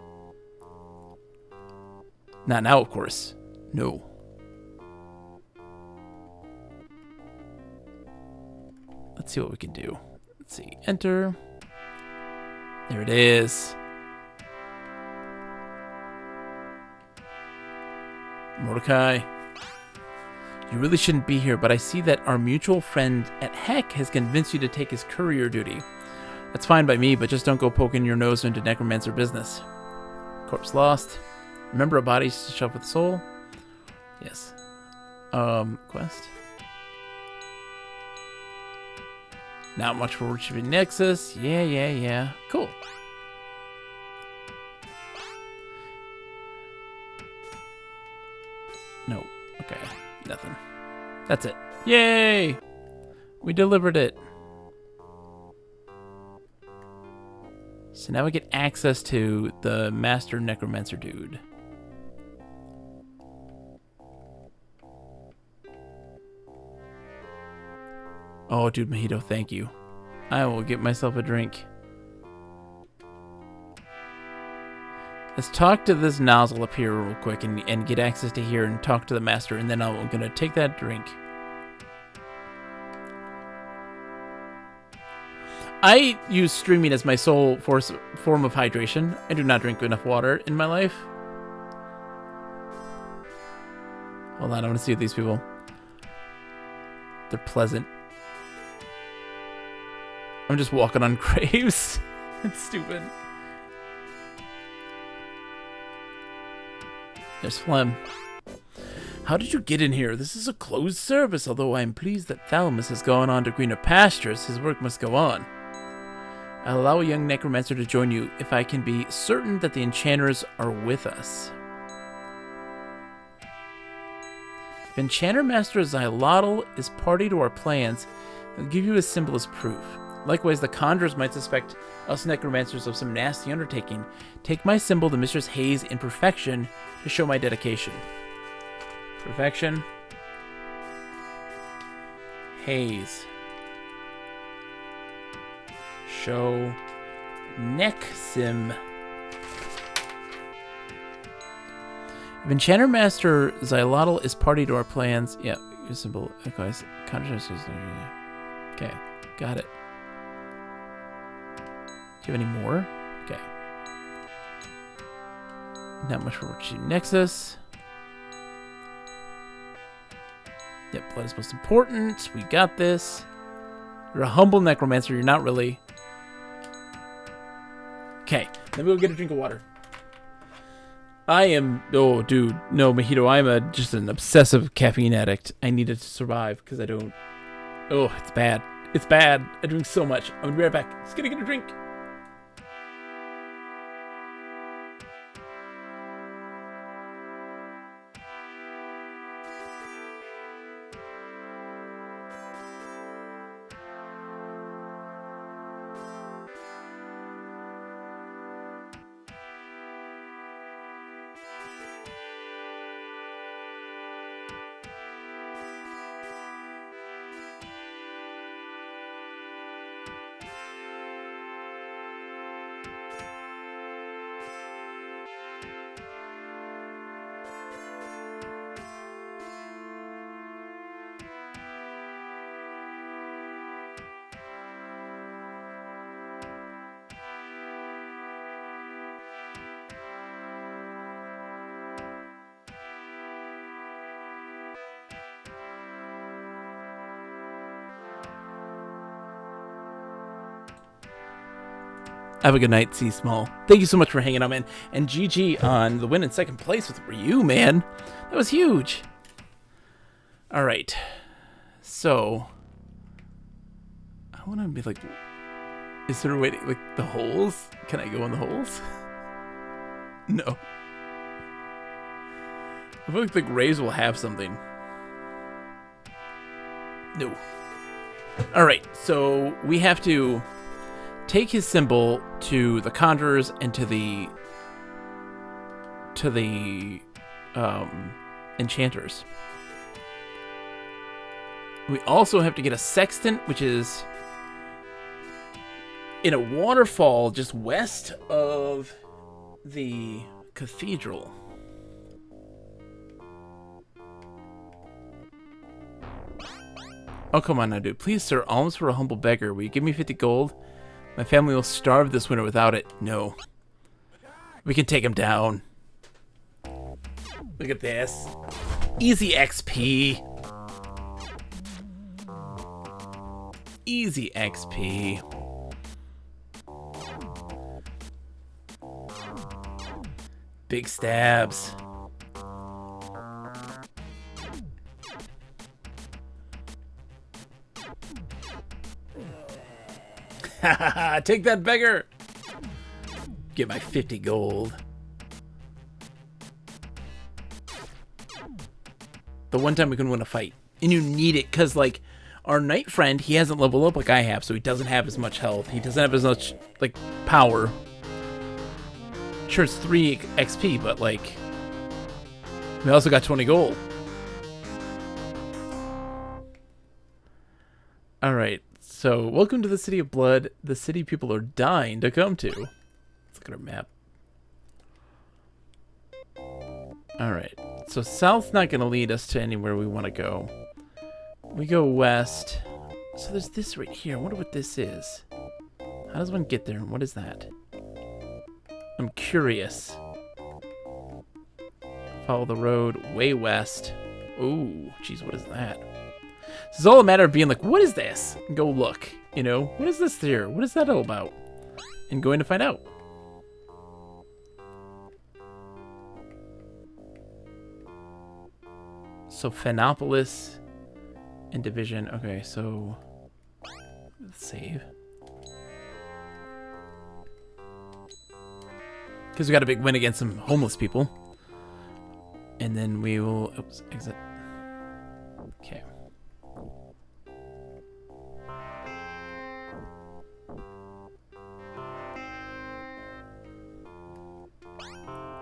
Not now, of course. No. Let's see what we can do. Let's see. Enter. There it is. Mordecai. You really shouldn't be here, but I see that our mutual friend at Heck has convinced you to take his courier duty. That's fine by me, but just don't go poking your nose into necromancer business. Corpse lost. Remember a body shoved with soul? Yes. Quest. Not much for retrieving Nexus. Yeah. Cool. No. Okay. Nothing. That's it. Yay! We delivered it. So now we get access to the Master Necromancer dude. Oh, dude, Mojito, thank you. I will get myself a drink. Let's talk to this nozzle up here real quick and get access to here and talk to the master, and then I'm going to take that drink. I use streaming as my sole form of hydration. I do not drink enough water in my life. Hold on, I want to see what these people... They're pleasant. I'm just walking on graves. It's stupid. There's Phlegm. How did you get in here? This is a closed service, although I am pleased that Thalamus has gone on to greener pastures. His work must go on. I'll allow a young necromancer to join you if I can be certain that the enchanters are with us. If Enchanter Master Xylotl is party to our plans, he'll give you a symbol as proof. Likewise, the conjurers might suspect us necromancers of some nasty undertaking. Take my symbol to Mistress Hayes in perfection to show my dedication. Perfection. Hayes. Show Nexim. If Enchanter Master Xylotl is party to our plans, yeah, your symbol. Okay, got it. Do you have any more? Okay. Not much for worksheet Nexus. Yep, blood is most important. We got this. You're a humble necromancer. You're not really. Okay, then we'll get a drink of water. I am... Oh, dude. No, Mojito, I'm just an obsessive caffeine addict. I need it to survive because I don't... Oh, it's bad. It's bad. I drink so much. I'm going to be right back. Just going to get a drink. Have a good night, C Small. Thank you so much for hanging out, man. And GG on the win in second place with Ryu, man. That was huge. All right. So, I want to be like, is there a way to, like, the holes? Can I go in the holes? No. I feel like the Graves will have something. No. All right, so we have to take his symbol to the Conjurers and to the Enchanters. We also have to get a Sextant, which is in a waterfall just west of the cathedral. Oh, come on now, dude. Please, sir, alms for a humble beggar. Will you give me 50 gold? My family will starve this winter without it. No. We can take him down. Look at this. Easy XP. Easy XP. Big stabs. Take that beggar. Get my 50 gold. The one time we can win a fight. And you need it because, like, our knight friend, he hasn't leveled up like I have, so he doesn't have as much health. He doesn't have as much, like, power. Sure, it's 3 XP, but, like, we also got 20 gold. Alright, so welcome to the City of Blood. The city people are dying to come to. Let's look at our map. Alright, so south's not going to lead us to anywhere we want to go. We go west. So there's this right here. I wonder what this is. How does one get there? And what is that? I'm curious. Follow the road way west. Ooh, jeez, what is that? This is all a matter of being like, what is this? And go look, you know? What is this here? What is that all about? And going to find out. So, Phenopolis and Division. Okay, so let's save. Because we got a big win against some homeless people. And then we will... Oops, exit. Okay.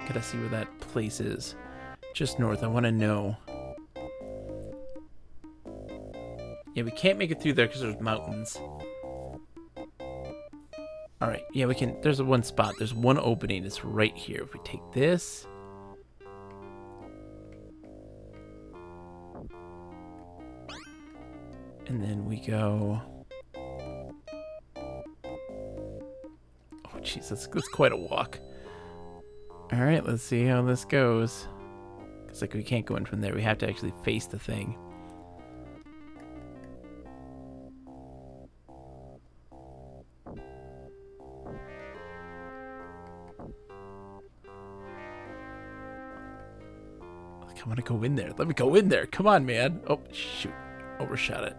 Gotta see where that place is. Just north. I want to know. Yeah, we can't make it through there because there's mountains. Alright, yeah, we can... There's one spot. There's one opening. It's right here. If we take this... And then we go... Oh, jeez, that's quite a walk. Alright, let's see how this goes. It's like we can't go in from there. We have to actually face the thing. I want to go in there. Let me go in there. Come on, man. Oh, shoot. Overshot it.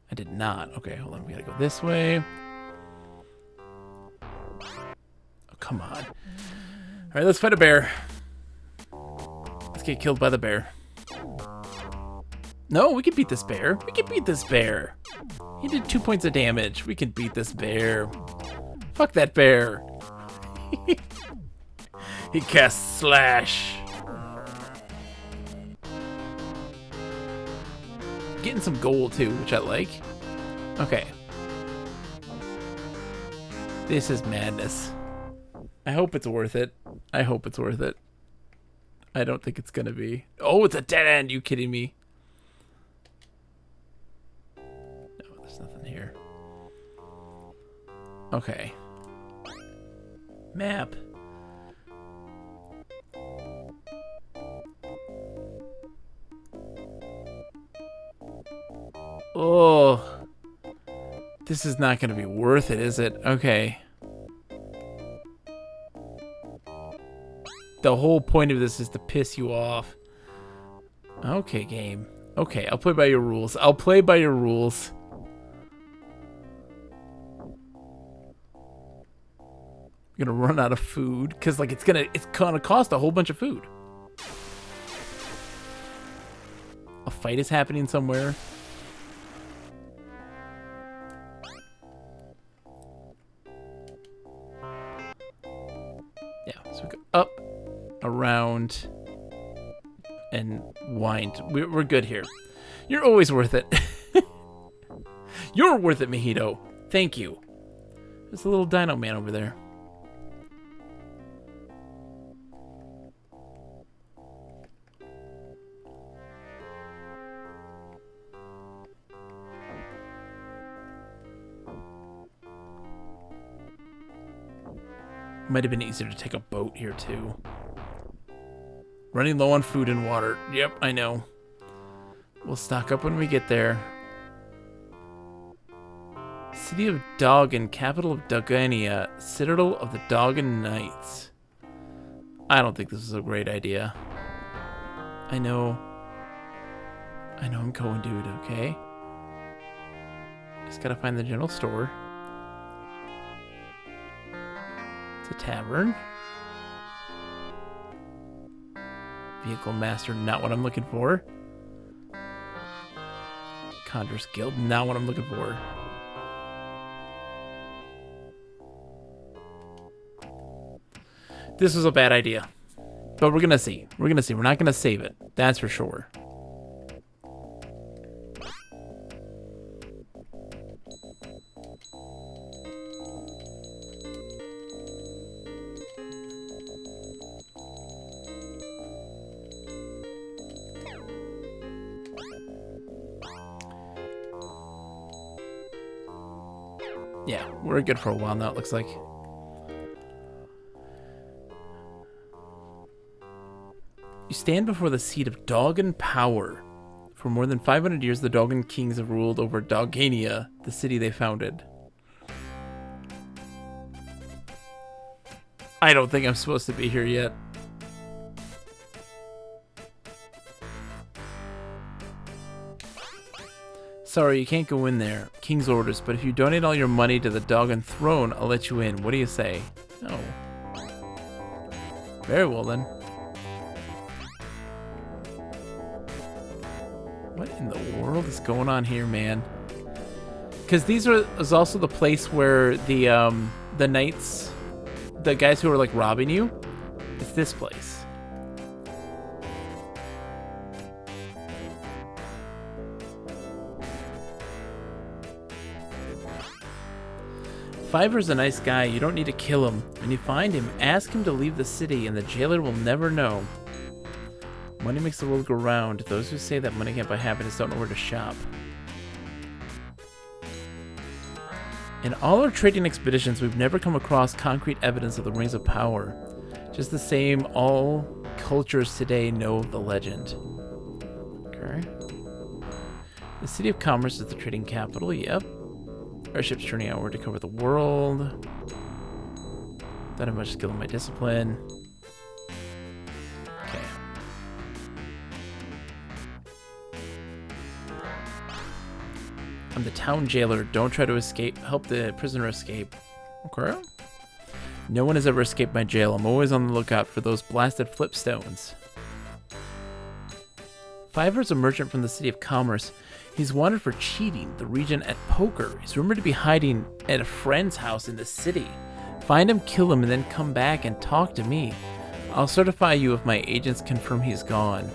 I did not. Okay, hold on. We gotta go this way. Oh, come on. All right, let's fight a bear. Let's get killed by the bear. No, we can beat this bear. We can beat this bear. He did 2 points of damage. We can beat this bear. Fuck that bear. He casts Slash. Getting some gold too, which I like. Okay. This is madness. I hope it's worth it. I hope it's worth it. I don't think it's gonna be. Oh, it's a dead end. You kidding me? No, there's nothing here. Okay. Map. Oh. This is not going to be worth it, is it? Okay. The whole point of this is to piss you off. Okay, game. Okay, I'll play by your rules. I'll play by your rules. I'm gonna run out of food because like it's gonna cost a whole bunch of food. A fight is happening somewhere. Yeah, so we go up, around, and wind. We're good here. You're always worth it. You're worth it, Mojito. Thank you. There's a little dino man over there. Might have been easier to take a boat here too. Running low on food and water. Yep, I know. We'll stock up when we get there. City of Doggin, capital of Doggania, citadel of the Doggin Knights. I don't think this is a great idea. I know I'm going, dude, okay? Just gotta find the general store. It's a tavern. Vehicle master, not what I'm looking for. Conjurer's Guild, not what I'm looking for. This was a bad idea. But we're gonna see. We're gonna see. We're not gonna save it. That's for sure. Yeah, we're good for a while now, it looks like. You stand before the seat of Doggin power. For more than 500 years, the Doggin kings have ruled over Doggania, the city they founded. I don't think I'm supposed to be here yet. Sorry, you can't go in there. King's orders, but if you donate all your money to the Doggin throne, I'll let you in. What do you say? Oh. Very well, then. What in the world is going on here, man? Because is also the place where the knights, the guys who are like robbing you, it's this place. Fiver's a nice guy. You don't need to kill him. When you find him, ask him to leave the city and the jailer will never know. Money makes the world go round. Those who say that money can't buy happiness don't know where to shop. In all our trading expeditions, we've never come across concrete evidence of the Rings of Power. Just the same, all cultures today know the legend. Okay. The City of Commerce is the trading capital. Yep. Our ship's turning outward to cover the world. Don't have much skill in my discipline. Okay. I'm the town jailer. Don't try to escape. Help the prisoner escape. Okay. No one has ever escaped my jail. I'm always on the lookout for those blasted flipstones. Fiver's a merchant from the City of Commerce. He's wanted for cheating the regent at poker. He's rumored to be hiding at a friend's house in the city. Find him, kill him, and then come back and talk to me. I'll certify you if my agents confirm he's gone.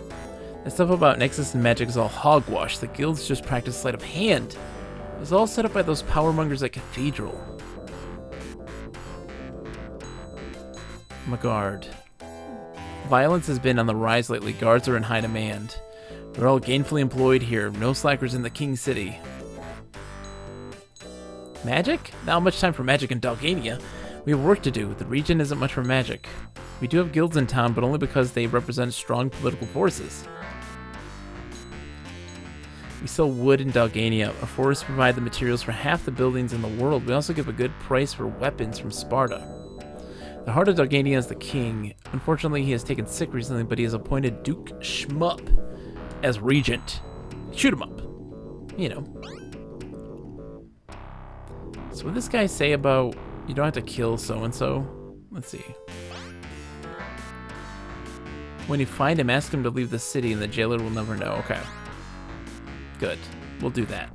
The stuff about Nexus and magic is all hogwash. The guilds just practice sleight of hand. It was all set up by those powermongers at Cathedral. I'm a guard. Violence has been on the rise lately. Guards are in high demand. We're all gainfully employed here. No slackers in the King City. Magic? Not much time for magic in Doggania. We have work to do. The region isn't much for magic. We do have guilds in town, but only because they represent strong political forces. We sell wood in Dogania. Our forests provide the materials for half the buildings in the world. We also give a good price for weapons from Sparta. The heart of Dogania is the king. Unfortunately, he has taken sick recently, but he has appointed Duke Shmup as regent. Shoot him up. You know. So what did this guy say about you don't have to kill so-and-so? Let's see. When you find him, ask him to leave the city and the jailer will never know. Okay. Good. We'll do that.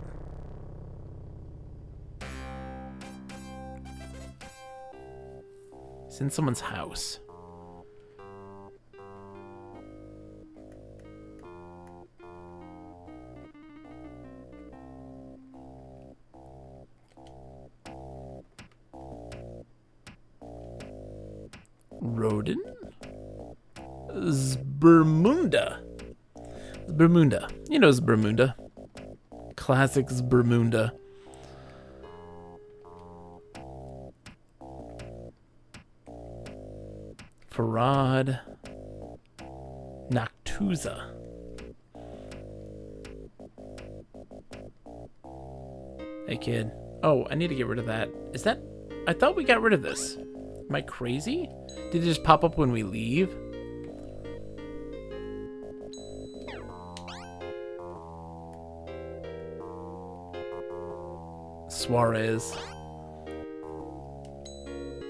It's in someone's house. Rodin? Zbermunda. Zbermunda. You know Zbermunda. Classic Zbermunda. Farad. Noctuza. Hey kid. Oh, I need to get rid of that. Is that... I thought we got rid of this. Am I crazy? Did it just pop up when we leave? Suarez.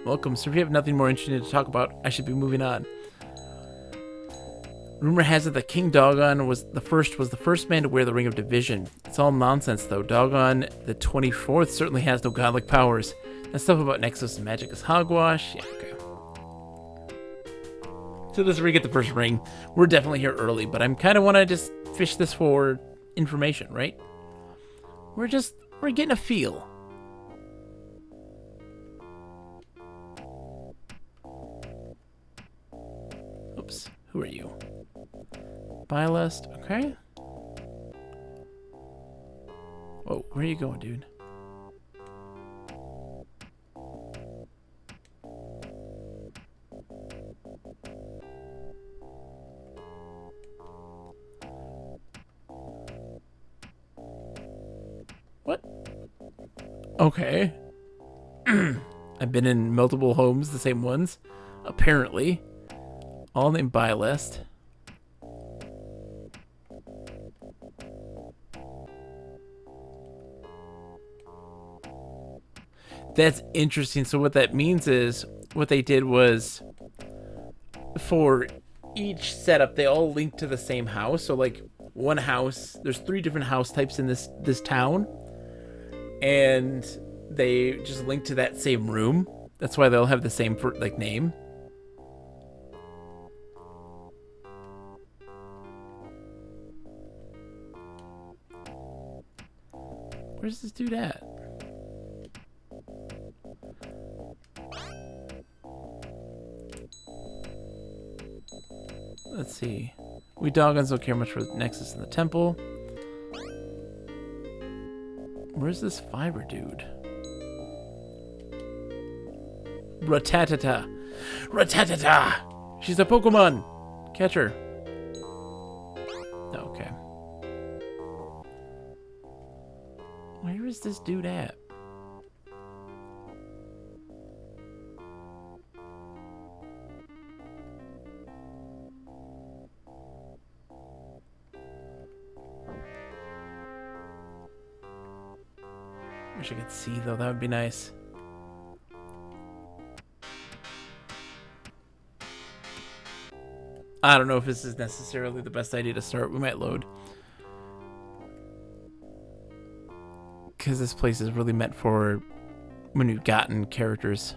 Welcome, sir. If you have nothing more interesting to talk about, I should be moving on. Rumor has it that King Dogon was the first man to wear the Ring of Division. It's all nonsense, though. Dogon the 24th certainly has no godlike powers. That stuff about Nexus and magic is hogwash. Yeah, okay. So this is where we get the first ring. We're definitely here early, but I'm kind of want to just fish this for information, right? We're getting a feel. Oops. Who are you? Bylest. Okay. Whoa, where are you going, dude? What? Okay. I've been in multiple homes, the same ones. Apparently. All named Bylest. That's interesting. So what that means is, what they did was, for each setup, they all link to the same house. So like one house, there's 3 different house types in this town, and they just link to that same room. That's why they'll have the same name. Where's this dude at? Let's see. We Dogons don't care much for Nexus in the temple. Where's this fiber dude? Ratatata. Ratatata! She's a Pokemon! Catch her. Okay. Where is this dude at? Wish I could see, though. That would be nice. I don't know if this is necessarily the best idea to start. We might load. Because this place is really meant for when you've gotten characters.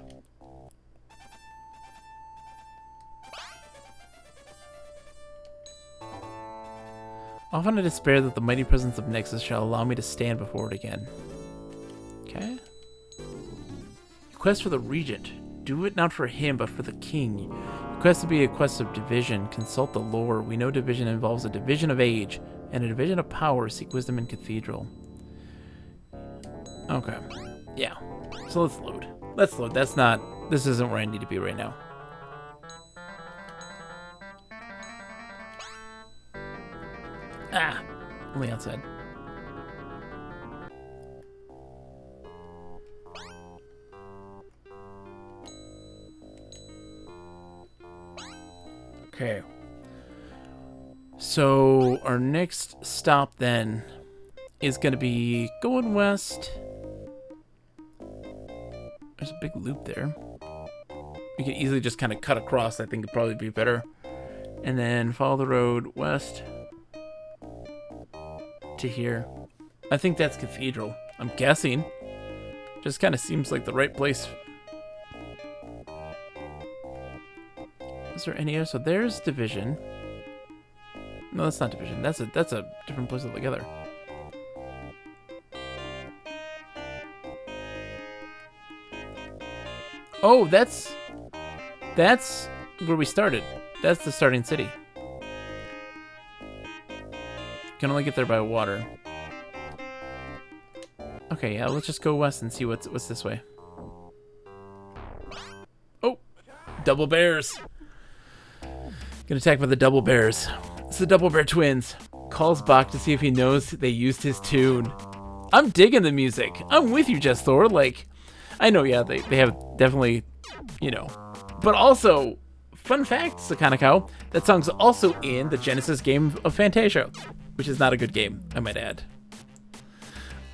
Often I despair that the mighty presence of Nexus shall allow me to stand before it again. Okay. Quest for the Regent. Do it not for him, but for the king. Your quest to be a quest of division. Consult the lore. We know division involves a division of age and a division of power. Seek wisdom in cathedral. Okay. Yeah. So let's load. Let's load. That's not... This isn't where I need to be right now. Ah! Only outside. Okay. So our next stop then is going to be going west. There's a big loop there. We can easily just kind of cut across. I think it'd probably be better. And then follow the road west to here. I think that's Cathedral. I'm guessing. Just kind of seems like the right place. Is there any other? So there's Division. No, that's not Division. That's a different place altogether. Oh, that's where we started. That's the starting city. Can only get there by water. Okay, yeah, let's just go west and see what's this way. Oh, double bears. Get attacked by the double bears. It's the double bear twins. Calls Bach to see if he knows they used his tune. I'm digging the music. I'm with you, Jess Thor. Like, I know, yeah, they have definitely, you know. But also, fun fact, Sakana Cow, that song's also in the Genesis game of Fantasia, which is not a good game, I might add.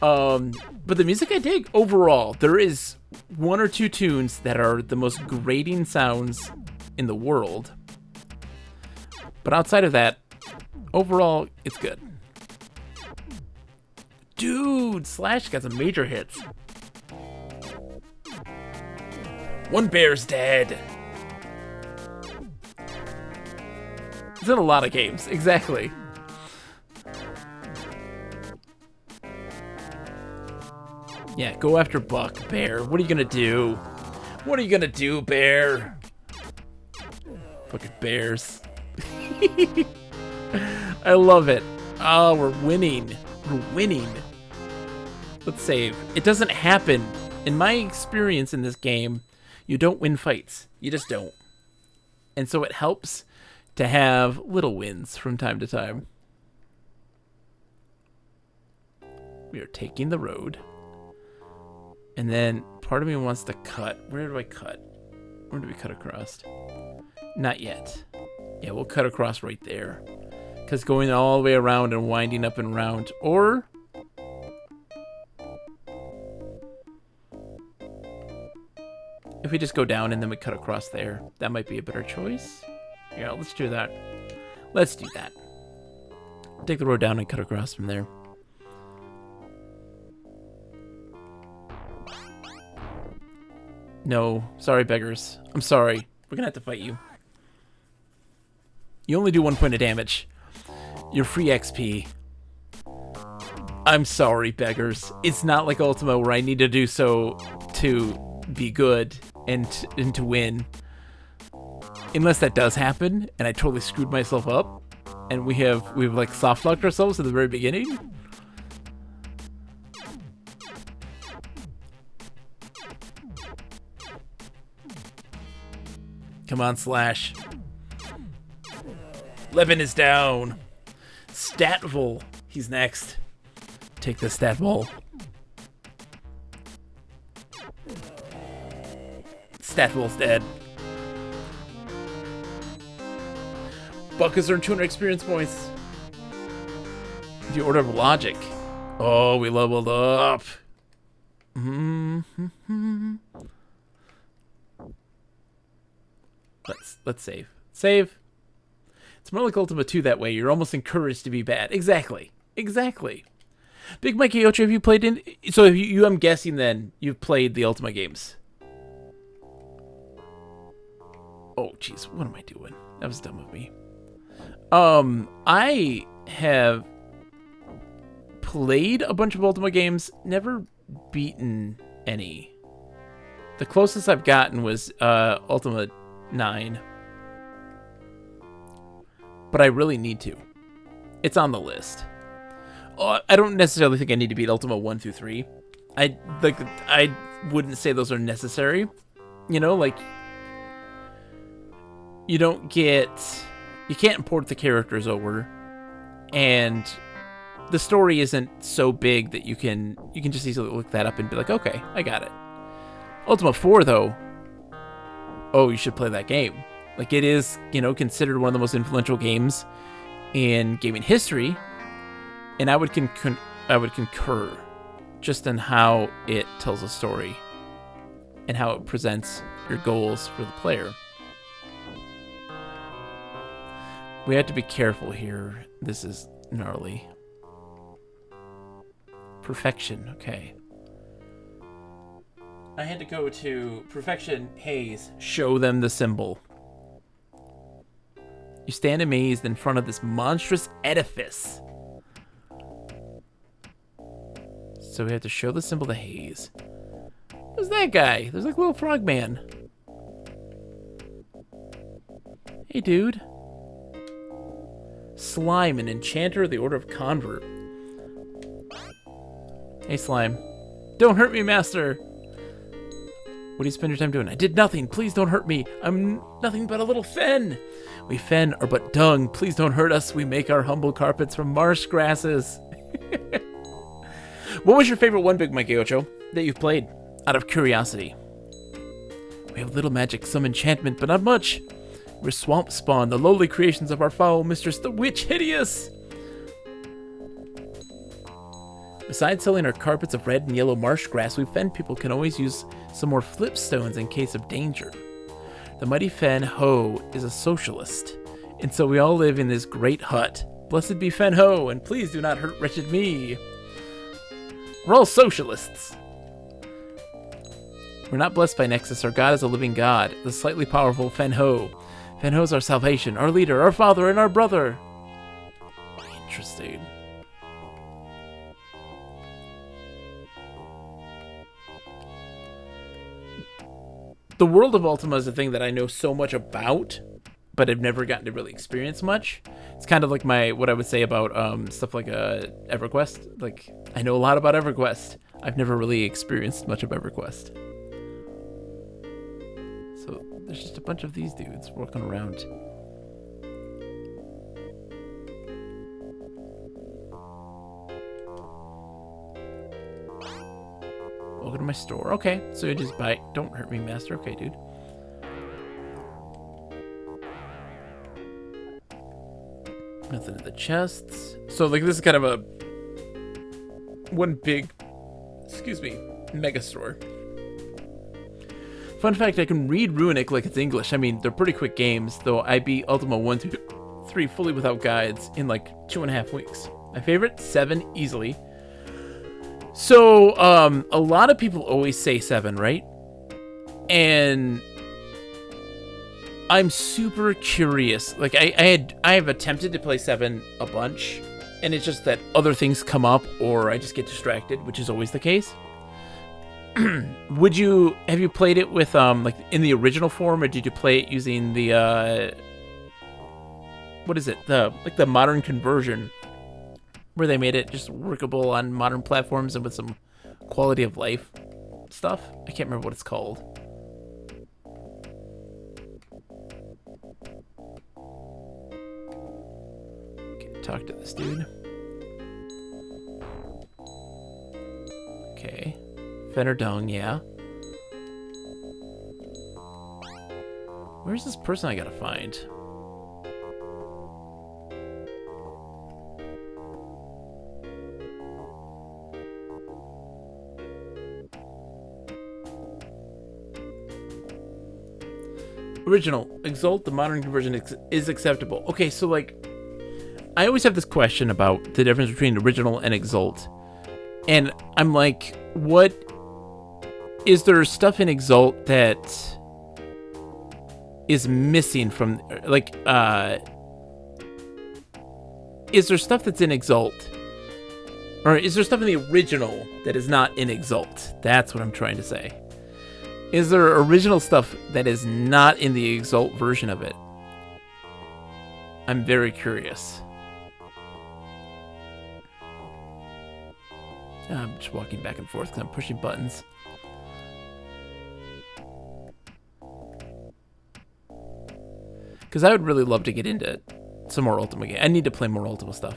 But the music I dig overall. There is one or two tunes that are the most grating sounds in the world. But outside of that, overall, it's good. Dude, Slash got some major hits. One bear's dead. It's in a lot of games, exactly. Yeah, go after Buck, Bear. What are you gonna do? What are you gonna do, Bear? Fucking bears. I love it. Oh, we're winning. We're winning. Let's save. It doesn't happen. In my experience in this game, you don't win fights. You just don't. And so it helps to have little wins from time to time. We are taking the road. And then part of me wants to cut. Where do I cut? Where do we cut across? Not yet. Yeah, we'll cut across right there. Because going all the way around and winding up and round. Or... if we just go down and then we cut across there, that might be a better choice. Yeah, let's do that. Let's do that. Take the road down and cut across from there. No, sorry, beggars. I'm sorry. We're gonna have to fight you. You only do 1 point of damage. You're free XP. I'm sorry, beggars. It's not like Ultima where I need to do so to be good and to win. Unless that does happen, and I totally screwed myself up, and we've like soft locked ourselves at the very beginning. Come on, Slash. Levin is down. Statvol, he's next. Take the Statvol. Statvol's dead. Buck has earned 200 experience points. The Order of Logic. Oh, we leveled up. Let's save. Save. It's more like Ultima 2 that way. You're almost encouraged to be bad. Exactly. Exactly. Big Mikey Ocho, have you played in... So if you, I'm guessing then, you've played the Ultima games. Oh, jeez. What am I doing? That was dumb of me. I have played a bunch of Ultima games, never beaten any. The closest I've gotten was Ultima 9. But I really need to. It's on the list. I don't necessarily think I need to beat Ultima 1 through 3. I wouldn't say those are necessary. You know, like... You can't import the characters over, and the story isn't so big that you can just easily look that up and be like, okay, I got it. Ultima 4 though, oh, you should play that game. Like, it is, considered one of the most influential games in gaming history, and I would concur just in how it tells a story and how it presents your goals for the player. We have to be careful here. This is gnarly. Perfection, okay. I had to go to Perfection Haze. Show them the symbol. You stand amazed in front of this monstrous edifice. So we have to show the symbol to Haze. Who's that guy? There's like a little frog man. Hey, dude. Slime, an enchanter of the Order of Convert. Hey, Slime. Don't hurt me, master. What do you spend your time doing? I did nothing. Please don't hurt me. I'm nothing but a little fen. We fen are but dung. Please don't hurt us. We make our humble carpets from marsh grasses. What was your favorite one, Big Mikey Ocho, that you've played? Out of curiosity. We have little magic, some enchantment, but not much. We're swamp spawn, the lowly creations of our foul mistress, the witch hideous. Besides selling our carpets of red and yellow marsh grass, we fen people can always use some more flipstones in case of danger. The mighty Fen Ho is a socialist, and so we all live in this great hut. Blessed be Fen Ho, and please do not hurt wretched me. We're all socialists. We're not blessed by Nexus. Our God is a living God, the slightly powerful Fen Ho. Fen Ho is our salvation, our leader, our father, and our brother. Interesting. The world of Ultima is a thing that I know so much about, but I've never gotten to really experience much. It's kind of like what I would say about stuff like EverQuest. Like, I know a lot about EverQuest. I've never really experienced much of EverQuest. So there's just a bunch of these dudes walking around. Welcome to my store. Okay, so you just buy. Don't hurt me, master. Okay, dude. Nothing in the chests. So, like, this is kind of a one big, mega store. Fun fact, I can read Runic like it's English. I mean, they're pretty quick games, though I beat Ultima 1, 2, 3 fully without guides in like 2.5 weeks. My favorite, 7, easily. So, a lot of people always say 7, right? And I'm super curious. Like, I have attempted to play 7 a bunch, and it's just that other things come up, or I just get distracted, which is always the case. Have you played it with, like, in the original form, or did you play it using the, what is it? The modern conversion, where they made it just workable on modern platforms and with some quality of life stuff? I can't remember what it's called. Okay, talk to this dude. Okay. Fenerdung, yeah. Where's this person I gotta find? Original. Exalt, the modern conversion is acceptable. Okay, so, like, I always have this question about the difference between original and exalt. And I'm like, what... Is there stuff in Exalt that is missing from, like, is there stuff that's in Exalt? Or is there stuff in the original that is not in Exalt? That's what I'm trying to say. Is there original stuff that is not in the Exalt version of it? I'm very curious. I'm just walking back and forth because I'm pushing buttons. Because I would really love to get into some more Ultima game. I need to play more Ultima stuff.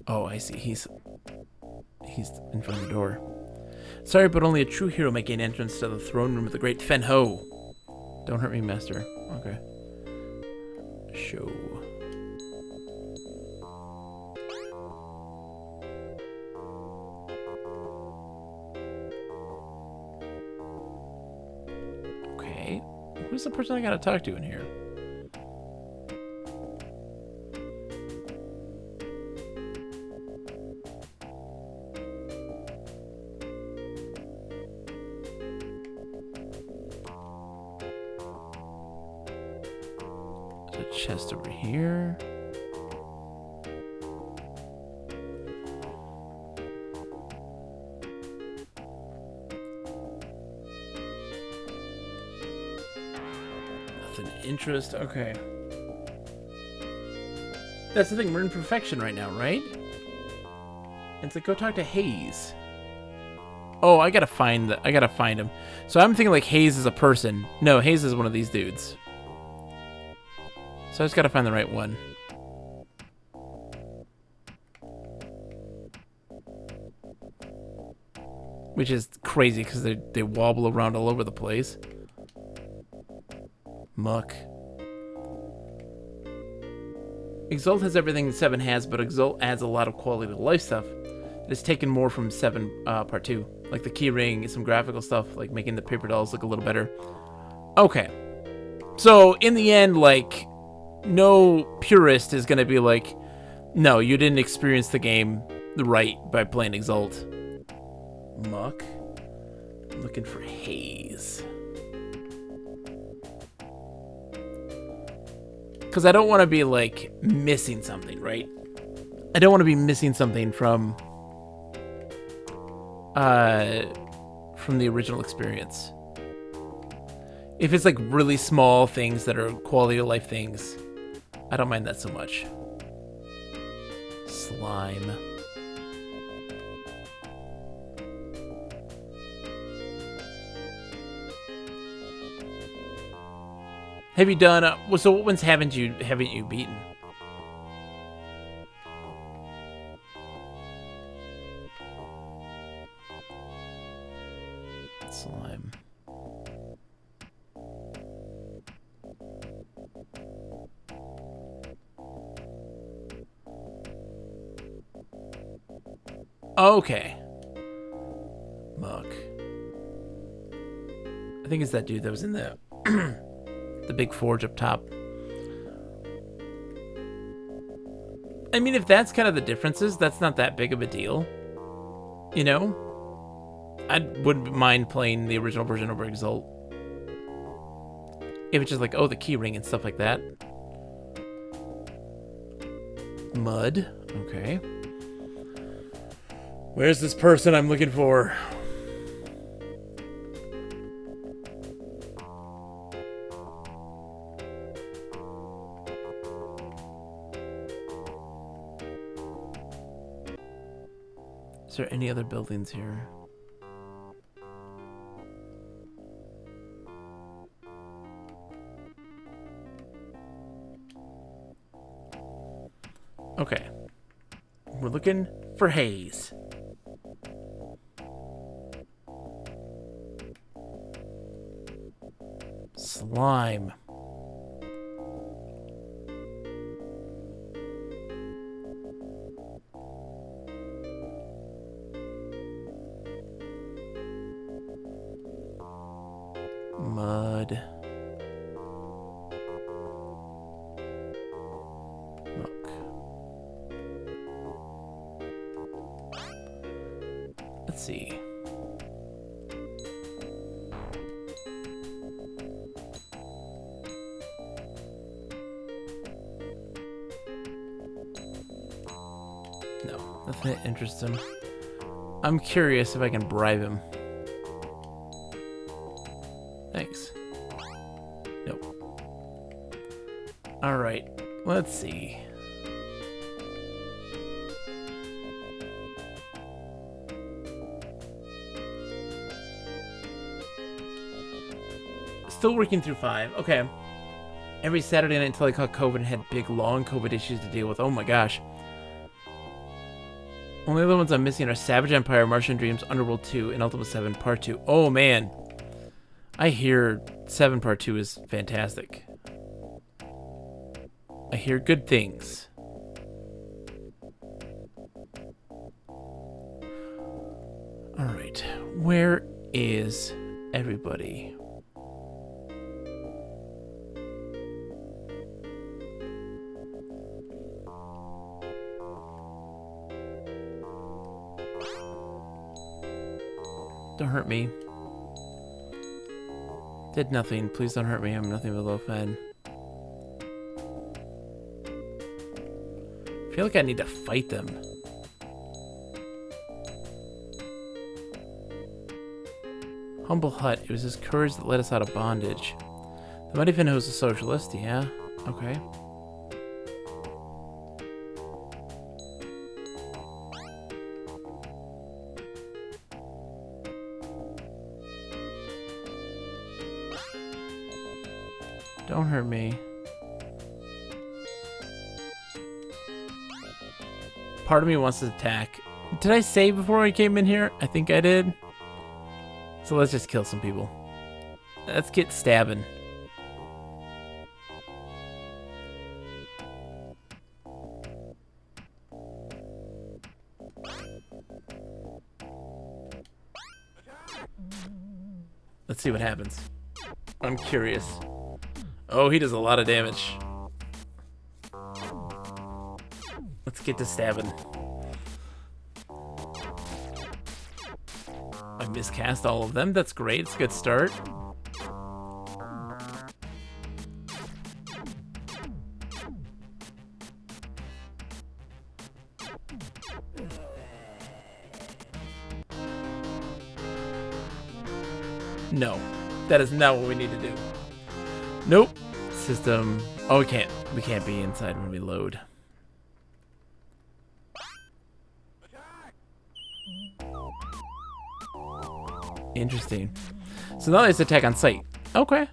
Oh, I see. He's in front of the door. Sorry, but only a true hero may gain entrance to the throne room of the great Fen Ho. Don't hurt me, master. Okay. Show. Okay. Who's the person I gotta talk to in here? There's a chest over here. Nothing of interest. Okay. That's the thing. We're in perfection right now, right? It's like, go talk to Hayes. Oh, I gotta find him. So I'm thinking like Hayes is a person. No, Hayes is one of these dudes. So I just gotta find the right one. Which is crazy because they wobble around all over the place. Muck. Exalt has everything 7 has, but Exalt adds a lot of quality of life stuff. It's taken more from 7 part 2. Like the key ring, some graphical stuff, like making the paper dolls look a little better. Okay. So in the end, like, no purist is gonna be like, no, you didn't experience the game right by playing Exalt. Muck. I'm looking for Hayes. Because I don't want to be, like, missing something, right? I don't want to be missing something from the original experience. If it's, like, really small things that are quality of life things, I don't mind that so much. Slime. Have you done? So what ones haven't you beaten? Slime. Okay. Muck. I think it's that dude that was in the the big forge up top. I mean, if that's kind of the differences, that's not that big of a deal. You know? I wouldn't mind playing the original version over Exalt. If it's just like, oh, the key ring and stuff like that. Mud. Okay. Where's this person I'm looking for? Is there any other buildings here? Okay. We're looking for Hayes. Slime. Mud. Muck. Let's see. No, nothing that interests him. I'm curious if I can bribe him. Thanks. Nope. Alright, let's see. Still working through 5. Okay. Every Saturday night until I caught COVID and had big, long COVID issues to deal with. Oh my gosh. Only other ones I'm missing are Savage Empire, Martian Dreams, Underworld 2, and Ultima 7 Part 2. Oh man. I hear 7 Part 2 is fantastic. I hear good things. Alright, where is everybody? Don't hurt me. Did nothing. Please don't hurt me. I'm nothing but low fed. I feel like I need to fight them. Humble hut. It was his courage that led us out of bondage. They might even know he's a socialist. Yeah. Okay. Don't hurt me. Part of me wants to attack. Did I save before I came in here? I think I did. So let's just kill some people. Let's get stabbing. Let's see what happens. I'm curious. Oh, he does a lot of damage. Let's get to stabbing. I miscast all of them. That's great. It's a good start. No, that is not what we need to do. Nope. System. Oh, we can't. We can't be inside when we load. Interesting. So now it's attack on sight. Okay.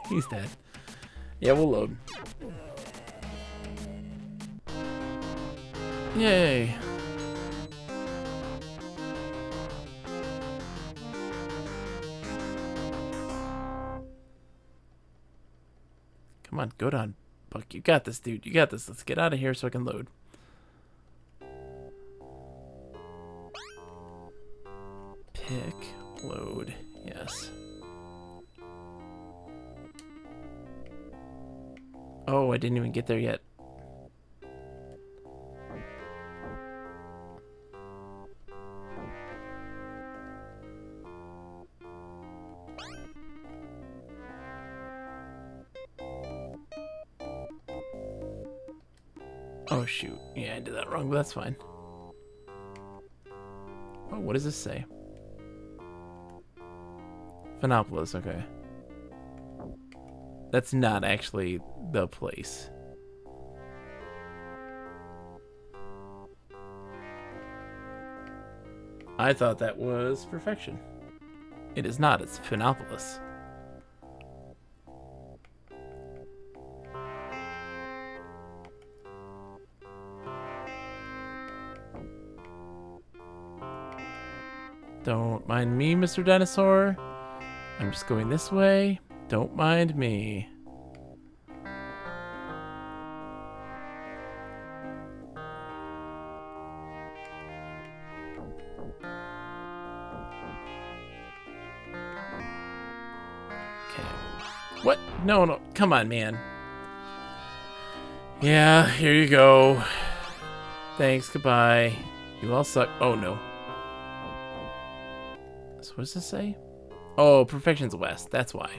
He's dead. Yeah, we'll load. Yay. Come on, go down, Buck. You got this, dude. You got this. Let's get out of here so I can load. Pick, load, yes. Oh, I didn't even get there yet. Oh, shoot. Yeah, I did that wrong, but that's fine. Oh, what does this say? Phenopolis, okay. That's not actually the place. I thought that was perfection. It is not, it's Phenopolis. Don't mind me, Mr. Dinosaur. I'm just going this way. Don't mind me. Okay. What? No, no. Come on, man. Yeah, here you go. Thanks, goodbye. You all suck. Oh, no. So what does this say? Oh, Perfection's West. That's why.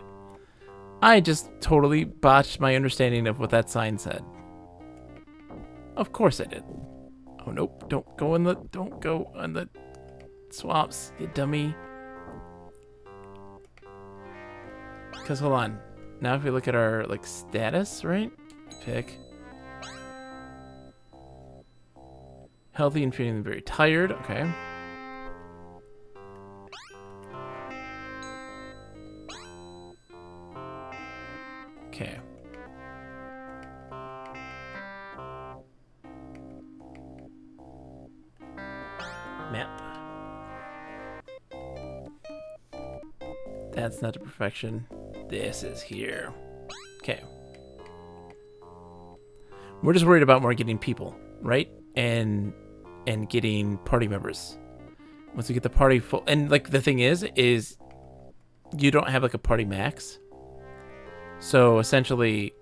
I just totally botched my understanding of what that sign said. Of course I did. Oh, nope. Don't go in the swamps, you dummy. Because, hold on. Now if we look at our, like, status, right? Pick. Healthy and feeling very tired. Okay. Map. That's not to perfection. This is here. Okay. We're just worried about more getting people, right? And getting party members. Once we get the party full, and like the thing is you don't have like a party max. So essentially,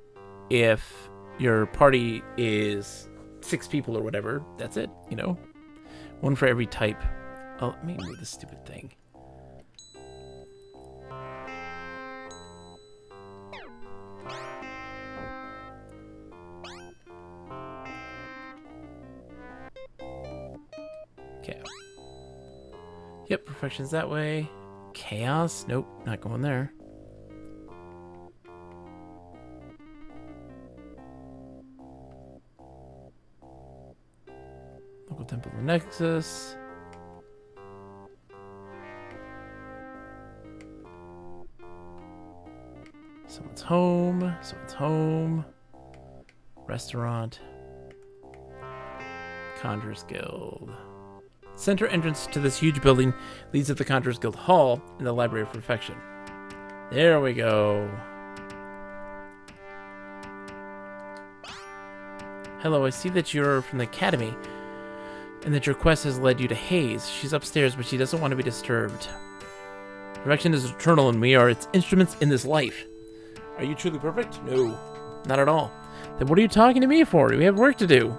if your party is 6 people or whatever, that's it, you know? One for every type. Oh, let me move this stupid thing. Okay. Yep, perfection's that way. Chaos? Nope, not going there. Local Temple of Nexus. Someone's home. Someone's home. Restaurant. Conjurer's Guild. Center entrance to this huge building leads to the Conjurer's Guild Hall in the Library of Perfection. There we go. Hello, I see that you're from the Academy and that your quest has led you to Haze. She's upstairs, but she doesn't want to be disturbed. Perfection is eternal, and we are its instruments in this life. Are you truly perfect? No, not at all. Then what are you talking to me for? We have work to do.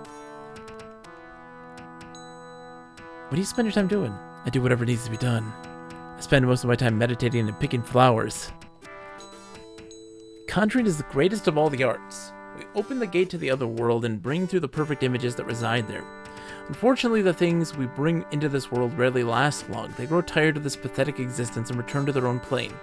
What do you spend your time doing? I do whatever needs to be done. I spend most of my time meditating and picking flowers. Conjuring is the greatest of all the arts. We open the gate to the other world and bring through the perfect images that reside there. Unfortunately, the things we bring into this world rarely last long. They grow tired of this pathetic existence and return to their own plane.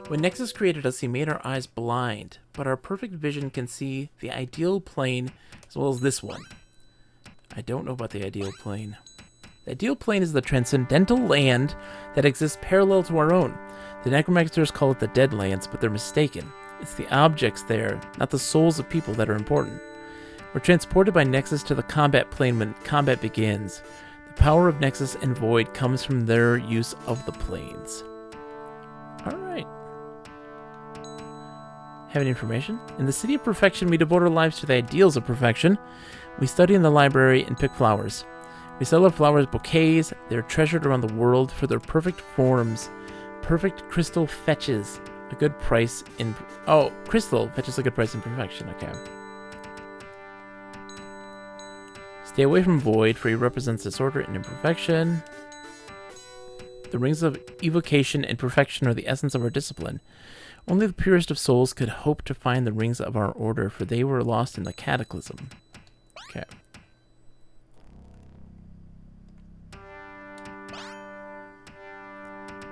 When Nexus created us, he made our eyes blind, but our perfect vision can see the ideal plane as well as this one. I don't know about the ideal plane. The ideal plane is the transcendental land that exists parallel to our own. The necromancers call it the Deadlands, but they're mistaken. It's the objects there, not the souls of people, that are important. We're transported by Nexus to the combat plane when combat begins. The power of Nexus and Void comes from their use of the planes. Alright. Have any information? In the City of Perfection, we devote our lives to the ideals of perfection. We study in the library and pick flowers. We sell our flowers bouquets. They're treasured around the world for their perfect forms. Perfect crystal fetches a good price in... Oh, crystal fetches a good price in perfection. Okay. Stay away from Void, for he represents disorder and imperfection. The rings of evocation and perfection are the essence of our discipline. Only the purest of souls could hope to find the rings of our order, for they were lost in the cataclysm. Okay.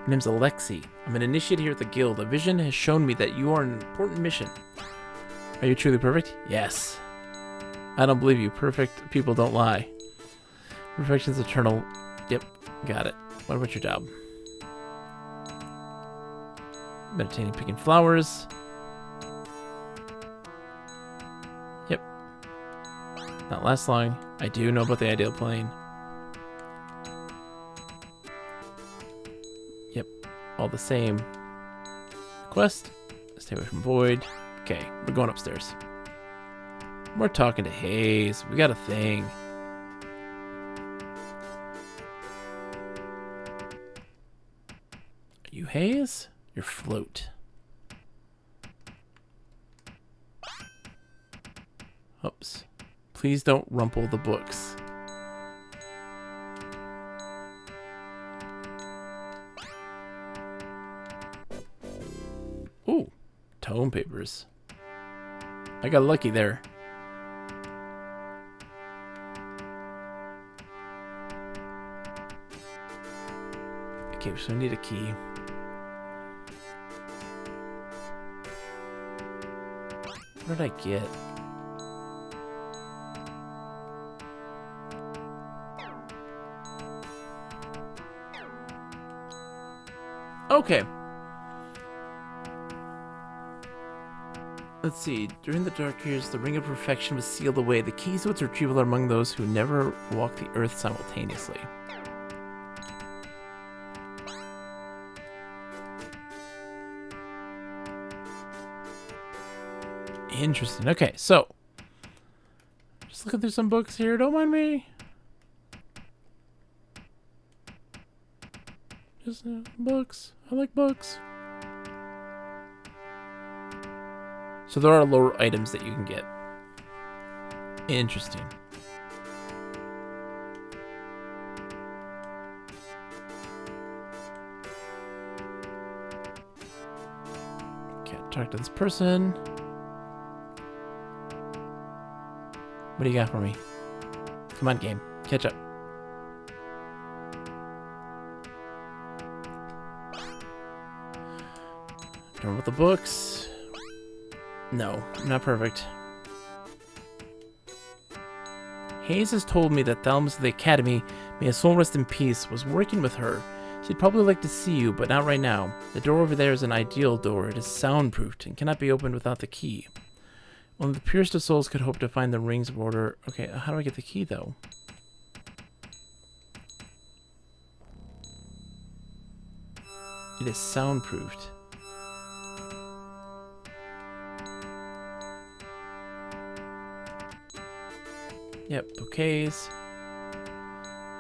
My name's Alexi. I'm an initiate here at the guild. A vision has shown me that you are an important mission. Are you truly perfect? Yes. I don't believe you. Perfect people don't lie. Perfection's eternal. Yep, got it. What about your job? Meditating, picking flowers. Yep. Not last long. I do know about the ideal plane. Yep. All the same. Quest. Stay away from Void. Okay, we're going upstairs. We're talking to Haze. We got a thing. Are you Haze? You're Float. Oops. Please don't rumple the books. Ooh. Tome papers. I got lucky there. Okay, so I need a key. What did I get? Okay. Let's see. During the dark years, the ring of perfection was sealed away. The keys to its retrieval are among those who never walk the earth simultaneously. Interesting. Okay, so just looking through some books here. Don't mind me. Just books. I like books. So there are lower items that you can get. Interesting. Can't talk to this person. What do you got for me? Come on, game. Catch up. Done with the books. No, not perfect. Hayes has told me that Thelmus of the Academy, may his soul rest in peace, was working with her. She'd probably like to see you, but not right now. The door over there is an ideal door. It is soundproofed and cannot be opened without the key. Only the purest of souls could hope to find the rings of order. Okay, how do I get the key, though? It is soundproofed. Yep, bouquets.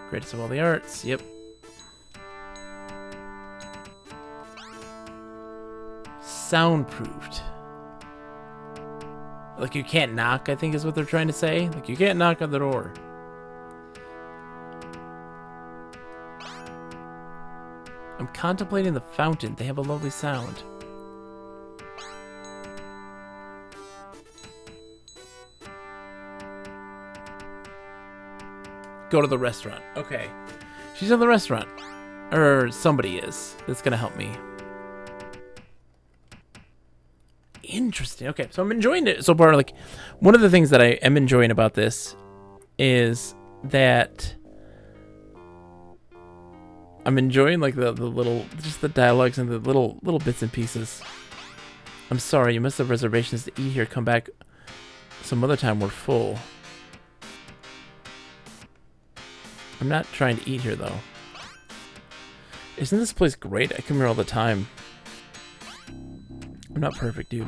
Greatest of all the arts, yep. Soundproofed. Like you can't knock, I think is what they're trying to say. Like you can't knock on the door. I'm contemplating the fountain. They have a lovely sound. Go to the restaurant. Okay. She's in the restaurant. Or somebody is. That's gonna help me. Interesting. Okay, so I'm enjoying it so far. Like, one of the things that I am enjoying about this is that I'm enjoying like the little, just the dialogues and the little bits and pieces. I'm sorry, you must have reservations to eat here. Come back some other time. We're full. I'm not trying to eat here though. Isn't this place great? I come here all the time. I'm not perfect, dude.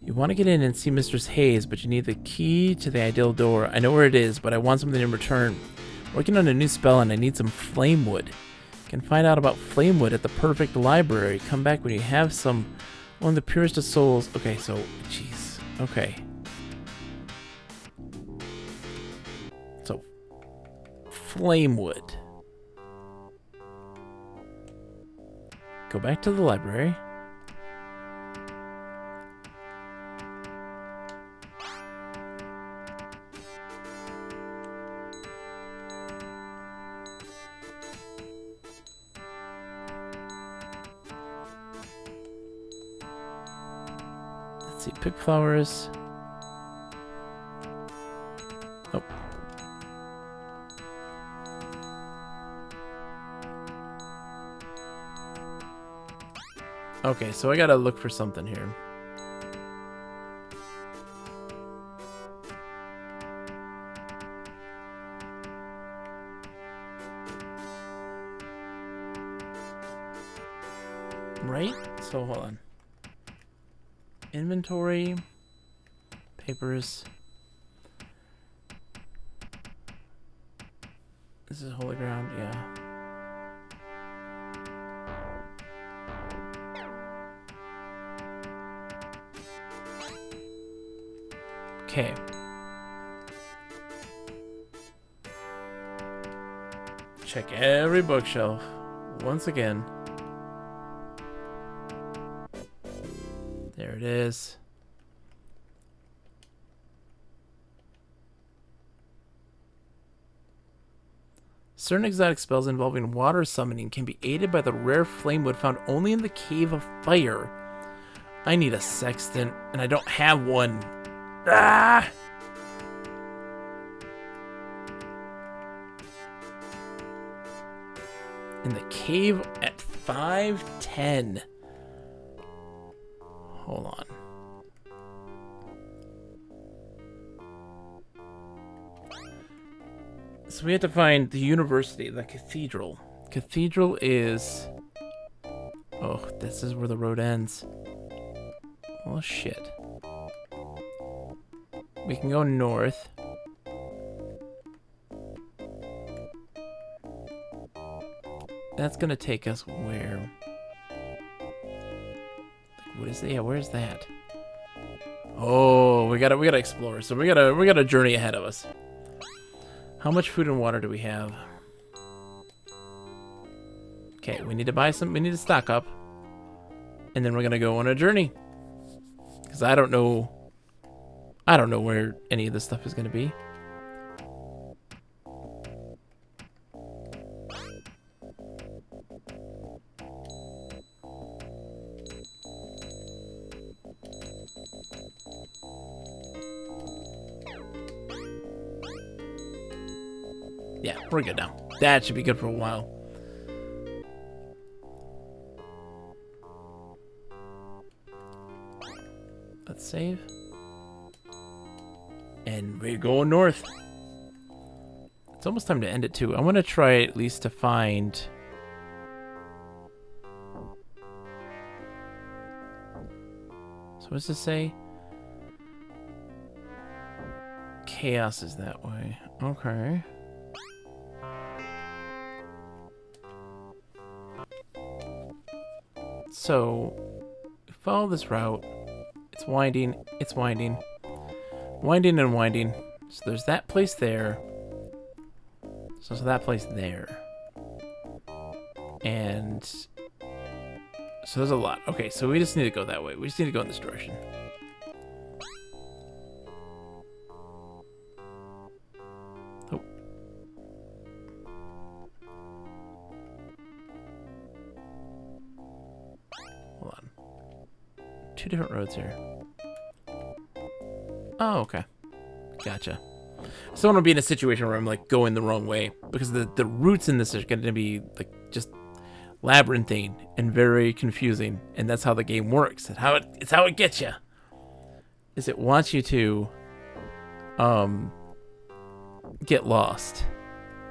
You want to get in and see Mistress Hayes, but you need the key to the ideal door. I know where it is, but I want something in return. I'm working on a new spell and I need some flamewood. You can find out about flamewood at the Perfect Library. Come back when you have some. One of the purest of souls. Okay, so, jeez. Okay. So, flamewood. Go back to the library. Let's see, pick flowers. Oh. Okay, so I gotta look for something here. Right? So hold on. Inventory. Papers. This is holy ground, yeah. Okay. Check every bookshelf once again. There it is. Certain exotic spells involving water summoning can be aided by the rare flamewood found only in the Cave of Fire. I need a sextant, and I don't have one. Ah! In the cave at 510. Hold on. So we have to find the university, the cathedral. Cathedral is... Oh, this is where the road ends. Oh, shit. We can go north. That's gonna take us where? What is that? Yeah, where's that? Oh, we gotta explore. So we got a journey ahead of us. How much food and water do we have? Okay, we need to buy some. We need to stock up, and then we're gonna go on a journey. Cause I don't know where any of this stuff is gonna be. Yeah, we're good now. That should be good for a while. Let's save. And we're going north. It's almost time to end it too. I want to try at least to find... So what does this say? Chaos is that way. Okay. So, follow this route. It's winding, winding and winding. So there's that place there. So that place there. And so there's a lot. Okay, so we just need to go that way. We just need to go in this direction. Oh. Hold on. Two different roads here. Oh, okay. Gotcha. I don't want to be in a situation where I'm like going the wrong way, because the routes in this are going to be like just labyrinthine and very confusing, and that's how the game works. And it's how it gets you. Is it wants you to get lost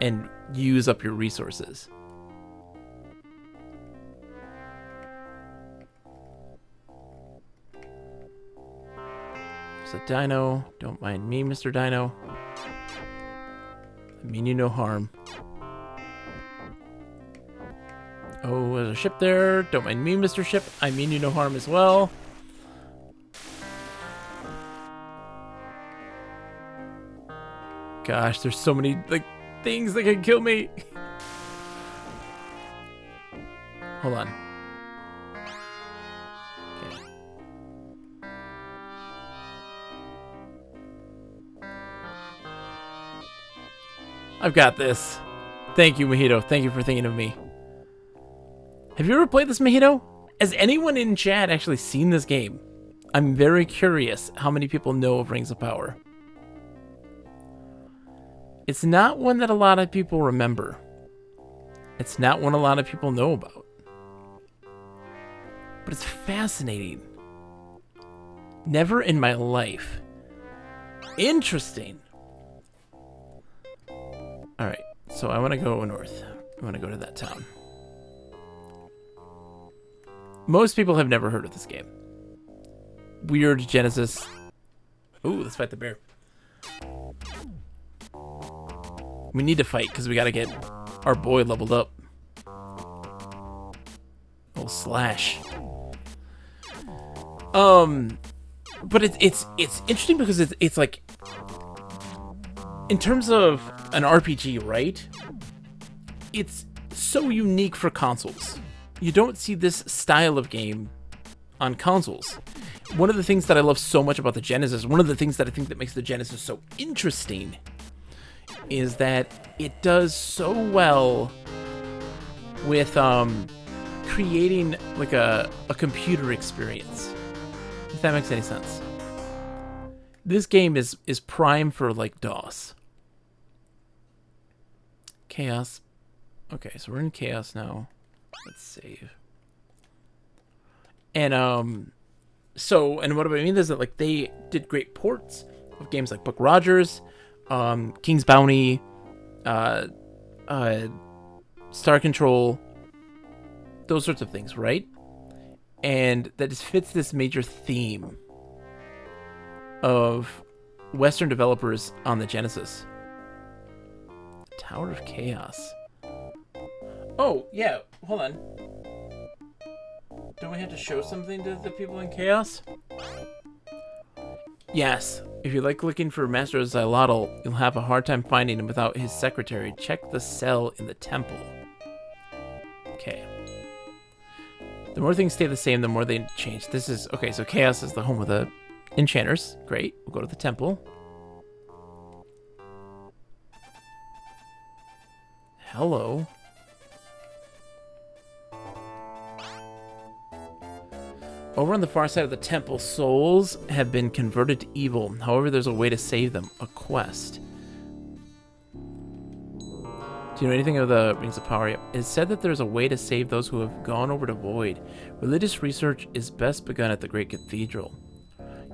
and use up your resources. There's a dino. Don't mind me, Mr. Dino. I mean you no harm. Oh, there's a ship there. Don't mind me, Mr. Ship. I mean you no harm as well. Gosh, there's so many like things that can kill me. Hold on. Okay. I've got this. Thank you, Mojito. Thank you for thinking of me. Have you ever played this, Mojito? Has anyone in chat actually seen this game? I'm very curious how many people know of Rings of Power. It's not one that a lot of people remember. It's not one a lot of people know about. But it's fascinating. Never in my life. Interesting. Alright, so I want to go north. I want to go to that town. Most people have never heard of this game. Weird Genesis. Ooh, let's fight the bear. We need to fight because we got to get our boy leveled up. Oh, Slash. But it's interesting because it's like, in terms of an RPG, right? It's so unique for consoles. You don't see this style of game on consoles. One of the things that I love so much about the Genesis, one of the things that I think that makes the Genesis so interesting, is that it does so well with creating like a computer experience, if that makes any sense. This game is prime for like DOS. Chaos. Okay, so we're in Chaos now. Let's save. And So, and what I mean is that like they did great ports of games like Buck Rogers, King's Bounty, Star Control, those sorts of things, right? And that just fits this major theme of Western developers on the Genesis. Tower of Chaos. Oh, yeah, hold on. Don't we have to show something to the people in Chaos? Yes. If you like looking for Master Xylotl, you'll have a hard time finding him without his secretary. Check the cell in the temple. Okay. The more things stay the same, the more they change. This is... Okay, so Chaos is the home of the enchanters. Great. We'll go to the temple. Hello. Over on the far side of the temple, souls have been converted to evil. However, there's a way to save them. A quest. Do you know anything of the Rings of Power? Yep. It's said that there's a way to save those who have gone over to Void. Religious research is best begun at the Great Cathedral.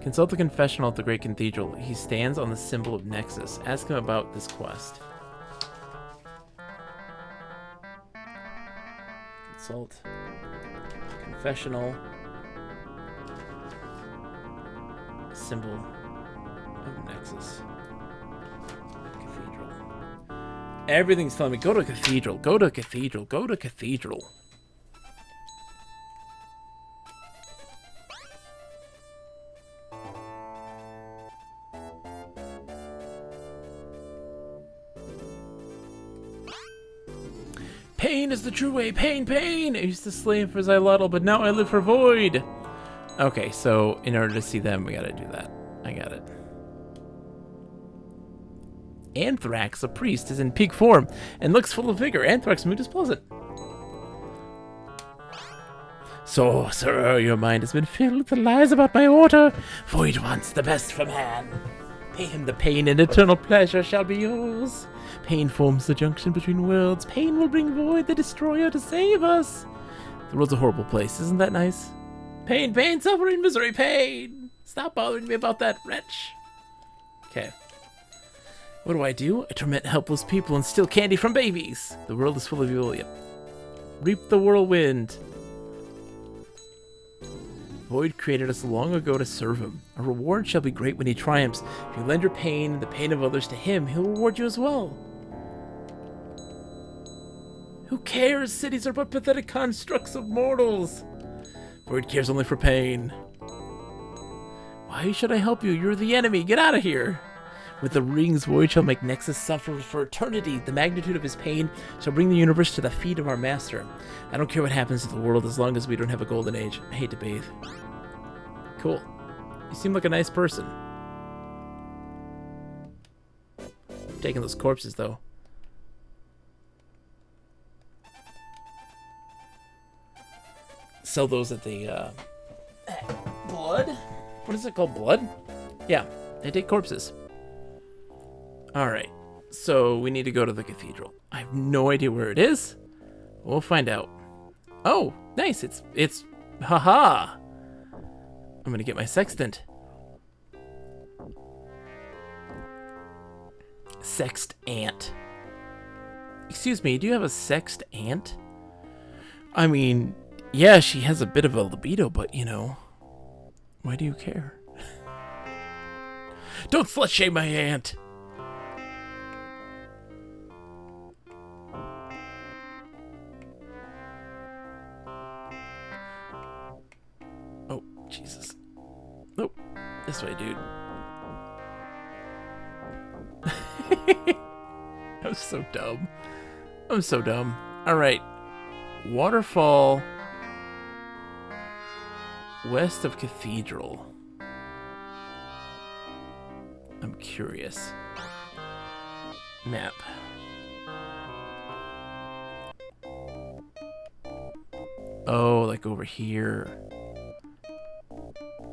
Consult the confessional at the Great Cathedral. He stands on the symbol of Nexus. Ask him about this quest. Consult. Confessional. Symbol of Nexus. Cathedral. Everything's telling me, go to a cathedral, go to a cathedral, go to a cathedral. Pain is the true way. Pain, pain! I used to slave for Xylotl, but now I live for Void. Okay, so in order to see them, we gotta do that. I got it. Anthrax, a priest, is in peak form and looks full of vigor. Anthrax' mood is pleasant. So, sir, your mind has been filled with the lies about my order. Void wants the best for man. Pay him the pain, and eternal pleasure shall be yours. Pain forms the junction between worlds. Pain will bring Void, the destroyer, to save us. The world's a horrible place. Isn't that nice? Pain, pain, suffering, misery, pain. Stop bothering me about that, wretch. Okay. What do? I torment helpless people and steal candy from babies. The world is full of evil. Yep. Reap the whirlwind. Void created us long ago to serve him. Our reward shall be great when he triumphs. If you lend your pain and the pain of others to him, he'll reward you as well. Who cares? Cities are but pathetic constructs of mortals. Void cares only for pain. Why should I help you? You're the enemy. Get out of here. With the rings, Void shall make Nexus suffer for eternity. The magnitude of his pain shall bring the universe to the feet of our master. I don't care what happens to the world as long as we don't have a golden age. I hate to bathe. Cool. You seem like a nice person. Taking those corpses, though. Sell those at the, Blood? What is it called? Blood? Yeah, they take corpses. Alright, so we need to go to the cathedral. I have no idea where it is. We'll find out. Oh, nice, it's, haha. I'm gonna get my sextant. Sext ant. Excuse me, do you have a sext ant? I mean, yeah, she has a bit of a libido, but you know, why do you care? Don't slut shame my aunt! Oh, Jesus. Nope. This way, dude. I'm so dumb. I'm so dumb. Alright. Waterfall west of Cathedral. I'm curious. Map. Oh, like over here.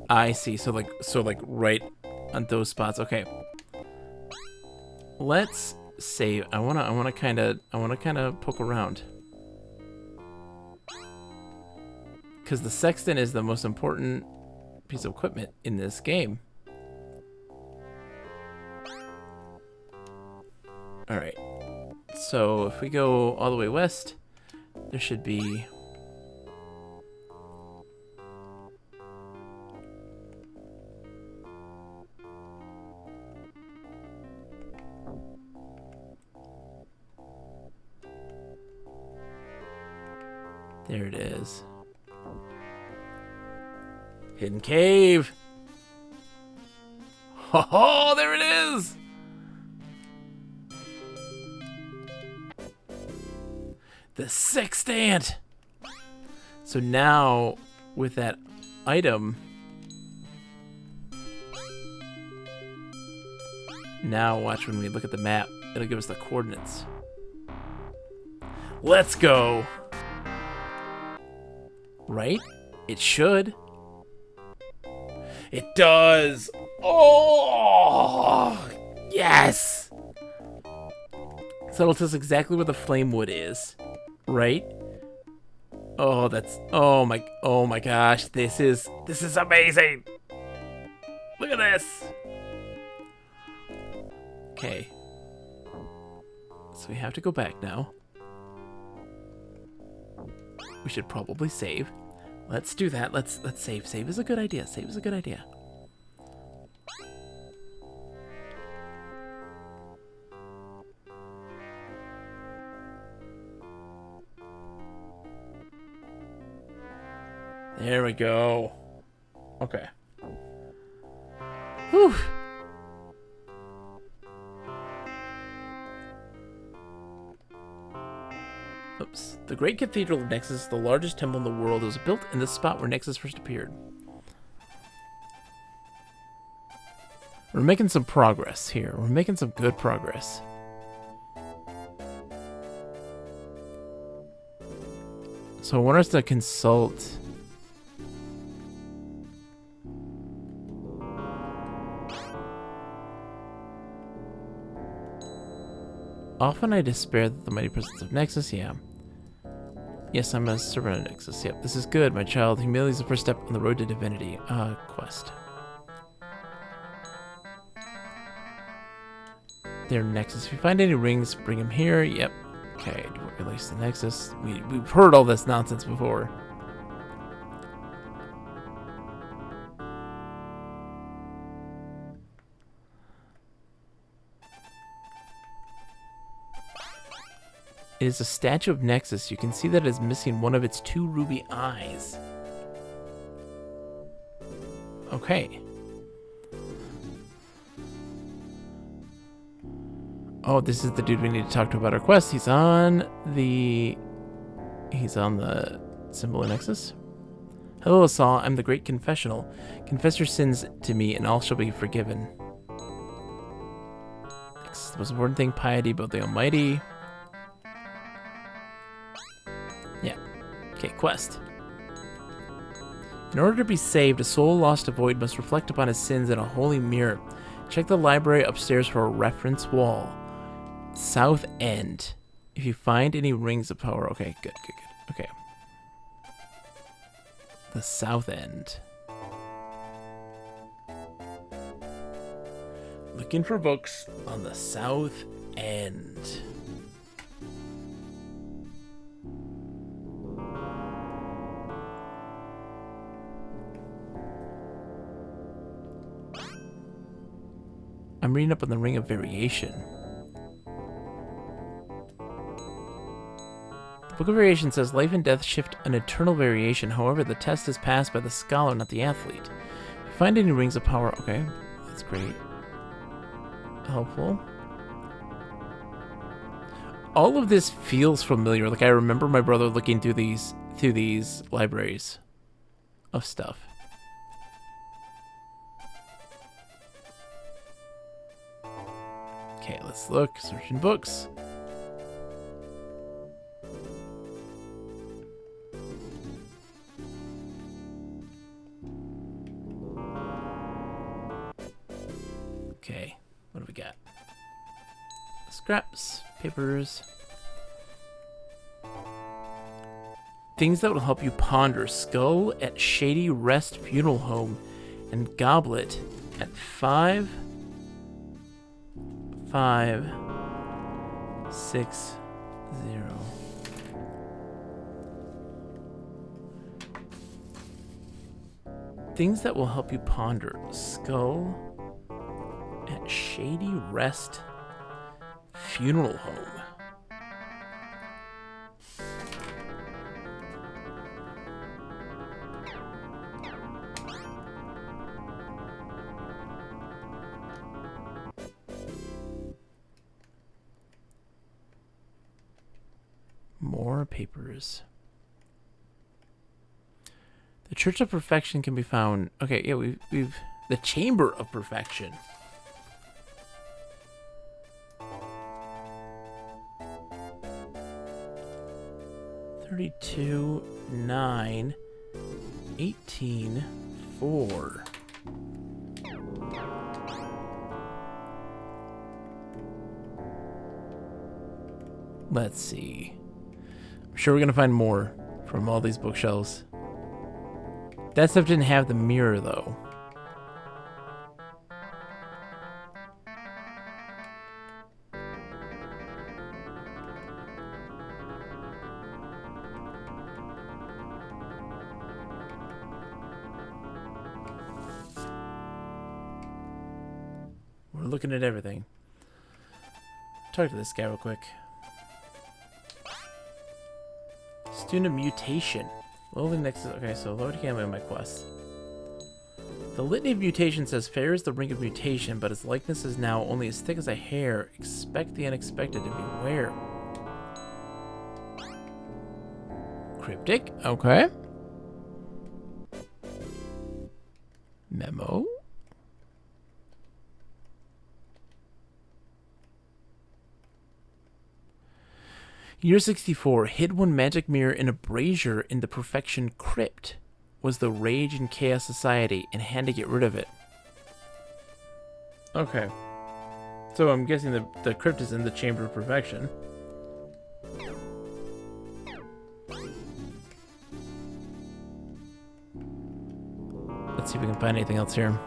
I see. So like right on those spots. Okay. Let's save. I wanna kind of poke around. Because the sextant is the most important piece of equipment in this game. Alright. So if we go all the way west, there should be... There it is. Hidden cave! Oh, there it is! The sextant! So now, with that item, now watch when we look at the map, it'll give us the coordinates. Let's go! Right? It should. It does! Oh! Yes! So it'll tell us exactly where the flame wood is. Right? Oh, that's... Oh my gosh. This is amazing! Look at this! Okay. So we have to go back now. We should probably save. Let's do that. Let's save. Save is a good idea. Save is a good idea. There we go. Okay. Whew. Oops. The Great Cathedral of Nexus is the largest temple in the world. It was built in the spot where Nexus first appeared. We're making some progress here. We're making some good progress. So I want us to consult... Often I despair that the mighty presence of Nexus, yeah. Yes, I'm a servant of Nexus, yep. This is good, my child. Humility is the first step on the road to divinity. Quest. There, Nexus. If you find any rings, bring them here. Yep. Okay, don't release the Nexus. We've heard all this nonsense before. It is a statue of Nexus. You can see that it is missing one of its 2 ruby eyes. Okay. Oh, this is the dude we need to talk to about our quest. He's on the symbol of Nexus. Hello, Asal. I'm the Great Confessional. Confess your sins to me, and all shall be forgiven. It's the most important thing, piety about the Almighty. Yeah. Okay, quest. In order to be saved, a soul lost to void must reflect upon his sins in a holy mirror. Check the library upstairs for a reference wall. South end. If you find any rings of power... Okay, good. Okay. The south end. Looking for books on the south end. I'm reading up on the Ring of Variation. The Book of Variation says life and death shift an eternal variation. However, the test is passed by the scholar, not the athlete. If you find any rings of power, okay, that's great. Helpful. All of this feels familiar. Like I remember my brother looking through these libraries of stuff. Okay, let's look. Searching books. Okay, what do we got? Scraps, papers. Things that will help you ponder. Skull at Shady Rest Funeral Home. and Goblet at 5, 5, 6, 0. Things that will help you ponder. Skull at Shady Rest Funeral Home. More papers. The Church of Perfection can be found. Okay, yeah, we've the Chamber of Perfection. $32, 9, 18, 4. Let's see. I'm sure we're gonna find more from all these bookshelves. That stuff didn't have the mirror, though. We're looking at everything. Talk to this guy real quick. Student mutation. Loading next is okay, so load camera in my quest. The Litany of Mutation says fair is the ring of mutation, but its likeness is now only as thick as a hair. Expect the unexpected and beware. Cryptic, okay. Memo. Year 64, hid one magic mirror in a brazier in the Perfection Crypt. Was the Rage and Chaos Society and had to get rid of it. Okay. So I'm guessing the crypt is in the Chamber of Perfection. Let's see if we can find anything else here.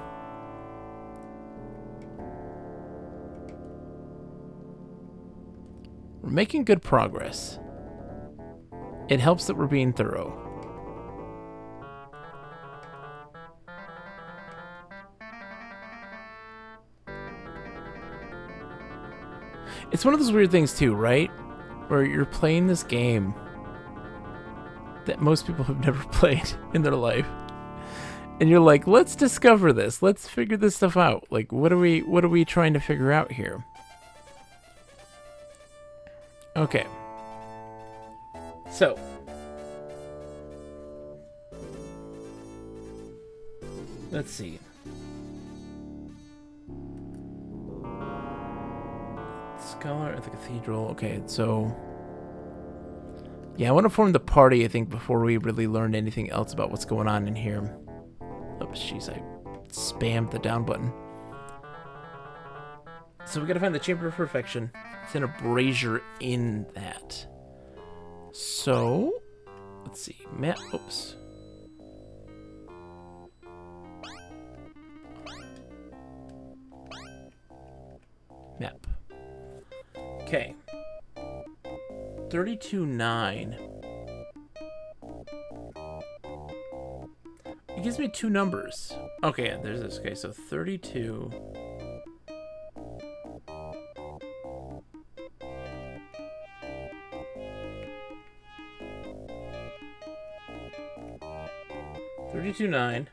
We're making good progress. It helps that we're being thorough. It's one of those weird things too, right? Where you're playing this game that most people have never played in their life. And you're like, let's discover this. Let's figure this stuff out. Like, what are we trying to figure out here? Okay. So. Let's see. Scholar at the Cathedral. Okay, so. Yeah, I want to form the party, I think, before we really learn anything else about what's going on in here. Oops, jeez, I spammed the down button. So we gotta find the Chamber of Perfection. It's in a brazier in that. So, let's see. Map. Oops. Map. Okay. 32-9. It gives me two numbers. Okay, there's this. Okay, so 32. $32.9.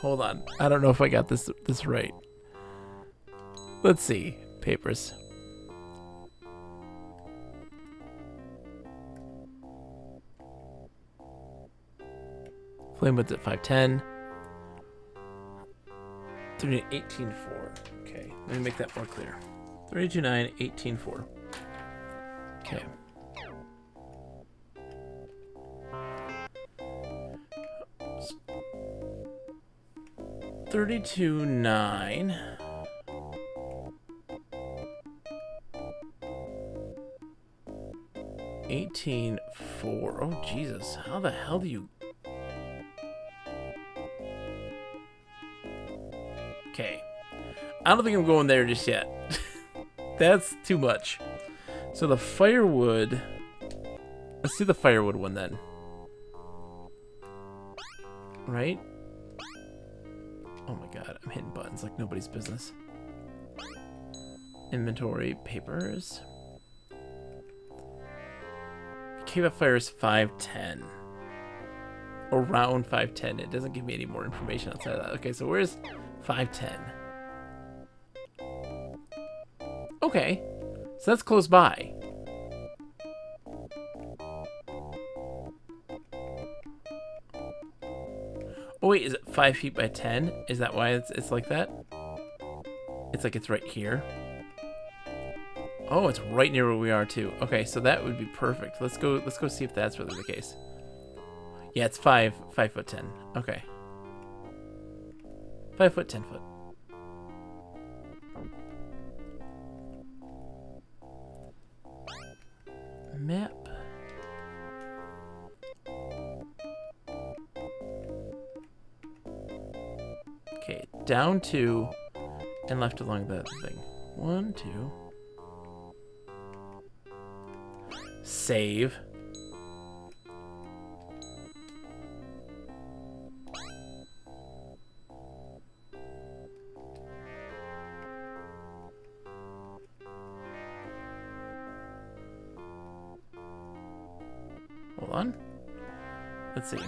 Hold on. I don't know if I got this right. Let's see. Papers. Flamewood's at 510. 18.4. Okay, let me make that more clear. 32.9, 18.4. Okay. $32.9. 18.4. 18-4. Oh, Jesus. How the hell do you... Okay. I don't think I'm going there just yet. That's too much. So the firewood... Let's do the firewood one then. Right? Oh my god, I'm hitting buttons like nobody's business. Inventory, papers. Cave of Fire is 510. Around 510. It doesn't give me any more information outside of that. Okay, so where's 510? Okay, so that's close by. Oh wait, is it 5 feet by 10? Is that why it's like that? It's like it's right here. Oh, it's right near where we are too. Okay, so that would be perfect. Let's go see if that's really the case. Yeah, it's 5 foot 10. Okay. 5 foot, 10 foot. Map. Okay, down 2 and left along the thing. 1, 2. Save. Hold on. Let's see.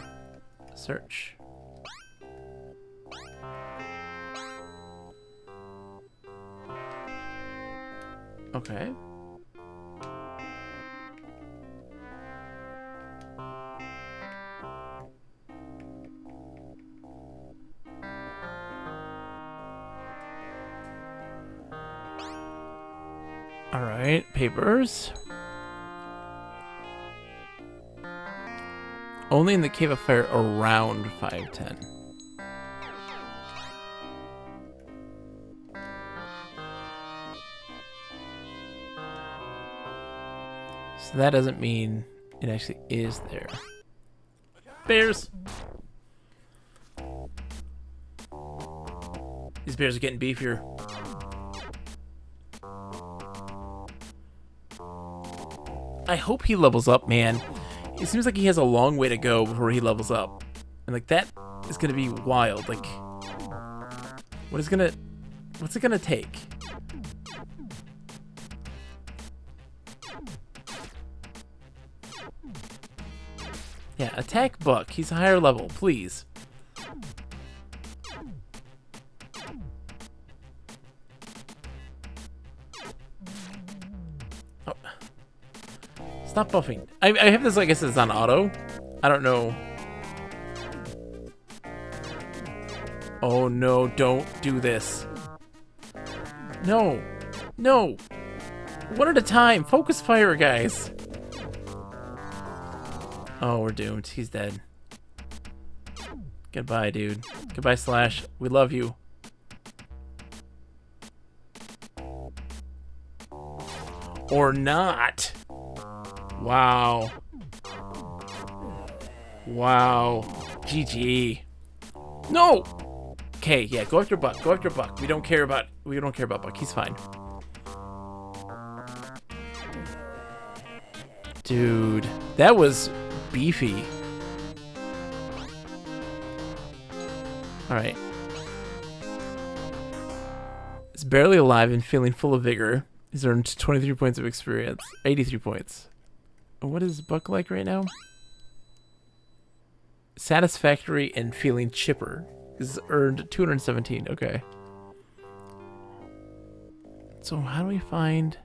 Search. Okay. All right, papers. Only in the Cave of Fire around 510. So that doesn't mean it actually is there. Bears! These bears are getting beefier. I hope he levels up, man. It seems like he has a long way to go before he levels up. And like that is gonna be wild. Like what's it gonna take? Yeah, attack Buck. He's a higher level, please. Oh. Stop buffing. I have this, I guess it's on auto. I don't know. Oh no, don't do this. No. No. One at a time. Focus fire, guys. Oh, we're doomed. He's dead. Goodbye, dude. Goodbye, Slash. We love you. Or not. Wow. Wow. GG. No! Okay, yeah, go after Buck. Go after Buck. We don't care about Buck. He's fine. Dude, that was beefy. Alright. It's barely alive and feeling full of vigor. He's earned 23 points of experience. 83 points. What is Buck like right now? Satisfactory and feeling chipper. He's earned 217. Okay. So how do we find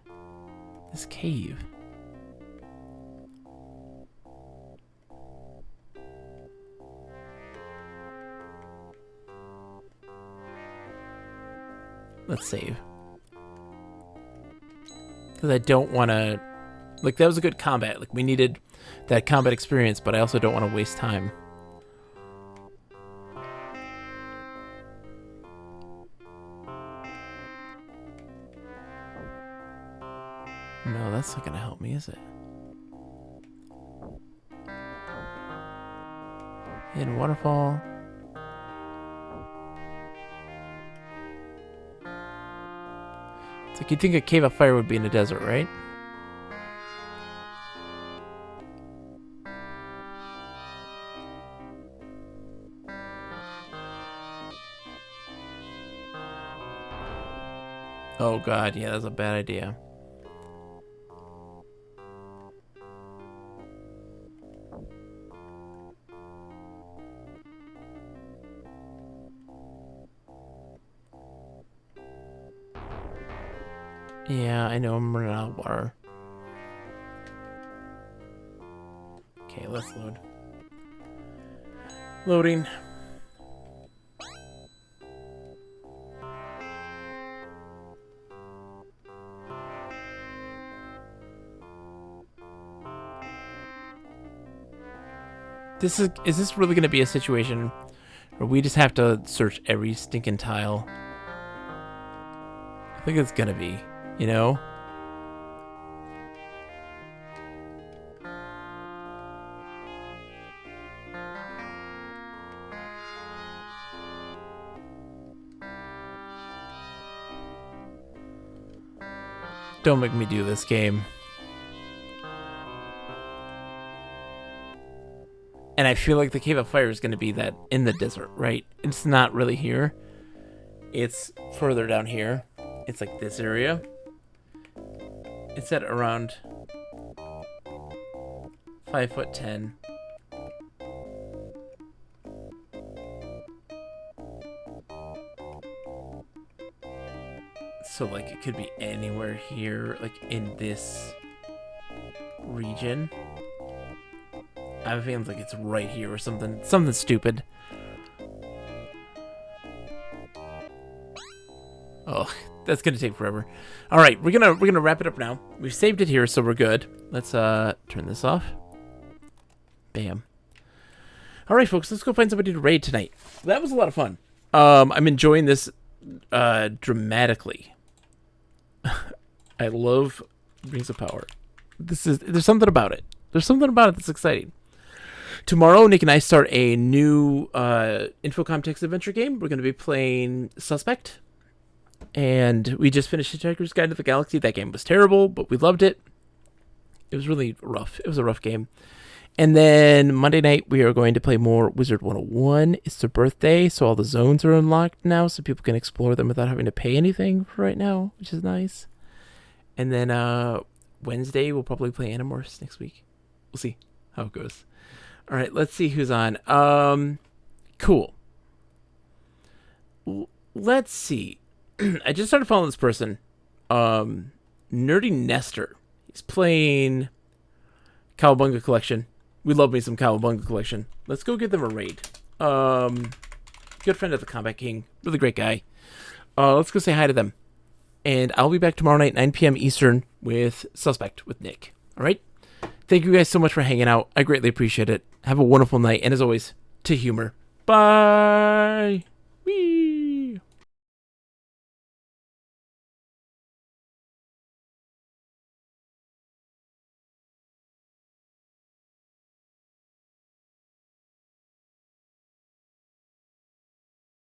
this cave? Let's save. Because I don't want to... Like, that was a good combat. Like, we needed that combat experience, but I also don't want to waste time. No, that's not going to help me, is it? Hidden waterfall. It's like you'd think a cave of fire would be in the desert, right? Oh god, yeah, that's a bad idea. Yeah, I know I'm running out of water. Okay, let's load. Loading. Is this really going to be a situation where we just have to search every stinking tile? I think it's going to be, you know? Don't make me do this game. And I feel like the Cave of Fire is going to be that in the desert, right? It's not really here. It's further down here. It's like this area. It's at around 5'10". So like it could be anywhere here, like in this region. I have a feeling like it's right here or something stupid. Oh, that's gonna take forever. All right, we're gonna wrap it up now. We've saved it here, so we're good. Let's turn this off. Bam. All right, folks, let's go find somebody to raid tonight. That was a lot of fun. I'm enjoying this dramatically. I love Rings of Power. There's something about it. There's something about it that's exciting. Tomorrow, Nick and I start a new Infocom text adventure game. We're going to be playing Suspect. And we just finished Hitchhiker's Guide to the Galaxy. That game was terrible, but we loved it. It was really rough. It was a rough game. And then Monday night, we are going to play more Wizard 101. It's their birthday, so all the zones are unlocked now, so people can explore them without having to pay anything for right now, which is nice. And then Wednesday, we'll probably play Animorphs next week. We'll see how it goes. All right, let's see who's on. Cool. Let's see. I just started following this person. Nerdy Nestor. He's playing Cowabunga Collection. We love me some Cowabunga Collection. Let's go give them a raid. Good friend of the Combat King. Really great guy. Let's go say hi to them. And I'll be back tomorrow night, 9 p.m. Eastern, with Suspect with Nick. All right? Thank you guys so much for hanging out. I greatly appreciate it. Have a wonderful night. And as always, to humor. Bye. Whee!